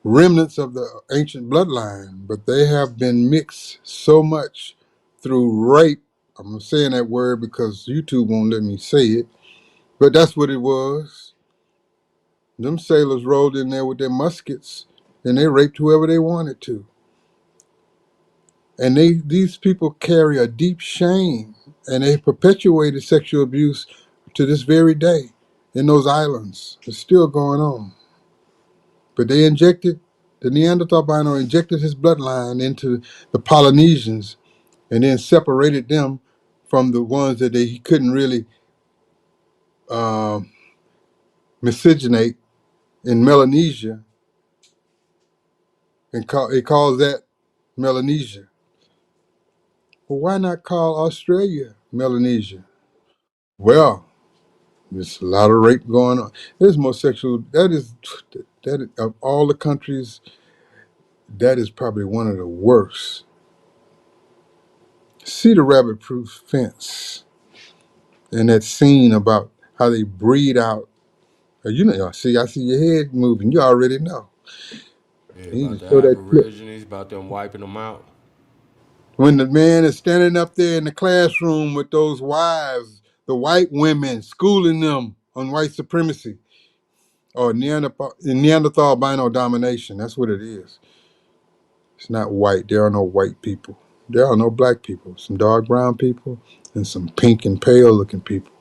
remnants of the ancient bloodline, but they have been mixed so much through rape. I'm saying that word because YouTube won't let me say it, but that's what it was. Them sailors rolled in there with their muskets and they raped whoever they wanted to. And these people carry a deep shame and they perpetuated sexual abuse to this very day in those islands. It's still going on. But they the Neanderthal albino injected his bloodline into the Polynesians and then separated them from the ones that he couldn't really miscegenate in Melanesia, and he calls that Melanesia. Well, why not call Australia Melanesia? Well, there's a lot of rape going on. There's more sexual. That is of all the countries, that is probably one of the worst. See the rabbit-proof fence and that scene about how they breed out. You know, see, I see your head moving. You already know. Yeah, You about need the to show that clip. Aborigines, about them wiping them out. When the man is standing up there in the classroom with those wives, the white women schooling them on white supremacy or Neanderthal albino domination. That's what it is. It's not white. There are no white people. There are no black people. Some dark brown people and some pink and pale looking people.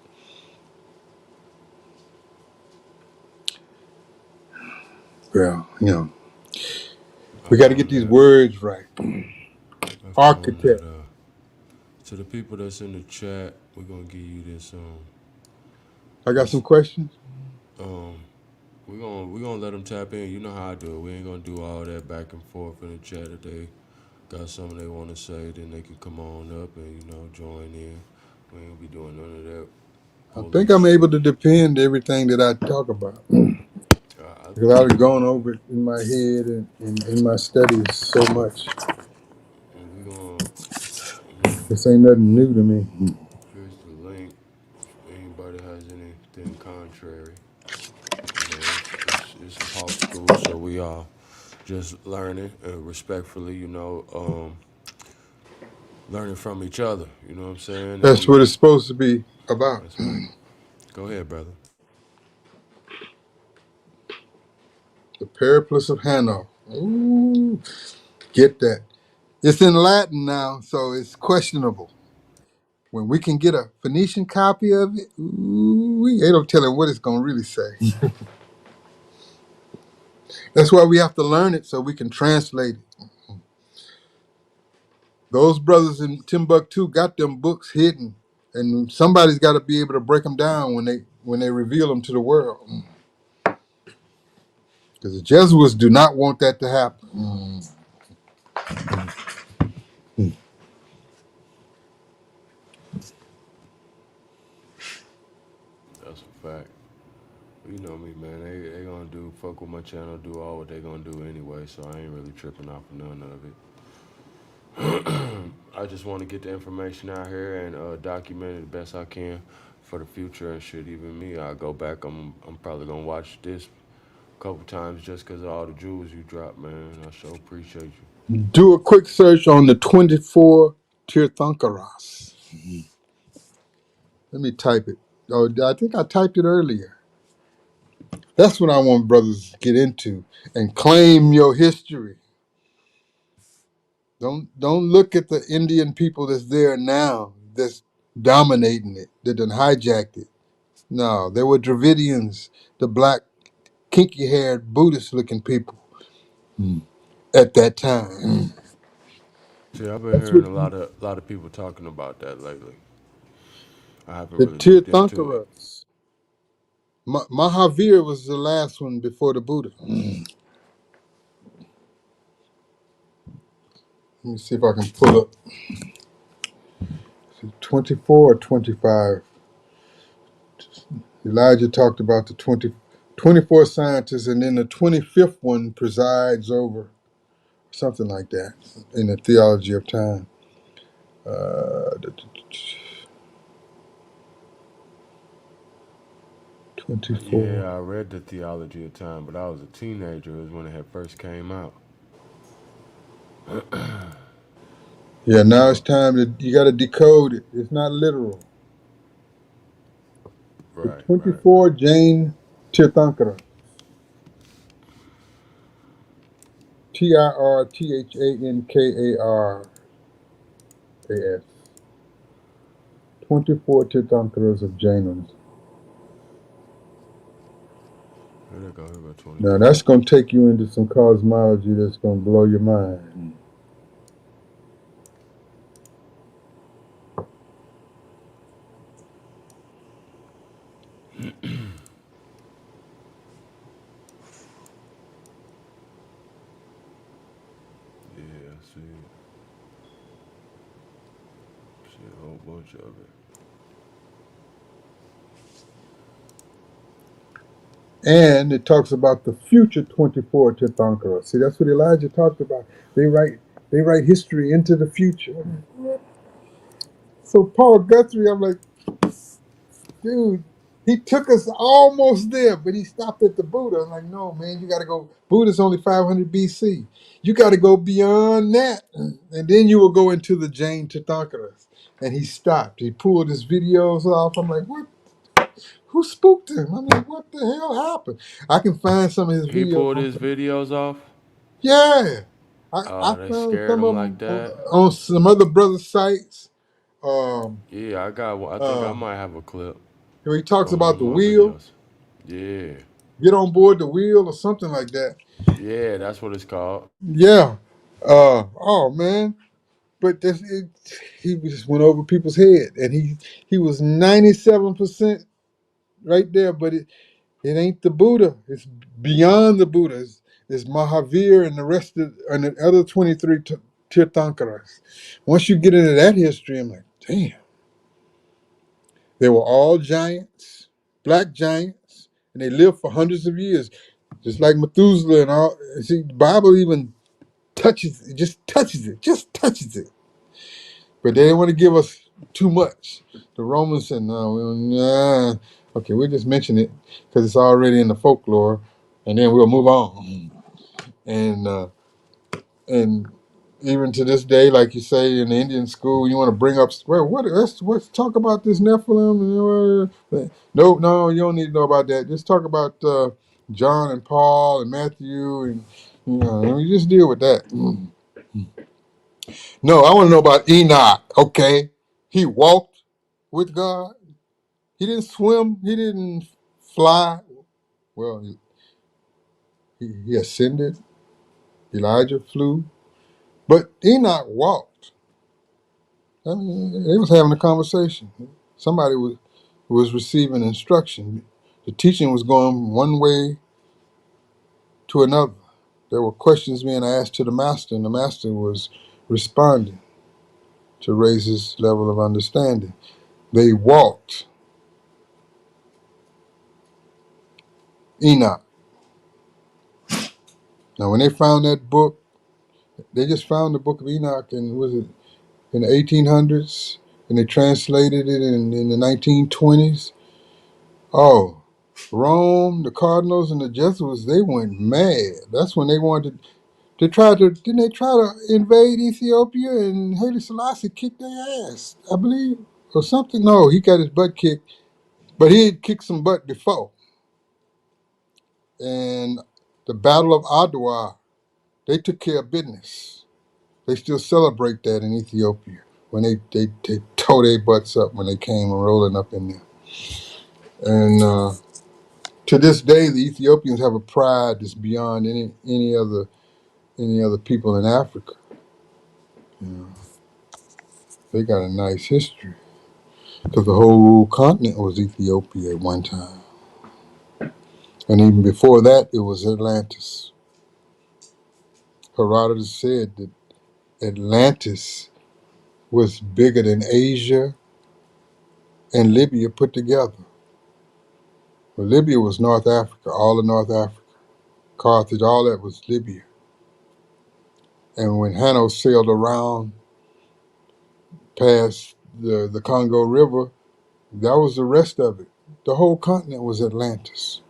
Well, you know, we got to get these words right. Architect. To the people that's in the chat, we're gonna give you this. I got some questions. We're gonna let them tap in. You know how I do it. We ain't gonna do all that back and forth in the chat. If they got something they want to say, then they can come on up and join in. We ain't gonna be doing none of that. I think I'm able to defend everything that I talk about. Because I've gone over it in my head and in my studies so much. And we gonna This ain't nothing new to me. Here's the link. If anybody has anything contrary, you know, it's a Hawk school, so we all just learning respectfully, you know, learning from each other. You know what I'm saying? And That's what it's supposed to be about. that's what. Go ahead, brother. The Periplus of Hanno. Ooh, get that. It's in Latin now, so it's questionable. When we can get a Phoenician copy of it, ooh, they don't tell him what it's going to really say. That's why we have to learn it so we can translate it. Those brothers in Timbuktu got them books hidden, and somebody's got to be able to break them down when they reveal them to the world. Because the Jesuits do not want that to happen. That's a fact. You know me, man. They gonna do fuck with my channel, do all what they gonna do anyway. So I ain't really tripping off of none of it. I just want to get the information out here and document it the best I can for the future and shit. Even me, I go back. I'm probably gonna watch this a couple times just because of all the jewels you dropped, man. I sure appreciate you. Do a quick search on the 24 Tirthankaras. Let me type it. Oh, I think I typed it earlier. That's what I want brothers to get into and claim your history. Don't look at the Indian people that's there now that's dominating it, that done hijacked it. No, there were Dravidians, the black, kinky-haired, Buddhist-looking people at that time. See, I've been That's hearing what a lot of people talking about that lately. I haven't the really looked into it. Tirthankaras. Mahavir was the last one before the Buddha. Let me see if I can pull up. 24 or 25. Elijah talked about the 24 scientists, and then the 25th one presides over, something like that, in the theology of time. 24. Yeah, I read the Theology of Time, but I was a teenager. It was when it had first came out. Yeah, now it's time to, you got to decode it. It's not literal. The Right, 24 Jain Tirthankara. Tirthankaras. 24 Tirthankaras of Jainism. Here they go, here we go, 24. Now that's going to take you into some cosmology that's going to blow your mind. Yeah, I see it. See a whole bunch of it. And it talks about the future 24 Tirthankara. See, that's what Elijah talked about. They write history into the future. So Paul Guthrie, I'm like, dude, he took us almost there, but he stopped at the Buddha. I'm like, no, man, you got to go. Buddha's only 500 BC. You got to go beyond that. And then you will go into the Jain Tirthankaras. And he stopped. He pulled his videos off. I'm like, what? Who spooked him? I'm like, what the hell happened? I can find some of his He videos. pulled his videos off? Yeah. I They found scared some him of like them that? on some other brothers' sites. Yeah, I got one. I think I might have a clip He talks from one about of the my wheel. videos. Yeah. Get on board the wheel or something like that. Yeah, that's what it's called. Yeah. Oh man. But he just went over people's head, and he was 97% right there. But it ain't the Buddha. It's beyond the Buddha. It's Mahavir and the rest of and the other 23 Tirthankaras. Once you get into that history, I'm like, damn. They were all giants, black giants, and they lived for hundreds of years, just like Methuselah and all. See, the Bible even touches it, just touches it. But they didn't want to give us too much. The Romans said, no, nah. Okay, we'll just mention it because it's already in the folklore, and then we'll move on. And even to this day, like you say in the Indian school, you want to bring up, well, let's talk about this Nephilim. No, you don't need to know about that. Just talk about John and Paul and Matthew, and you just deal with that. No, I want to know about Enoch. Okay, he walked with God. He didn't swim. He didn't fly. Well, he ascended. Elijah flew, but Enoch walked. I mean, they was having a conversation. Somebody was receiving instruction. The teaching was going one way to another. There were questions being asked to the master, and the master was responding to raise his level of understanding. They walked. Enoch. Now, when they found that book, they just found the book of Enoch, and was it in the 1800s, and they translated it in the 1920s. Oh, Rome, the Cardinals, and the Jesuits, they went mad. That's when they wanted to try to, didn't they try to invade Ethiopia, and Haile Selassie kicked their ass, I believe, or something? No, he got his butt kicked, but he had kicked some butt before. And the Battle of Adwa, they took care of business. They still celebrate that in Ethiopia when they tore their butts up when they came rolling up in there. And to this day, the Ethiopians have a pride that's beyond any other people in Africa. You know, they got a nice history because the whole continent was Ethiopia at one time, and even before that, it was Atlantis. Herodotus said that Atlantis was bigger than Asia and Libya put together. Well, Libya was North Africa, all of North Africa. Carthage, all that was Libya. And when Hanno sailed around past the Congo River, that was the rest of it. The whole continent was Atlantis.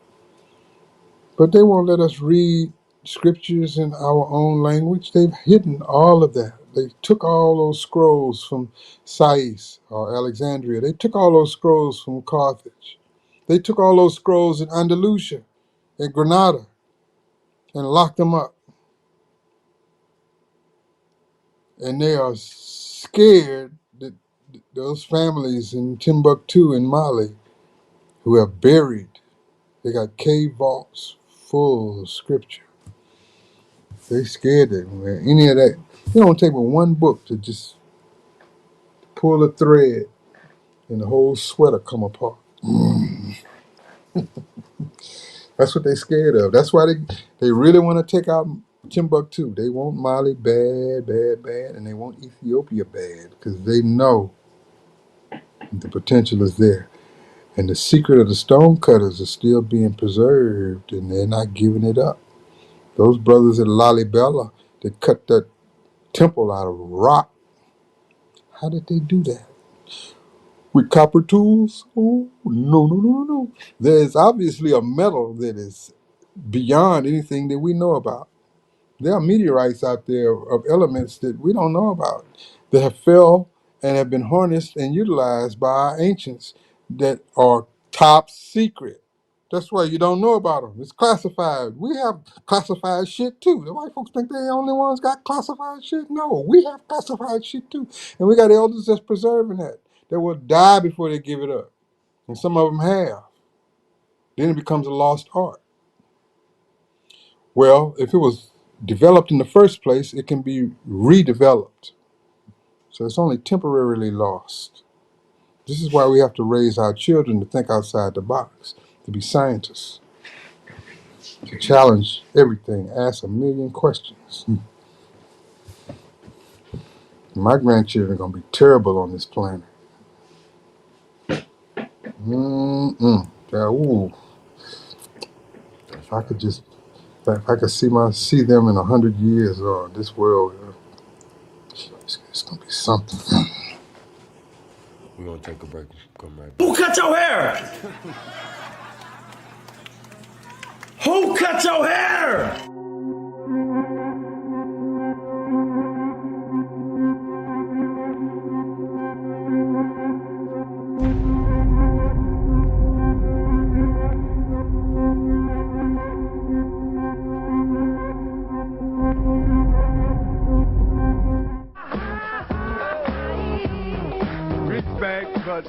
But they won't let us read scriptures in our own language. They've hidden all of that. They took all those scrolls from Sais or Alexandria. They took all those scrolls from Carthage. They took all those scrolls in Andalusia, in Granada, and locked them up. And they are scared that those families in Timbuktu in Mali who have buried, they got cave vaults full of scripture. They scared that, man. Any of that, it don't take but one book to just pull a thread and the whole sweater come apart. That's what they scared of. That's why they really want to take out Timbuktu. They want Mali bad, bad, bad, and they want Ethiopia bad because they know the potential is there. And the secret of the stonecutters is still being preserved, and they're not giving it up. Those brothers at Lalibela that cut that temple out of rock, how did they do that? With copper tools? Oh, no. There's obviously a metal that is beyond anything that we know about. There are meteorites out there of elements that we don't know about that have fell and have been harnessed and utilized by our ancients that are top secret. That's why you don't know about them. It's classified. We have classified shit too. The white folks think they're the only ones got classified shit. No, we have classified shit too. And we got elders that's preserving that. They will die before they give it up. And some of them have. Then it becomes a lost art. Well, if it was developed in the first place, it can be redeveloped. So it's only temporarily lost. This is why we have to raise our children to think outside the box, to be scientists, to challenge everything, ask a million questions. My grandchildren are going to be terrible on this planet. Ooh. If I could just, if I could see them in 100 years or this world, it's going to be something. gonna take a break. Come right back. Who cut your hair? Who cut your hair? Respect, but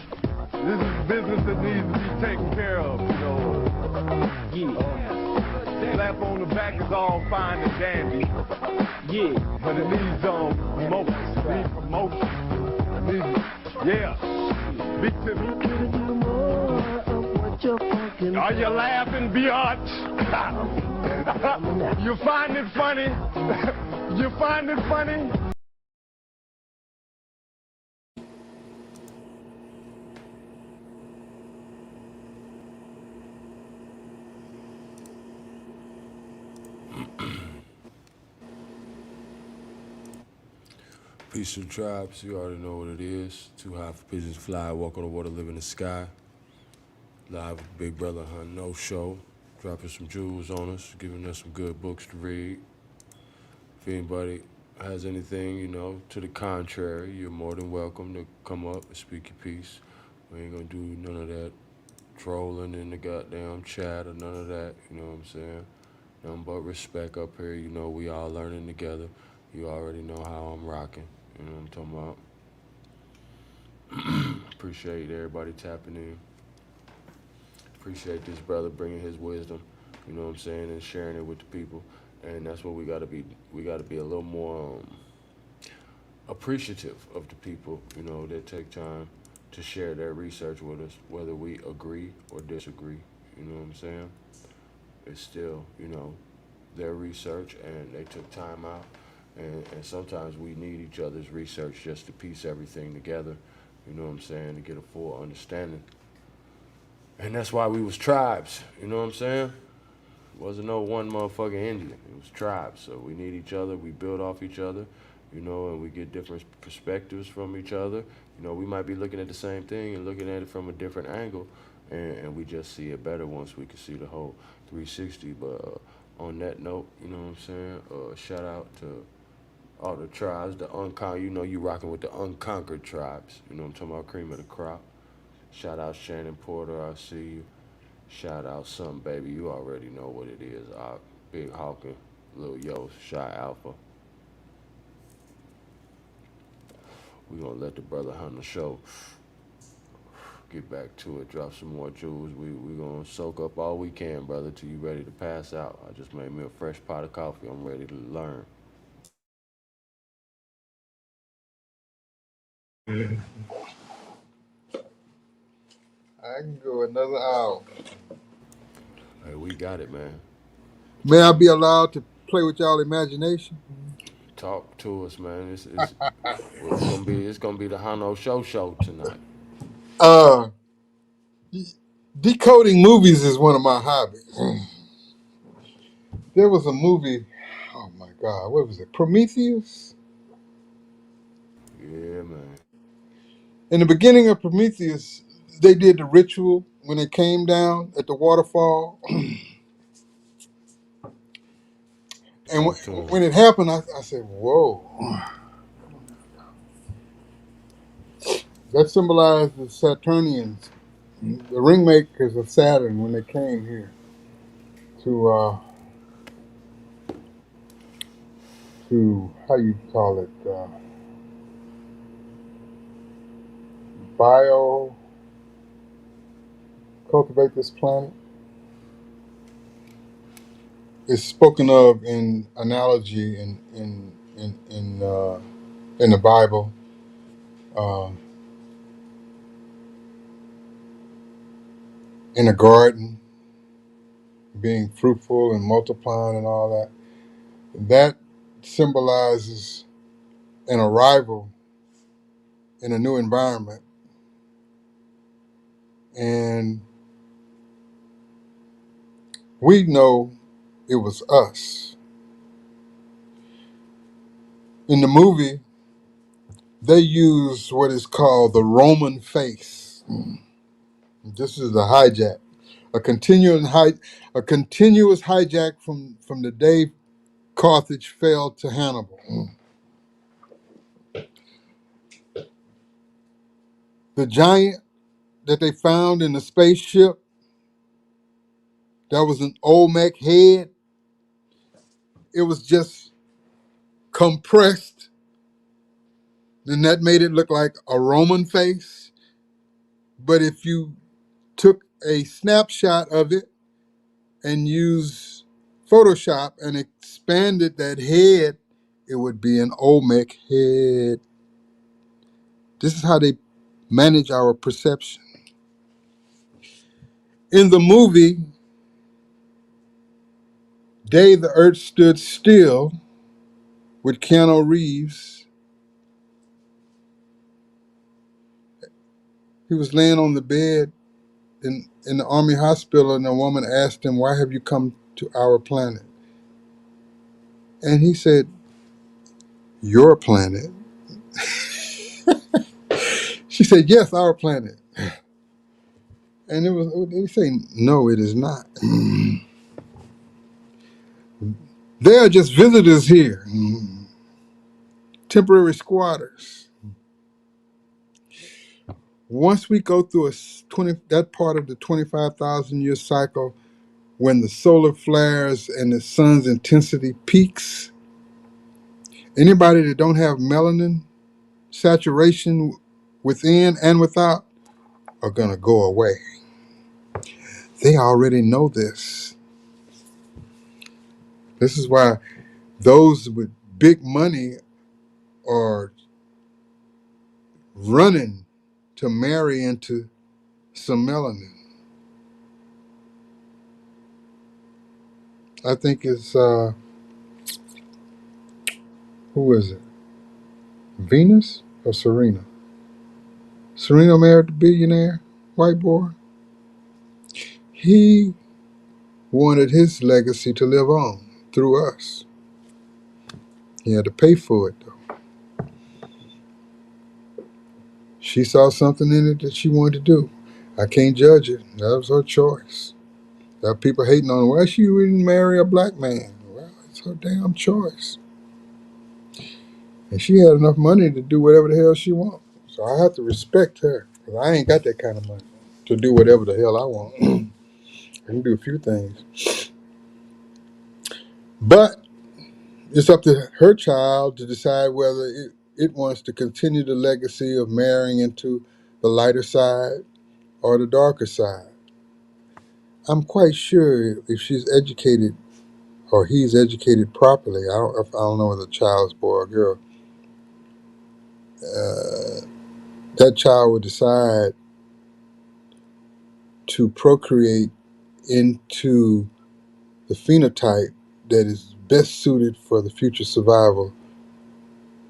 this is business that needs to be taken care of, you know. Slap on the back is all fine and dandy. Yeah. But it needs promotion. It needs promotion. It needs, yeah. Big tip. Are you laughing, biatch? You find it funny? You find it funny? Peace to the tribes, you already know what it is. Too high for pigeons fly, walk on the water, live in the sky. Live with Big Brother Hunt No Show, dropping some jewels on us, giving us some good books to read. If anybody has anything, you know, to the contrary, you're more than welcome to come up and speak your piece. We ain't gonna do none of that trolling in the goddamn chat or none of that, you know what I'm saying? Nothing but respect up here, you know, we all learning together. You already know how I'm rocking, you know what I'm talking about? Appreciate everybody tapping in. Appreciate this brother bringing his wisdom, you know what I'm saying, and sharing it with the people. And that's what we gotta be. We gotta be a little more appreciative of the people, you know, that take time to share their research with us, whether we agree or disagree, you know what I'm saying? It's still, you know, their research and they took time out. And sometimes we need each other's research just to piece everything together, you know what I'm saying, to get a full understanding. And that's why we was tribes, you know what I'm saying? It wasn't no one motherfucking Indian, it was tribes. So we need each other, we build off each other, you know, and we get different perspectives from each other. You know, we might be looking at the same thing and looking at it from a different angle, and we just see it better once we can see the whole 360. But on that note, you know what I'm saying, shout out to all the tribes, you know, you rocking with the unconquered tribes. You know what I'm talking about, cream of the crop. Shout out Shannon Porter, I see you. Shout out Some Baby, you already know what it is. Big Hawkin, Lil Yo, Shy Alpha. We gonna let the brother Hunt the show get back to it, drop some more jewels. We gonna soak up all we can, brother, till you ready to pass out. I just made me a fresh pot of coffee. I'm ready to learn. I can go another hour. Hey, we got it, man. May I be allowed to play with y'all imagination? Talk to us, man. It's gonna be the Hano Show tonight. Decoding movies is one of my hobbies. There was a movie, oh my God, what was it? Prometheus? Yeah, man. In the beginning of Prometheus, they did the ritual when they came down at the waterfall. And when it happened, I said, whoa. That symbolized the Saturnians, the ringmakers of Saturn, when they came here to how you call it, cultivate this planet. It's spoken of in analogy in the Bible. In a garden, being fruitful and multiplying and all that. That symbolizes an arrival in a new environment. And we know it was us. In the movie, They use what is called the Roman face. This is a hijack, a continuous hijack from the day Carthage fell to Hannibal. The giant that they found in the spaceship, that was an Olmec head. It was just compressed, and that made it look like a Roman face. But if you took a snapshot of it and used Photoshop and expanded that head, it would be an Olmec head. This is how they manage our perception. In the movie, Day the Earth Stood Still with Keanu Reeves, he was laying on the bed in the army hospital, and a woman asked him, "Why have you come to our planet?" And he said, "Your planet?" She said, "Yes, our planet." And they say, "No, it is not. They are just visitors here, temporary squatters." Once we go through that part of the 25,000 year cycle, when the solar flares and the sun's intensity peaks, anybody that don't have melanin saturation within and without are going to go away. They already know this. This is why those with big money are running to marry into some melanin. I think it's, who is it? Venus or Serena? Serena married the billionaire, white boy. He wanted his legacy to live on through us. He had to pay for it, though. She saw something in it that she wanted to do. I can't judge it. That was her choice. There are people hating on her. Why she wouldn't marry a black man? Well, it's her damn choice. And she had enough money to do whatever the hell she wants. So I have to respect her, because I ain't got that kind of money to do whatever the hell I want. I can do a few things. But it's up to her child to decide whether it wants to continue the legacy of marrying into the lighter side or the darker side. I'm quite sure if she's educated or he's educated properly, I don't know whether the child's boy or girl, that child would decide to procreate into the phenotype that is best suited for the future survival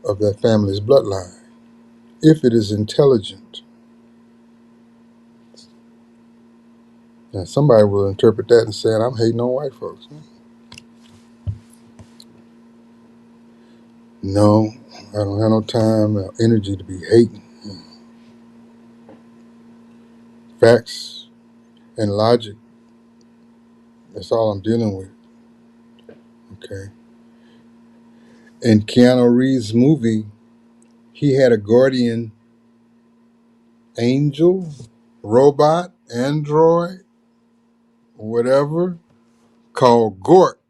of that family's bloodline, if it is intelligent. Now, somebody will interpret that and say, I'm hating on white folks. No, I don't have no time or energy to be hating. Facts and logic, that's all I'm dealing with. Okay. In Keanu Reeves' movie, he had a guardian angel, robot, android, whatever, called Gort,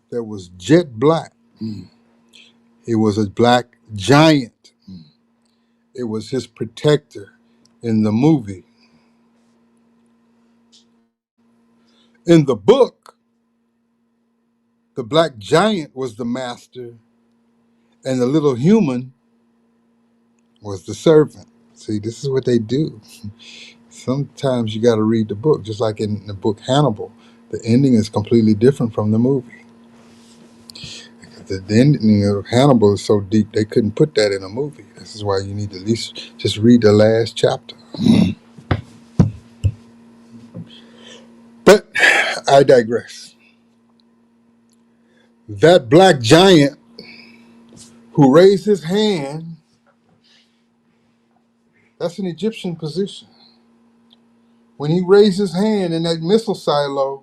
that was jet black. It was a black giant. It was his protector in the movie. In the book, the black giant was the master and the little human was the servant. See, this is what they do. Sometimes you got to read the book, just like in the book Hannibal. The ending is completely different from the movie. The ending of Hannibal is so deep, they couldn't put that in a movie. This is why you need to at least just read the last chapter. But I digress. That black giant who raised his hand That's an Egyptian position. When he raised his hand in that missile silo,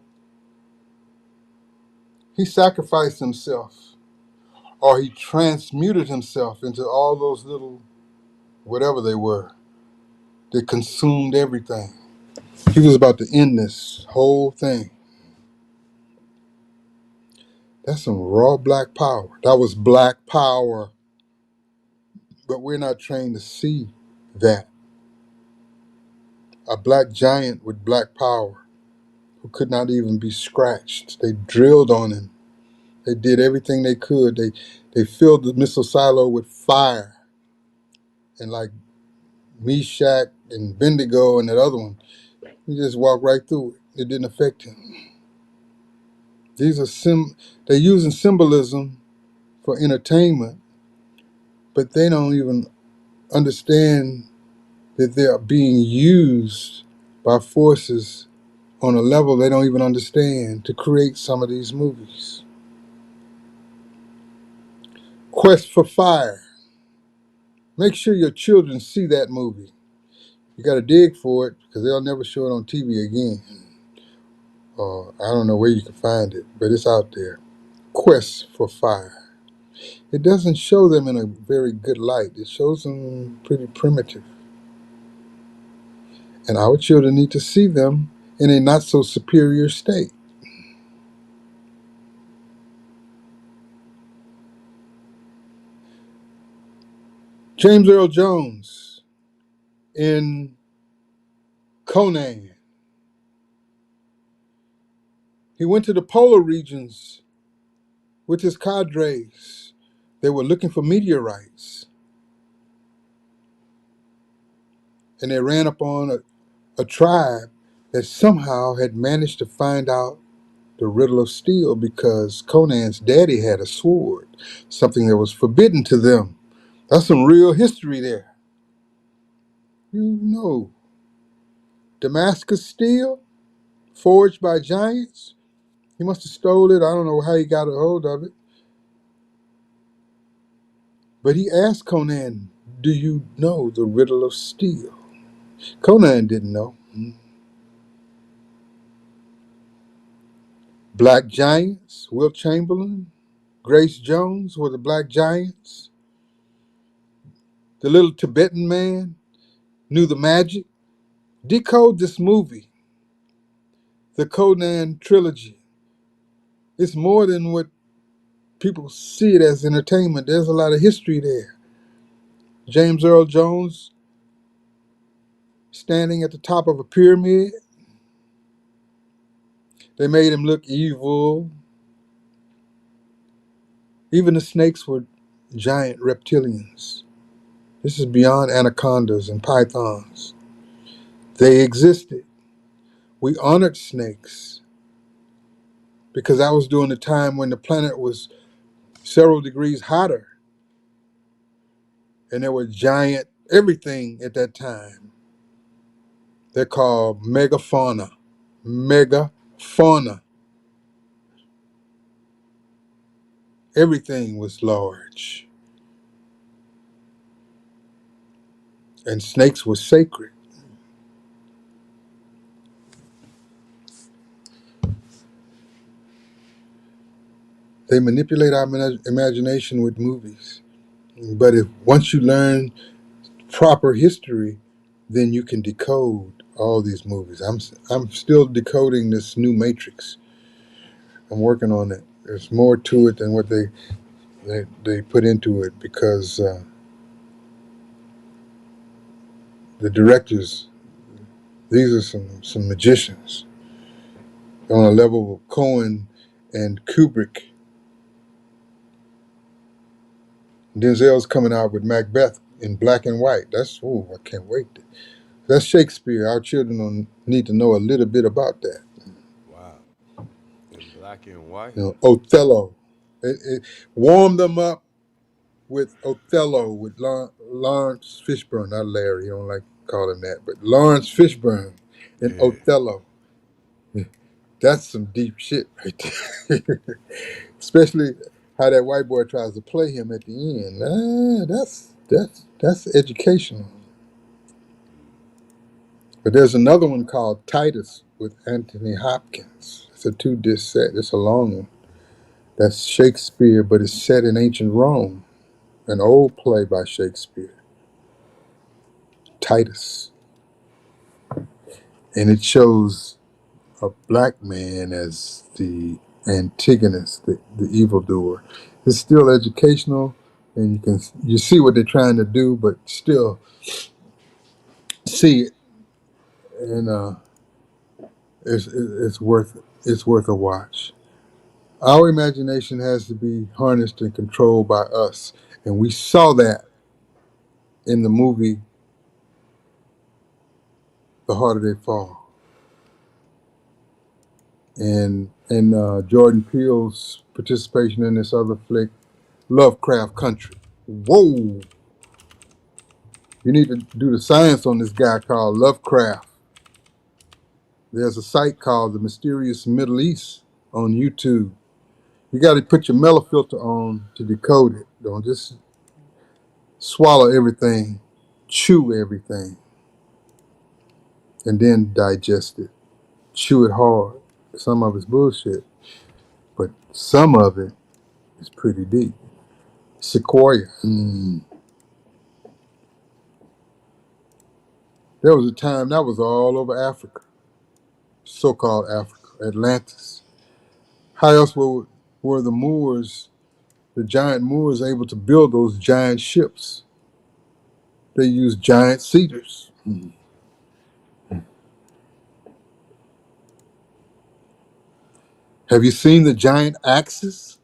he sacrificed himself, or he transmuted himself into all those little, whatever they were, that consumed everything. He was about to end this whole thing. That's some raw black power. That was black power. But we're not trained to see that. A black giant with black power who could not even be scratched. They drilled on him. They did everything they could. They filled the missile silo with fire. And like Meshach and Bendigo and that other one, he just walked right through it. It didn't affect him. These are they're using symbolism for entertainment, but they don't even understand that they are being used by forces on a level they don't even understand to create some of these movies. Quest for Fire. Make sure your children see that movie. You got to dig for it because they'll never show it on TV again. I don't know where you can find it, but it's out there. Quest for Fire. It doesn't show them in a very good light. It shows them pretty primitive. And our children need to see them in a not so superior state. James Earl Jones in Conan. He went to the polar regions with his cadres. They were looking for meteorites. And they ran upon a tribe that somehow had managed to find out the riddle of steel because Conan's daddy had a sword, something that was forbidden to them. That's some real history there. You know, Damascus steel, forged by giants. He must have stole it. I don't know how he got a hold of it. But he asked Conan, do you know the riddle of steel? Conan didn't know. Black giants, Wilt Chamberlain, Grace Jones were the black giants. The little Tibetan man knew the magic. Decode this movie, the Conan trilogy. It's more than what people see it as entertainment. There's a lot of history there. James Earl Jones standing at the top of a pyramid. They made him look evil. Even the snakes were giant reptilians. This is beyond anacondas and pythons. They existed. We honored snakes because that was during the time when the planet was several degrees hotter and there were giant everything at that time. They're called megafauna. Megafauna. Everything was large. And snakes were sacred. They manipulate our imagination with movies. But if once you learn proper history, then you can decode all these movies. I'm still decoding this new Matrix. I'm working on it. There's more to it than what they put into it because the directors, these are some magicians on a level of Cohen and Kubrick. Denzel's coming out with Macbeth in black and white. I can't wait. That's Shakespeare. Our children don't need to know a little bit about that. Wow. In black and white. Othello. It warmed them up with Othello with Lawrence Fishburne, not Larry. You don't like to call him that, but Lawrence Fishburne in Othello. That's some deep shit right there. Especially how that white boy tries to play him at the end. That's educational. But there's another one called Titus with Anthony Hopkins. It's a 2-disc set. It's a long one. That's Shakespeare, but it's set in ancient Rome. An old play by Shakespeare. Titus. And it shows a black man as the antagonist, the evildoer. It's still educational, and you see what they're trying to do, but still see it, and it's worth a watch. Our imagination has to be harnessed and controlled by us, and we saw that in the movie The Harder They Fall, and Jordan Peele's participation in this other flick, Lovecraft Country. Whoa! You need to do the science on this guy called Lovecraft. There's a site called The Mysterious Middle East on YouTube. You got to put your mellow filter on to decode it. Don't just swallow everything, chew everything, and then digest it. Chew it hard. Some of it's bullshit, but some of it is pretty deep. Sequoia. There was a time that was all over Africa, so-called Africa, Atlantis. How else were the Moors, the giant Moors, able to build those giant ships? They used giant cedars. Have you seen the giant axes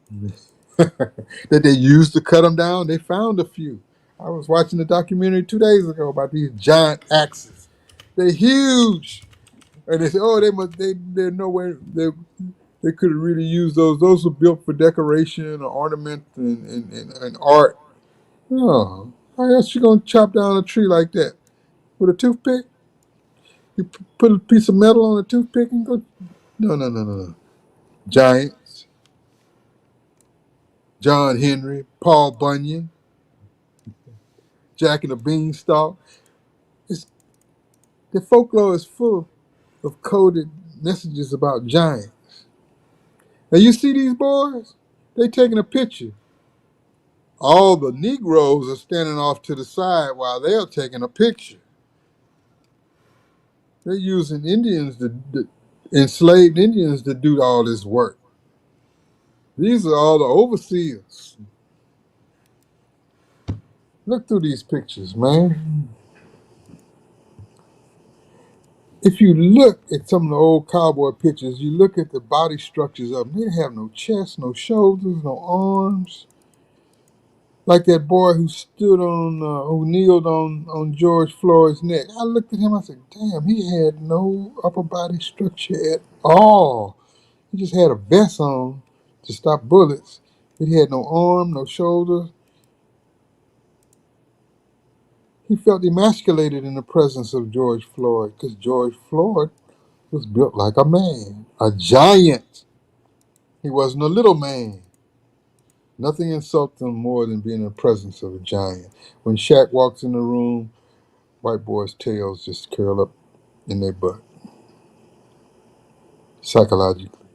that they used to cut them down? They found a few. I was watching a documentary 2 days ago about these giant axes. They're huge. And they said, oh, they're nowhere, they could have really used those. Those were built for decoration or ornament and art. Oh, how else you gonna chop down a tree like that? With a toothpick? You put a piece of metal on a toothpick and go? No. Giants, John Henry, Paul Bunyan, Jack and the Beanstalk. The folklore is full of coded messages about giants. Now you see these boys? They taking a picture. All the Negroes are standing off to the side while they're taking a picture. They're using enslaved Indians to do all this work. These are all the overseers. Look through these pictures, man. If you look at some of the old cowboy pictures, you look at the body structures of them. They have no chest, no shoulders, no arms. Like that boy who who kneeled on George Floyd's neck. I looked at him, I said, damn, he had no upper body structure at all. He just had a vest on to stop bullets. He had no arm, no shoulder. He felt emasculated in the presence of George Floyd because George Floyd was built like a man, a giant. He wasn't a little man. Nothing insults him more than being in the presence of a giant. When Shaq walks in the room, white boys' tails just curl up in their butt, psychologically.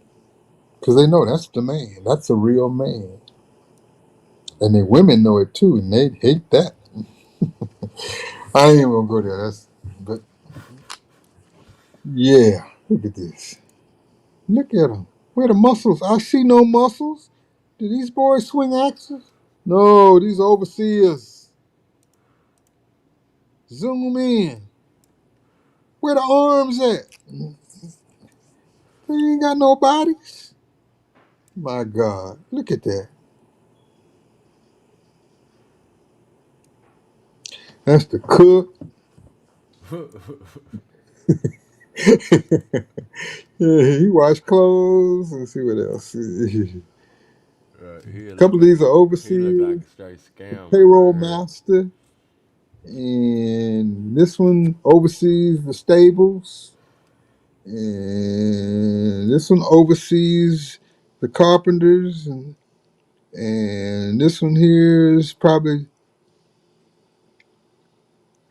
Because they know that's the man. That's a real man. And the women know it too, and they hate that. I ain't even gonna go there. But yeah, look at this. Look at them. Where the muscles? I see no muscles. Do these boys swing axes? No, these overseers. Zoom in. Where the arms at? They ain't got no bodies. My God, look at that. That's the cook. Yeah, he washed clothes. Let's see what else. A couple of these are overseers. Payroll master. And this one oversees the stables. And this one oversees the carpenters. And this one here is probably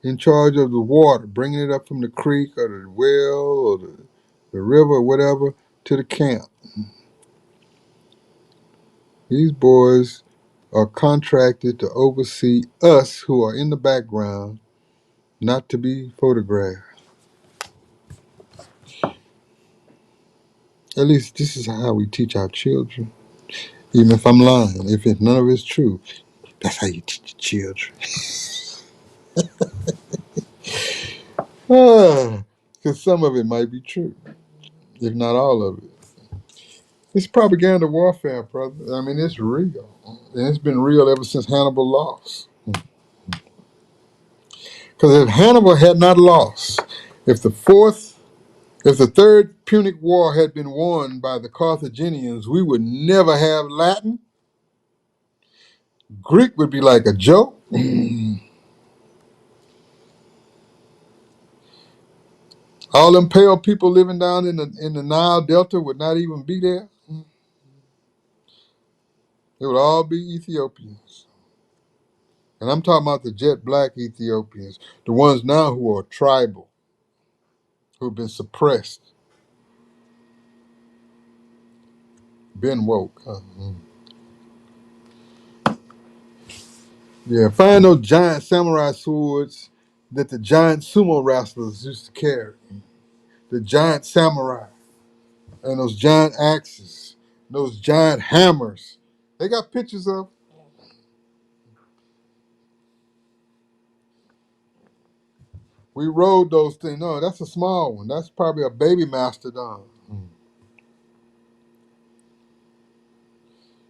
in charge of the water, bringing it up from the creek or the well or the river or whatever to the camp. These boys are contracted to oversee us who are in the background, not to be photographed. At least this is how we teach our children. Even if I'm lying, if none of it's true, that's how you teach your children. Because some of it might be true, if not all of it. It's propaganda warfare, brother. I mean, it's real. And it's been real ever since Hannibal lost. Because if Hannibal had not lost, if the third Punic War had been won by the Carthaginians, we would never have Latin. Greek would be like a joke. All them pale people living down in the Nile Delta would not even be there. It would all be Ethiopians. And I'm talking about the jet black Ethiopians, the ones now who are tribal, who've been suppressed, been woke. Yeah, find those giant samurai swords that the giant sumo wrestlers used to carry. The giant samurai and those giant axes, those giant hammers. They got pictures of. We rode those things. No, that's a small one. That's probably a baby mastodon.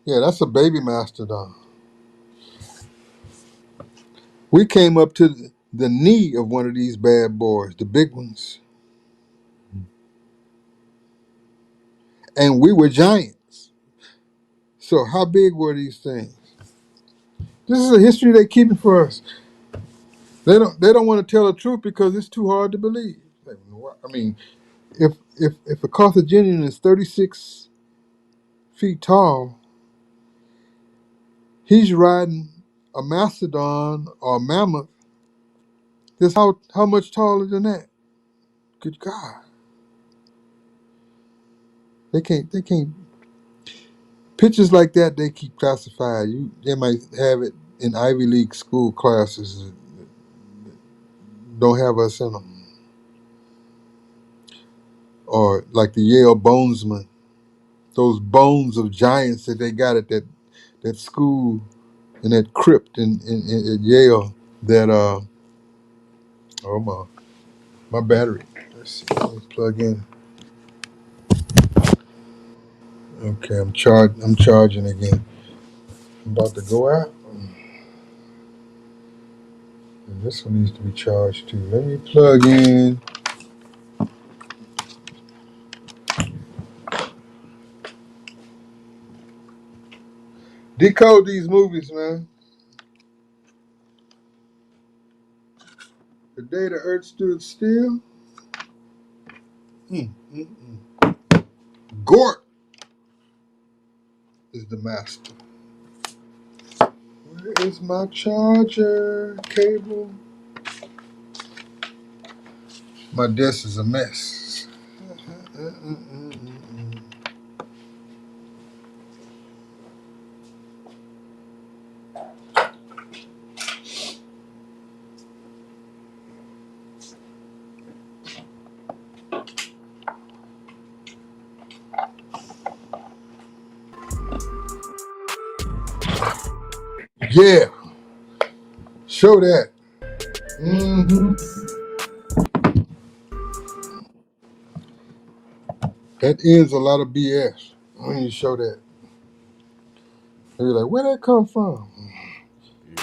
Yeah, that's a baby mastodon. We came up to the knee of one of these bad boys, the big ones. And we were giants. So how big were these things? This is a history they're keeping for us. They don't want to tell the truth because it's too hard to believe. I mean, if a Carthaginian is 36 feet tall, he's riding a mastodon or a mammoth that's how much taller than that? Good God. They can't pictures like that they keep classified. They might have it in Ivy League school classes that don't have us in them. Or like the Yale Bonesman, those bones of giants that they got at that school in that crypt in at Yale that oh my battery. Let's see, let me plug in. Okay, I'm charging again. I'm about to go out. And this one needs to be charged too. Let me plug in. Decode these movies, man. The Day the Earth Stood Still. Gort is the master. Where is my charger cable? My desk is a mess. Yeah, show that. That is a lot of BS when you show that. And you're like, where that come from?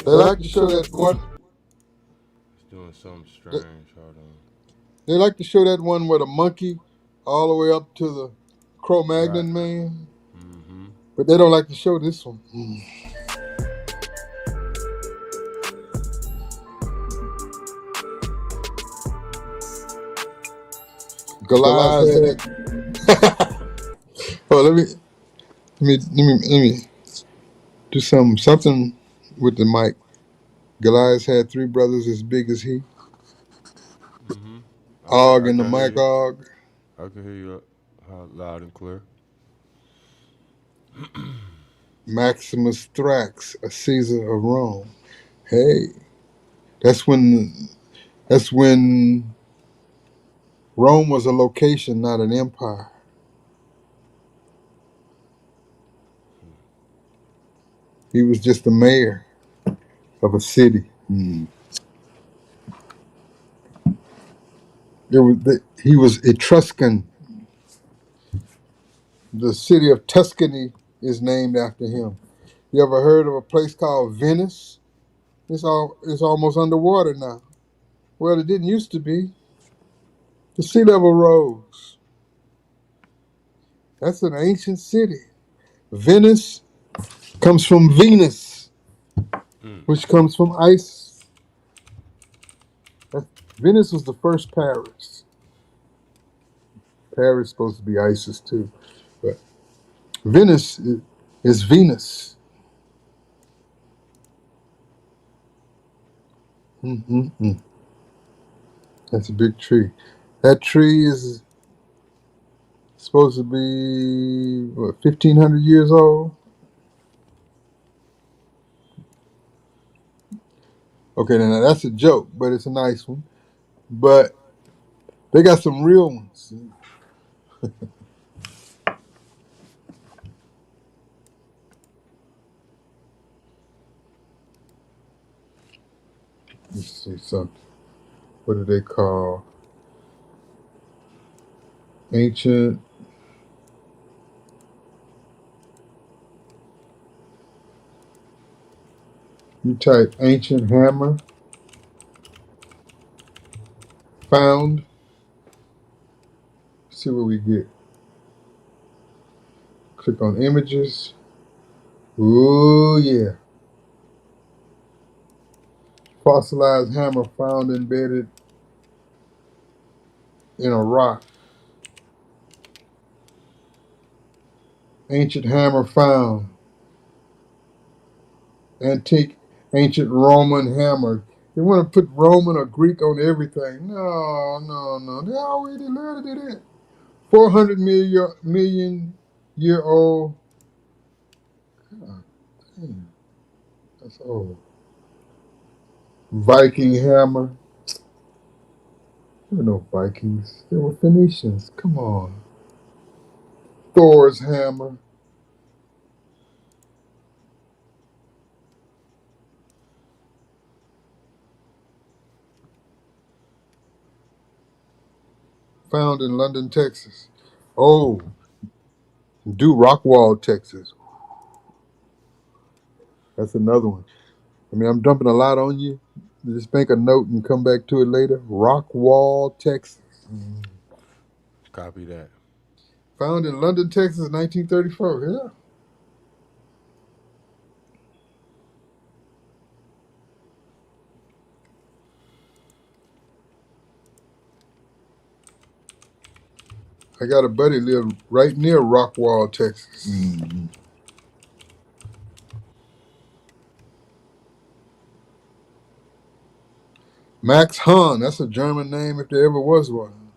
They like to show that one. It's doing something strange. Hold on. They like to show that one with a monkey all the way up to the Cro-Magnon man. But they don't like to show this one. Goliath. Oh, let me do something with the mic. Goliath had 3 brothers as big as he. Og I and the can hear you. Magog. I can hear you loud and clear. Maximus Thrax, a Caesar of Rome. Hey, that's when Rome was a location, not an empire. He was just the mayor of a city. He was Etruscan. The city of Tuscany is named after him. You ever heard of a place called Venice? It's almost underwater now. Well, it didn't used to be. The sea level rose. That's an ancient city. Venice comes from Venus, which comes from ice. Venice was the first Paris. Paris is supposed to be Isis too, but Venice is Venus. Mm-mm-mm. That's a big tree. That tree is supposed to be, what, 1,500 years old? Okay, now that's a joke, but it's a nice one. But they got some real ones. Let's see something. What do they call ancient? You type ancient hammer found. See what we get. Click on images. Ooh, yeah. Fossilized hammer found embedded in a rock. Ancient hammer found. Antique ancient Roman hammer. They want to put Roman or Greek on everything. No. They already learned to do that. 400 million year old. God damn, that's old. Viking hammer. There were no Vikings. They were Phoenicians. Come on. Thor's hammer. Found in London, Texas. Oh, do Rockwall, Texas. That's another one. I mean, I'm dumping a lot on you. Just make a note and come back to it later. Rockwall, Texas. Copy that. Found in London, Texas, 1934. Yeah. I got a buddy live right near Rockwall, Texas. Max Hahn. That's a German name if there ever was one.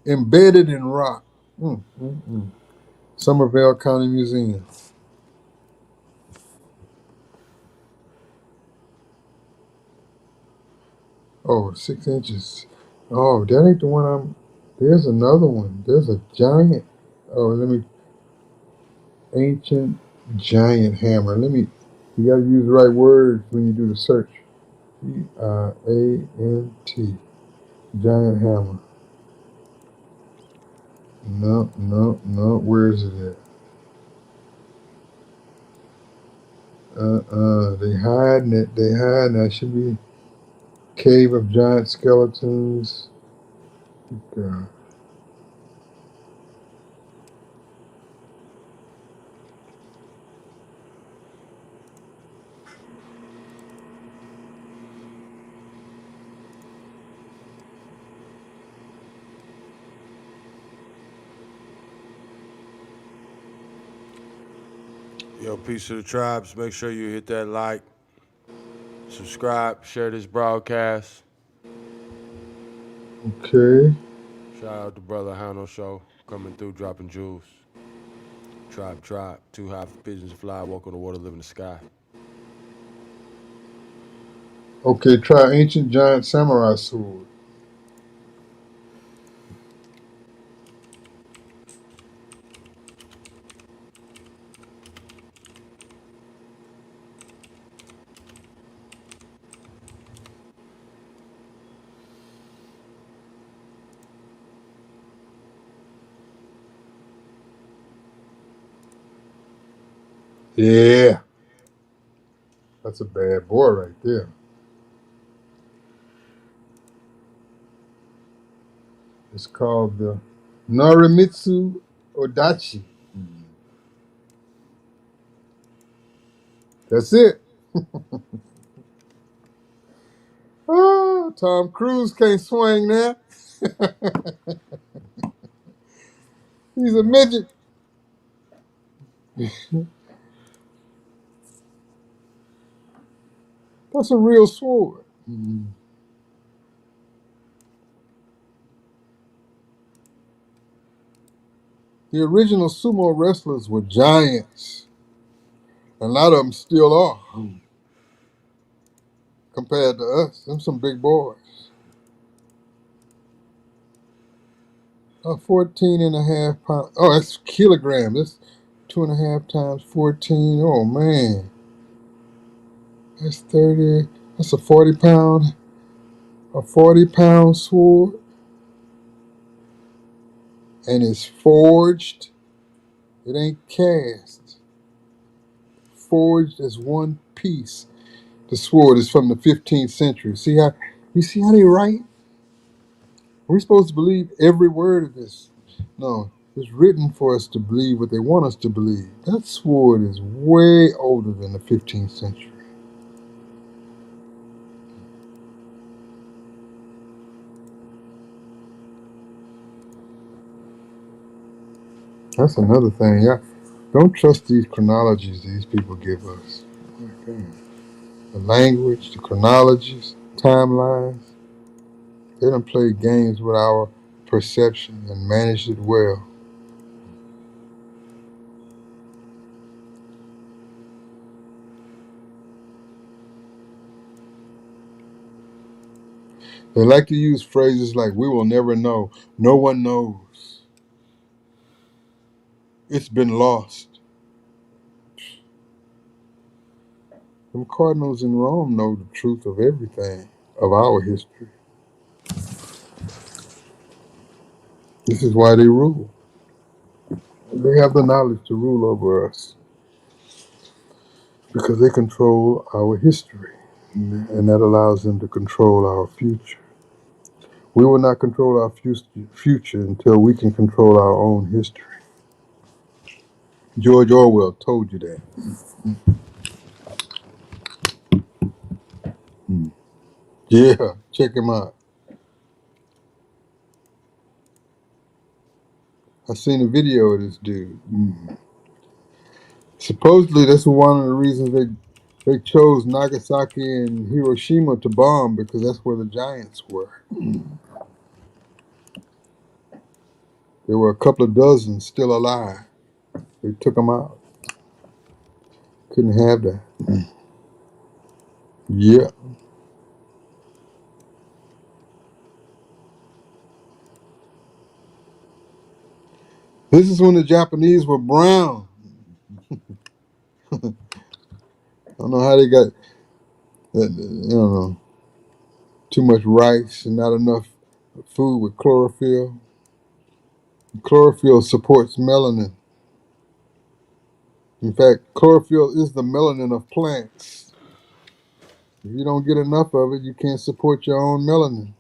Embedded in rock. Somerville County Museum. Oh, 6 inches. Oh, that ain't the one I'm. There's another one. There's a giant. Oh, let me. Ancient giant hammer. You got to use the right words when you do the search. Giant. Giant hammer. No. Where is it at? They hiding it. That should be Cave of Giant Skeletons. God. Yo, peace to the tribes. Make sure you hit that like, subscribe, share this broadcast. Okay. Shout out to Brother Hano Show, coming through, dropping jewels. Tribe, too high for pigeons to fly, walk on the water, live in the sky. Okay, try ancient giant samurai sword. Yeah, that's a bad boy right there. It's called the Norimitsu Odachi. That's it. Oh, Tom Cruise can't swing that. He's a midget. That's a real sword. The original sumo wrestlers were giants. A lot of them still are compared to us. Them some big boys. 14 and a half pounds. Oh, that's kilograms. That's 2.5 times 14. Oh, man. That's 30. That's a 40-pound sword. And it's forged. It ain't cast. Forged as one piece. The sword is from the 15th century. You see how they write? We're supposed to believe every word of this. No, it's written for us to believe what they want us to believe. That sword is way older than the 15th century. That's another thing. Yeah, don't trust these chronologies these people give us. Okay. The language, the chronologies, timelines, they don't play games with our perception and manage it well. They like to use phrases like, we will never know, no one knows, it's been lost. Them cardinals in Rome know the truth of everything, of our history. This is why they rule. They have the knowledge to rule over us because they control our history, and that allows them to control our future. We will not control our future until we can control our own history. George Orwell told you that. Yeah, check him out. I seen a video of this dude. Supposedly, that's one of the reasons they chose Nagasaki and Hiroshima to bomb, because that's where the giants were. There were a couple of dozen still alive. They took them out. Couldn't have that. Yeah. This is when the Japanese were brown. I don't know how they got, too much rice and not enough food with chlorophyll. Chlorophyll supports melanin. In fact, chlorophyll is the melanin of plants. If you don't get enough of it, you can't support your own melanin.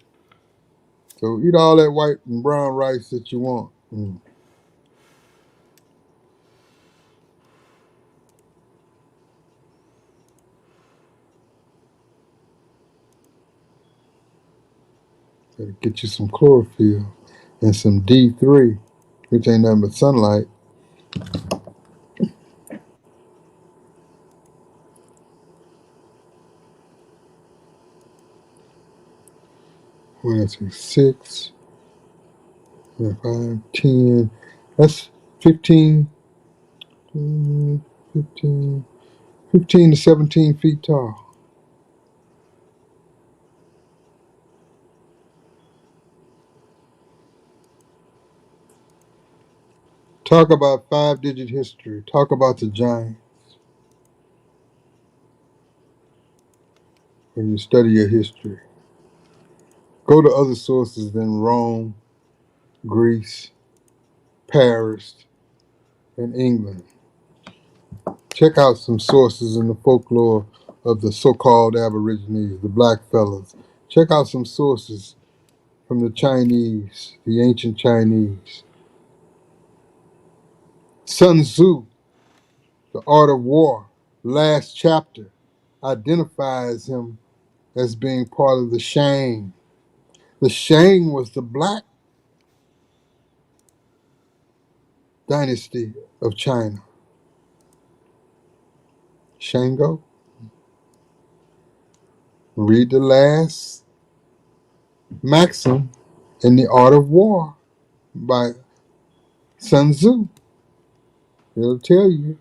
So eat all that white and brown rice that you want. Better get you some chlorophyll and some D3, which ain't nothing but sunlight. When I say 6, 5, 10, that's 15, 15, 15 to 17 feet tall. Talk about 5-digit history. Talk about the giant when you study your history. Go to other sources than Rome, Greece, Paris, and England. Check out some sources in the folklore of the so-called Aborigines, the black fellas. Check out some sources from the Chinese, the ancient Chinese. Sun Tzu, The Art of War, last chapter, identifies him as being part of the Shang. The Shang was the black dynasty of China. Shango. Read the last maxim in The Art of War by Sun Tzu. It'll tell you.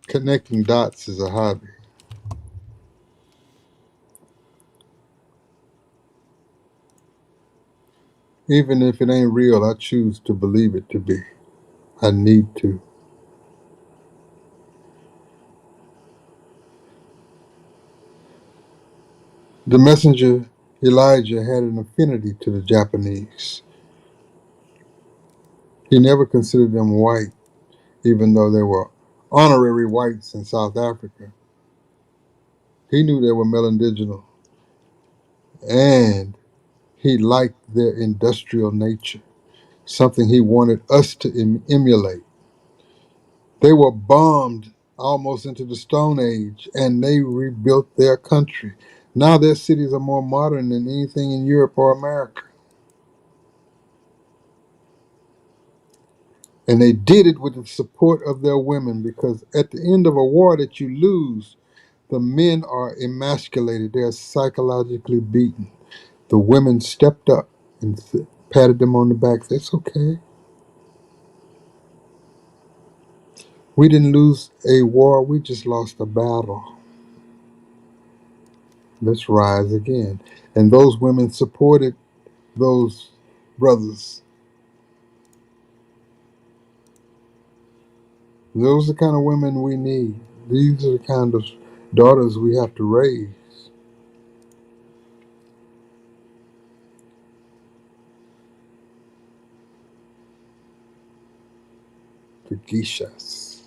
Connecting dots is a hobby. Even if it ain't real, I choose to believe it to be. I need to. The messenger Elijah had an affinity to the Japanese. He never considered them white, even though they were honorary whites in South Africa. He knew they were melandiginal, and he liked their industrial nature, something he wanted us to emulate. They were bombed almost into the Stone Age, and they rebuilt their country. Now their cities are more modern than anything in Europe or America. And they did it with the support of their women, because at the end of a war that you lose, the men are emasculated. They're psychologically beaten. The women stepped up and patted them on the back. It's okay. We didn't lose a war. We just lost a battle. Let's rise again. And those women supported those brothers. Those are the kind of women we need. These are the kind of daughters we have to raise. The geishas.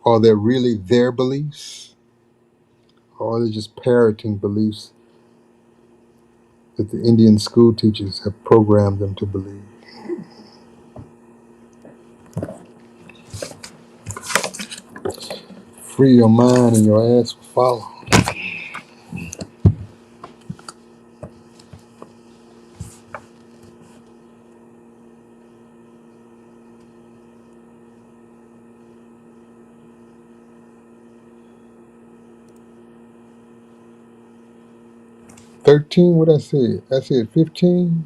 Are they really their beliefs? Or are they just parroting beliefs that the Indian school teachers have programmed them to believe? Free your mind and your ass will follow. $13, what I said? I said 15.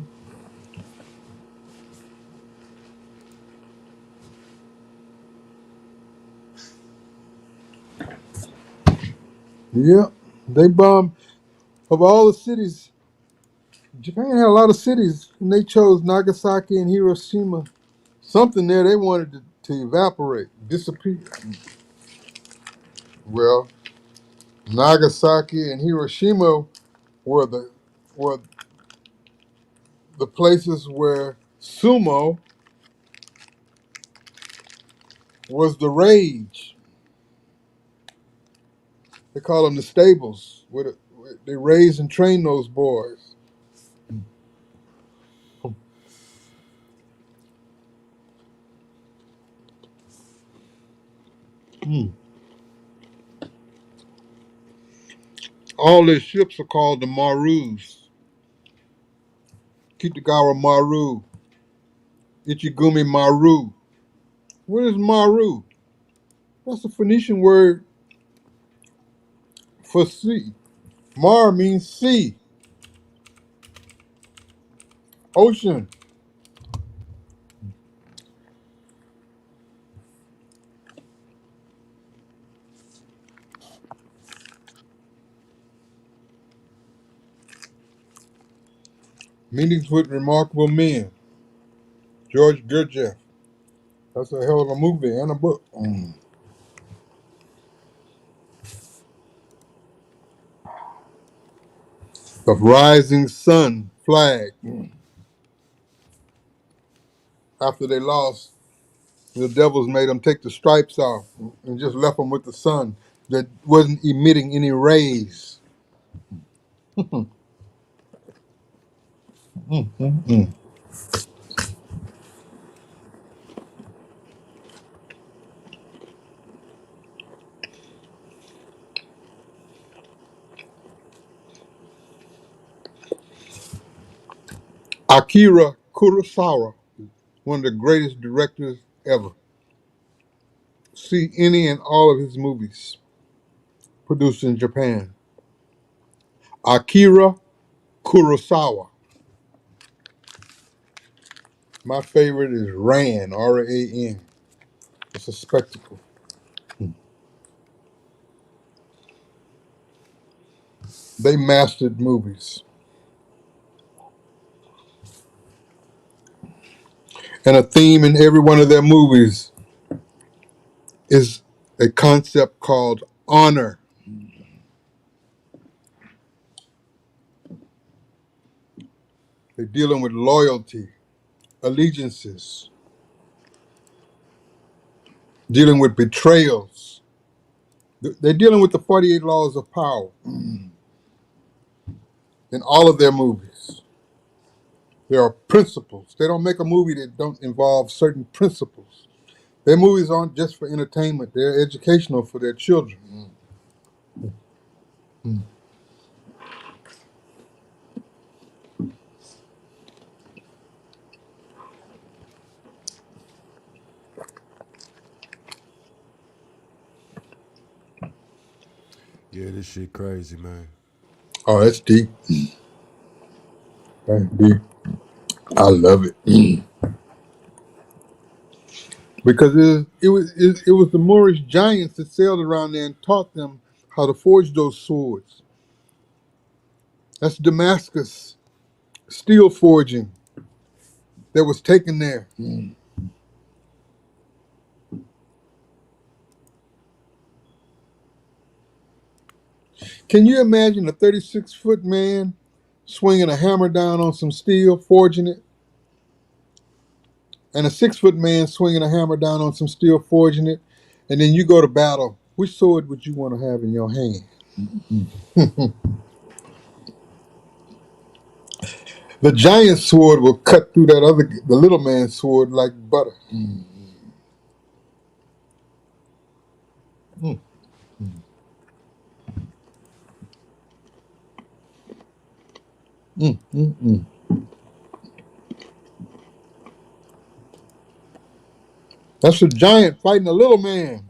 Yep. They bombed, of all the cities, Japan had a lot of cities, and they chose Nagasaki and Hiroshima. Something there they wanted to evaporate, disappear. Well, Nagasaki and Hiroshima were were the places where sumo was the rage. They call them the stables, where they raise and train those boys. all their ships are called the Marus. Kitagawa Maru, Ichigumi Maru. What is Maru? That's a Phoenician word for sea. Mar means sea, ocean. Meetings with remarkable men. George Gurdjieff. That's a hell of a movie and a book. The Rising Sun flag. After they lost, the devils made them take the stripes off and just left them with the sun that wasn't emitting any rays. Akira Kurosawa, one of the greatest directors ever. See any and all of his movies produced in Japan. Akira Kurosawa. My favorite is Ran, R-A-N. It's a spectacle. They mastered movies. And a theme in every one of their movies is a concept called honor. They're dealing with loyalty, allegiances, dealing with betrayals. They're dealing with the 48 laws of power in all of their movies. There are principles. They don't make a movie that don't involve certain principles. Their movies aren't just for entertainment. They're educational for their children. Yeah, this shit crazy, man. Oh, that's deep. That's deep. I love it. Because it was the Moorish giants that sailed around there and taught them how to forge those swords. That's Damascus steel forging that was taken there. Can you imagine a 36-foot man swinging a hammer down on some steel, forging it, and a 6-foot man swinging a hammer down on some steel, forging it, and then you go to battle? Which sword would you want to have in your hand? The giant sword will cut through the little man's sword like butter. Mm. Mm, mm, mm. That's a giant fighting a little man.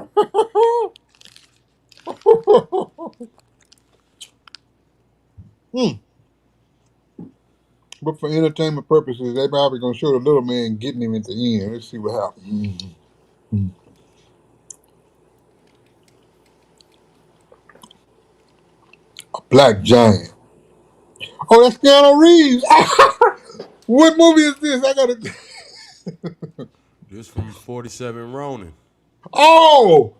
Mm. But for entertainment purposes, they probably gonna show the little man getting him at the end. Let's see what happens. Mm. A black giant. Oh, that's Keanu Reeves. What movie is this? I gotta. This from 47 Ronin. Oh,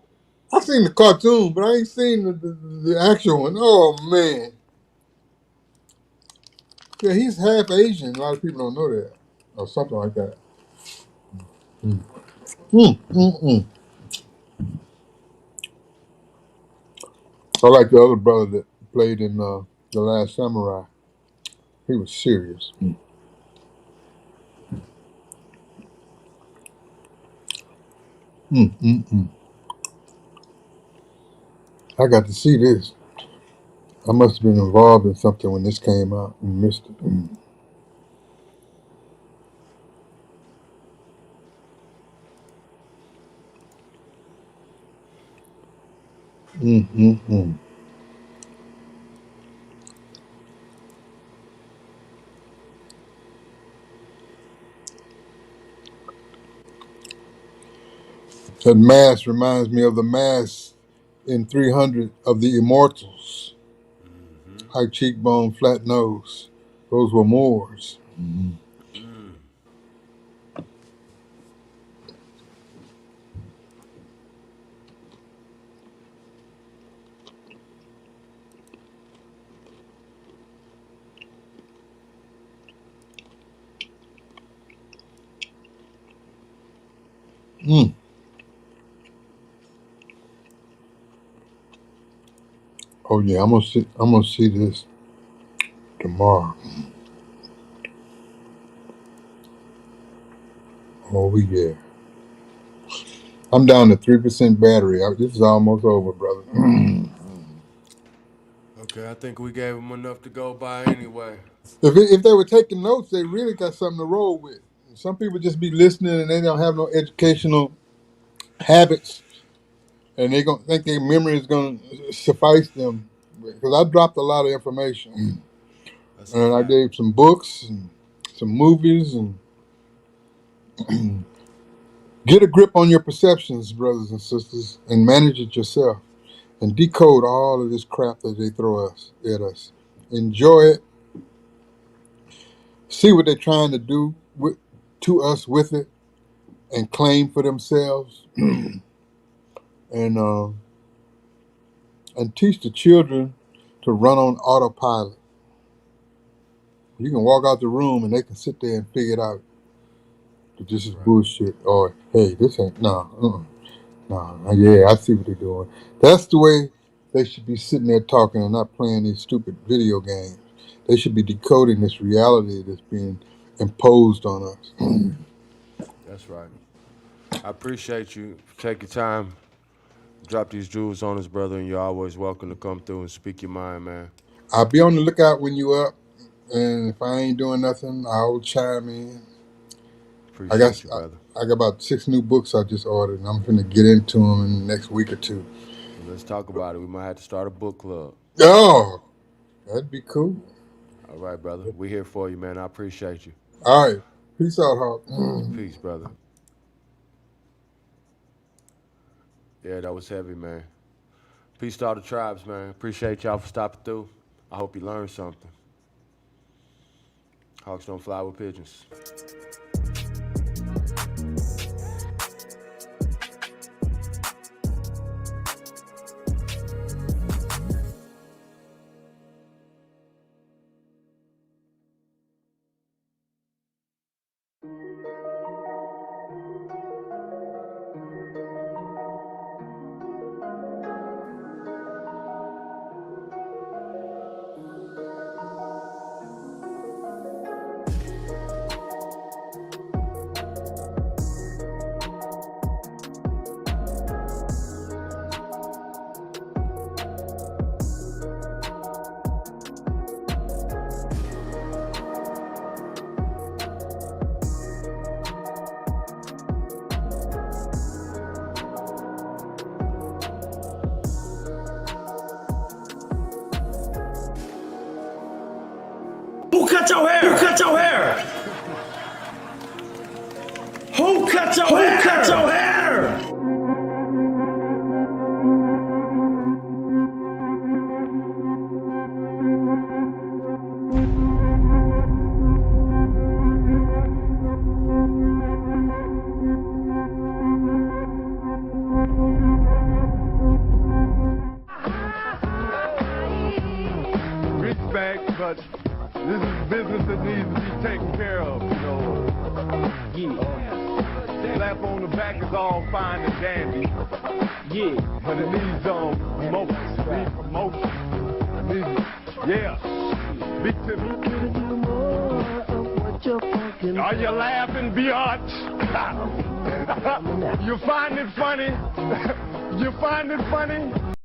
I seen the cartoon, but I ain't seen the actual one. Oh man. Yeah, he's half Asian. A lot of people don't know that, or something like that. Mm. Mm, mm, mm. I like the other brother that played in The Last Samurai. He was serious. Mm. Mm, mm, mm. I got to see this. I must have been involved in something when this came out and missed it. Mm-hmm. That mask reminds me of the mask in 300 of the Immortals. High cheekbone, flat nose. Those were Moors. Mm. Oh yeah, I'm gonna see this tomorrow. Oh yeah. I'm down to 3% battery. This is almost over, brother. Okay, I think we gave them enough to go by anyway. If they were taking notes, they really got something to roll with. Some people just be listening and they don't have no educational habits, and they gonna think their memory is gonna suffice them. Because I dropped a lot of information, and I gave some books and some movies, and get a grip on your perceptions, brothers and sisters, and manage it yourself, and decode all of this crap that they throw at us. Enjoy it. See what they're trying to do to us with it, and claim for themselves, and teach the children to run on autopilot. You can walk out the room and they can sit there and figure it out that this is bullshit, or hey, this ain't yeah, I see what they're doing. That's the way they should be sitting there talking and not playing these stupid video games. They should be decoding this reality that's being imposed on us. That's right. I appreciate you. Take your time. Drop these jewels on us, brother, and you're always welcome to come through and speak your mind, man. I'll be on the lookout when you up, and if I ain't doing nothing, I'll chime in. Appreciate you, brother. I got about 6 new books I just ordered, and I'm going to get into them in the next week or two. Well, let's talk about it. We might have to start a book club. Oh, that'd be cool. All right, brother. We're here for you, man. I appreciate you. All right. Peace out, Hawk. Peace, brother. Yeah, that was heavy, man. Peace to all the tribes, man. Appreciate y'all for stopping through. I hope you learned something. Hawks don't fly with pigeons. Who cut your hair? Who cut your hair? Who cut your hair? Who cut your hair? Respect, but this is business that needs to be taken care of, you know. Slap on the back is all fine and dandy. Yeah. But it needs promotion. It needs promotion. It needs, yeah. Big tip. Are you laughing, biatch? You find it funny? You find it funny?